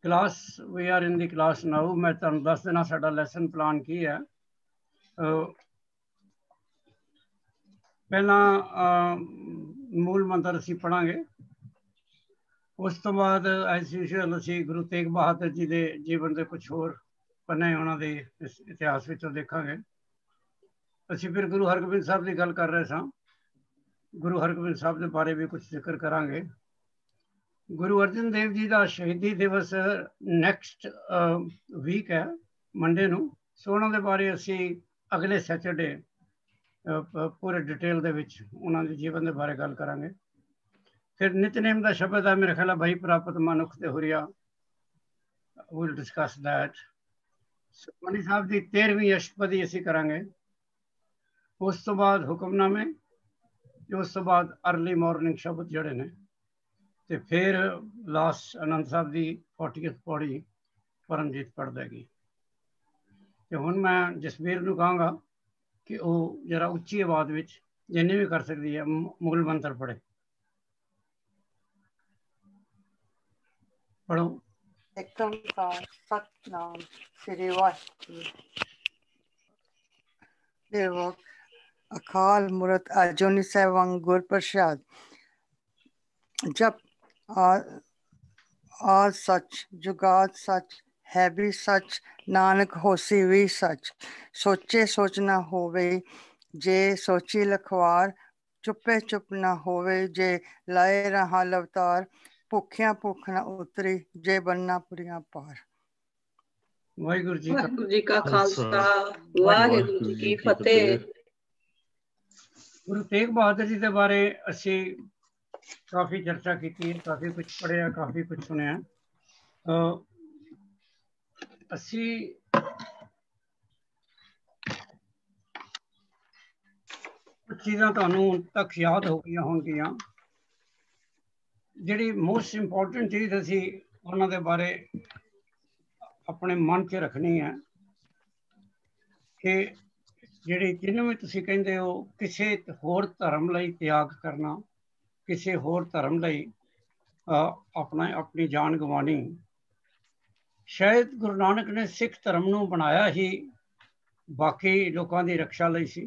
Class we are in the class now. मैं तुहानू दस देना साडा लैसन प्लान की है। पहला मूल मंत्र असी पढ़ांगे, उस तो बाद एज यूजुअल असी गुरु तेग बहादुर जी के जीवन के कुछ होर पन्ने उन्होंने इतिहास विचों देखांगे। असी फिर गुरु हरगोबिंद साहब की गल कर रहे सां, गुरु हरगोबिंद साहब के बारे भी कुछ जिक्र करांगे। गुरु अर्जन देव जी का शहीदी दिवस नैक्सट वीक है, मंडे नूं। सो उन्होंने बारे असी अगले सैटरडे पूरे डिटेल दे विच उन्होंने जीवन के बारे गल करांगे। फिर नितनेम का शब्द है, मेरे ख्याल भाई प्राप्त मनुख ते Huriya, will discuss that. Sukhmani साहब की 13वीं अष्टपदी असी करांगे। उस तो बाद हुक्मनामे, उस तो बाद अर्ली मॉर्निंग शब्द जड़े ने, ते फिर लास्ट आनंद साहब की 40th पौड़ी परमजीत पढ़ देगी। तो हुण मैं जसबीर नूं कहांगा कि वह जरा उच्ची आवाज़ विच जिन्नी भी कर सकती है मूल मंत्र पढ़े। पढ़ो। एक ओंकार सतनाम श्री वाहिगुरू। देवो अकाल मूरत अजूनी सैवंग गुर प्रसाद। जब आज सच जुगात सच है भी सच, नानक होसी भी सच। सोचे सोच ना होवे जे सोची लखवार, चुपे चुप ना होवे जे लाए रहा लवतार। भुखिया भुख ना उतरी जे बनना पुरिया पार। वाहिगुरू जी का खालसा वाहिगुरू जी की फतेह। गुरु तेग बहादुर जी के बारे असी काफ़ी चर्चा की, काफ़ी कुछ पढ़िया, काफ़ी कुछ सुनिया। असी कुछ चीज़ां तुहानू तक याद हो गई होणगियां। जिहड़ी मोस्ट इंपॉर्टेंट चीज़ असी उन्हां दे बारे अपने मन च रखनी है कि जिहड़ी जिन्हों भी तुसीं कहिंदे हो किसी होर धर्म लई त्याग करना, किसी होर धर्म लई अपना अपनी जान गंवानी। शायद गुरु नानक ने सिख धर्म नूं बनाया ही बाकी लोगों की रक्षा लई सी।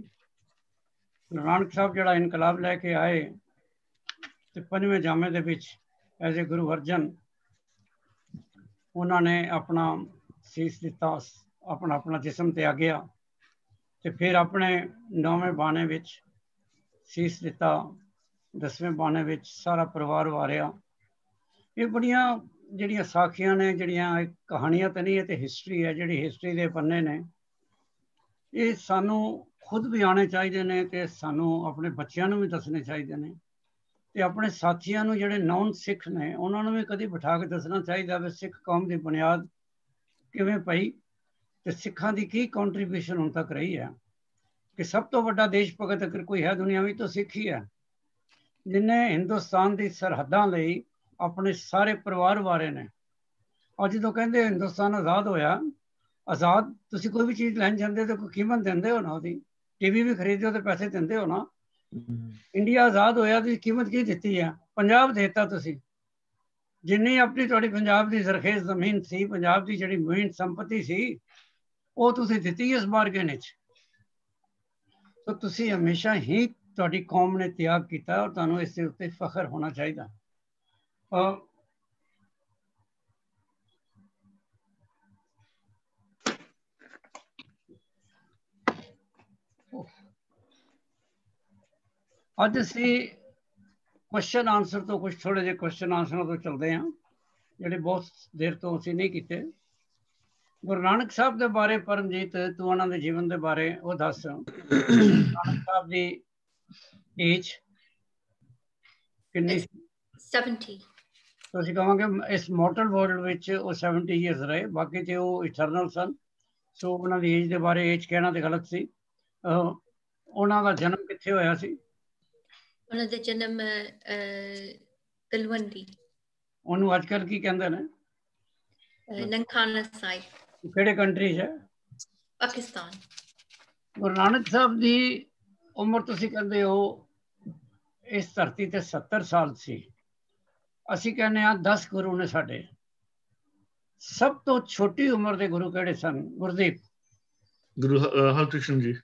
गुरु नानक साहब जिहड़ा इनकलाब लैके आए ते पंजवें जामे दे विच एज ए गुरु अर्जन उन्होंने अपना सीस दिता, अपना अपना जिसम त्यागया ते फिर अपने 9वें बाणे विच सीस दिता, 10वें बाणे विच सारा परिवार वारिया। ये बड़ियां जिहड़ियां साखियां ने, जिहड़ियां कहानियां तो नहीं है, तो हिस्टरी है, जिहड़ी हिस्टरी के पन्ने ने, ये सानू खुद भी आने चाहिए ने ते सानू अपने बच्चों भी दसने चाहिए ने ते अपने साथियों नूं जिहड़े नॉन सिख ने उन्होंने भी कभी बिठा के दसना चाहिए भी सिख कौम की बुनियाद किवें पई ते सिखां दी की कॉन्ट्रीब्यूशन हुण तक रही है। कि सब तो वड्डा देश भगत अगर कोई है दुनिया में तो सिख ही है, जिन्हें हिंदुस्तान की सरहदां लई अपने सारे परिवार वारे ने। और जो कहते हिंदुस्तान आज़ाद होया, आज़ाद तुसीं कोई भी चीज़ लैन जाते तो कोई कीमत देंदे हो ना, उसकी टीवी भी खरीदो तो पैसे देंदे हो ना। इंडिया आज़ाद होया तो कीमत की दी है? पंजाब देता तुसीं, जिन्नी अपनी तुहाडी पंजाब की सरखेज जमीन सी, पंजाब की जिहड़ी मेन संपत्ति सी, वो तुसीं दित्ती इस बारगेन विच। तो तुसीं हमेशा ही तुहाडी कौम ने त्याग किया और तुहानू इसके उत्ते फखर होना चाहिए। अज असी क्वेश्चन आंसर तो कुछ थोड़े जे क्वेश्चन आंसर तो चलते हैं जिहड़े बहुत देर तो असी नहीं किए। गुरु नानक साहब के बारे परमजीत तू उन्होंने जीवन के बारे वो दस। नानक साहब की एज कितनी? 70। तो असीं कहांगे इस मॉर्टल वर्ल्ड विच वो 70 ईयर्स रहे, बाकी तो वो इटरनल सन। सो उन्होंने एज के बारे एज कहना तो गलत सी। उन्होंने जन्म कित्थे होया सी? ਉਹਨਾਂ ਦਾ ਜਨਮ ਤਲਵੰਡੀ, ਉਹਨੂੰ ਅੱਜ ਕੱਲ ਕੀ ਕਹਿੰਦੇ ਨੇ? ਨਨਕਾਣਾ ਸਾਹਿਬ। ਕਿਹੜੇ ਕੰਟਰੀ 'ਚ ਹੈ? ਪਾਕਿਸਤਾਨ। ਗੁਰੂ ਨਾਨਕ ਸਾਹਿਬ ਦੀ ਉਮਰ ਤੁਸੀਂ ਕਹਿੰਦੇ ਹੋ ਇਸ ਧਰਤੀ ਤੇ 70 ਸਾਲ ਸੀ। ਅਸੀਂ ਕਹਿੰਦੇ ਹਾਂ 10 ਗੁਰੂ ਨੇ ਸਾਡੇ। ਸਭ ਤੋਂ ਛੋਟੀ ਉਮਰ ਦੇ ਗੁਰੂ ਕਿਹੜੇ ਸਨ ਗੁਰਦੀਪ? ਗੁਰੂ ਹਰਕ੍ਰਿਸ਼ਨ ਜੀ।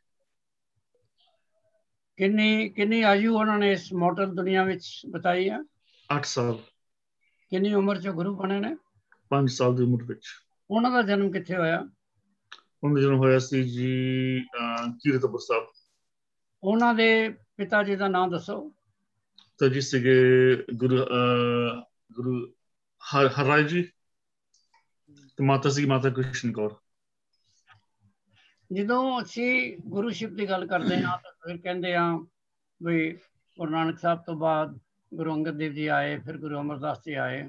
ਕਿੰਨੀ ਆਯੂ ਉਹਨਾਂ ਨੇ ਇਸ ਮਾਡਰਨ ਦੁਨੀਆ ਵਿੱਚ ਬਿਤਾਈ ਹੈ? 8 ਸਾਲ। ਕਿੰਨੀ ਉਮਰ 'ਚ ਗੁਰੂ ਬਣੇ ਨੇ? 5 ਸਾਲ ਦੀ ਉਮਰ ਵਿੱਚ। ਉਹਨਾਂ ਦਾ ਜਨਮ ਕਿੱਥੇ ਹੋਇਆ? ਉਹਨਾਂ ਦਾ ਜਨਮ ਹੋਇਆ ਸੀ ਜੀ ਕੀਰਤਪੁਰ ਸਾਹਿਬ। ਉਹਨਾਂ ਦੇ ਪਿਤਾ ਜੀ ਦਾ ਨਾਮ ਦੱਸੋ। ਤਾਂ ਜੀ ਸੀਗੇ ਗੁਰੂ ਹਰਰਾਏ ਜੀ ਤੇ ਮਾਤਾ ਸੀ ਮਾਤਾ ਕ੍ਰਿਸ਼ਨ ਕੌਰ। ਜਦੋਂ ਅਸੀਂ ਗੁਰੂਸ਼ਿਪ ਦੀ ਗੱਲ ਕਰਦੇ ਹਾਂ ਤਾਂ ਫਿਰ ਕਹਿੰਦੇ ਹਾਂ ਵੀ ਗੁਰੂ ਨਾਨਕ ਸਾਹਿਬ ਤੋਂ ਬਾਅਦ ਗੁਰੂ ਅੰਗਦ ਦੇਵ ਜੀ ਆਏ, ਫਿਰ ਗੁਰੂ ਅਮਰਦਾਸ ਜੀ ਆਏ।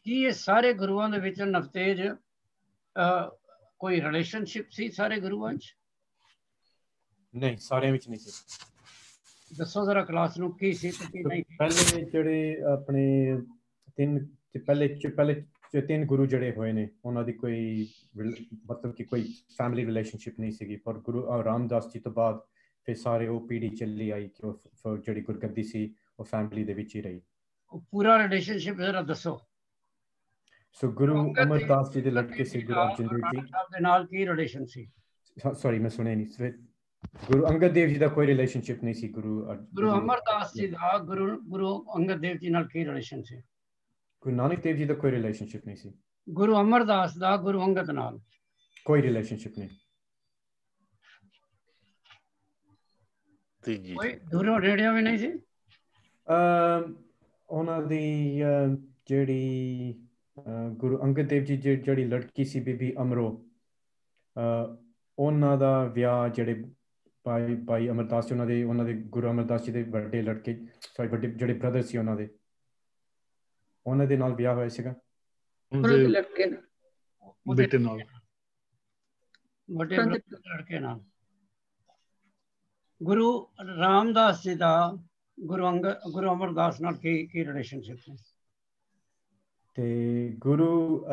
ਕੀ ਇਹ ਸਾਰੇ ਗੁਰੂਆਂ ਦੇ ਵਿੱਚ ਨਵਤੇਜ ਕੋਈ ਰਿਲੇਸ਼ਨਸ਼ਿਪ ਸੀ ਸਾਰੇ ਗੁਰੂਆਂ 'ਚ? ਨਹੀਂ, ਸਾਰਿਆਂ ਵਿੱਚ ਨਹੀਂ ਸੀ। ਦੱਸੋ ਜ਼ਰਾ ਕਲਾਸ ਨੂੰ ਕੀ ਸੀ ਤੇ ਕੀ ਨਹੀਂ। ਪਹਿਲੇ ਜਿਹੜੇ ਆਪਣੇ ਪਹਿਲੇ ਤਿੰਨ ਗੁਰੂ ਜਿਹੜੇ ਹੋਏ ਨੇ ਉਹਨਾਂ ਦੀ ਕੋਈ ਮਤਲਬ ਕਿ ਕੋਈ ਫੈਮਿਲੀ ਰਿਲੇਸ਼ਨਸ਼ਿਪ ਨਹੀਂ ਸੀਗੀ। ਪਰ ਗੁਰੂ ਰਾਮਦਾਸ ਜੀ ਤੋਂ ਬਾਅਦ ਫਿਰ ਸਾਰੇ ਉਹ ਪੀੜ੍ਹੀ ਚੱਲੀ ਆਈ ਕਿ ਉਹ ਜਿਹੜੀ ਗੁਰਗੱਦੀ ਸੀ ਉਹ ਫੈਮਿਲੀ ਦੇ ਵਿੱਚ ਹੀ ਰਹੀ। ਪੂਰਾ ਰਿਲੇਸ਼ਨਸ਼ਿਪ ਜ਼ਰਾ ਦੱਸੋ। ਸੋ ਗੁਰੂ ਅਮਰਦਾਸ ਜੀ ਦੇ ਲੜਕੇ ਸੀ ਗੁਰੂ ਅਰਜਨ ਦੇਵ ਜੀ ਦੇ ਨਾਲ ਕੀ ਰਿਲੇਸ਼ਨ ਸੀ? ਸੌਰੀ ਮੈਂ ਸੁਣਿਆ ਨਹੀਂ। ਗੁਰੂ ਅੰਗਦ ਦੇਵ ਜੀ ਦਾ ਕੋਈ ਰਿਲੇਸ਼ਨਸ਼ਿਪ ਨਹੀਂ ਸੀ। ਗੁਰੂ ਅਮਰਦਾਸ ਜੀ ਦਾ ਗੁਰੂ ਅੰਗਦ ਦੇਵ ਜੀ ਨਾਲ ਕੀ ਰਿਲੇਸ਼ਨ ਸੀ? ਗੁਰੂ ਨਾਨਕ ਦੇਵ ਜੀ ਦਾ ਕੋਈ ਰਿਲੇਸ਼ਨਸ਼ਿਪ ਨਹੀਂ ਸੀ। ਗੁਰੂ ਅਮਰਦਾਸ ਦਾ ਗੁਰੂ ਅੰਗਦ ਨਾਲ ਕੋਈ ਰਿਲੇਸ਼ਨਸ਼ਿਪ ਨਹੀਂ। ਕੋਈ ਦੂਰੋਂ ਰੇੜਿਆ ਵੀ ਨਹੀਂ ਸੀ। ਉਹਨਾਂ ਦੀ ਜਿਹੜੀ ਗੁਰੂ ਅੰਗਦ ਦੇਵ ਜੀ ਜਿਹੜੀ ਲੜਕੀ ਸੀ ਬੀਬੀ ਅਮਰੋ, ਉਹਨਾਂ ਦਾ ਵਿਆਹ ਜਿਹੜੇ ਭਾਈ ਅਮਰਦਾਸ ਜੀ ਉਹਨਾਂ ਦੇ ਗੁਰੂ ਅਮਰਦਾਸ ਜੀ ਦੇ ਵੱਡੇ ਲੜਕੇ ਵੱਡੇ ਜਿਹੜੇ ਬ੍ਰਦਰ ਸੀ ਉਹਨਾਂ ਦੇ ਨਾਲ ਵਿਆਹ ਹੋਇਆ ਸੀਗਾ। ਬੇਟੇ ਨਾਲ, ਵੱਡੇ ਲੜਕੇ ਨਾਲ। ਗੁਰੂ ਰਾਮਦਾਸ ਜੀ ਦਾ ਗੁਰੂ ਅਮਰਦਾਸ ਨਾਲ ਕੀ ਰਿਲੇਸ਼ਨਸ਼ਿਪ ਸੀ? ਤੇ ਗੁਰੂ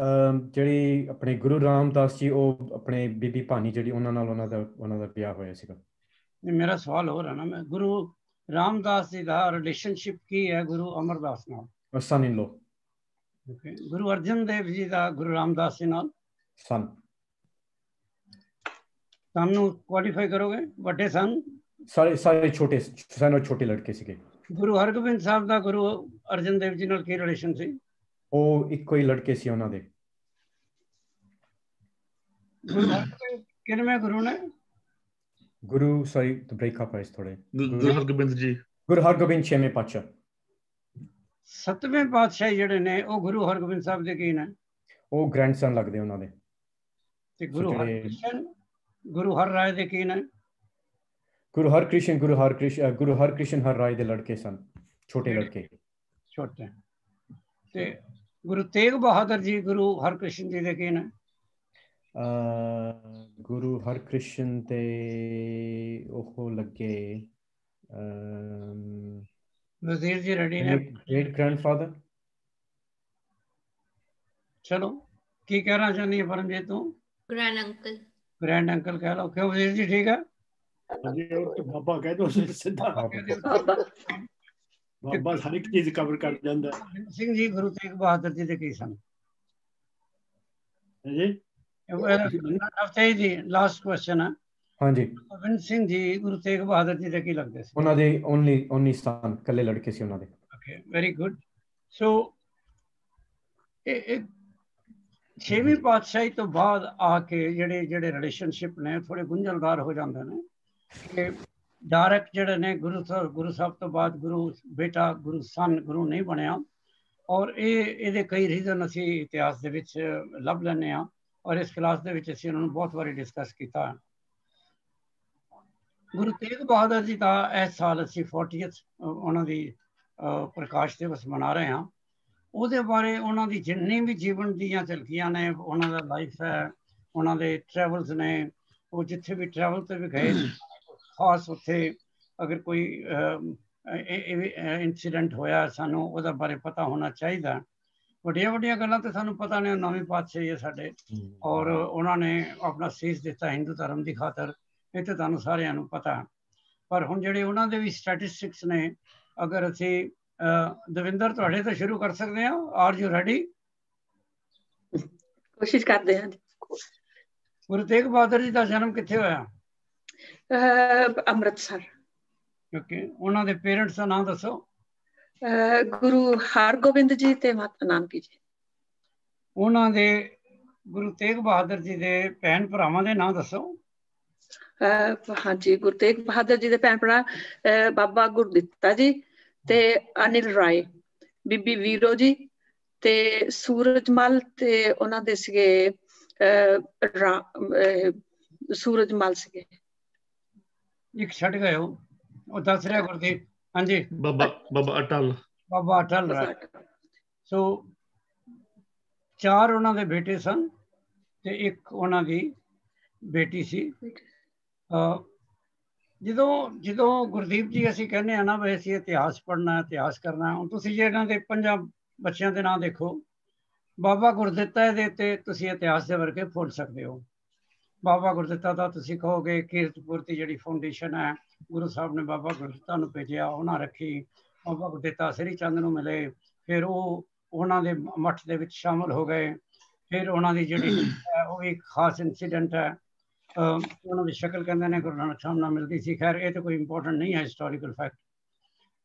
ਜਿਹੜੀ ਆਪਣੇ ਗੁਰੂ ਰਾਮਦਾਸ ਜੀ ਉਹ ਆਪਣੇ ਬੀਬੀ ਭਾਨੀ ਜਿਹੜੀ ਉਹਨਾਂ ਦਾ ਵਿਆਹ ਹੋਇਆ ਸੀਗਾ। ਮੇਰਾ ਸਵਾਲ ਹੋ ਰਿਹਾ ਨਾ, ਮੈਂ ਗੁਰੂ ਰਾਮਦਾਸ ਜੀ ਦਾ ਰਿਲੇਸ਼ਨਸ਼ਿਪ ਕੀ ਹੈ ਗੁਰੂ ਅਮਰਦਾਸ ਨਾਲ? ਸਨ ਇਨ ਲੋ। ਗੁਰੂ ਅਰਜਨ ਦੇਵ ਜੀ ਦਾ ਗੁਰੂ ਰਾਮਦਾਸ ਜੀ ਨਾਲ ਸਨ। ਤੁਹਾਨੂੰ ਕੁਆਲੀਫਾਈ ਕਰੋਗੇ? ਵੱਡੇ ਸਨ ਸਾਰੇ ਛੋਟੇ ਸਨ, ਛੋਟੇ ਲੜਕੇ ਸੀਗੇ। ਗੁਰੂ ਹਰਗੋਬਿੰਦ ਸਾਹਿਬ ਦਾ ਗੁਰੂ ਅਰਜਨ ਦੇਵ ਜੀ ਨਾਲ ਕੀ ਰਿਲੇਸ਼ਨ ਸੀ? ਉਹ ਇੱਕੋ ਹੀ ਲੜਕੇ ਸੀ ਉਹਨਾਂ ਦੇ। ਕਿੰਨਵੇਂ ਗੁਰੂ ਨੇ? ਗੁਰੂ ਸੌਰੀ ਟੂ ਬ੍ਰੇਕ ਅਪ ਆਈਸ ਥੋੜੇ। ਗੁਰੂ ਹਰਗੋਬਿੰਦ ਜੀ। ਗੁਰੂ ਹਰਗੋਬਿੰਦ ਛੇਵੇਂ ਪਾਤਸ਼ਾਹ। ਸੱਤਵੇਂ ਪਾਤਸ਼ਾਹ ਜਿਹੜੇ ਨੇ ਉਹ ਗੁਰੂ ਹਰਗੋਬਿੰਦ ਸਾਹਿਬ ਦੇ ਕੀ ਨੇ? ਉਹ ਗ੍ਰੈਂਡਸਨ ਲੱਗਦੇ ਉਹਨਾਂ ਦੇ। ਤੇ ਗੁਰੂ ਹਰਕ੍ਰਿਸ਼ਨ ਗੁਰੂ ਹਰ ਰਾਏ ਦੇ ਕੀ ਨੇ? ਗੁਰੂ ਹਰਕ੍ਰਿਸ਼ਨ ਹਰ ਰਾਏ ਦੇ ਲੜਕੇ ਸਨ, ਛੋਟੇ ਲੜਕੇ ਛੋਟੇ। ਤੇ ਗੁਰੂ ਤੇਗ ਬਹਾਦਰ ਜੀ ਗੁਰੂ ਹਰਕ੍ਰਿਸ਼ਨ ਜੀ ਦੇ ਕੀ ਨੇ? ਗੁਰੂ ਹਰਕ੍ਰਿਸ਼ਨ ਤੇ ਉਹ ਲੱਗੇ ਵਜ਼ੀਰ ਜੀ ਰੈਡੀ ਨੇ, ਗ੍ਰੇਟ ਗ੍ਰੈਂਡਫਾਦਰ। ਚਲੋ ਕੀ ਕਹਿਣਾ ਚਾਹੁੰਦੀ ਹੈ ਪਰਮਜੀਤ ਤੂੰ? Grand uncle. ਗ੍ਰੈਂਡ ਅੰਕਲ ਕਹਿ ਲਓ। ਕਿਉਂ ਵਜ਼ੀਰ ਜੀ ਠੀਕ ਹੈ? ਬਾਬਾ ਕਹਿ ਦੋ ਸਿੱਧਾ। ਬਾਬਾ ਹਰ ਇੱਕ ਚੀਜ਼ ਕਵਰ ਕਰ ਜਾਂਦਾ। ਸਿੰਘ ਜੀ ਗੁਰੂ ਤੇਗ ਬਹਾਦਰ ਜੀ ਦੇ ਕੀ ਸਨ? ਜੀ ਨਵਤੇਜ ਜੀ ਲਾਸਟ ਕੁਐਸਚਨ ਹੈ। ਹਾਂਜੀ। ਗੋਬਿੰਦ ਸਿੰਘ ਜੀ ਗੁਰੂ ਤੇਗ ਬਹਾਦਰ ਜੀ ਦੇ ਕੀ ਲੱਗਦੇ ਸੀ? ਉਹਨਾਂ ਦੇ ਓਨਲੀ ਸਨ, ਇਕੱਲੇ ਲੜਕੇ ਸੀ ਉਹਨਾਂ ਦੇ। Okay, very good. ਸੋ ਇਹ ਛੇਵੀਂ ਪਾਤਸ਼ਾਹੀ ਤੋਂ ਬਾਅਦ ਆ ਕੇ ਜਿਹੜੇ ਰਿਲੇਸ਼ਨਸ਼ਿਪ ਨੇ ਥੋੜੇ ਗੁੰਝਲਦਾਰ ਹੋ ਜਾਂਦੇ ਨੇ ਕਿ ਡਾਇਰੈਕਟ ਜਿਹੜੇ ਨੇ ਗੁਰੂ ਸਾਹਿਬ ਤੋਂ ਬਾਅਦ ਗੁਰੂ ਬੇਟਾ ਗੁਰੂ ਸਨ ਗੁਰੂ ਨਹੀਂ ਬਣਿਆ। ਔਰ ਇਹਦੇ ਕਈ ਰੀਜ਼ਨ ਅਸੀਂ ਇਤਿਹਾਸ ਦੇ ਵਿੱਚ ਲੱਭ ਲੈਂਦੇ ਹਾਂ ਔਰ ਇਸ ਕਲਾਸ ਦੇ ਵਿੱਚ ਅਸੀਂ ਉਹਨਾਂ ਨੂੰ ਬਹੁਤ ਵਾਰੀ ਡਿਸਕਸ ਕੀਤਾ। ਗੁਰੂ ਤੇਗ ਬਹਾਦਰ ਜੀ ਦਾ ਇਸ ਸਾਲ ਅਸੀਂ 40th ਉਹਨਾਂ ਦੀ ਪ੍ਰਕਾਸ਼ ਦਿਵਸ ਮਨਾ ਰਹੇ ਹਾਂ। ਉਹਦੇ ਬਾਰੇ ਉਹਨਾਂ ਦੀ ਜਿੰਨੀ ਵੀ ਜੀਵਨ ਦੀਆਂ ਝਲਕੀਆਂ ਨੇ, ਉਹਨਾਂ ਦਾ ਲਾਈਫ ਹੈ, ਉਹਨਾਂ ਦੇ ਟਰੈਵਲਸ ਨੇ, ਉਹ ਜਿੱਥੇ ਵੀ ਟਰੈਵਲ ਤੇ ਵੀ ਗਏ ਖਾਸ ਉੱਥੇ ਅਗਰ ਕੋਈ ਇੰਸੀਡੈਂਟ ਹੋਇਆ ਸਾਨੂੰ ਉਹਦਾ ਬਾਰੇ ਪਤਾ ਹੋਣਾ ਚਾਹੀਦਾ। ਵੱਡੀਆਂ ਵੱਡੀਆਂ ਗੱਲਾਂ ਤੇ ਸਾਨੂੰ ਪਤਾ ਨੇ, ਨੌਵੀਂ ਪਾਤਸ਼ਾਹੀ ਹੈ ਸਾਡੇ ਔਰ ਉਹਨਾਂ ਨੇ ਆਪਣਾ ਸੀਸ ਦਿੱਤਾ ਹਿੰਦੂ ਧਰਮ ਦੀ ਖਾਤਰ, ਇਹ ਤਾਂ ਤੁਹਾਨੂੰ ਸਾਰਿਆਂ ਨੂੰ ਪਤਾ। ਪਰ ਹੁਣ ਜਿਹੜੇ ਉਹਨਾਂ ਦੇ ਵੀ ਸਟੈਟਿਸਟਿਕਸ ਨੇ, ਅਗਰ ਅਸੀਂ ਦਵਿੰਦਰ ਤੁਹਾਡੇ ਤੋਂ ਸ਼ੁਰੂ ਕਰ ਸਕਦੇ ਹਾਂ। Are you ready? ਕੋਸ਼ਿਸ਼ ਕਰਦੇ ਹਾਂ ਜੀ। ਗੁਰੂ ਤੇਗ ਬਹਾਦਰ ਜੀ ਦਾ ਜਨਮ ਕਿੱਥੇ ਹੋਇਆ? ਅੰਮ੍ਰਿਤਸਰ। ਓਕੇ, ਉਹਨਾਂ ਦੇ ਪੇਰੈਂਟਸ ਦਾ ਨਾਮ ਦੱਸੋ। ਗੁਰੂ ਹਰਗੋਬਿੰਦ ਜੀ ਤੇ ਮਾਤਾ ਨਾਨਕੀ ਜੀ। ਉਹਨਾਂ ਦੇ ਗੁਰੂ ਤੇਗ ਬਹਾਦਰ ਜੀ ਦੇ ਭੈਣ ਭਰਾਵਾਂ ਦੇ ਨਾਮ ਦੱਸੋ। ਹਾਂਜੀ, ਗੁਰੂ ਤੇਗ ਬਹਾਦਰ ਜੀ ਦੇ ਭੈਣ ਭਰਾ ਬਾਬਾ ਗੁਰਦਿੱਤਾ ਜੀ ਤੇ ਅਨਿਲ ਰਾਏ, ਬੀਬੀ ਵੀਰੋ ਜੀ ਤੇ ਸੂਰਜਮਲ, ਤੇ ਉਹਨਾਂ ਦੇ ਸੀਗੇ ਸੂਰਜਮਲ ਸੀਗੇ। ਇੱਕ ਛੱਡ ਗਏ ਹੋ, ਉਹ ਦੱਸ ਰਿਹਾ ਗੁਰਦੀਪ। ਹਾਂਜੀ, ਬਾਬਾ ਅਟਲ। ਬਾਬਾ ਅਟਲ ਰਾਏ। ਸੋ 4 ਉਹਨਾਂ ਦੇ ਬੇਟੇ ਸਨ ਤੇ ਇੱਕ ਉਹਨਾਂ ਦੀ ਬੇਟੀ ਸੀ। ਜਦੋਂ ਗੁਰਦੀਪ ਜੀ ਅਸੀਂ ਕਹਿੰਦੇ ਆ ਨਾ ਵੀ ਅਸੀਂ ਇਤਿਹਾਸ ਪੜ੍ਹਨਾ, ਇਤਿਹਾਸ ਕਰਨਾ, ਹੁਣ ਤੁਸੀਂ ਜੇ ਇਹਨਾਂ ਦੇ 5 ਬੱਚਿਆਂ ਦੇ ਨਾਂ ਦੇਖੋ, ਬਾਬਾ ਗੁਰਦਿੱਤਾ ਦੇ ਉੱਤੇ ਤੁਸੀਂ ਇਤਿਹਾਸ ਦੇ ਵਰਗੇ ਫੁੱਲ ਸਕਦੇ ਹੋ। ਬਾਬਾ ਗੁਰਦਿੱਤਾ ਦਾ ਤੁਸੀਂ ਕਹੋਗੇ ਕੀਰਤਪੁਰ ਦੀ ਜਿਹੜੀ ਫਾਊਂਡੇਸ਼ਨ ਹੈ, ਗੁਰੂ ਸਾਹਿਬ ਨੇ ਬਾਬਾ ਗੁਰਦਿੱਤਾ ਨੂੰ ਭੇਜਿਆ, ਉਹਨਾਂ ਰੱਖੀ। ਬਾਬਾ ਗੁਰਦਿੱਤਾ ਸ੍ਰੀ ਚੰਦ ਨੂੰ ਮਿਲੇ, ਫਿਰ ਉਹ ਉਹਨਾਂ ਦੇ ਮੱਠ ਦੇ ਵਿੱਚ ਸ਼ਾਮਲ ਹੋ ਗਏ। ਫਿਰ ਉਹਨਾਂ ਦੀ ਜਿਹੜੀ ਉਹ ਵੀ ਇੱਕ ਖਾਸ ਇੰਸੀਡੈਂਟ ਹੈ, ਉਹਨਾਂ ਦੀ ਸ਼ਕਲ ਕਹਿੰਦੇ ਨੇ ਗੁਰੂ ਨਾਨਕ ਸਾਹਿਬ ਨਾਲ ਮਿਲਦੀ ਸੀ। ਖੈਰ ਇਹ ਤਾਂ ਕੋਈ ਇੰਪੋਰਟੈਂਟ ਨਹੀਂ ਹੈ ਹਿਸਟੋਰੀਕਲ ਫੈਕਟ।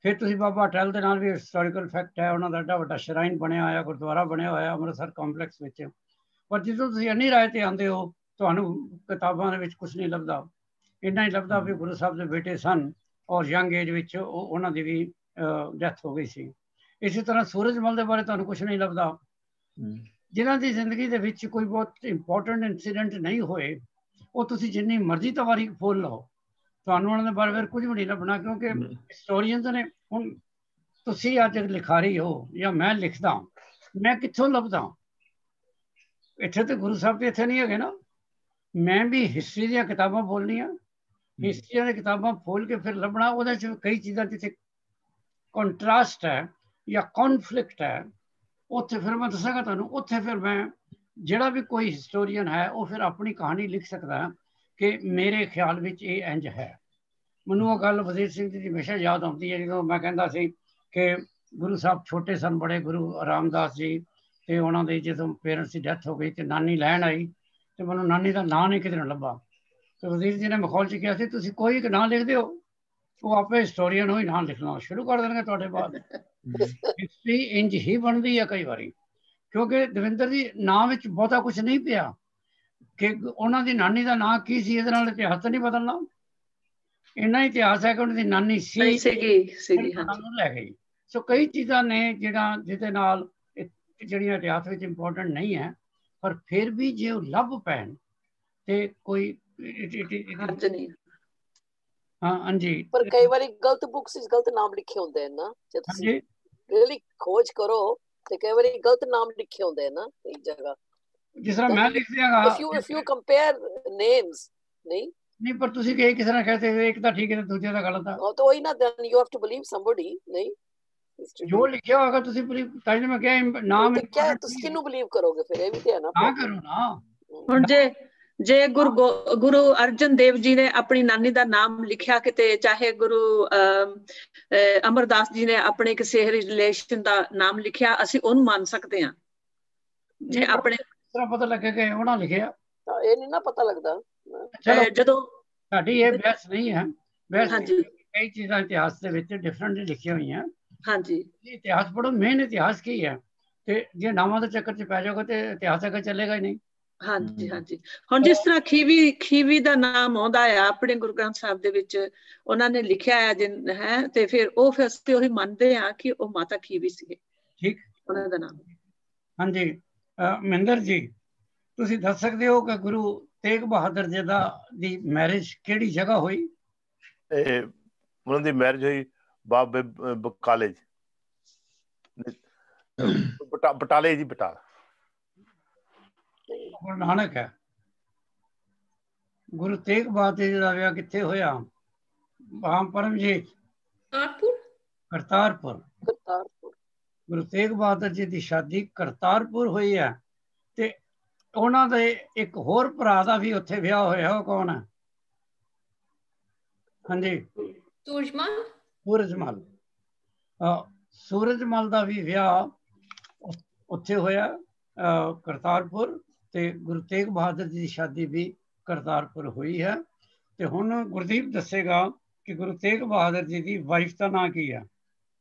ਫਿਰ ਤੁਸੀਂ ਬਾਬਾ ਅਟਲ ਦੇ ਨਾਲ ਵੀ ਹਿਸਟੋਰੀਕਲ ਫੈਕਟ ਹੈ, ਉਹਨਾਂ ਦਾ ਐਡਾ ਵੱਡਾ ਸ਼ਰਾਈਨ ਬਣਿਆ ਹੋਇਆ, ਗੁਰਦੁਆਰਾ ਬਣਿਆ ਹੋਇਆ ਅੰਮ੍ਰਿਤਸਰ ਕੰਪਲੈਕਸ ਵਿੱਚ। ਪਰ ਜਦੋਂ ਤੁਸੀਂ ਅਨੀ ਰਾਏ ਤੇ ਆਉਂਦੇ ਹੋ, ਤੁਹਾਨੂੰ ਕਿਤਾਬਾਂ ਦੇ ਵਿੱਚ ਕੁਛ ਨਹੀਂ ਲੱਭਦਾ। ਇੰਨਾ ਹੀ ਲੱਭਦਾ ਵੀ ਗੁਰੂ ਸਾਹਿਬ ਦੇ ਬੇਟੇ ਸਨ ਔਰ ਯੰਗ ਏਜ ਵਿੱਚ ਉਹਨਾਂ ਦੀ ਵੀ ਡੈਥ ਹੋ ਗਈ ਸੀ। ਇਸੇ ਤਰ੍ਹਾਂ ਸੂਰਜਮਲ ਦੇ ਬਾਰੇ ਤੁਹਾਨੂੰ ਕੁਛ ਨਹੀਂ ਲੱਭਦਾ। ਜਿਨ੍ਹਾਂ ਦੀ ਜ਼ਿੰਦਗੀ ਦੇ ਵਿੱਚ ਕੋਈ ਬਹੁਤ ਇੰਪੋਰਟੈਂਟ ਇੰਸੀਡੈਂਟ ਨਹੀਂ ਹੋਏ, ਉਹ ਤੁਸੀਂ ਜਿੰਨੀ ਮਰਜ਼ੀ ਤਵਾਰੀਖ ਫੋਲ ਲਓ, ਤੁਹਾਨੂੰ ਉਹਨਾਂ ਦੇ ਬਾਰੇ ਫਿਰ ਕੁਝ ਵੀ ਨਹੀਂ ਲੱਭਣਾ। ਕਿਉਂਕਿ ਹਿਸਟੋਰੀਅਨਸ ਨੇ, ਹੁਣ ਤੁਸੀਂ ਅੱਜ ਲਿਖਾਰੀ ਹੋ ਜਾਂ ਮੈਂ ਲਿਖਦਾ, ਮੈਂ ਕਿੱਥੋਂ ਲੱਭਦਾ? ਇੱਥੇ ਤੇ ਗੁਰੂ ਸਾਹਿਬ ਤੇ ਇੱਥੇ ਨਹੀਂ ਹੈਗੇ ਨਾ। ਮੈਂ ਵੀ ਹਿਸਟਰੀ ਦੀਆਂ ਕਿਤਾਬਾਂ ਫੋਲਣੀਆਂ, ਹਿਸਟਰੀ ਦੀਆਂ ਕਿਤਾਬਾਂ ਫੋਲ ਕੇ ਫਿਰ ਲੱਭਣਾ। ਉਹਦੇ 'ਚ ਕਈ ਚੀਜ਼ਾਂ ਜਿੱਥੇ ਕੰਟਰਾਸਟ ਹੈ ਜਾਂ ਕੌਨਫਲਿਕਟ ਹੈ, ਉੱਥੇ ਫਿਰ ਮੈਂ ਦੱਸਾਂਗਾ ਤੁਹਾਨੂੰ। ਉੱਥੇ ਫਿਰ ਮੈਂ, ਜਿਹੜਾ ਵੀ ਕੋਈ ਹਿਸਟੋਰੀਅਨ ਹੈ, ਉਹ ਫਿਰ ਆਪਣੀ ਕਹਾਣੀ ਲਿਖ ਸਕਦਾ ਕਿ ਮੇਰੇ ਖਿਆਲ ਵਿੱਚ ਇਹ ਇੰਝ ਹੈ। ਮੈਨੂੰ ਉਹ ਗੱਲ ਵਜ਼ੀਰ ਸਿੰਘ ਜੀ ਦੀ ਹਮੇਸ਼ਾ ਯਾਦ ਆਉਂਦੀ ਹੈ, ਜਦੋਂ ਮੈਂ ਕਹਿੰਦਾ ਸੀ ਕਿ ਗੁਰੂ ਸਾਹਿਬ ਛੋਟੇ ਸਨ ਬੜੇ, ਗੁਰੂ ਰਾਮਦਾਸ ਜੀ, ਤੇ ਉਹਨਾਂ ਦੇ ਜਦੋਂ ਪੇਰੈਂਟਸ ਦੀ ਡੈਥ ਹੋ ਗਈ ਤੇ ਨਾਨੀ ਲੈਣ ਆਈ, ਤੇ ਮੈਨੂੰ ਨਾਨੀ ਦਾ ਨਾਂ ਨਹੀਂ ਕਿਤੇ ਨੂੰ ਲੱਭਾ। ਤੇ ਵਜ਼ੀਰ ਜੀ ਨੇ ਮਖੌਲ 'ਚ ਕਿਹਾ ਸੀ, ਤੁਸੀਂ ਕੋਈ ਇੱਕ ਨਾਂ ਲਿਖ ਦਿਓ, ਉਹ ਆਪੇ ਹਿਸਟੋਰੀਅਨ ਹੀ ਨਾਂ ਲਿਖਣਾ ਸ਼ੁਰੂ ਕਰ ਦੇਣਗੇ ਤੁਹਾਡੇ ਬਾਅਦ। ਹਿਸਟਰੀ ਇੰਝ ਹੀ ਬਣਦੀ ਹੈ ਕਈ ਵਾਰੀ, ਕਿਉਂਕਿ ਦਵਿੰਦਰ ਜੀ ਨਾਂ ਵਿੱਚ ਬਹੁਤਾ ਕੁਛ ਨਹੀਂ ਪਿਆ ਕਿ ਉਹਨਾਂ ਦੀ ਨਾਨੀ ਦਾ ਨਾਂ ਕੀ ਸੀ, ਇਹਦੇ ਨਾਲ ਇਤਿਹਾਸ ਤਾਂ ਨਹੀਂ ਬਦਲਣਾ। ਇੰਨਾ ਇਤਿਹਾਸ ਹੈ ਕਿ ਉਹਨਾਂ ਦੀ ਨਾਨੀ ਸੀ ਲੈ ਗਈ। ਸੋ ਕਈ ਚੀਜ਼ਾਂ ਨੇ ਜਿਹਦੇ ਨਾਲ ਜਿਹੜੀਆਂ ਇਤਿਹਾਸ ਵਿੱਚ ਇੰਪੋਰਟੈਂਟ ਨਹੀਂ ਹੈ, ਪਰ ਫਿਰ ਵੀ ਜੇ ਉਹ ਲੱਭ ਪੈਣ ਤੇ ਕੋਈ ਹਾਂਜੀ। ਪਰ ਕਈ ਵਾਰੀ ਗਲਤ ਬੁੱਕਸ ਵਿੱਚ ਗਲਤ ਨਾਮ ਲਿਖੇ ਹੁੰਦੇ ਹਨ ਨਾ, ਜੇ ਤੁਸੀਂ ਰੀਅਲੀ ਖੋਜ ਕਰੋ ਤੇ ਕਈ ਵਾਰੀ ਗਲਤ ਨਾਮ ਲਿਖੇ ਹੁੰਦੇ ਹਨ ਨਾ ਇੱਕ ਜਗ੍ਹਾ। ਜਿਸ ਤਰ੍ਹਾਂ ਮੈਂ ਲਿਖ ਦਿਆਂਗਾ, if you compare names, ਨਹੀਂ ਪਰ ਤੁਸੀਂ ਕਿਸੇ ਨਾਲ ਕਹਤੇ ਇੱਕ ਤਾਂ ਠੀਕ ਹੈ ਤੇ ਦੂਜੇ ਦਾ ਗਲਤ ਆ, ਤਾਂ ਉਹੀ ਨਾ, then you have to believe somebody। ਨਹੀਂ, ਜੋ ਲਿਖਿਆ ਹੋਗਾ ਤੁਸੀਂ ਤਾਂ ਹੀ ਮੈਂ ਕਿਹਾ ਨਾਮ ਤੁਸੀਂ ਕਿਹਨੂੰ ਬਲੀਵ ਕਰੋਗੇ ਫਿਰ? ਇਹ ਵੀ ਤੇ ਹੈ ਨਾ, ਕਰੋ ਨਾ। ਹੁਣ ਜੇ ਗੁਰੂ ਅਰਜਨ ਦੇਵ ਜੀ ਨੇ ਆਪਣੀ ਨਾਨੀ ਦਾ ਨਾਮ ਲਿਖਿਆ ਕਿਤੇ, ਚਾਹੇ ਗੁਰੂ ਅਮਰਦਾਸ ਜੀ ਨੇ ਆਪਣੇ ਕਿਸੇ ਰਿਲੇਸ਼ਨ ਦਾ ਨਾਮ ਲਿਖਿਆ, ਅਸੀਂ ਉਹਨੂੰ ਮੰਨ ਸਕਦੇ ਹਾਂ। ਜੇ ਆਪਣੇ ਪਤਾ ਲੱਗੇ ਕਿ ਉਹਨਾਂ ਲਿਖਿਆ, ਇਹ ਨਹੀਂ ਨਾ ਪਤਾ ਲੱਗਦਾ। ਜਦੋਂ ਸਾਡੀ ਇਹ ਬਹਿਸ ਨਹੀਂ ਹੈ, ਬਹਿਸ ਕਈ ਚੀਜ਼ਾਂ ਇਤਿਹਾਸ ਦੇ ਵਿੱਚ ਡਿਫਰੈਂਟਲੀ ਲਿਖੀਆਂ ਹੋਈਆਂ। ਹਾਂਜੀ, ਇਤਿਹਾਸ ਪੜ੍ਹੋ, ਮੇਨ ਇਤਿਹਾਸ ਕੀ ਹੈ, ਤੇ ਜੇ ਨਾਵਾਂ ਦੇ ਚੱਕਰ 'ਚ ਪੈ ਜਾਓਗੇ ਤੇ ਇਤਿਹਾਸ ਅੱਗੇ ਚੱਲੇਗਾ ਹੀ ਨਹੀਂ। ਹਾਂਜੀ ਹਾਂਜੀ। ਹੁਣ ਜਿਸ ਤਰ੍ਹਾਂ ਖੀਵੀ ਦਾ ਨਾਮ ਆਉਂਦਾ ਆ ਆਪਣੇ ਗੁਰੂ ਗ੍ਰੰਥ ਸਾਹਿਬ ਦੇ ਵਿੱਚ, ਉਹਨਾਂ ਨੇ ਲਿਖਿਆ ਹੈ, ਤੇ ਫਿਰ ਅਸੀਂ ਉਹੀ ਮੰਨਦੇ ਆ ਕਿ ਉਹ ਮਾਤਾ ਖੀਵੀ ਸੀਗੇ। ਠੀਕ, ਉਹਨਾਂ ਦਾ ਨਾਮ। ਹਾਂਜੀ, ਮਹਿੰਦਰ ਜੀ ਤੁਸੀਂ ਦੱਸ ਸਕਦੇ ਹੋ ਕਿ ਗੁਰੂ ਤੇਗ ਬਹਾਦਰ ਜੀ ਦੀ ਮੈਰਿਜ ਕਿਹੜੀ ਜਗ੍ਹਾ ਹੋਈ? ਉਹਨਾਂ ਦੀ ਮੈਰਿਜ ਹੋਈ ਬਾਬੇ ਬਕਾਲੇ ਜੀ, ਬਟਾਲੇ ਜੀ, ਬਟਾਲਾ। ਗੁਰੂ ਨਾਨਕ ਹੈ। ਗੁਰੂ ਤੇਗ ਬਹਾਦਰ ਜੀ ਦਾ ਵਿਆਹ ਕਿੱਥੇ ਹੋਇਆ? ਪਰਮਜੀਤ? ਕਰਤਾਰਪੁਰ। ਗੁਰੂ ਤੇਗ ਬਹਾਦਰ ਜੀ ਦੀ ਸ਼ਾਦੀ ਕਰਤਾਰਪੁਰ ਹੋਈ ਹੈ। ਤੇ ਉਹਨਾਂ ਦੇ ਇੱਕ ਹੋਰ ਭਰਾ ਦਾ ਵੀ ਉੱਥੇ ਵਿਆਹ ਹੋਇਆ, ਉਹ ਕੌਣ ਹੈ? ਹਾਂਜੀ, ਸੂਰਜਮਲ। ਸੂਰਜਮਲ ਦਾ ਵੀ ਵਿਆਹ ਉੱਥੇ ਹੋਇਆ ਕਰਤਾਰਪੁਰ। ਤੇ ਗੁਰੂ ਤੇਗ ਬਹਾਦਰ ਜੀ ਦੀ ਸ਼ਾਦੀ ਵੀ ਕਰਤਾਰਪੁਰ ਹੋਈ ਹੈ। ਤੇ ਹੁਣ ਗੁਰਦੀਪ ਦੱਸੇਗਾ ਕਿ ਗੁਰੂ ਤੇਗ ਬਹਾਦਰ ਜੀ ਦੀ ਵਾਈਫ ਦਾ ਨਾਂ ਕੀ ਹੈ?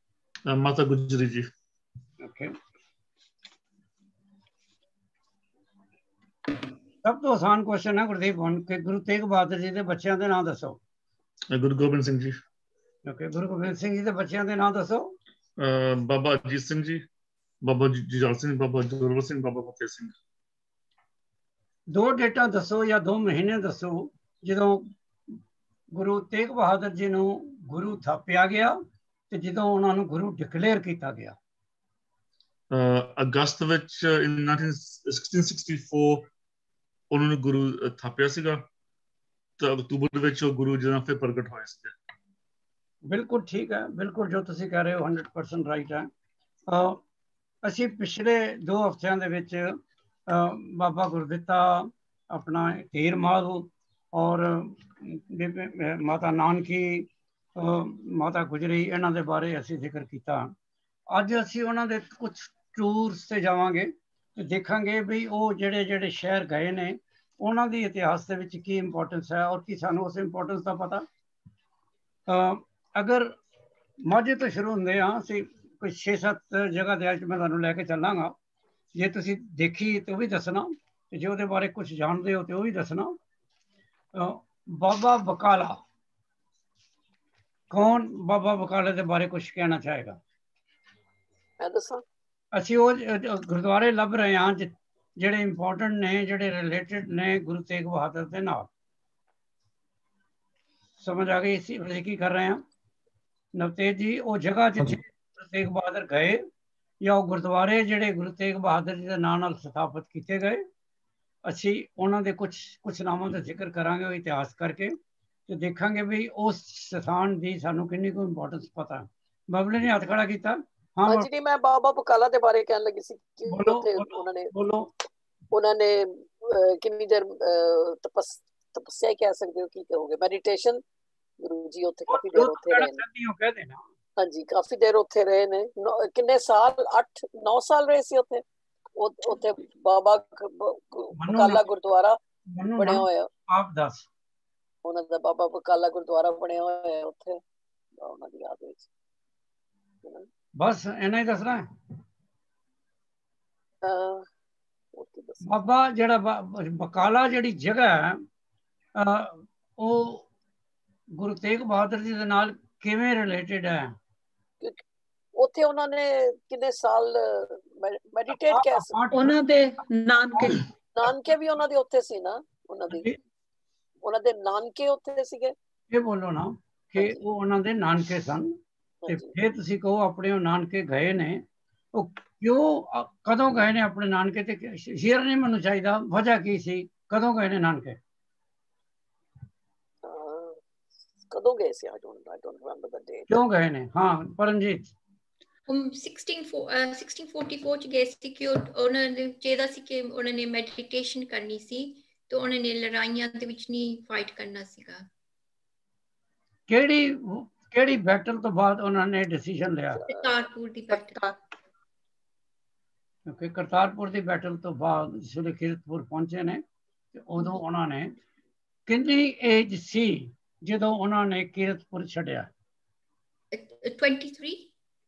ਮਾਤਾ ਗੁਜਰੀ ਜੀ। ਓਕੇ, ਸਭ ਤੋਂ ਆਸਾਨ ਕੁਐਸਚਨ ਹੈ ਗੁਰਦੀਪ ਹੁਣ ਕਿ ਗੁਰੂ ਤੇਗ ਬਹਾਦਰ ਜੀ ਦੇ ਬੱਚਿਆਂ ਦੇ ਨਾਂ ਦੱਸੋ। ਗੁਰੂ ਗੋਬਿੰਦ ਸਿੰਘ ਜੀ। ਓਕੇ, ਗੁਰੂ ਗੋਬਿੰਦ ਸਿੰਘ ਜੀ ਦੇ ਬੱਚਿਆਂ ਦੇ ਨਾਂ ਦੱਸੋ। ਬਾਬਾ ਅਜੀਤ ਸਿੰਘ ਜੀ, ਬਾਬਾ ਜੁਝਾਰ ਸਿੰਘ, ਬਾਬਾ ਜ਼ੋਰਾਵਰ ਸਿੰਘ, ਬਾਬਾ ਫਤਿਹ ਸਿੰਘ। 2 ਡੇਟਾਂ ਦੱਸੋ ਜਾਂ 2 ਮਹੀਨੇ ਦੱਸੋ ਜਦੋਂ ਗੁਰੂ ਤੇਗ ਬਹਾਦਰ ਜੀ ਨੂੰ ਗੁਰੂ ਥਾਪਿਆ ਗਿਆ ਤੇ ਜਦੋਂ ਉਹਨਾਂ ਨੂੰ ਗੁਰੂ ਡਿਕਲੇਅਰ ਕੀਤਾ ਗਿਆ। ਅਗਸਤ ਵਿੱਚ 1664 ਉਹਨਾਂ ਨੂੰ ਗੁਰੂ ਥਾਪਿਆ ਸੀਗਾ ਤੇ ਅਕਤੂਬਰ ਵਿੱਚ ਉਹ ਗੁਰੂ ਜੀ ਨਾਲ ਫਿਰ ਪ੍ਰਗਟ ਹੋਏ ਸੀ। ਬਿਲਕੁਲ ਠੀਕ ਹੈ, ਬਿਲਕੁਲ ਜੋ ਤੁਸੀਂ ਕਹਿ ਰਹੇ ਹੋ 100% ਰਾਈਟ ਹੈ। ਅਸੀਂ ਪਿਛਲੇ 2 ਹਫ਼ਤਿਆਂ ਦੇ ਵਿੱਚ ਬਾਬਾ ਗੁਰਦਿੱਤਾ, ਆਪਣਾ ਹੀਰ ਮਾਧੋ ਔਰ ਮਾਤਾ ਨਾਨਕੀ, ਮਾਤਾ ਗੁਜਰੀ, ਇਹਨਾਂ ਦੇ ਬਾਰੇ ਅਸੀਂ ਜ਼ਿਕਰ ਕੀਤਾ। ਅੱਜ ਅਸੀਂ ਉਹਨਾਂ ਦੇ ਕੁਝ ਟੂਰਸ ਤੇ ਜਾਵਾਂਗੇ ਤੇ ਦੇਖਾਂਗੇ ਵੀ ਉਹ ਜਿਹੜੇ ਸ਼ਹਿਰ ਗਏ ਨੇ ਉਹਨਾਂ ਦੀ ਇਤਿਹਾਸ ਦੇ ਵਿੱਚ ਕੀ ਇੰਪੋਰਟੈਂਸ ਹੈ ਔਰ ਕੀ ਸਾਨੂੰ ਉਸ ਇੰਪੋਰਟੈਂਸ ਦਾ ਪਤਾ। ਅਗਰ ਮਾਝੇ ਤੋਂ ਸ਼ੁਰੂ ਹੁੰਦੇ ਹਾਂ ਅਸੀਂ ਕੋਈ 6-7 ਜਗ੍ਹਾ ਦੇ ਅੱਜ ਮੈਂ ਤੁਹਾਨੂੰ ਲੈ ਕੇ ਚੱਲਾਂਗਾ। ਜੇ ਤੁਸੀਂ ਦੇਖੀ ਤੇ ਉਹ ਵੀ ਦੱਸਣਾ ਤੇ ਜੇ ਉਹਦੇ ਬਾਰੇ ਕੁਝ ਜਾਣਦੇ ਹੋ ਤੇ ਉਹ ਵੀ ਦੱਸਣਾ। ਬਾਬਾ ਬਕਾਲਾ ਕੌਣ? ਬਾਬਾ ਬਕਾਲੇ ਦੇ ਬਾਰੇ ਕੁਝ ਕਹਿਣਾ ਚਾਹੇਗਾ? ਮੈਂ ਦੱਸਾਂ। ਅਸੀਂ ਉਹ ਗੁਰਦੁਆਰੇ ਲੱਭ ਰਹੇ ਹਾਂ ਜਿਹੜੇ ਇੰਪੋਰਟੈਂਟ ਨੇ, ਜਿਹੜੇ ਰਿਲੇਟਡ ਨੇ ਗੁਰੂ ਤੇਗ ਬਹਾਦਰ ਦੇ ਨਾਲ। ਸਮਝ ਆ ਗਈ ਅਸੀਂ ਕੀ ਕਰ ਰਹੇ ਹਾਂ ਨਵਤੇਜ ਜੀ? ਉਹ ਜਗ੍ਹਾ ਜਿੱਥੇ ਗੁਰੂ ਤੇਗ ਬਹਾਦਰ ਗਏ ਜਾਂ ਉਹ ਗੁਰਦੁਆਰੇ ਜਿਹੜੇ ਗੁਰੂ ਤੇਗ ਬਹਾਦਰ ਜੀ ਦੇ ਨਾਂ ਨਾਲ ਸਥਾਪਿਤ ਕੀਤੇ ਗਏ, ਅਸੀਂ ਉਹਨਾਂ ਦੇ ਕੁਝ ਨਾਮਾਂ ਦਾ ਜ਼ਿਕਰ ਕਰਾਂਗੇ ਉਹ ਇਤਿਹਾਸ ਕਰਕੇ ਤੇ ਦੇਖਾਂਗੇ ਵੀ ਉਸ ਸਥਾਨ ਦੀ ਸਾਨੂੰ ਕਿੰਨੀ ਕੁ ਇੰਪੋਰਟੈਂਸ ਪਤਾ। ਬਬਲੇ ਨੇ ਹੱਥ ਖੜਾ ਕੀਤਾ। ਹਾਂ ਜੀ, ਮੈਂ ਬਾਬਾ ਬਕਾਲਾ ਦੇ ਬਾਰੇ ਕਹਿਣ ਲੱਗੀ ਸੀ ਕਿ ਉੱਥੇ ਉਹਨਾਂ ਨੇ ਕਿੰਨੀ ਦੇਰ ਤਪੱਸਿਆ ਕਹਿ ਸਕਦੇ ਹੋ, ਕੀ ਕਹੋਗੇ, ਮੈਡੀਟੇਸ਼ਨ, ਗੁਰੂ ਜੀ ਉੱਥੇ ਕਾਫੀ ਦੇਰ ਉੱਥੇ ਰਹੇ ਨੇ। ਹਾਂਜੀ, ਕਾਫੀ ਦੇਰ ਉੱਥੇ ਰਹੇ ਨੇ। ਕਿੰਨੇ ਸਾਲ? 8-9 ਸਾਲ ਰਹੇ ਸੀ ਉੱਥੇ। ਉੱਥੇ ਬਾਬਾ ਬਕਾਲਾ ਗੁਰਦੁਆਰਾ ਬਣਿਆ ਹੋਇਆ। ਆਪ ਦੱਸ। ਉਹਨਾਂ ਦਾ ਬਾਬਾ ਬਕਾਲਾ ਗੁਰਦੁਆਰਾ ਬਣਿਆ ਹੋਇਆ ਉੱਥੇ ਉਹਨਾਂ ਦੀ ਯਾਦ ਵਿੱਚ। ਬਸ ਇੰਨਾ ਹੀ ਦੱਸਣਾ ਹੈ। ਬਾਬਾ ਜਿਹੜਾ ਬਕਾਲਾ ਜਿਹੜੀ ਜਗ੍ਹਾ ਹੈ ਉਹ ਗੁਰੂ ਤੇਗ ਬਹਾਦਰ ਜੀ ਦੇ ਨਾਲ ਕਿਵੇਂ ਰਿਲੇਟਡ ਹੈ? ਉੱਥੇ ਉਹਨਾਂ ਨੇ ਕਿੰਨੇ ਸਾਲ ਮੈਡੀਟੇਟ ਕਿਹਾ ਸੀ। ਉਹਨਾਂ ਦੇ ਨਾਨਕੇ ਵੀ ਉਹਨਾਂ ਦੇ ਉੱਥੇ ਸੀ ਨਾ। ਉਹਨਾਂ ਦੇ ਨਾਨਕੇ ਉੱਥੇ ਸੀਗੇ। ਇਹ ਬੋਲੋ ਨਾ ਕਿ ਉਹ ਉਹਨਾਂ ਦੇ ਨਾਨਕੇ ਸਨ ਤੇ ਫਿਰ ਤੁਸੀਂ ਕਹੋ ਆਪਣੇ ਉਹ ਨਾਨਕੇ ਗਏ ਨੇ। ਉਹ ਕਿਉਂ, ਕਦੋਂ ਗਏ ਨੇ ਆਪਣੇ ਨਾਨਕੇ? ਤੇ ਸ਼ੇਅਰ ਨਹੀਂ ਮੈਨੂੰ ਚਾਹੀਦਾ, ਵਜ੍ਹਾ ਕੀ ਸੀ, ਕਦੋਂ ਗਏ ਨੇ ਨਾਨਕੇ? ਕਦੋਂ ਗਏ ਸੀ? I don't remember the date. ਕਿਉਂ ਗਏ ਨੇ? ਹਾਂ ਪਰਮਜੀਤ। 1644 ਚ ਗਏ ਸੀ ਕਿ ਉਹਨਾਂ ਨੇ ਚਾਹੀਦਾ ਸੀ ਕਿ ਉਹਨਾਂ ਨੇ ਮੈਡੀਟੇਸ਼ਨ ਕਰਨੀ ਸੀ ਤੇ ਉਹਨਾਂ ਨੇ ਲੜਾਈਆਂ ਦੇ ਵਿੱਚ ਨਹੀਂ ਫਾਈਟ ਕਰਨਾ ਸੀਗਾ। ਕਿਹੜੀ ਬੈਟਲ ਤੋਂ ਬਾਅਦ ਉਹਨਾਂ ਨੇ ਡਿਸੀਜਨ ਲਿਆ? ਕਰਤਾਰਪੁਰ ਦੀ ਬੈਟਲ। ਓਕੇ, ਕਰਤਾਰਪੁਰ ਦੀ ਬੈਟਲ ਤੋਂ ਬਾਅਦ ਜਿਹੜੇ ਕੀਰਤਪੁਰ ਪਹੁੰਚੇ ਨੇ ਤੇ ਉਦੋਂ ਉਹਨਾਂ ਨੇ ਕਿੰਨੀ ਏਜ ਸੀ ਜਦੋਂ ਉਹਨਾਂ ਨੇ ਕੀਰਤਪੁਰ ਛੱਡਿਆ? 23।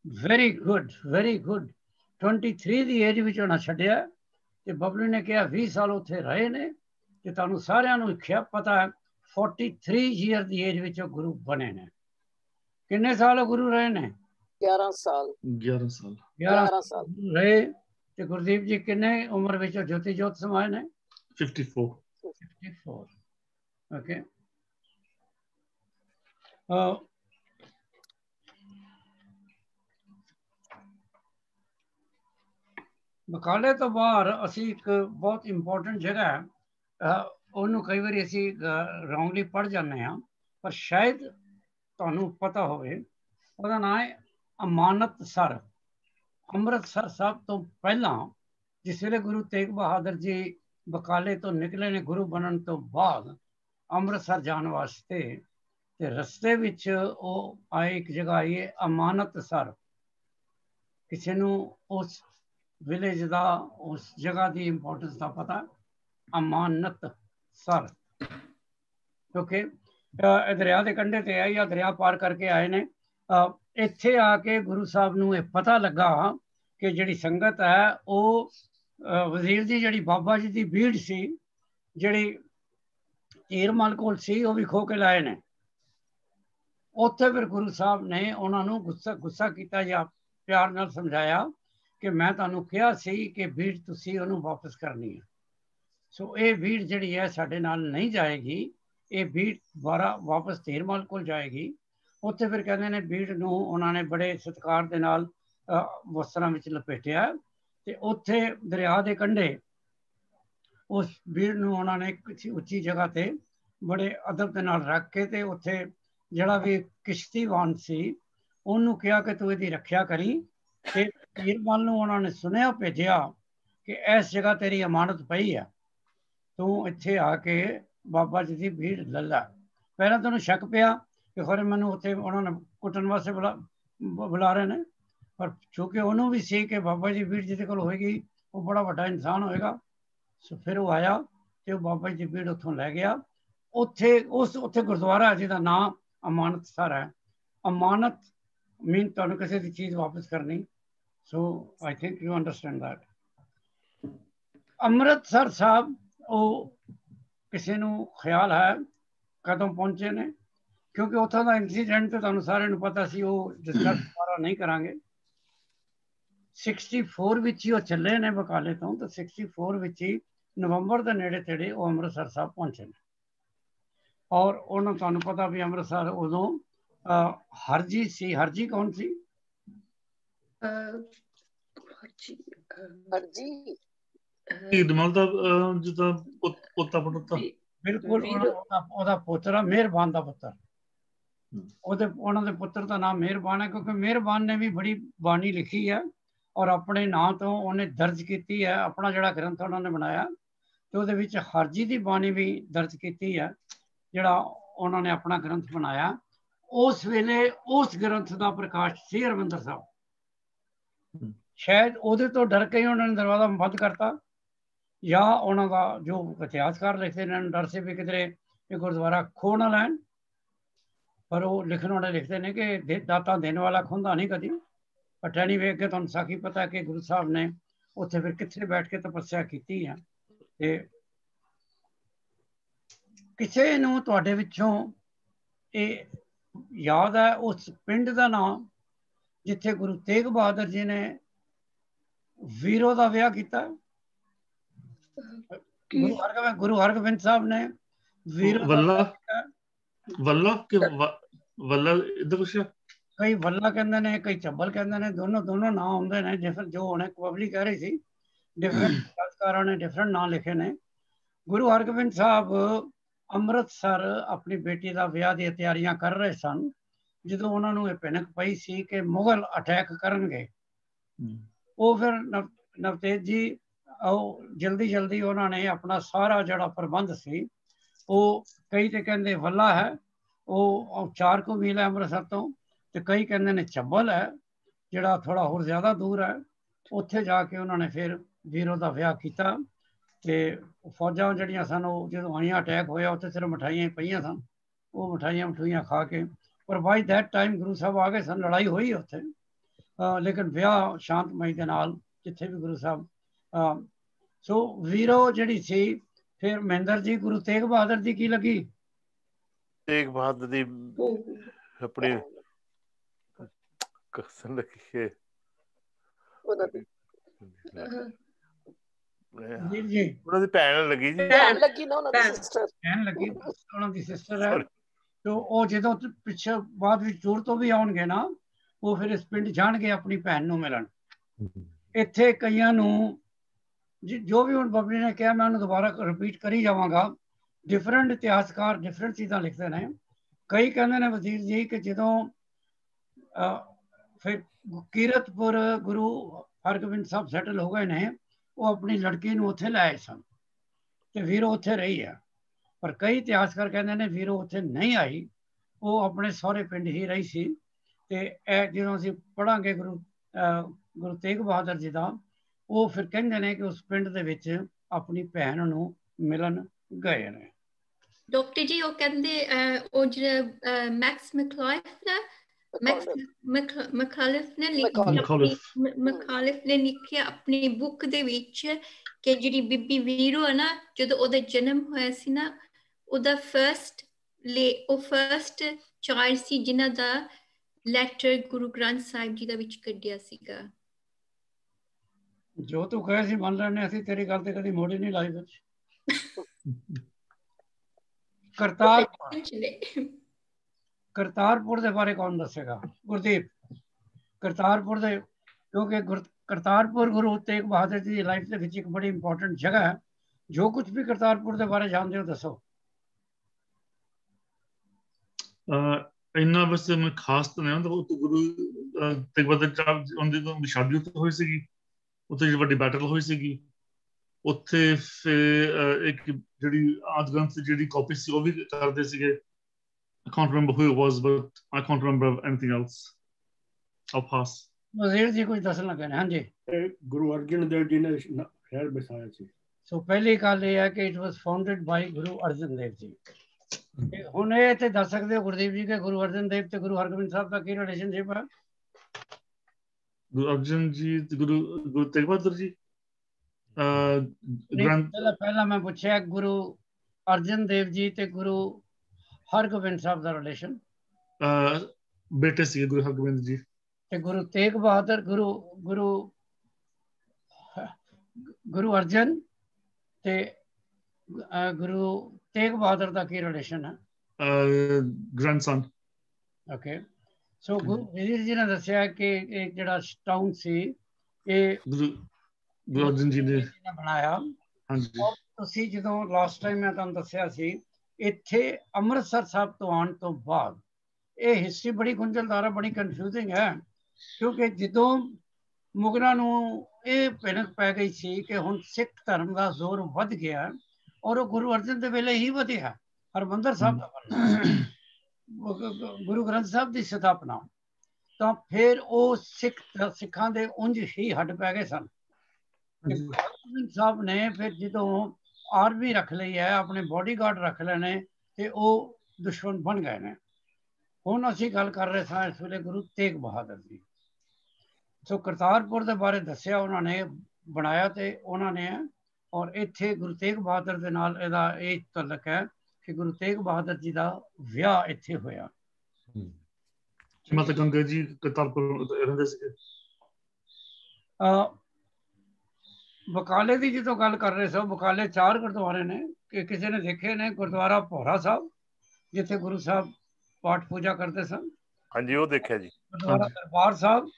Very good, very good. 23 ਦੀ ਏਜ ਵਿੱਚ ਉਹਨਾਂ ਛੱਡਿਆ ਤੇ ਬਬਲੂ ਨੇ ਕਿਹਾ 20 ਸਾਲ ਉੱਥੇ ਰਹੇ ਨੇ ਤੇ ਤੁਹਾਨੂੰ ਸਾਰਿਆਂ ਨੂੰ ਪਤਾ ਹੈ 43 ਈਅਰ ਦੀ ਏਜ ਵਿੱਚ ਉਹ ਗੁਰੂ ਬਣੇ ਨੇ। ਕਿੰਨੇ ਸਾਲ ਗੁਰੂ ਰਹੇ ਨੇ? 11 ਸਾਲ। 11 ਸਾਲ ਰਹੇ। ਤੇ ਗੁਰਦੀਪ ਜੀ ਕਿੰਨੇ ਉਮਰ ਵਿੱਚ ਜੋਤੀ ਜੋਤ ਸਮਾਏ ਨੇ? 54। ਓਕੇ। ਬਕਾਲੇ ਤੋਂ ਬਾਹਰ ਅਸੀਂ ਇੱਕ ਬਹੁਤ ਇੰਪੋਰਟੈਂਟ ਜਗ੍ਹਾ ਹੈ, ਉਹਨੂੰ ਕਈ ਵਾਰੀ ਅਸੀਂ ਰੌਂਗਲੀ ਪੜ੍ਹ ਜਾਂਦੇ ਹਾਂ ਪਰ ਸ਼ਾਇਦ ਤੁਹਾਨੂੰ ਪਤਾ ਹੋਵੇ। ਉਹਦਾ ਨਾਂ ਹੈ ਅਮਾਨਤਸਰ। ਅੰਮ੍ਰਿਤਸਰ ਸਾਹਿਬ ਤੋਂ ਪਹਿਲਾਂ ਜਿਸ ਵੇਲੇ ਗੁਰੂ ਤੇਗ ਬਹਾਦਰ ਜੀ ਬਕਾਲੇ ਤੋਂ ਨਿਕਲੇ ਨੇ ਗੁਰੂ ਬਣਨ ਤੋਂ ਬਾਅਦ ਅੰਮ੍ਰਿਤਸਰ ਜਾਣ ਵਾਸਤੇ, ਤੇ ਰਸਤੇ ਵਿੱਚ ਉਹ ਆਏ ਇੱਕ ਜਗ੍ਹਾ ਆਈ ਹੈ ਅਮਾਨਤਸਰ। ਕਿਸੇ ਨੂੰ ਉਸ ਵਿਲੇਜ ਦਾ, ਉਸ ਜਗ੍ਹਾ ਦੀ ਇੰਪੋਰਟੈਂਸ ਦਾ ਪਤਾ? अमानत सर, क्योंकि दरिया के कंढे ते आई या दरिया पार करके आए ने। इत्थे आके गुरु साहब नूं ये पता लगा कि जिहड़ी संगत है वो वजीर जी जिहड़ी बाबा जी की भीड़ सी जिहड़ी हीरमल कोल सी वो भी खो के लाए ने। उत्थे फिर गुरु साहब ने उन्होंने गुस्सा किया या प्यार नाल समझाया कि मैं तुहानूं कहा सी कि भीड़ तुसीं उहनूं वापस करनी है। सो ये भीड़ जिहड़ी है साडे नाल नहीं जाएगी, ये भीड़ दोबारा वापस हीरमल कोल जाएगी। उत्थे फिर कहते ने भीड़ नूं उन्होंने बड़े सत्कार दे नाल वस्त्रां विच लपेटिया ते उत्थे दरिया के कंढे उस भीड़ नूं उन्होंने किसी उच्ची जगह ते बड़े अदब दे नाल रख के ते उत्थे जिहड़ा भी किश्तीवान सी उन्होंने कहा कि तू इसकी रखिया करी। ते हीरमल नूं उन्होंने सुनिया भेजिया कि इस जगह तेरी अमानत पई है, तू इत्थे आके बाबा जी की भीड़ ले लै। पहले तेन शक पिया कि खरे मैनू उत्थे उन्होंने कुटन वास्ते बुला रहे हैं, पर चूंकि उन्होंने भी सी कि बाबा जी भीड़ जिहदे कोल होएगी वो बड़ा वड्डा इंसान होएगा। सो फिर वो आया तो बाबा जी भीड़ उत्थों लै गया। उत्थे गुरुद्वारा है जिहदा नाम अमानत सर है। अमानत मीन तुहानूं किसी की चीज़ वापस करनी। So I think you understand that. Amritsar Sahib वो किसी नूं ख्याल है कदों पहुंचे ने, क्योंकि उत्थों का इंसीडेंट तो तुहानूं सारिਆਂ ਨੂੰ पता सी, वो डिस्कस दोबारा नहीं करांगे। 64 विच ही वो चले ने बकाले तो 64 विच ही नवंबर के नेड़े तेड़े वो अमृतसर साहब पहुंचे ने। और उन्होंने तुहानूं पता भी अमृतसर उदों हरजी सी। हरजी कौन सी? हरजी हीरमल दा जिदा पोता पुत्तर। बिल्कुल ओदा पोतरा मेहरबान दा पुत्तर। उन्होंने पुत्र का नाम मेहरबान है क्योंकि मेहरबान ने भी बड़ी बाणी लिखी है और अपने नाम तो उन्हें दर्ज की है। अपना जोड़ा ग्रंथ उन्होंने बनाया तो वो हरजी की बाणी भी दर्ज की है, जोड़ा उन्होंने अपना ग्रंथ बनाया। उस वेले उस ग्रंथ का प्रकाश सी हरमिंदर साहब। शायद उहदे तो डर के ही उन्होंने दरवाजा बंद करता, या उन्होंने जो इतिहासकार लिखते हैं डर से भी किधरे ये गुरुद्वारा खो ना लैन। पर वो लिखने वाले लिखते हैं कि दाता देने वाला खुंदा नहीं कभी। बट एनी वे अगे तुहानूं साखी पता है कि गुरु साहब ने उत्थे फिर कित्थे बैठ के तपस्या की है। ते किसी नूं तुहाडे विचों ये याद है उस पिंड का नाम जिथे गुरु तेग बहादुर जी ने वीरो का विआह किया? गुरु हरगोबिंद साहब ने वीरो वल्ला के वल्ला इधर कुछ कई वल्ला कहते हैं, कई चब्बल कहते हैं। दोनों नाम होंगे ने डिफरेंट। जो उन्हें पब्लिक कह रही थी डिफरेंट इतिहासकारों ने डिफरेंट नाम लिखे ने। गुरु हरगोबिंद साहब अमृतसर अपनी बेटी का विआह दी तैयारियां कर रहे सन जो उन्होंने ये भिनक पई सी कि मुगल अटैक करनगे। वो फिर नवतेज जी जल्दी उन्होंने अपना सारा जड़ा प्रबंध सी वो कई तो कहते वल्ला है वो 4 को मील है अमृतसर तो कई कहते ने चब्बल है जोड़ा थोड़ा होर ज़्यादा दूर है। उत्थे जाके उन्होंने फिर वीरों का विआह किया ते फौजां जड़ियां सन जो आईयां अटैक होया उत्थे सिर्फ मिठाइयां पईयां सन। वो मिठाइयां खा के पर बाई दैट टाइम गुरु साहब आ गए सन। लड़ाई हुई उत्थे लेकिन विआह शांतमई के नाल जिथे भी गुरु साहब सो वीरो जिहड़ी सी फिर महेंद्र जी गुरु तेग बहादुर जी की लगी? तेग बहादुर दी अपनी कसन लगी है जी जी उन्होंने भैन लगी जी भैन लगी ना उन्होंने सिस्टर भैन लगी उन्होंने सिस्टर है। तो वो जो पिछे बाद में चूर तो भी आउणगे ना वो फिर इस पिंड जाणगे अपनी भैन नूं मिलन। इत्थे कईयां नूं जो भी हुण बबली ने कहा मैं उन्हें दोबारा रिपीट करी जावांगा। डिफरेंट इतिहासकार डिफरेंट चीज़ां लिखते हैं। कई कहते हैं वजीर जी कि जदों फिर कीरतपुर गुरु हरगोबिंद साहब सैटल हो गए ने वो अपनी लड़की नूं उत्थे लाए सन ते वीरो उत्थे रही है। पर कई इतिहासकार कहते हैं वीरो उत्थे नहीं आई, वो अपने सहुरे पिंड ही रही सी। ते जदों असीं पढ़ांगे गुरु तेग बहादुर जी का वो फिर कहते हैं कि उस पिंड दे विच अपनी भैन नूं ਮਿਲਣ ਗਏ ਨੇ। ਡਾਕਟਰ ਜੀ ਉਹ ਕਹਿੰਦੇ ਉਹ ਜਿਹੜਾ ਮੈਕਸ ਮਖਾਲਿਫ ਨੇ ਲਿਖਿਆ ਆਪਣੀ ਬੁੱਕ ਦੇ ਵਿੱਚ ਕਿ ਜਿਹੜੀ ਬੀਬੀ ਵੀਰੋ ਹੈ ਨਾ, ਜਦੋਂ ਉਹਦਾ ਜਨਮ ਹੋਇਆ ਸੀ ਨਾ, ਉਹਦਾ ਫਰਸਟ ਚਾਈਲਡ ਸੀ ਜਿਨ੍ਹਾਂ ਦਾ ਲੈਟਰ ਗੁਰੂ ਗ੍ਰੰਥ ਸਾਹਿਬ ਜੀ ਦਾ ਵਿੱਚ ਕੱਢਿਆ ਸੀਗਾ। ਜੋ ਤੂੰ ਕਹੇ ਸੀ ਮੰਨ ਲੈਣੇ, ਅਸੀਂ ਤੇਰੀ ਗੱਲ ਤੇ ਕਦੀ ਮੋੜੀ ਨਹੀਂ ਲਾਈ ਵਿੱਚ। ਕਰਤਾਰਪੁਰ ਦੇ ਬਾਰੇ ਕੌਣ ਦੱਸੇਗਾ? ਗੁਰਦੀਪ। ਕਰਤਾਰਪੁਰ ਦੇ, ਕਿਉਂਕਿ ਕਰਤਾਰਪੁਰ ਗੁਰੂ ਤੇਗ ਬਹਾਦਰ ਜੀ ਦੀ ਲਾਈਫ ਦੇ ਵਿੱਚ ਇੱਕ ਬੜੀ ਇੰਪੋਰਟੈਂਟ ਜਗ੍ਹਾ ਹੈ। ਜੋ ਕੁਝ ਵੀ ਕਰਤਾਰਪੁਰ ਦੇ ਬਾਰੇ ਜਾਣਦੇ ਹੋ ਦੱਸੋ। ਇੰਨਾ ਬਸ ਮੈਂ ਖਾਸ ਤਾਂ ਨਹੀਂ ਹੁੰਦਾ। ਉਹ ਤਾਂ ਗੁਰੂ ਤੇਗ ਬਹਾਦਰ ਸਾਹਿਬ ਦੀ ਸ਼ਾਦੀ ਉੱਥੇ ਹੋਈ ਸੀਗੀ, ਉੱਥੇ ਵੱਡੀ ਬੈਟਲ ਹੋਈ ਸੀਗੀ। ਉੱਥੇ ਫਿਰ ਇੱਕ ਜਿਹੜੀ ਆਦਿ ਗ੍ਰੰਥ ਦੀ ਜਿਹੜੀ ਕਾਪੀ ਸੀ ਉਹ ਵੀ ਕਰਦੇ ਸੀਗੇ। I can't remember who it was, but I can't remember anything else. I'll pass. ਵਜ਼ੀਰ ਜੀ ਕੁਝ ਦੱਸਣ ਲੱਗੇ ਨੇ। ਹਾਂਜੀ। ਗੁਰੂ ਅਰਜਨ ਦੇਵ ਜੀ ਨੇ ਸ਼ਹਿਰ ਬਸਾਇਆ ਸੀ। ਸੋ ਪਹਿਲੀ ਗੱਲ ਇਹ ਹੈ ਕਿ ਇਟ ਵਾਸ ਫਾਊਂਡਡ ਬਾਈ ਗੁਰੂ ਅਰਜਨ ਦੇਵ ਜੀ। ਹੁਣ ਇਹ ਤੇ ਦੱਸ ਸਕਦੇ ਹੋ ਗੁਰਦੀਪ ਜੀ ਕਿ ਗੁਰੂ ਅਰਜਨ ਦੇਵ ਤੇ ਗੁਰੂ ਹਰਗੋਬਿੰਦ ਸਾਹਿਬ ਦਾ ਕੀ ਰਿਲੇਸ਼ਨਸ਼ਿਪ ਹੈ? ਗੁਰੂ ਅਰਜਨ ਜੀ ਤੇ ਗੁਰੂ ਤੇਗ ਬਹਾਦਰ ਜੀ। ਪਹਿਲਾਂ ਮੈਂ ਪੁੱਛਿਆ ਗੁਰੂ ਅਰਜਨ ਦੇਵ ਜੀ ਤੇ ਗੁਰੂ ਹਰਗੋਬਿੰਦ ਸਾਹਿਬ ਦਾ ਰਿਲੇਸ਼ਨ। ਬੇਟੇ ਸੀ ਗੁਰੂ ਹਰਗੋਬਿੰਦ ਜੀ। ਤੇ ਗੁਰੂ ਤੇਗ ਬਹਾਦਰ ਗੁਰੂ ਅਰਜਨ ਤੇ ਗੁਰੂ ਤੇਗ ਬਹਾਦਰ ਦਾ ਕੀ ਰਿਲੇਸ਼ਨ ਹੈ? ਗ੍ਰੈਂਡਸਨ। ਓਕੇ। ਸੋ ਗੁਰੂ ਵਜ਼ੀਰ ਜੀ ਨੇ ਦੱਸਿਆ ਕਿ ਇਹ ਜਿਹੜਾ ਟਾਊਨ ਸੀ ਇਹ ਗੁਰੂ ਅਰਜਨ ਜੀ ਨੇ ਬਣਾਇਆ। ਹਾਂਜੀ। ਤੁਸੀਂ ਜਦੋਂ ਲਾਸਟ ਟਾਈਮ ਮੈਂ ਤੁਹਾਨੂੰ ਦੱਸਿਆ ਸੀ, ਇੱਥੇ ਅੰਮ੍ਰਿਤਸਰ ਸਾਹਿਬ ਤੋਂ ਆਉਣ ਤੋਂ ਬਾਅਦ ਇਹ ਹਿਸਟਰੀ ਬੜੀ ਗੁੰਝਲਦਾਰ ਹੈ, ਬੜੀ ਕਨਫਿਊਜ਼ਿੰਗ ਹੈ, ਕਿਉਂਕਿ ਜਦੋਂ ਮੁਗਲਾਂ ਨੂੰ ਇਹ ਭਿਣਕ ਪੈ ਗਈ ਸੀ ਕਿ ਹੁਣ ਸਿੱਖ ਧਰਮ ਦਾ ਜ਼ੋਰ ਵੱਧ ਗਿਆ ਔਰ ਉਹ ਗੁਰੂ ਅਰਜਨ ਦੇ ਵੇਲੇ ਹੀ ਵਧਿਆ। ਹਰਿਮੰਦਰ ਸਾਹਿਬ ਦਾ ਬਣਨਾ, ਗੁਰੂ ਗ੍ਰੰਥ ਸਾਹਿਬ ਦੀ ਸਥਾਪਨਾ, ਤਾਂ ਫਿਰ ਉਹ ਸਿੱਖਾਂ ਦੇ ਉਂਝ ਹੀ ਹੱਡ ਪੈ ਗਏ ਸਨ। ਸਾਹਿਬ ਨੇ ਫਿਰ ਜਦੋਂ ਆਰਮੀ ਰੱਖ ਲਈ ਹੈ, ਆਪਣੇ ਬੋਡੀਗਾਰਡ ਰੱਖ ਲੈਣੇ, ਤੇ ਉਹ ਦੁਸ਼ਮਣ ਬਣ ਗਏ ਨੇ। ਹੁਣ ਅਸੀਂ ਗੱਲ ਕਰ ਰਹੇ ਸਾਂ ਇਸ ਵੇਲੇ ਗੁਰੂ ਤੇਗ ਬਹਾਦਰ ਦੀ। ਸੋ ਕਰਤਾਰਪੁਰ ਦੇ ਬਾਰੇ ਦੱਸਿਆ ਉਹਨਾਂ ਨੇ, ਬਣਾਇਆ ਤੇ ਉਹਨਾਂ ਨੇ, ਔਰ ਇੱਥੇ ਗੁਰੂ ਤੇਗ ਬਹਾਦਰ ਦੇ ਨਾਲ ਇਹਦਾ ਇਹ ਤਲਕ ਹੈ ਕਿ ਗੁਰੂ ਤੇਗ ਬਹਾਦਰ ਜੀ ਦਾ ਵਿਆਹ ਇੱਥੇ ਹੋਇਆ। ਮਾਤਾ ਗੰਗਾ ਜੀ ਕਰਤਾਰਪੁਰ ਰਹਿੰਦੇ ਸੀਗੇ। ਬਕਾਲੇ ਦੀ ਜਦੋਂ ਗੱਲ ਕਰ ਰਹੇ ਸੋ, ਬਕਾਲੇ 4 ਗੁਰਦੁਆਰੇ ਨੇ ਕਿ ਕਿਸੇ ਨੇ ਦੇਖੇ ਨੇ। ਗੁਰਦੁਆਰਾ ਭੋਰਾ ਸਾਹਿਬ ਜਿੱਥੇ ਗੁਰੂ ਸਾਹਿਬ ਪਾਠ ਪੂਜਾ ਕਰਦੇ ਸਨ। ਹਾਂਜੀ, ਉਹ ਦੇਖਿਆ ਜੀ। ਗੁਰਦੁਆਰਾ ਦਰਬਾਰ ਸਾਹਿਬ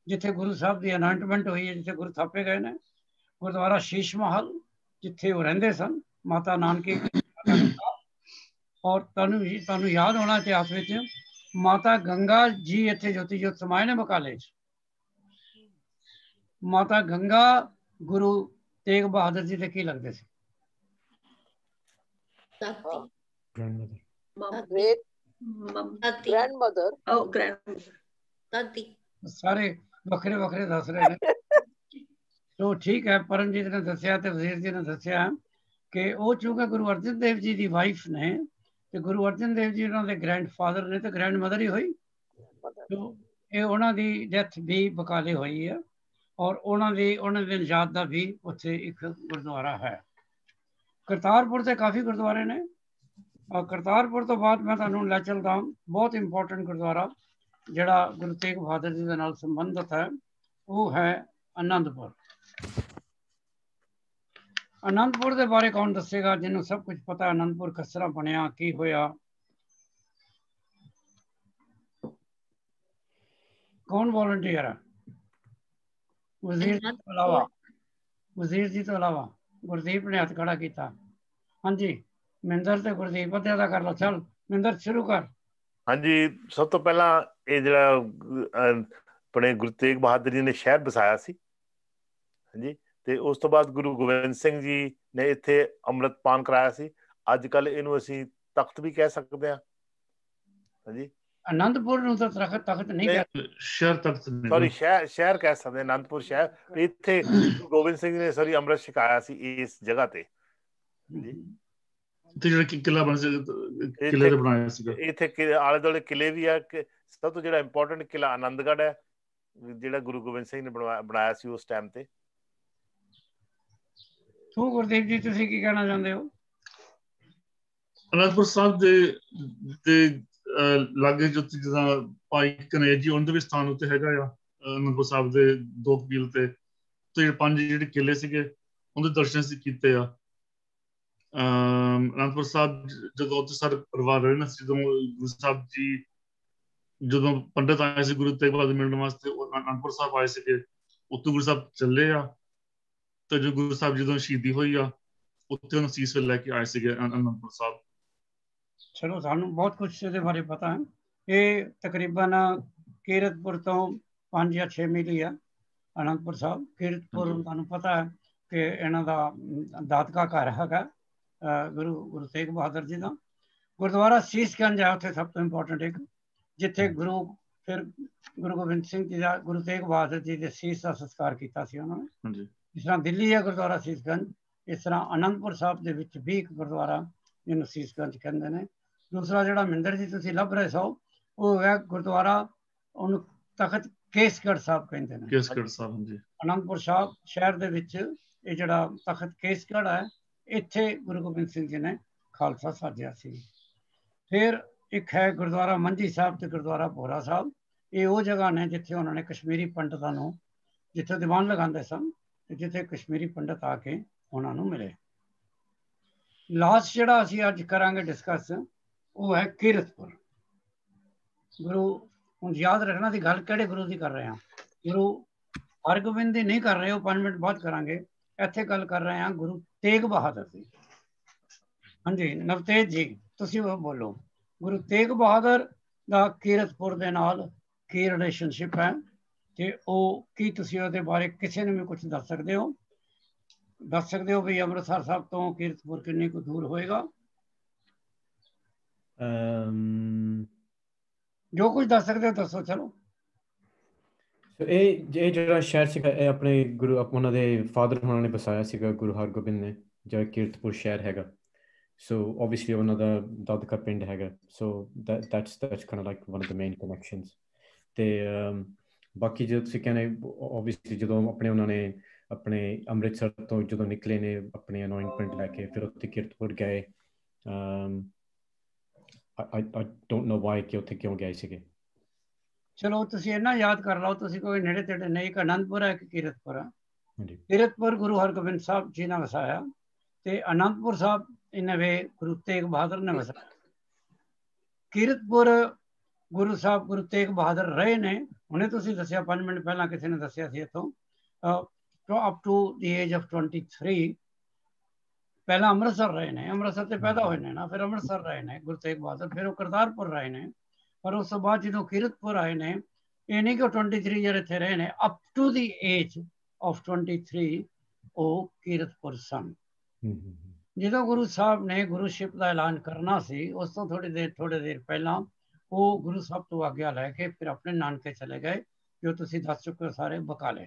ਜਿੱਥੇ ਗੁਰੂ ਸਾਹਿਬ ਦੀ ਅਨਾਇੰਟਮੈਂਟ ਹੋਈ ਹੈ, ਜਿੱਥੇ ਗੁਰੂ ਥਾਪੇ ਗਏ ਨੇ। ਗੁਰਦੁਆਰਾ ਸ਼ੀਸ਼ ਮਹਲ ਜਿੱਥੇ ਉਹ ਰਹਿੰਦੇ ਸਨ, ਮਾਤਾ ਨਾਨਕੀ। ਔਰ ਤੁਹਾਨੂੰ ਯਾਦ ਹੋਣਾ ਇਤਿਹਾਸ ਵਿੱਚ ਮਾਤਾ ਗੰਗਾ ਜੀ ਇੱਥੇ ਜੋਤੀ ਜੋਤ ਸਮਾਏ ਨੇ ਬਕਾਲੇ 'ਚ। ਮਾਤਾ ਗੰਗਾ ਗੁਰੂ ਤੇਗ ਬਹਾਦਰ ਜੀ ਦੇ ਕੀ ਲੱਗਦੇ ਸੀ? ਸਾਰੇ ਵੱਖਰੇ ਵੱਖਰੇ ਦੱਸ ਰਹੇ ਨੇ। ਤੋ ਠੀਕ ਹੈ, ਪਰਮਜੀਤ ਨੇ ਦੱਸਿਆ ਤੇ ਵਜ਼ੀਰ ਜੀ ਨੇ ਦੱਸਿਆ ਕਿ ਉਹ ਚੂੰਕਿ ਗੁਰੂ ਅਰਜਨ ਦੇਵ ਜੀ ਦੀ ਵਾਈਫ ਨੇ ਤੇ ਗੁਰੂ ਅਰਜਨ ਦੇਵ ਜੀ ਉਹਨਾਂ ਦੇ ਗ੍ਰੈਂਡਫਾਦਰ ਨੇ ਤੇ ਗ੍ਰੈਂਡ ਮਦਰ ਹੀ ਹੋਈ। ਤੋ ਇਹ ਉਹਨਾਂ ਦੀ ਡੈਥ ਵੀ ਬਕਾਲੇ ਹੋਈ ਹੈ ਔਰ ਉਹਨਾਂ ਦੇ ਨਿਜਾਤ ਦਾ ਵੀ ਉੱਥੇ ਇੱਕ ਗੁਰਦੁਆਰਾ ਹੈ। ਕਰਤਾਰਪੁਰ ਤੇ ਕਾਫੀ ਗੁਰਦੁਆਰੇ ਨੇ। ਕਰਤਾਰਪੁਰ ਤੋਂ ਬਾਅਦ ਮੈਂ ਤੁਹਾਨੂੰ ਲੈ ਚੱਲਦਾ ਬਹੁਤ ਇੰਪੋਰਟੈਂਟ ਗੁਰਦੁਆਰਾ ਜਿਹੜਾ ਗੁਰੂ ਤੇਗ ਬਹਾਦਰ ਜੀ ਦੇ ਨਾਲ ਸੰਬੰਧਿਤ ਹੈ, ਉਹ ਹੈ ਆਨੰਦਪੁਰ। ਆਨੰਦਪੁਰ ਦੇ ਬਾਰੇ ਕੌਣ ਦੱਸੇਗਾ ਜਿਹਨੂੰ ਸਭ ਕੁਝ ਪਤਾ? ਆਨੰਦਪੁਰ ਕਿਸ ਤਰ੍ਹਾਂ ਬਣਿਆ, ਕੀ ਹੋਇਆ? ਕੌਣ ਵॉलंटियर ਹੈ? ਵਜ਼ੀਰ ਜੀ ਤੋਂ ਇਲਾਵਾ ਗੁਰਦੀਪ ਨੇ ਹੱਥ ਖੜਾ ਕੀਤਾ। ਹਾਂਜੀ, ਮਹਿੰਦਰ ਤੇ ਗੁਰਦੀਪ ਅੱਧੇ ਦਾ ਕਰ ਲਓ। ਚੱਲ ਮਹਿੰਦਰ ਸ਼ੁਰੂ ਕਰ। ਹਾਂਜੀ, ਸਭ ਤੋਂ ਪਹਿਲਾਂ ਇਹ ਜਿਹੜਾ ਆਪਣੇ ਗੁਰੂ ਤੇਗ ਬਹਾਦਰ ਜੀ ਨੇ ਸ਼ਹਿਰ ਬਸਾਇਆ ਸੀ, ਹਾਂਜੀ, ਤੇ ਉਸ ਤੋਂ ਬਾਅਦ ਗੁਰੂ ਗੋਬਿੰਦ ਸਿੰਘ ਜੀ ਨੇ ਇੱਥੇ ਅੰਮ੍ਰਿਤਪਾਨ ਕਰਾਇਆ ਸੀ। ਅੱਜ ਕੱਲ੍ਹ ਇਹਨੂੰ ਅਸੀਂ ਤਖਤ ਵੀ ਕਹਿ ਸਕਦੇ ਹਾਂ। ਹਾਂਜੀ, ਆਨੰਦਪੁਰ ਨੂੰ ਤਾਂ ਤਖਤ ਨਹੀਂ ਕਹਿੰਦੇ, ਸ਼ਹਿਰ ਤਖਤ, ਸੌਰੀ ਸ਼ਹਿਰ ਕਹਿ ਸਕਦੇ, ਆਨੰਦਪੁਰ ਸ਼ਹਿਰ। ਇੱਥੇ ਗੁਰੂ ਗੋਬਿੰਦ ਸਿੰਘ ਨੇ ਅੰਮ੍ਰਿਤ ਛਕਾਇਆ ਸੀ ਇਸ ਜਗ੍ਹਾ ਤੇ। ਜੀ ਤੇ ਜਿਹੜਾ ਕਿਲਾ ਬਣ ਸੀ ਕਿਲੇ ਤੇ ਬਣਾਇਆ ਸੀਗਾ ਇੱਥੇ ਆਲੇ ਦੁਆਲੇ ਕਿਲੇ ਵੀ ਆ ਕਿ ਸਭ ਤੋਂ ਜਿਹੜਾ ਇੰਪੋਰਟੈਂਟ ਕਿਲਾ ਆਨੰਦਗੜ੍ਹ ਹੈ ਜਿਹੜਾ ਗੁਰੂ ਗੋਬਿੰਦ ਸਿੰਘ ਨੇ ਬਣਾਇਆ ਸੀ ਉਸ ਟਾਈਮ ਤੇ। ਤੂੰ ਗੁਰਦੀਪ ਜੀ ਤੁਸੀਂ ਕੀ ਕਹਿਣਾ ਚਾਹੁੰਦੇ ਹੋ? ਅਨੰਦਪੁਰ ਸਾਹਿਬ ਦੇ ਲਾਗੇ ਜੋ ਜਿੱਦਾਂ ਭਾਈ ਕਨੇਰ ਜੀ ਉਹਨਾਂ ਦੇ ਵੀ ਸਥਾਨ ਉੱਤੇ ਹੈਗਾ ਆ ਅਨੰਦਪੁਰ ਸਾਹਿਬ ਦੇ 2 ਕੀਲ ਤੇ ਜਿਹੜੇ 5 ਜਿਹੜੇ ਕਿਲੇ ਸੀਗੇ ਉਹਦੇ ਦਰਸ਼ਨ ਅਸੀਂ ਕੀਤੇ ਆ। ਅਨੰਦਪੁਰ ਸਾਹਿਬ ਜਦੋਂ ਉੱਥੇ ਸਾਰੇ ਪਰਿਵਾਰ ਰਹੇ ਨਾ ਜਦੋਂ ਗੁਰੂ ਸਾਹਿਬ ਜੀ ਜਦੋਂ ਪੰਡਿਤ ਆਏ ਸੀ ਗੁਰੂ ਤੇਗ ਬਹਾਦਰ ਮਿਲਣ ਵਾਸਤੇ ਉਹ ਅਨੰਦਪੁਰ ਸਾਹਿਬ ਆਏ ਸੀਗੇ, ਉੱਥੋਂ ਗੁਰੂ ਸਾਹਿਬ ਚੱਲੇ ਆ ਤੇ ਜੋ ਗੁਰੂ ਸਾਹਿਬ ਜਦੋਂ ਸ਼ਹੀਦੀ ਹੋਈ ਆ ਉੱਥੇ ਉਹਨੂੰ ਸੀਸ ਲੈ ਕੇ ਆਏ ਸੀਗੇ ਅਨੰਦਪੁਰ ਸਾਹਿਬ। ਚਲੋ ਸਾਨੂੰ ਬਹੁਤ ਕੁਛ ਇਹਦੇ ਬਾਰੇ ਪਤਾ ਹੈ। ਇਹ ਤਕਰੀਬਨ ਕੀਰਤਪੁਰ ਤੋਂ 5 ਜਾਂ 6 ਮੀਲ ਹੀ ਆ ਅਨੰਦਪੁਰ ਸਾਹਿਬ। ਕੀਰਤਪੁਰ ਤੁਹਾਨੂੰ ਪਤਾ ਹੈ ਕਿ ਇਹਨਾਂ ਦਾ ਦਾਦਕਾ ਘਰ ਹੈਗਾ ਗੁਰੂ ਤੇਗ ਬਹਾਦਰ ਜੀ ਦਾ। ਗੁਰਦੁਆਰਾ ਸੀਸਗੰਜ ਹੈ ਉੱਥੇ ਸਭ ਤੋਂ ਇੰਪੋਰਟੈਂਟ ਇੱਕ, ਜਿੱਥੇ ਫਿਰ ਗੁਰੂ ਗੋਬਿੰਦ ਸਿੰਘ ਜੀ ਦਾ ਗੁਰੂ ਤੇਗ ਬਹਾਦਰ ਜੀ ਦੇ ਸੀਸ ਦਾ ਸੰਸਕਾਰ ਕੀਤਾ ਸੀ ਉਹਨਾਂ ਨੇ। ਜਿਸ ਤਰ੍ਹਾਂ ਦਿੱਲੀ ਹੈ ਗੁਰਦੁਆਰਾ ਸੀਸਗੰਜ, ਇਸ ਤਰ੍ਹਾਂ ਅਨੰਦਪੁਰ ਸਾਹਿਬ ਦੇ ਵਿੱਚ ਵੀ ਇੱਕ ਗੁਰਦੁਆਰਾ ਜਿਹਨੂੰ ਸੀਸਗੰਜ ਕਹਿੰਦੇ ਨੇ। ਦੂਸਰਾ ਜਿਹੜਾ ਮਿੰਦਰ ਜੀ ਤੁਸੀਂ ਲੱਭ ਰਹੇ ਸੋ ਉਹ ਹੈ ਗੁਰਦੁਆਰਾ, ਉਹਨੂੰ ਤਖਤ ਕੇਸਗੜ੍ਹ ਸਾਹਿਬ ਕਹਿੰਦੇ ਨੇ। ਕੇਸਗੜ੍ਹ ਸਾਹਿਬ, ਹਾਂਜੀ। ਅਨੰਦਪੁਰ ਸਾਹਿਬ ਸ਼ਹਿਰ ਦੇ ਵਿੱਚ ਇਹ ਜਿਹੜਾ ਤਖਤ ਕੇਸਗੜ੍ਹ ਹੈ, ਇੱਥੇ ਗੁਰੂ ਗੋਬਿੰਦ ਸਿੰਘ ਜੀ ਨੇ ਖਾਲਸਾ ਸਾਜਿਆ ਸੀ। ਫਿਰ ਇੱਕ ਹੈ ਗੁਰਦੁਆਰਾ ਮੰਜੀ ਸਾਹਿਬ ਤੇ ਗੁਰਦੁਆਰਾ ਭੋਰਾ ਸਾਹਿਬ। ਇਹ ਉਹ ਜਗ੍ਹਾ ਨੇ ਜਿੱਥੇ ਉਹਨਾਂ ਨੇ ਕਸ਼ਮੀਰੀ ਪੰਡਤਾਂ ਨੂੰ, ਜਿੱਥੇ ਦੀਵਾਨ ਲਗਾਉਂਦੇ ਸਨ ਤੇ ਜਿੱਥੇ ਕਸ਼ਮੀਰੀ ਪੰਡਤ ਆ ਕੇ ਉਹਨਾਂ ਨੂੰ ਮਿਲੇ। ਲਾਸਟ ਜਿਹੜਾ ਅਸੀਂ ਅੱਜ ਕਰਾਂਗੇ ਡਿਸਕਸ ਉਹ ਹੈ ਕੀਰਤਪੁਰ। ਗੁਰੂ, ਹੁਣ ਯਾਦ ਰੱਖਣਾ ਦੀ ਗੱਲ ਕਿਹੜੇ ਗੁਰੂ ਦੀ ਕਰ ਰਹੇ ਹਾਂ, ਗੁਰੂ ਹਰਗੋਬਿੰਦ ਦੀ ਨਹੀਂ ਕਰ ਰਹੇ, ਉਹ 5 ਮਿੰਟ ਬਾਅਦ ਕਰਾਂਗੇ। ਇੱਥੇ ਗੱਲ ਕਰ ਰਹੇ ਹਾਂ ਗੁਰੂ ਤੇਗ ਬਹਾਦਰ ਦੀ। ਹਾਂਜੀ ਨਵਤੇਜ ਜੀ ਤੁਸੀਂ ਉਹ ਬੋਲੋ, ਗੁਰੂ ਤੇਗ ਬਹਾਦਰ ਦਾ ਕੀਰਤਪੁਰ ਦੇ ਨਾਲ ਕੀ ਰਿਲੇਸ਼ਨਸ਼ਿਪ ਹੈ ਤੇ ਉਹ ਕੀ ਤੁਸੀਂ ਉਹਦੇ ਬਾਰੇ ਕਿਸੇ ਨੂੰ ਵੀ ਕੁਝ ਦੱਸ ਸਕਦੇ ਹੋ? ਦੱਸ ਸਕਦੇ ਹੋ ਵੀ ਅੰਮ੍ਰਿਤਸਰ ਸਾਹਿਬ ਤੋਂ ਕੀਰਤਪੁਰ ਕਿੰਨੀ ਕੁ ਦੂਰ ਹੋਏਗਾ? ਜੋ ਕੁਝ ਦੱਸ ਸਕਦੇ ਹੋ ਦੱਸੋ। ਚਲੋ ਇਹ ਜਿਹੜਾ ਸ਼ਹਿਰ ਸੀਗਾ ਇਹ ਆਪਣੇ ਗੁਰੂ ਉਹਨਾਂ ਦੇ ਫਾਦਰ ਉਹਨਾਂ ਨੇ ਵਸਾਇਆ ਸੀਗਾ, ਗੁਰੂ ਹਰਗੋਬਿੰਦ ਨੇ, ਜਿਹੜਾ ਕੀਰਤਪੁਰ ਸ਼ਹਿਰ ਹੈਗਾ। ਸੋ ਓਬਵੀਅਸਲੀ ਉਹਨਾਂ ਦਾ ਦਾਦਕਾ ਪਿੰਡ ਹੈਗਾ। ਸੋ that's kind of like one of the main connections। ਤੇ ਬਾਕੀ ਜਦੋਂ ਤੁਸੀਂ ਕਹਿੰਦੇ ਓਬਵੀਅਸਲੀ ਜਦੋਂ ਉਹਨਾਂ ਨੇ ਆਪਣੇ ਅੰਮ੍ਰਿਤਸਰ ਤੋਂ ਜਦੋਂ ਨਿਕਲੇ ਨੇ ਆਪਣੇ ਅਨੋਇੰਟਮੈਂਟ ਲੈ ਕੇ, ਫਿਰ ਉੱਥੇ ਕੀਰਤਪੁਰ ਗਏ। I don't know why ਕਿ ਉੱਥੇ ਕਿਉਂ ਗਏ ਸੀਗੇ। ਚਲੋ ਤੁਸੀਂ ਇਹਨਾਂ ਯਾਦ ਕਰ ਲਓ, ਤੁਸੀਂ ਕੋਈ ਨੇੜੇ ਤੇੜੇ ਨਹੀਂ, ਇੱਕ ਅਨੰਦਪੁਰ ਹੈ ਇੱਕ ਕੀਰਤਪੁਰ ਹੈ। ਕੀਰਤਪੁਰ ਗੁਰੂ ਹਰਗੋਬਿੰਦ ਸਾਹਿਬ ਜੀ ਨੇ ਵਸਾਇਆ ਤੇ ਅਨੰਦਪੁਰ ਸਾਹਿਬ ਇਹਨਾਂ ਵੇ ਗੁਰੂ ਤੇਗ ਬਹਾਦਰ ਨੇ ਵਸਾਇਆ। ਕੀਰਤਪੁਰ ਗੁਰੂ ਸਾਹਿਬ ਗੁਰੂ ਤੇਗ ਬਹਾਦਰ ਰਹੇ ਨੇ, ਹੁਣੇ ਤੁਸੀਂ ਦੱਸਿਆ 5 ਮਿੰਟ ਪਹਿਲਾਂ ਕਿਸੇ ਨੇ ਦੱਸਿਆ ਸੀ ਇੱਥੋਂ, up to the age of 23 ਪਹਿਲਾਂ ਅੰਮ੍ਰਿਤਸਰ ਰਹੇ ਨੇ, ਅੰਮ੍ਰਿਤਸਰ ਤੇ ਪੈਦਾ ਹੋਏ ਨੇ ਨਾ, ਫਿਰ ਅੰਮ੍ਰਿਤਸਰ ਰਹੇ ਨੇ ਗੁਰੂ ਤੇਗ ਬਹਾਦਰ, ਫਿਰ ਉਹ ਕਰਤਾਰਪੁਰ ਰਹੇ ਨੇ। ਪਰ ਉਸ ਤੋਂ ਬਾਅਦ ਜਦੋਂ ਕੀਰਤਪੁਰ ਆਏ ਨੇ, ਇਹ ਨਹੀਂ ਕਿ 23 ਈਅਰ ਇੱਥੇ ਰਹੇ ਨੇ, up to the age of 23 ਉਹ ਕੀਰਤਪੁਰ ਸਨ। ਜਦੋਂ ਗੁਰੂ ਸਾਹਿਬ ਨੇ ਗੁਰੂਸ਼ਿਪ ਦਾ ਐਲਾਨ ਕਰਨਾ ਸੀ, ਉਸ ਤੋਂ ਥੋੜੀ ਦੇਰ ਪਹਿਲਾਂ ਉਹ ਗੁਰੂ ਸਾਹਿਬ ਤੋਂ ਆਗਿਆ ਲੈ ਕੇ ਫਿਰ ਆਪਣੇ ਨਾਨਕੇ ਚਲੇ ਗਏ, ਜੋ ਤੁਸੀਂ ਦੱਸ ਚੁੱਕੇ ਹੋ ਸਾਰੇ ਬਕਾਲੇ।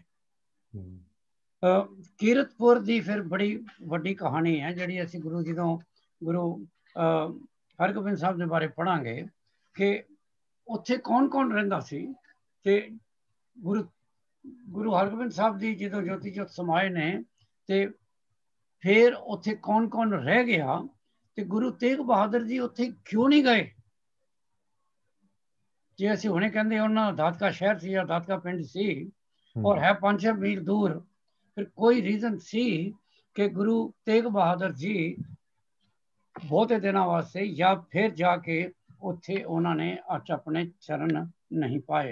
ਕੀਰਤਪੁਰ ਦੀ ਫਿਰ ਬੜੀ ਵੱਡੀ ਕਹਾਣੀ ਹੈ ਜਿਹੜੀ ਅਸੀਂ ਗੁਰੂ ਹਰਗੋਬਿੰਦ ਸਾਹਿਬ ਦੇ ਬਾਰੇ ਪੜਾਂਗੇ ਕਿ ਉੱਥੇ ਕੌਣ ਰਹਿੰਦਾ ਸੀ। ਤੇ ਗੁਰੂ ਹਰਗੋਬਿੰਦ ਸਾਹਿਬ ਦੀ ਜਦੋਂ ਜੋਤੀ ਜੋਤ ਸਮਾਏ ਨੇ ਤੇ ਫਿਰ ਉੱਥੇ ਕੌਣ ਰਹਿ ਗਿਆ ਤੇ ਗੁਰੂ ਤੇਗ ਬਹਾਦਰ ਜੀ ਉੱਥੇ ਕਿਉਂ ਨਹੀਂ ਗਏ? ਜੇ ਅਸੀਂ ਹੁਣੇ ਕਹਿੰਦੇ ਉਹਨਾਂ ਦਾ ਦਾਦਕਾ ਸ਼ਹਿਰ ਸੀ ਜਾਂ ਦਾਦਕਾ ਪਿੰਡ ਸੀ ਔਰ ਹੈ 5-6 ਮੀਲ ਦੂਰ, ਫਿਰ ਕੋਈ ਰੀਜ਼ਨ ਸੀ ਕਿ ਗੁਰੂ ਤੇਗ ਬਹਾਦਰ ਜੀ ਬਹੁਤੇ ਦਿਨਾਂ ਵਾਸਤੇ ਜਾਂ ਫਿਰ ਜਾ ਕੇ ਉੱਥੇ ਉਹਨਾਂ ਨੇ ਅੱਜ ਆਪਣੇ ਚਰਨ ਨਹੀਂ ਪਾਏ।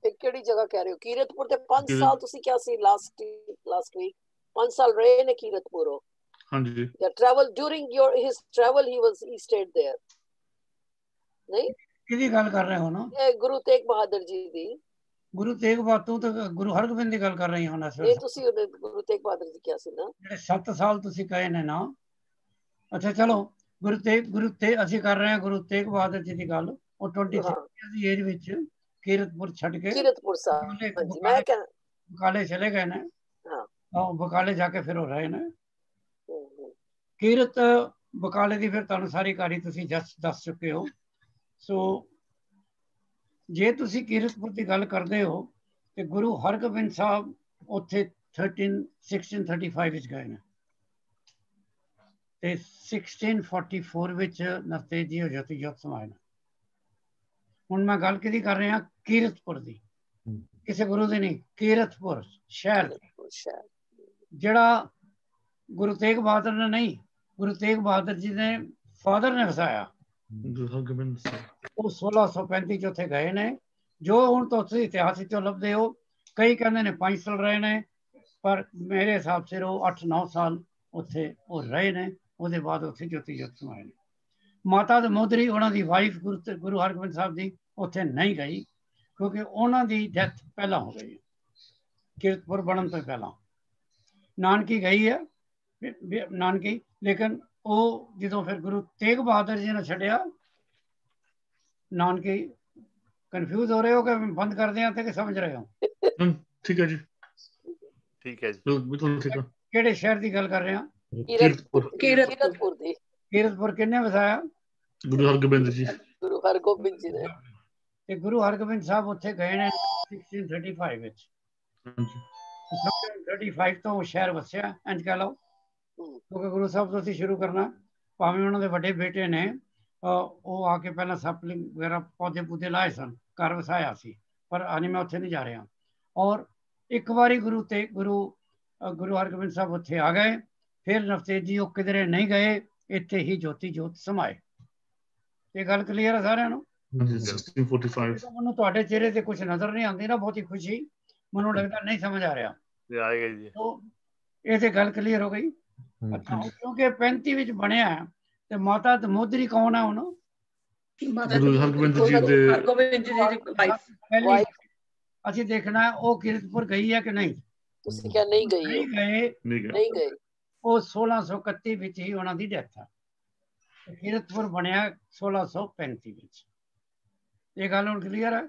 ਇਹ ਕਿਹੜੀ ਜਗ੍ਹਾ ਕਹਿ ਰਹੇ ਹੋ? ਕੀਰਤਪੁਰ ਤੇ 5 ਸਾਲ ਤੁਸੀਂ ਕਿਹਾ ਸੀ ਲਾਸਟ ਵੀਕ 5 ਸਾਲ ਰਹੇ ਨੇ ਕੀਰਤਪੁਰ। ਹਾਂਜੀ। ਜਾਂ travel during his travel he stayed there. ਨਹੀਂ ਕਿਹਦੀ ਗੱਲ ਕਰ ਰਹੇ ਹੋ ਨਾ? ਇਹ ਗੁਰੂ ਤੇਗ ਬਹਾਦਰ ਜੀ ਦੀ। ਗੁਰੂ ਤੇਗ ਬਹਾਦਰ, ਤੂੰ ਤਾਂ ਗੁਰੂ ਹਰਗੋਬਿੰਦ ਦੀ ਗੱਲ ਕਰ ਰਹੀ ਹਾਂ। ਇਹ ਤੁਸੀਂ ਗੁਰੂ ਤੇਗ ਬਹਾਦਰ ਜੀ ਕਿਹਾ ਸੀ ਨਾ, ਜਿਹੜੇ 7 ਸਾਲ ਤੁਸੀਂ ਕਹੇ ਨੇ ਨਾ। ਅੱਛਾ ਚਲੋ ਗੁਰੂ ਤੇਗ ਅਸੀਂ ਕਰ ਰਹੇ ਹਾਂ ਗੁਰੂ ਤੇਗ ਬਹਾਦਰ ਜੀ ਦੀ ਗੱਲ। ਉਹ 23 ਦੀ ਏਜ ਵਿੱਚ ਕੀਰਤਪੁਰ ਛੱਡ ਕੇ ਕੀਰਤਪੁਰ ਸਾਹਿਬ ਮੈਂ ਬਕਾਲੇ ਚਲੇ ਗਏ ਨੇ। ਹਾਂ ਬਕਾਲੇ ਜਾ ਕੇ ਫਿਰ ਉਹ ਰਹੇ ਨੇ। ਕੀਰਤ ਬਕਾਲੇ ਦੀ ਫਿਰ ਤੁਹਾਨੂੰ ਸਾਰੀ ਕਹਾਣੀ ਤੁਸੀਂ ਦੱਸ ਚੁੱਕੇ ਹੋ। ਸੋ ਜੇ ਤੁਸੀਂ ਕੀਰਤਪੁਰ ਦੀ ਗੱਲ ਕਰਦੇ ਹੋ ਤੇ ਗੁਰੂ ਹਰਗੋਬਿੰਦ ਸਾਹਿਬ ਉੱਥੇ 1635 ਵਿੱਚ ਗਏ ਨੇ ਤੇ 1644 ਵਿੱਚ ਨਵਤੇਜ ਜੀ ਜੋਤੀ ਜੋਤ ਸਮਾਏ ਨੇ। ਹੁਣ ਮੈਂ ਗੱਲ ਕਿਹਦੀ ਕਰ ਰਿਹਾ? ਕੀਰਤਪੁਰ ਦੀ, ਕਿਸੇ ਗੁਰੂ ਦੀ ਨਹੀਂ। ਕੀਰਤਪੁਰ ਸ਼ਹਿਰ ਜਿਹੜਾ ਗੁਰੂ ਤੇਗ ਬਹਾਦਰ ਨੇ ਨਹੀਂ, ਗੁਰੂ ਤੇਗ ਬਹਾਦਰ ਜੀ ਦੇ ਫਾਦਰ ਨੇ ਵਸਾਇਆ। ਉਹ 1635 ਚ ਉੱਥੇ ਗਏ ਨੇ। ਜੋ ਹੁਣ ਤੁਸੀਂ ਇਤਿਹਾਸ ਵਿੱਚੋਂ ਲੱਭਦੇ ਹੋ, ਕਈ ਕਹਿੰਦੇ ਨੇ 5 ਸਾਲ ਰਹੇ ਨੇ, ਪਰ ਮੇਰੇ ਹਿਸਾਬ ਸਿਰ ਉਹ 8-9 ਸਾਲ ਉੱਥੇ ਉਹ ਰਹੇ ਨੇ। ਉਹਦੇ ਬਾਅਦ ਉੱਥੇ ਜੋਤੀ ਜੋਤ ਸਮਾਏ ਨੇ। ਮਾਤਾ ਦਮੋਦਰੀ ਉਹਨਾਂ ਦੀ ਵਾਈਫ ਗੁਰੂ ਹਰਗੋਬਿੰਦ ਸਾਹਿਬ ਦੀ ਉੱਥੇ ਨਹੀਂ ਗਈ, ਕਿਉਂਕਿ ਉਹਨਾਂ ਦੀ ਡੈਥ ਪਹਿਲਾਂ ਹੋ ਗਈ ਕੀਰਤਪੁਰ ਬਣਨ ਤੋਂ ਪਹਿਲਾਂ। ਨਾਨਕੀ ਗਈ ਹੈ ਨਾਨਕੀ, ਲੇਕਿਨ ਉਹ ਜਦੋਂ ਫਿਰ ਗੁਰੂ ਤੇਗ ਬਹਾਦਰ ਜੀ ਨੇ ਛੱਡਿਆ ਨਾਨਕੀ। ਕਨਫਿਊਜ਼ ਹੋ ਰਹੇ ਹੋ ਕਿ ਬੰਦ ਕਰਦੇ ਆ ਤੇ ਕਿ ਸਮਝ ਰਹੇ ਹੋ? ਠੀਕ ਹੈ ਜੀ, ਠੀਕ ਹੈ ਜੀ, ਬਿਲਕੁਲ ਠੀਕ ਹੈ। ਕਿਹੜੇ ਸ਼ਹਿਰ ਦੀ ਗੱਲ ਕਰ ਰਹੇ ਹਾਂ? ਕੀਰਤਪੁਰ ਦੀ। ਕੀਰਤਪੁਰ ਕਿੰਨੇ ਵਸਾਇਆ? ਗੁਰੂ ਹਰਗੋਬਿੰਦ ਜੀ। ਗੁਰੂ ਹਰਗੋਬਿੰਦ ਜੀ ਨੇ। ਤੇ ਗੁਰੂ ਹਰਗੋਬਿੰਦ ਸਾਹਿਬ ਉੱਥੇ ਗਏ ਨੇ 1635 ਵਿੱਚ। 1635 ਤੋਂ ਉਹ ਸ਼ਹਿਰ ਵਸਿਆ, ਇੰਝ ਕਹਿ ਲਓ, ਕਿਉਂਕਿ ਗੁਰੂ ਸਾਹਿਬ ਤੋਂ ਅਸੀਂ ਸ਼ੁਰੂ ਕਰਨਾ। ਭਾਵੇਂ ਉਹਨਾਂ ਦੇ ਵੱਡੇ ਬੇਟੇ ਨੇ ਉਹ ਆ ਕੇ ਪਹਿਲਾਂ ਸਪਲਿੰਗ ਵਗੈਰਾ ਪੌਦੇ ਪੂਦੇ ਲਾਏ ਸਨ, ਘਰ ਵਸਾਇਆ ਸੀ, ਪਰ ਹਾਲੇ ਮੈਂ ਉੱਥੇ ਨਹੀਂ ਜਾ ਰਿਹਾ। ਔਰ ਇੱਕ ਵਾਰੀ ਗੁਰੂ ਹਰਗੋਬਿੰਦ ਸਾਹਿਬ ਉੱਥੇ ਆ ਗਏ, ਫਿਰ ਨਵਤੇਜ ਜੀ ਉਹ ਕਿਧਰੇ ਨਹੀਂ ਗਏ, ਇੱਥੇ ਹੀ ਜੋਤੀ ਜੋਤ ਸਮਾਏ। ਇਹ ਗੱਲ ਕਲੀਅਰ ਹੈ ਸਾਰਿਆਂ ਨੂੰ? 1645। ਮੈਨੂੰ ਤੁਹਾਡੇ ਚਿਹਰੇ ਤੇ ਕੁਝ ਨਜ਼ਰ ਨਹੀਂ ਆਉਂਦੀ ਨਾ ਬਹੁਤੀ ਖੁਸ਼ੀ, ਮੈਨੂੰ ਲੱਗਦਾ ਨਹੀਂ ਸਮਝ ਆ ਰਿਹਾ। ਆਏਗਾ ਜੀ। ਇਹ ਤੇ ਗੱਲ ਕਲੀਅਰ ਹੋ ਗਈ। ਅੱਛਾ, ਕਿਉਂਕਿ 35 ਵਿੱਚ ਬਣਿਆ ਤੇ ਮਾਤਾ ਦਮੋਦਰੀ ਕੌਣ ਹੈ ਹੁਣ? ਗੁਰੂ ਹਰਗੋਬਿੰਦ ਜੀ ਦੇ ਵਾਈਫ। ਅਸੀਂ ਦੇਖਣਾ ਉਹ ਕੀਰਤਪੁਰ ਗਈ ਹੈ ਕਿ ਨਹੀਂ। ਤੁਸੀਂ ਕਿਹਾ ਨਹੀਂ ਗਈ? ਨਹੀਂ ਗਏ। ਉਹ 1631 ਵਿੱਚ ਹੀ ਉਹਨਾਂ ਦੀ ਡੈਥ ਹੈ। ਕੀਰਤਪੁਰ ਬਣਿਆ 1635 ਵਿੱਚ। ਇਹ ਗੱਲ ਹੁਣ ਕਲੀਅਰ ਹੈ?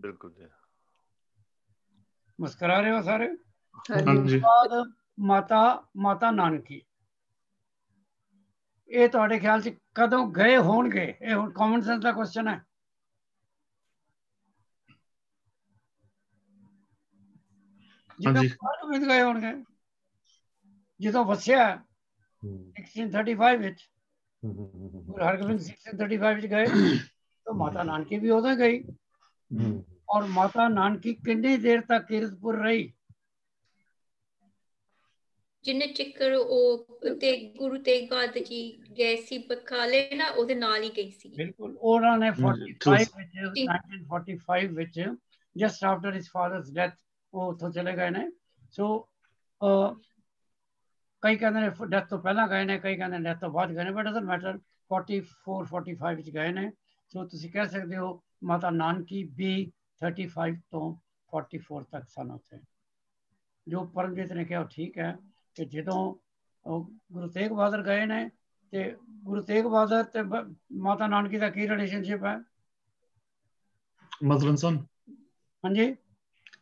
ਬਿਲਕੁਲ ਜੀ। ਮੁਸਕਰਾ ਰਹੇ ਹੋ ਸਾਰੇ? ਹਾਂਜੀ। ਮਾਤਾ ਨਾਨਕੀ, ਇਹ ਤੁਹਾਡੇ ਖਿਆਲ ਚ ਕਦੋਂ ਗਏ ਹੋਣਗੇ? ਇਹ ਹੁਣ ਕਾਮਨ ਸੈਂਸ ਦਾ ਕੁਐਸਚਨ ਹੈ। ਜਦੋਂ ਹਰਗੋਬਿੰਦ ਗਏ ਹੋਣਗੇ, ਜਦੋਂ ਵਸਿਆ 1635 ਵਿੱਚ। ਗੁਰੂ ਹਰਗੋਬਿੰਦ 1635 ਵਿੱਚ ਗਏ ਤਾਂ ਮਾਤਾ ਨਾਨਕੀ ਵੀ ਉਦੋਂ ਗਈ। ਔਰ ਮਾਤਾ ਨਾਨਕੀ ਕਿੰਨੀ ਦੇਰ ਤੱਕ ਕੀਰਤਪੁਰ ਰਹੀ? ਜਿੰਨੇ ਚੱਕਰ ਉਹ ਤੇ ਗੁਰੂ ਤੇਗ ਬਹਾਦਰ ਜੀ ਗਏ ਸੀ ਬਕਾਲੇ ਨਾ, ਉਹਦੇ ਨਾਲ ਹੀ ਗਈ ਸੀ। ਬਿਲਕੁਲ। ਉਹਨਾਂ ਨੇ 1945 ਵਿੱਚ ਜਸਟ ਆਫਟਰ ਹਿਸ ਫਾਦਰਸ ਡੈਥ ਉਹ ਉੱਥੋਂ ਚਲੇ ਗਏ ਨੇ। ਸੋ ਕਈ ਕਹਿੰਦੇ ਨੇ ਡੈਥ ਤੋਂ ਪਹਿਲਾਂ ਗਏ ਨੇ, ਕਈ ਕਹਿੰਦੇ ਡੈਥ ਤੋਂ ਬਾਅਦ ਗਏ ਨੇ, ਬਟ ਡਜ਼ਨਟ ਮੈਟਰ। 44-45 ਵਿੱਚ ਗਏ ਨੇ। ਸੋ ਤੁਸੀਂ ਕਹਿ ਸਕਦੇ ਹੋ ਮਾਤਾ ਨਾਨਕੀ ਵੀ 35 ਤੋਂ 44 ਤੱਕ ਸਨ ਉੱਥੇ। ਜੋ ਪਰਮਜੀਤ ਨੇ ਕਿਹਾ ਉਹ ਠੀਕ ਹੈ ਕਿ ਜਦੋਂ ਗੁਰੂ ਤੇਗ ਬਹਾਦਰ ਗਏ ਨੇ ਤੇ ਗੁਰੂ ਤੇਗ ਬਹਾਦਰ ਤੇ ਮਾਤਾ ਨਾਨਕੀ ਦਾ ਕੀ ਰਿਲੇਸ਼ਨਸ਼ਿਪ ਹੈ? Mother and son. ਹਾਂਜੀ,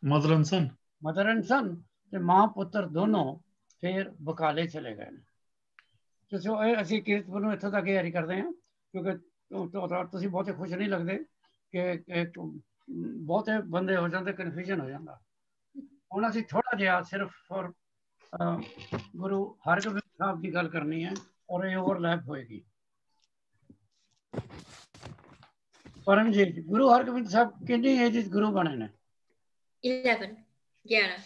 mother and son. Mother and son ਤੇ ਮਾਂ ਪੁੱਤਰ ਦੋਨੋਂ ਫਿਰ ਬਕਾਲੇ ਚਲੇ ਗਏ ਨੇ। ਅਸੀਂ ਕੀਰਤਪੁਰ ਨੂੰ ਇੱਥੋਂ ਤੱਕ ਯਾਰੀ ਕਰਦੇ ਹਾਂ ਕਿਉਂਕਿ ਤੁਸੀਂ ਬਹੁਤੇ ਖੁਸ਼ ਨਹੀਂ ਲੱਗਦੇ ਕਿ ਬਹੁਤੇ ਬੰਦੇ ਹੋ ਜਾਂਦੇ, ਕਨਫਿਊਜ਼ਨ ਹੋ ਜਾਂਦਾ। ਹੁਣ ਅਸੀਂ ਥੋੜਾ ਜਿਹਾ ਸਿਰਫ ਫॉर ਗੁਰੂ ਹਰਗੋਬਿੰਦ ਸਾਹਿਬ ਦੀ ਗੱਲ ਕਰਨੀ ਹੈ ਔਰ ਇਹ ਓਵਰਲੈਪ ਹੋਏਗੀ। ਪਰਮਜੀਤ, ਗੁਰੂ ਹਰਗੋਬਿੰਦ ਸਾਹਿਬ ਕਿੰਨੀ ਏਜ ਵਿੱਚ ਗੁਰੂ ਬਣੇ ਨੇ? 11।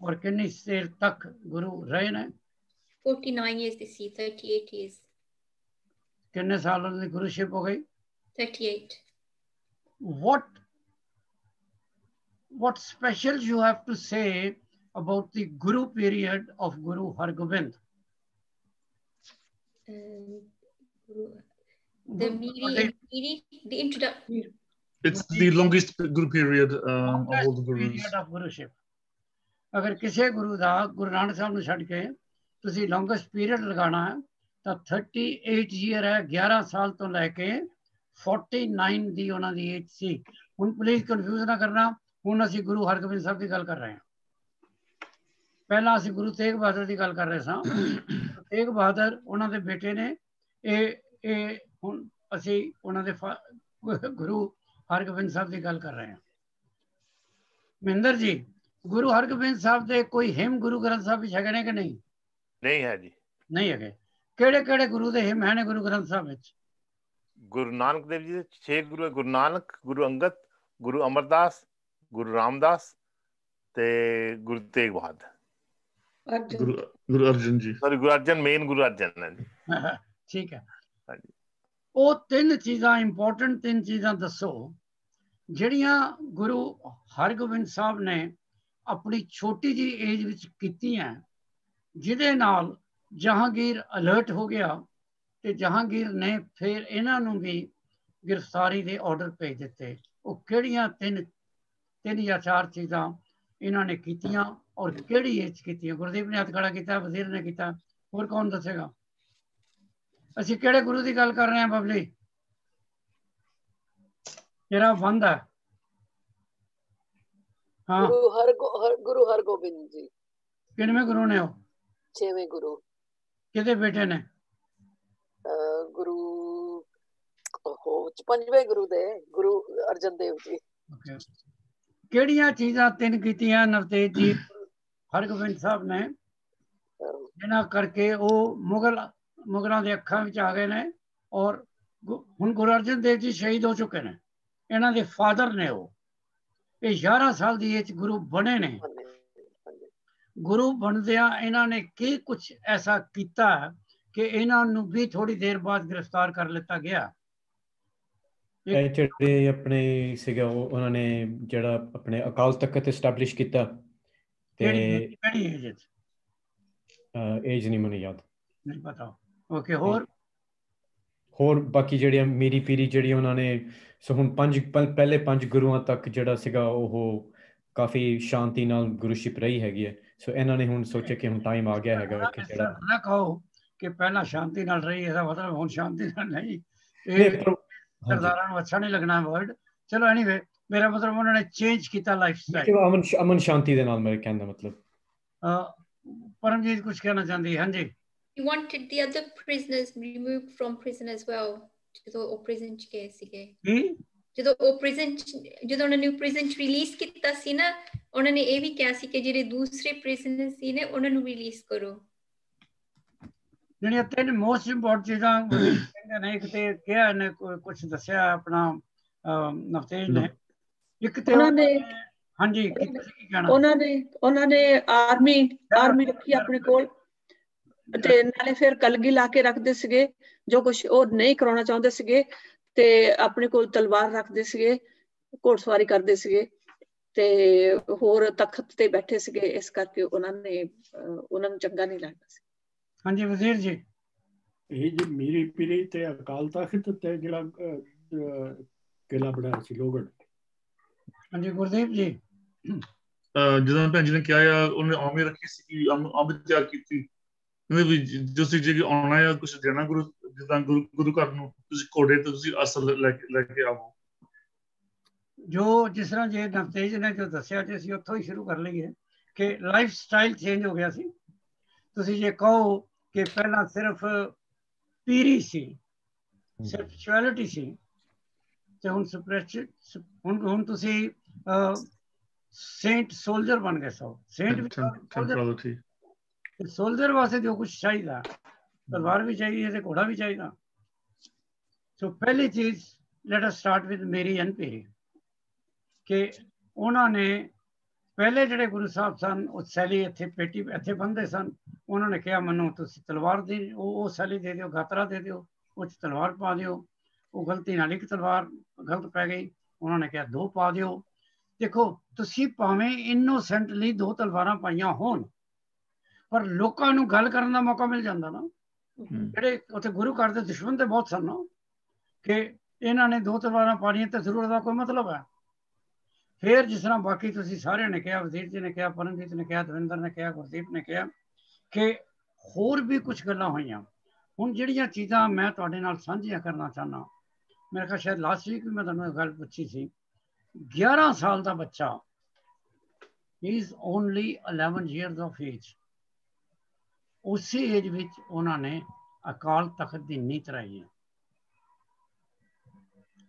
ਔਰ ਕਿੰਨੀ ਦੇਰ ਤੱਕ ਗੁਰੂ ਰਹੇ ਨੇ? 49 years they see, 38 years. कितने सालों की गुरुशिप हो गई? 38. What special you have to say about the Guru period of Guru Hargobind? The introduction. It's the longest Guru period of all the Gurus. Period of Guruship. अगर किसी गुरु का गुरु नानक साहब ने छड़ के तुसी longest period लगाना है तो 38 ईयर है, 11 साल तो लेके 49 दी उन्हां दी एज सी। हुण प्लीज कंफ्यूज ना करना, हुण असी गुरु हरगोबिंद साहब की गल कर रहे हैं। पहला असी गुरु तेग बहादुर की गल कर रहे सां। ਤੇਗ ਬਹਾਦਰ ਉਹਨਾਂ ਦੇ ਬੇਟੇ ਨੇ। ਇਹ ਹੁਣ ਅਸੀਂ ਉਹਨਾਂ ਦੇ ਗੁਰੂ ਹਰਗੋਬਿੰਦ ਸਾਹਿਬ ਦੀ ਗੱਲ ਕਰ ਰਹੇ ਹਾਂ। ਮਹਿੰਦਰ ਜੀ, ਗੁਰੂ ਹਰਗੋਬਿੰਦ ਸਾਹਿਬ ਦੇ ਕੋਈ ਹਿਮ ਗੁਰੂ ਗ੍ਰੰਥ ਸਾਹਿਬ ਵਿੱਚ ਹੈਗੇ ਨੇ ਕਿ ਨਹੀਂ? ਨਹੀਂ ਹੈ ਜੀ, ਨਹੀਂ ਹੈਗੇ। ਕਿਹੜੇ ਕਿਹੜੇ ਗੁਰੂ ਦੇ ਹਿਮ ਹੈ ਨੇ ਗੁਰੂ ਗ੍ਰੰਥ ਸਾਹਿਬ ਵਿੱਚ? ਗੁਰੂ ਨਾਨਕ ਦੇਵ ਜੀ ਦੇ 6 ਗੁਰੂ, ਗੁਰੂ ਨਾਨਕ, ਗੁਰੂ ਅੰਗਦ, ਗੁਰੂ ਅਮਰਦਾਸ, ਗੁਰੂ ਰਾਮਦਾਸ ਤੇ ਗੁਰੂ ਤੇਗ ਬਹਾਦਰ। ਗੁਰੂ ਅਰਜਨ ਜੀ, ਸੌਰੀ ਗੁਰੂ ਅਰਜਨ, ਮੇਨ ਗੁਰੂ ਅਰਜਨ ਹੈ ਜੀ। ਠੀਕ ਹੈ। ਹਾਂਜੀ, ਉਹ 3 ਚੀਜ਼ਾਂ ਇੰਪੋਰਟੈਂਟ 3 ਚੀਜ਼ਾਂ ਦੱਸੋ ਜਿਹੜੀਆਂ ਗੁਰੂ ਹਰਗੋਬਿੰਦ ਸਾਹਿਬ ਨੇ ਆਪਣੀ ਛੋਟੀ ਜਿਹੀ ਏਜ ਵਿੱਚ ਕੀਤੀਆਂ, ਜਿਹਦੇ ਨਾਲ ਜਹਾਂਗੀਰ ਅਲਰਟ ਹੋ ਗਿਆ ਤੇ ਜਹਾਂਗੀਰ ਨੇ ਫਿਰ ਇਹਨਾਂ ਨੂੰ ਵੀ ਗ੍ਰਿਫਤਾਰੀ ਦੇ ਆਰਡਰ ਭੇਜ ਦਿੱਤੇ। ਉਹ ਕਿਹੜੀਆਂ 3 ਜਾਂ 4 ਚੀਜ਼ਾਂ ਇਹਨਾਂ ਨੇ ਕੀਤੀਆਂ ਔਰ ਕਿਹੜੀ ਏਜ ਕੀਤੀਆਂ? ਗੁਰਦੀਪ ਨੇ ਹੱਥ ਖੜਾ ਕੀਤਾ, ਵਜ਼ੀਰ ਨੇ ਕੀਤਾ, ਹੋਰ ਕੌਣ ਦੱਸੇਗਾ? ਅਸੀਂ ਕਿਹੜੇ ਗੁਰੂ ਦੀ ਗੱਲ ਕਰ ਰਹੇ ਹਾਂ ਬਬਲੀ? ਤੇਰਾ ਬੰਦ ਹੈ। ਹਾਂ, ਗੁਰੂ ਹਰਗੋਬਿੰਦ ਜੀ। ਕਿੰਨਵੇਂ ਗੁਰੂ ਨੇ ਉਹ? 6ਵੇਂ ਗੁਰੂ। ਕਿਹਦੇ ਬੇਟੇ ਨੇ? ਗੁਰੂ 5ਵੇਂ ਗੁਰੂ ਦੇ, ਗੁਰੂ ਅਰਜਨ ਦੇਵ ਜੀ। ਕਿਹੜੀਆਂ ਚੀਜ਼ਾਂ 3 ਕੀਤੀਆਂ ਨਵਤੇਜ ਜੀ ਹਰਗੋਬਿੰਦ ਸਾਹਿਬ ਨੇ ਜਿਨ੍ਹਾਂ ਕਰਕੇ ਉਹ ਮੁਗਲਾਂ ਦੇ ਅੱਖਾਂ ਵਿੱਚ ਆ ਗਏ ਨੇ? ਔਰ ਹੁਣ ਗੁਰੂ ਅਰਜਨ ਦੇਵ ਜੀ ਸ਼ਹੀਦ ਹੋ ਚੁੱਕੇ ਨੇ, ਇਹਨਾਂ ਦੇ ਫਾਦਰ ਨੇ ਉਹ। ਇਹ 11 ਸਾਲ ਦੀ ਏਜ ਗੁਰੂ ਬਣੇ ਨੇ। ਗੁਰੂ ਬਣਦਿਆਂ ਇਹਨਾਂ ਨੇ ਕੀ ਕੁਛ ਐਸਾ ਕੀਤਾ ਕਿ ਇਹਨਾਂ ਨੂੰ ਵੀ ਥੋੜੀ ਦੇਰ ਬਾਅਦ ਗ੍ਰਿਫਤਾਰ ਕਰ ਲਿੱਤਾ ਗਿਆ। ਜਿਹੜੇ ਆਪਣੇ ਸੀਗਾ ਉਹਨਾਂ ਨੇ ਜਿਹੜਾ ਆਪਣੇ ਅਕਾਲ ਤਖਤ ਐਸਟੈਬਲਿਸ਼ ਕੀਤਾ ਤੇ ਕਿਹੜੀ ਏਜ ਵਿੱਚ? ਏਜ ਨਹੀਂ ਮੈਨੂੰ ਯਾਦ, ਨਹੀਂ ਪਤਾ। ਓਕੇ, ਹੋਰ ਬਾਕੀ ਜਿਹੜੀਆਂ ਮੀਰੀ ਪੀਰੀ ਜਿਹੜੀ ਉਹਨਾਂ ਨੇ, ਸੋ ਹੁਣ ਪਹਿਲੇ 5 ਗੁਰੂਆਂ ਤੱਕ ਜਿਹੜਾ ਸੀਗਾ ਉਹ ਕਾਫੀ ਸ਼ਾਂਤੀ ਨਾਲ ਗੁਰੂਸ਼ਿਪ ਰਹੀ ਹੈਗੀ ਹੈ। ਸੋ ਇਹਨਾਂ ਨੇ ਹੁਣ ਸੋਚਿਆ ਕਿ ਹੁਣ ਟਾਈਮ ਆ ਗਿਆ ਹੈਗਾ ਕਿ ਜਿਹੜਾ ਨਾ ਕਹੋ ਕਿ ਪਹਿਲਾਂ ਸ਼ਾਂਤੀ ਨਾਲ ਰਹੀ, ਇਹਦਾ ਮਤਲਬ ਹੁਣ ਸ਼ਾਂਤੀ ਨਾਲ ਨਹੀਂ। ਸਰਦਾਰਾਂ ਨੂੰ ਅੱਛਾ ਨਹੀਂ ਲੱਗਣਾ ਵਰਡ। ਚਲੋ ਐਨੀਵੇ, ਮੇਰਾ ਮਤਲਬ ਉਹਨਾਂ ਨੇ ਚੇਂਜ ਕੀਤਾ ਲਾਈਫ ਸਟਾਈਲ। ਅਮਨ ਸ਼ਾਂਤੀ ਦੇ ਨਾਲ ਮੇਰੇ ਕਹਿਣ ਦਾ ਮਤਲਬ। ਪਰਮਜੀਤ ਕੁਝ ਕਹਿਣਾ ਚਾਹੁੰਦੀ? ਹਾਂਜੀ। He wanted the other prisoners removed from prison as well. ਜਦੋਂ ਉਹ prison ਚ ਗਏ ਸੀਗੇ, ਜਦੋਂ ਉਹਨਾਂ ਨੇ prison ਚ ਰਿਲੀਜ਼ ਕੀਤਾ ਸੀ ਨਾ, ਉਹਨਾਂ ਨੇ ਇਹ ਵੀ ਕਿਹਾ ਸੀ ਕਿ ਜਿਹੜੇ ਦੂਸਰੇ ਪ੍ਰਿਜ਼ਨਰ ਸੀ ਨੇ ਉਹਨਾਂ ਨੂੰ ਰਿਲੀਜ਼ ਕਰੋ। ਜਿਹੜੀਆਂ 3 ਮੋਸਟ ਇੰਪੋਰਟੈਂਟ ਚੀਜ਼ਾਂ ਕਹਿੰਦੇ ਨੇ, ਇੱਕ ਤੇ ਕਿਹਾ ਨੇ ਕੁਝ ਦੱਸਿਆ ਆਪਣਾ ਨਵਤੇਜ ਨੇ, ਇੱਕ ਤੇ ਉਹਨਾਂ ਨੇ ਹਾਂਜੀ ਕੀ ਕਹਿਣਾ, ਉਹਨਾਂ ਨੇ ਆਰਮੀ ਰੱਖੀ ਆਪਣੇ ਕੋਲ ਤੇ ਨਾਲੇ ਫਿਰ ਕਲਗੀ ਲਾ ਕੇ ਰੱਖਦੇ ਸੀਗੇ, ਜੋ ਕੁਝ ਉਹ ਨਹੀਂ ਕਰਾਉਣਾ ਚਾਹੁੰਦੇ ਸੀਗੇ, ਤੇ ਆਪਣੇ ਕੋਲ ਤਲਵਾਰ ਰੱਖਦੇ ਸੀਗੇ, ਘੋੜਸਵਾਰੀ ਕਰਦੇ ਸੀਗੇ ਤੇ ਹੋਰ ਤਖਤ ਤੇ ਬੈਠੇ ਸੀਗੇ। ਇਸ ਕਰਕੇ ਉਹਨਾਂ ਨੂੰ ਚੰਗਾ ਨਹੀਂ ਲੱਗਦਾ ਸੀ। ਹਾਂਜੀ ਵਜ਼ੀਰ ਜੀ, ਇਹ ਜੀ ਮੀਰੀ ਪੀਰੀ ਤੇ ਅਕਾਲ ਤਖਤ ਤੇ ਜਿਹੜਾ ਕਿਲਾ ਬਣਾਇਆ ਸੀ ਲੋਹਗੜ੍ਹ। ਹਾਂਜੀ ਗੁਰਦੀਪ ਜੀ, ਜਦੋਂ ਭੈਣ ਜੀ ਨੇ ਕਿਹਾ ਉਹਨੇ ਆਰਮੀ ਰੱਖੀ ਸੀ, ਆਰਮੀ ਤਿਆਰ ਕੀਤੀ ਵੀ ਤੁਸੀਂ ਜੇ ਆਉਣਾ ਜਾਂ ਕੁਛ ਦੇਣਾ ਗੁਰੂ ਜਿੱਦਾਂ ਗੁਰੂ ਘਰ ਨੂੰ, ਤੁਸੀਂ ਘੋੜੇ ਤੇ ਤੁਸੀਂ ਅਸਲ ਲੈ ਕੇ ਆਵੋ। ਜੋ ਜਿਸ ਤਰ੍ਹਾਂ ਜੇ ਨਵਤੇਜ ਨੇ ਜੋ ਦੱਸਿਆ ਤੇ ਅਸੀਂ ਉੱਥੋਂ ਹੀ ਸ਼ੁਰੂ ਕਰ ਲਈਏ ਕਿ ਲਾਈਫ ਸਟਾਈਲ ਚੇਂਜ ਹੋ ਗਿਆ ਸੀ। ਤੁਸੀਂ ਜੇ ਕਹੋ ਕਿ ਪਹਿਲਾਂ ਸਿਰਫ ਪੀਰੀ ਸੀ, ਸਪਿਰਿਚੁਅਲਿਟੀ ਸੀ, ਤੇ ਹੁਣ ਤੁਸੀਂ ਸੇਂਟ ਸੋਲਜਰ ਬਣ ਗਏ। ਸੋਲਜਰ ਵਾਸਤੇ ਜੋ ਕੁਛ ਚਾਹੀਦਾ, ਤਲਵਾਰ ਵੀ ਚਾਹੀਦੀ ਤੇ ਘੋੜਾ ਵੀ ਚਾਹੀਦਾ। ਸੋ ਪਹਿਲੀ ਚੀਜ਼ ਲੈਟ ਅਸ ਸਟਾਰਟ ਵਿਦ ਮੇਰੀ ਐਂਡ ਪੀਰੀ, ਕਿ ਉਹਨਾਂ ਨੇ ਪਹਿਲੇ ਜਿਹੜੇ ਗੁਰੂ ਸਾਹਿਬ ਸਨ ਉਹ ਸੈਲੀ ਇੱਥੇ ਪੇਟੀ ਇੱਥੇ ਬੰਨ੍ਹਦੇ ਸਨ। ਉਹਨਾਂ ਨੇ ਕਿਹਾ ਮੈਨੂੰ ਤੁਸੀਂ ਤਲਵਾਰ ਦੀ ਉਹ ਸੈਲੀ ਦੇ ਦਿਓ, ਗਾਤਰਾ ਦੇ ਦਿਓ, ਉਹ 'ਚ ਤਲਵਾਰ ਪਾ ਦਿਓ। ਉਹ ਗਲਤੀ ਨਾਲ ਇੱਕ ਤਲਵਾਰ ਗਲਤ ਪੈ ਗਈ, ਉਹਨਾਂ ਨੇ ਕਿਹਾ 2 ਪਾ ਦਿਓ। ਦੇਖੋ ਤੁਸੀਂ ਭਾਵੇਂ ਇਨੋਸੈਂਟਲੀ 2 ਤਲਵਾਰਾਂ ਪਾਈਆਂ ਹੋਣ, ਪਰ ਲੋਕਾਂ ਨੂੰ ਗੱਲ ਕਰਨ ਦਾ ਮੌਕਾ ਮਿਲ ਜਾਂਦਾ ਨਾ। ਜਿਹੜੇ ਉੱਥੇ ਗੁਰੂ ਘਰ ਦੇ ਦੁਸ਼ਮਣ ਤੇ ਬਹੁਤ ਸਨ ਨਾ, ਕਿ ਇਹਨਾਂ ਨੇ 2 ਤਲਵਾਰਾਂ ਪਾਣੀਆਂ ਤੇ ਜ਼ਰੂਰ ਉਹਦਾ ਕੋਈ ਮਤਲਬ ਹੈ। ਫਿਰ ਜਿਸ ਤਰ੍ਹਾਂ ਬਾਕੀ ਤੁਸੀਂ ਸਾਰਿਆਂ ਨੇ ਕਿਹਾ, ਵਜ਼ੀਰ ਜੀ ਨੇ ਕਿਹਾ, ਪਰਮਜੀਤ ਨੇ ਕਿਹਾ, ਦਵਿੰਦਰ ਨੇ ਕਿਹਾ, ਗੁਰਦੀਪ ਨੇ ਕਿਹਾ ਕਿ ਹੋਰ ਵੀ ਕੁਛ ਗੱਲਾਂ ਹੋਈਆਂ। ਹੁਣ ਜਿਹੜੀਆਂ ਚੀਜ਼ਾਂ ਮੈਂ ਤੁਹਾਡੇ ਨਾਲ ਸਾਂਝੀਆਂ ਕਰਨਾ ਚਾਹੁੰਦਾ, ਮੇਰੇ ਖਿਆਲ ਸ਼ਾਇਦ ਲਾਸਟ ਵੀਕ ਵੀ ਮੈਂ ਤੁਹਾਨੂੰ ਗੱਲ ਪੁੱਛੀ ਸੀ। 11 ਸਾਲ ਦਾ ਬੱਚਾ, he is only 11 years of age, ਉਸੇ ਏਜ ਵਿੱਚ ਉਹਨਾਂ ਨੇ ਅਕਾਲ ਤਖਤ ਦੀ ਨੀਂਹ ਧਰਾਈ ਹੈ।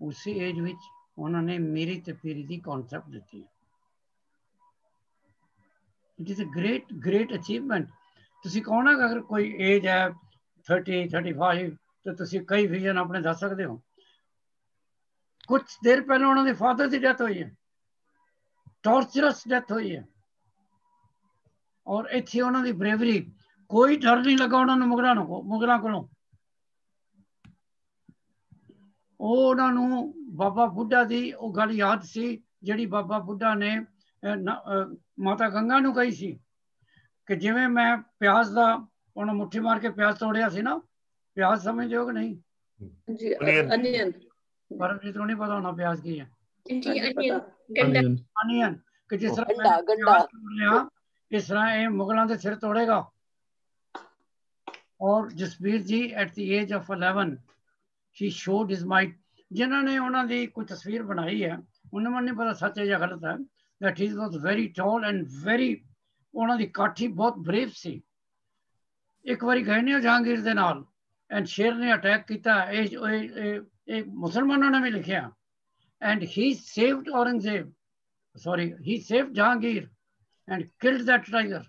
ਉਸੇ ਏਜ ਵਿੱਚ ਉਹਨਾਂ ਨੇ ਮੀਰੀ ਤੇ ਪੀਰੀ ਦੀ ਕਨਸੈਪਟ ਦਿੱਤੀ ਹੈ। It is a great achievement. ਤੁਸੀਂ ਕਹੋ ਨਾ ਅਗਰ ਕੋਈ ਏਜ ਹੈ 30 35 ਤੇ ਤੁਸੀਂ ਕਈ ਵਿਜ਼ਨ ਆਪਣੇ ਦੱਸ ਸਕਦੇ ਹੋ। ਕੁਛ ਦੇਰ ਪਹਿਲਾਂ ਉਹਨਾਂ ਦੇ ਫਾਦਰ ਦੀ ਡੈਥ ਹੋਈ ਹੈ, ਟੌਰਚਰਸ ਡੈਥ ਹੋਈ ਹੈ, ਔਰ ਇੱਥੇ ਉਹਨਾਂ ਦੀ ਬਰੇਵਰੀ, ਕੋਈ ਡਰ ਨਹੀਂ ਲੱਗਾ ਉਹਨਾਂ ਨੂੰ ਮੁਗਲਾਂ ਕੋਲੋਂ। ਉਹਨਾਂ ਨੂੰ ਬਾਬਾ ਬੁੱਢਾ ਦੀ ਉਹ ਗੱਲ ਯਾਦ ਸੀ ਜਿਹੜੀ ਬਾਬਾ ਬੁੱਢਾ ਨੇ ਮਾਤਾ ਗੰਗਾ ਨੂੰ ਕਹੀ ਸੀ ਕਿ ਜਿਵੇਂ ਮੈਂ ਪਿਆਜ਼ ਦਾ ਉਹਨੂੰ ਮੁੱਠੀ ਮਾਰ ਕੇ ਪਿਆਜ਼ ਤੋੜਿਆ ਸੀ ਨਾ, ਪਿਆਜ਼ ਸਮਝਦੇ ਹੋ ਕਿ ਨਹੀਂ? ਜੀ ਅਨੀਅਨ। ਪਰ ਜਿਸ ਨੂੰ ਨਹੀਂ ਪਤਾ ਹੋਣਾ ਪਿਆਜ਼ ਕੀ ਹੈ। ਅਨੀਅਨ। ਕਿ ਜਿਸ ਤਰ੍ਹਾਂ ਮੈਂ ਪਿਆਜ਼ ਤੋੜ ਲਿਆ ਇਸ ਤਰ੍ਹਾਂ ਇਹ ਮੁਗਲਾਂ ਦੇ ਸਿਰ ਤੋੜੇਗਾ। ਔਰ ਜਸਬੀਰ ਜੀ at the age of 11 he showed his might। ਜਿਨ੍ਹਾਂ ਨੇ ਉਹਨਾਂ ਦੀ ਕੋਈ ਤਸਵੀਰ ਬਣਾਈ ਹੈ ਉਹਨਾਂ ਨੂੰ ਨਹੀਂ ਪਤਾ ਸੱਚ ਹੈ ਜਾਂ ਗਲਤ ਹੈ, that he was very tall and very, ਉਹਨਾਂ ਦੀ ਕਾਠੀ ਬਹੁਤ ਬਰੇਵ ਸੀ। ਇੱਕ ਵਾਰੀ ਗਏ ਨੇ ਜਹਾਂਗੀਰ ਦੇ ਨਾਲ ਐਂਡ ਸ਼ੇਰ ਨੇ ਅਟੈਕ ਕੀਤਾ, ਇਹ ਮੁਸਲਮਾਨਾਂ ਨੇ ਵੀ ਲਿਖਿਆ, and he saved Aurangzeb, sorry, he saved Jahangir and killed that tiger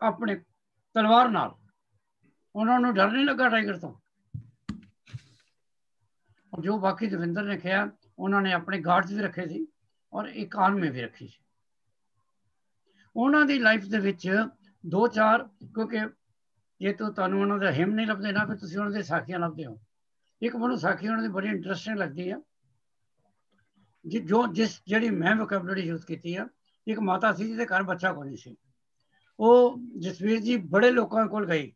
ਆਪਣੇ ਤਲਵਾਰ ਨਾਲ। ਉਹਨਾਂ ਨੂੰ ਡਰ ਨਹੀਂ ਲੱਗਾ ਟਾਈਗਰ ਤੋਂ। ਜੋ ਬਾਕੀ ਦਵਿੰਦਰ ਨੇ ਕਿਹਾ, ਉਹਨਾਂ ਨੇ ਆਪਣੇ ਗਾਰਡਸ ਵੀ ਰੱਖੇ ਸੀ ਔਰ ਇੱਕ ਆਰਮੀ ਵੀ ਰੱਖੀ ਸੀ। ਉਹਨਾਂ ਦੀ ਲਾਈਫ ਦੇ ਵਿੱਚ 2-4, ਕਿਉਂਕਿ ਜੇ ਤੁਹਾਨੂੰ ਉਹਨਾਂ ਦਾ ਹਿਮ ਨਹੀਂ ਲੱਭਦੇ ਨਾ, ਫਿਰ ਤੁਸੀਂ ਉਹਨਾਂ ਦੇ ਸਾਖੀਆਂ ਲੱਭਦੇ ਹੋ। ਇੱਕ ਮੈਨੂੰ ਸਾਖੀ ਉਹਨਾਂ ਦੀ ਬੜੀ ਇੰਟਰਸਟਿੰਗ ਲੱਗਦੀ ਆ, ਜਿਹੜੀ ਮੈਂ ਵੋਕੈਬਲਰੀ ਯੂਜ਼ ਕੀਤੀ ਆ। ਇੱਕ ਮਾਤਾ ਸੀ ਜਿਹਦੇ ਘਰ ਬੱਚਾ ਕੋਈ ਨਹੀਂ ਸੀ। ਉਹ ਜਸਵੀਰ ਜੀ ਬੜੇ ਲੋਕਾਂ ਕੋਲ ਗਈ,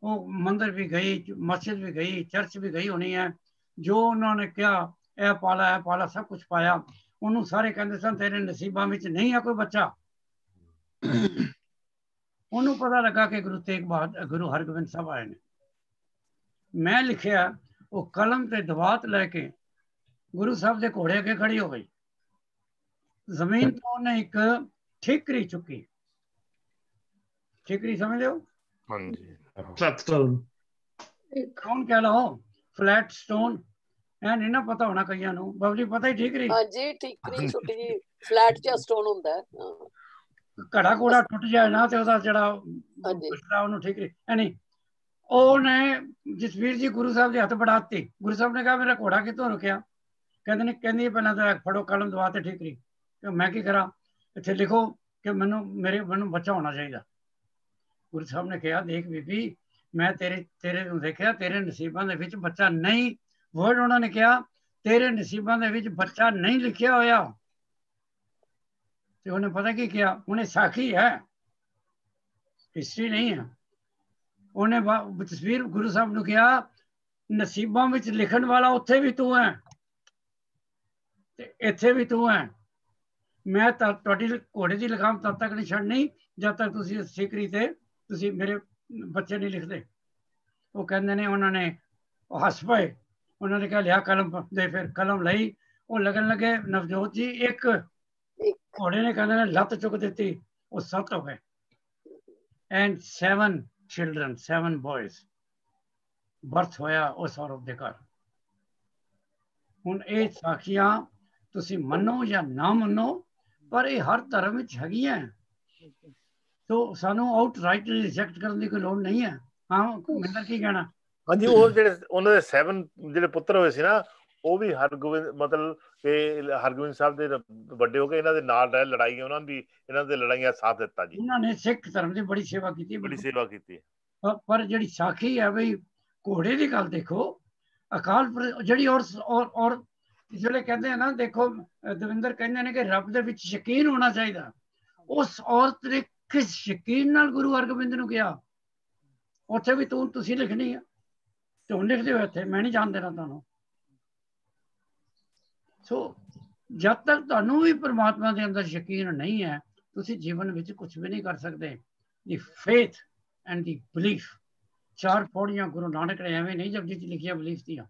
ਉਹ ਮੰਦਰ ਵੀ ਗਈ, ਮਸਜਿਦ ਵੀ ਗਈ, ਚਰਚ ਵੀ ਗਈ ਹੋਣੀ ਹੈ। ਜੋ ਉਹਨਾਂ ਨੇ ਕਿਹਾ ਇਹ ਪਾਲਾ ਸਭ ਕੁਝ ਪਾਇਆ। ਉਹਨੂੰ ਸਾਰੇ ਕਹਿੰਦੇ ਸਨ ਤੇਰੇ ਨਸੀਬਾਂ ਵਿੱਚ ਨਹੀਂ ਹੈ ਕੋਈ ਬੱਚਾ। ਉਹਨੂੰ ਪਤਾ ਲੱਗਾ ਕਿ ਗੁਰੂ ਤੇਗ ਬਹਾਦਰ, ਗੁਰੂ ਹਰਗੋਬਿੰਦ ਸਾਹਿਬ ਆਏ ਨੇ। ਮੈਂ ਲਿਖਿਆ, ਉਹ ਕਲਮ ਤੇ ਦਵਾਤ ਲੈ ਕੇ ਗੁਰੂ ਸਾਹਿਬ ਦੇ ਘੋੜੇ ਅੱਗੇ ਖੜੀ ਹੋ ਗਈ। ਜ਼ਮੀਨ ਤੋਂ ਉਹਨੇ ਇੱਕ ਠੀਕਰੀ ਚੁੱਕੀ। ਠੀਕਰੀ ਸਮਝਦੇ ਹੋ? ਹਾਂਜੀ। ਕੌਣ ਕਹਿ ਲਓ, ਫਲੈਟ ਸਟੋਨ। ਐ ਨਹੀਂ ਨਾ ਪਤਾ ਹੋਣਾ ਕਈਆਂ ਨੂੰ। ਬਬਲੀ ਪਤਾ ਹੀ ਠੀਕਰੀ? ਹਾਂਜੀ, ਠੀਕਰੀ ਛੋਟੀ ਜਿਹੀ ਫਲੈਟ ਜਿਹਾ ਸਟੋਨ ਹੁੰਦਾ ਹੈ। ਘੜਾ ਘੋੜਾ ਟੁੱਟ ਜਾਏ ਨਾ ਤੇ ਉਹਦਾ ਜਿਹੜਾ ਪੁੱਛਦਾ ਉਹਨੂੰ ਠੀਕਰੀ। ਨਹੀਂ, ਉਹਨੇ ਜਸਵੀਰ ਜੀ ਗੁਰੂ ਸਾਹਿਬ ਦੇ ਹੱਥ ਫੜਾਤੀ। ਗੁਰੂ ਸਾਹਿਬ ਨੇ ਕਿਹਾ ਮੇਰਾ ਘੋੜਾ ਕਿੱਥੋਂ ਰੁਕਿਆ? ਕਹਿੰਦੀ ਪਹਿਲਾਂ ਤਾਂ ਫੜੋ ਕਲਮ ਦਵਾ ਤੇ ਠੀਕਰੀ। ਮੈਂ ਕੀ ਕਰਾਂ? ਇੱਥੇ ਲਿਖੋ ਕਿ ਮੈਨੂੰ ਬੱਚਾ ਹੋਣਾ ਚਾਹੀਦਾ। ਗੁਰੂ ਸਾਹਿਬ ਨੇ ਕਿਹਾ ਦੇਖ ਬੀਬੀ, ਮੈਂ ਤੇਰੇ ਨੂੰ ਦੇਖਿਆ, ਤੇਰੇ ਨਸੀਬਾਂ ਦੇ ਵਿੱਚ ਬੱਚਾ ਨਹੀਂ। ਵਰਡ ਉਹਨਾਂ ਨੇ ਕਿਹਾ, ਤੇਰੇ ਨਸੀਬਾਂ ਦੇ ਵਿੱਚ ਬੱਚਾ ਨਹੀਂ ਲਿਖਿਆ ਹੋਇਆ। ਤੇ ਉਹਨੇ ਪਤਾ ਕੀ ਕਿਹਾ? ਉਹਨੇ ਸਾਖੀ ਹੈ, ਹਿਸਟਰੀ ਨਹੀਂ ਹੈ। ਉਹਨੇ ਤਸਵੀਰ ਗੁਰੂ ਸਾਹਿਬ ਨੂੰ ਕਿਹਾ, ਨਸੀਬਾਂ ਵਿੱਚ ਲਿਖਣ ਵਾਲਾ ਉੱਥੇ ਵੀ ਤੂੰ ਹੈ ਤੇ ਇੱਥੇ ਵੀ ਤੂੰ ਹੈ। ਮੈਂ ਤੁਹਾਡੀ ਘੋੜੇ ਦੀ ਲਗਾਮ ਤਦ ਤੱਕ ਨਹੀਂ ਛੱਡਣੀ ਜਦ ਤੱਕ ਤੁਸੀਂ ਠੀਕਰੀ ਤੇ ਤੁਸੀਂ ਮੇਰੇ ਬੱਚੇ ਨਹੀਂ ਲਿਖਦੇ। ਉਹ ਕਹਿੰਦੇ ਨੇ, ਉਹਨਾਂ ਨੇ ਹੱਸ ਪਏ। ਉਹਨਾਂ ਨੇ ਕਿਹਾ ਲਿਆ ਕਲਮ ਦੇ। ਫਿਰ ਕਲਮ ਲਈ, ਉਹ ਲੱਗਣ ਲੱਗੇ। ਨਵਜੋਤ ਜੀ ਇੱਕ ਘੋੜੇ ਨੇ ਕਹਿੰਦੇ ਨੇ ਲੱਤ ਚੁੱਕ ਦਿੱਤੀ, ਉਹ 7 ਹੋ ਗਏ। ਐਂਡ 7 children, 7 boys ਬਰਥ ਹੋਇਆ ਉਸ ਔਰਤ ਦੇ ਘਰ। ਹੁਣ ਇਹ ਸਾਖੀਆਂ ਤੁਸੀਂ ਮੰਨੋ ਜਾਂ ਨਾ ਮੰਨੋ, ਪਰ ਇਹ ਹਰ ਧਰਮ ਵਿੱਚ ਹੈਗੀਆਂ। ਤੋ ਸਾਨੂੰ ਆਊਟਰਾਈਟ ਰਿਜੈਕਟ ਕਰਨ ਦੀ ਕੋਈ ਲੋੜ ਨਹੀਂ ਹੈ। ਹਾਂ ਮਹਿੰਦਰ ਕੀ ਕਹਿਣਾ? ਹਾਂਜੀ, ਉਹ ਜਿਹੜੇ ਉਹਨਾਂ ਦੇ 7 ਜਿਹੜੇ ਪੁੱਤਰ ਹੋਏ ਸੀ ਨਾ, ਉਹ ਵੀ ਹਰਗੋਬਿੰਦ, ਮਤਲਬ ਕਿ ਹਰਗੋਬਿੰਦ ਸਾਹਿਬ ਦੇ ਵੱਡੇ ਹੋ ਕੇ ਇਹਨਾਂ ਦੇ ਨਾਲ ਰਹਿ ਲੜਾਈਆਂ, ਉਹਨਾਂ ਦੀ ਇਹਨਾਂ ਦੇ ਲੜਾਈਆਂ ਸਾਥ ਦਿੱਤਾ ਜੀ। ਉਹਨਾਂ ਨੇ ਸਿੱਖ ਧਰਮ ਦੀ ਬੜੀ ਸੇਵਾ ਕੀਤੀ, ਬੜੀ ਸੇਵਾ ਕੀਤੀ। ਪਰ ਜਿਹੜੀ ਸਾਖੀ ਹੈ ਬਈ ਘੋੜੇ ਦੀ ਗੱਲ ਦੇਖੋ, ਅਕਾਲ ਜਿਹੜੀ ਔਰ ਜਿਹੜੇ ਕਹਿੰਦੇ ਆ ਨਾ, ਦੇਖੋ ਦਵਿੰਦਰ ਕਹਿੰਦੇ ਨੇ ਕਿ ਰੱਬ ਦੇ ਵਿੱਚ ਯਕੀਨ ਹੋਣਾ ਚਾਹੀਦਾ। ਉਸ ਔਰਤ ਨੇ ਕਿਸ ਯਕੀਨ ਨਾਲ ਗੁਰੂ ਹਰਗੋਬਿੰਦ ਨੂੰ ਕਿਹਾ ਉੱਥੇ ਵੀ ਤੁਸੀਂ ਲਿਖਣੀ ਆ ਤੇ ਹੁਣ ਲਿਖਦੇ ਹੋ ਇੱਥੇ, ਮੈਂ ਨਹੀਂ ਜਾਣ ਦੇਣਾ ਤੁਹਾਨੂੰ। ਸੋ ਜਦ ਤੱਕ ਤੁਹਾਨੂੰ ਵੀ ਪਰਮਾਤਮਾ ਦੇ ਅੰਦਰ ਯਕੀਨ ਨਹੀਂ ਹੈ, ਤੁਸੀਂ ਜੀਵਨ ਵਿੱਚ ਕੁਝ ਵੀ ਨਹੀਂ ਕਰ ਸਕਦੇ। ਦੀ ਫੇਥ ਐਂਡ ਦੀ ਬਲੀਫ, 4 ਪੌੜੀਆਂ ਗੁਰੂ ਨਾਨਕ ਨੇ ਐਵੇਂ ਨਹੀਂ ਜਪਜੀ ਚ ਲਿਖੀਆਂ ਬਲੀਫ ਦੀਆਂ।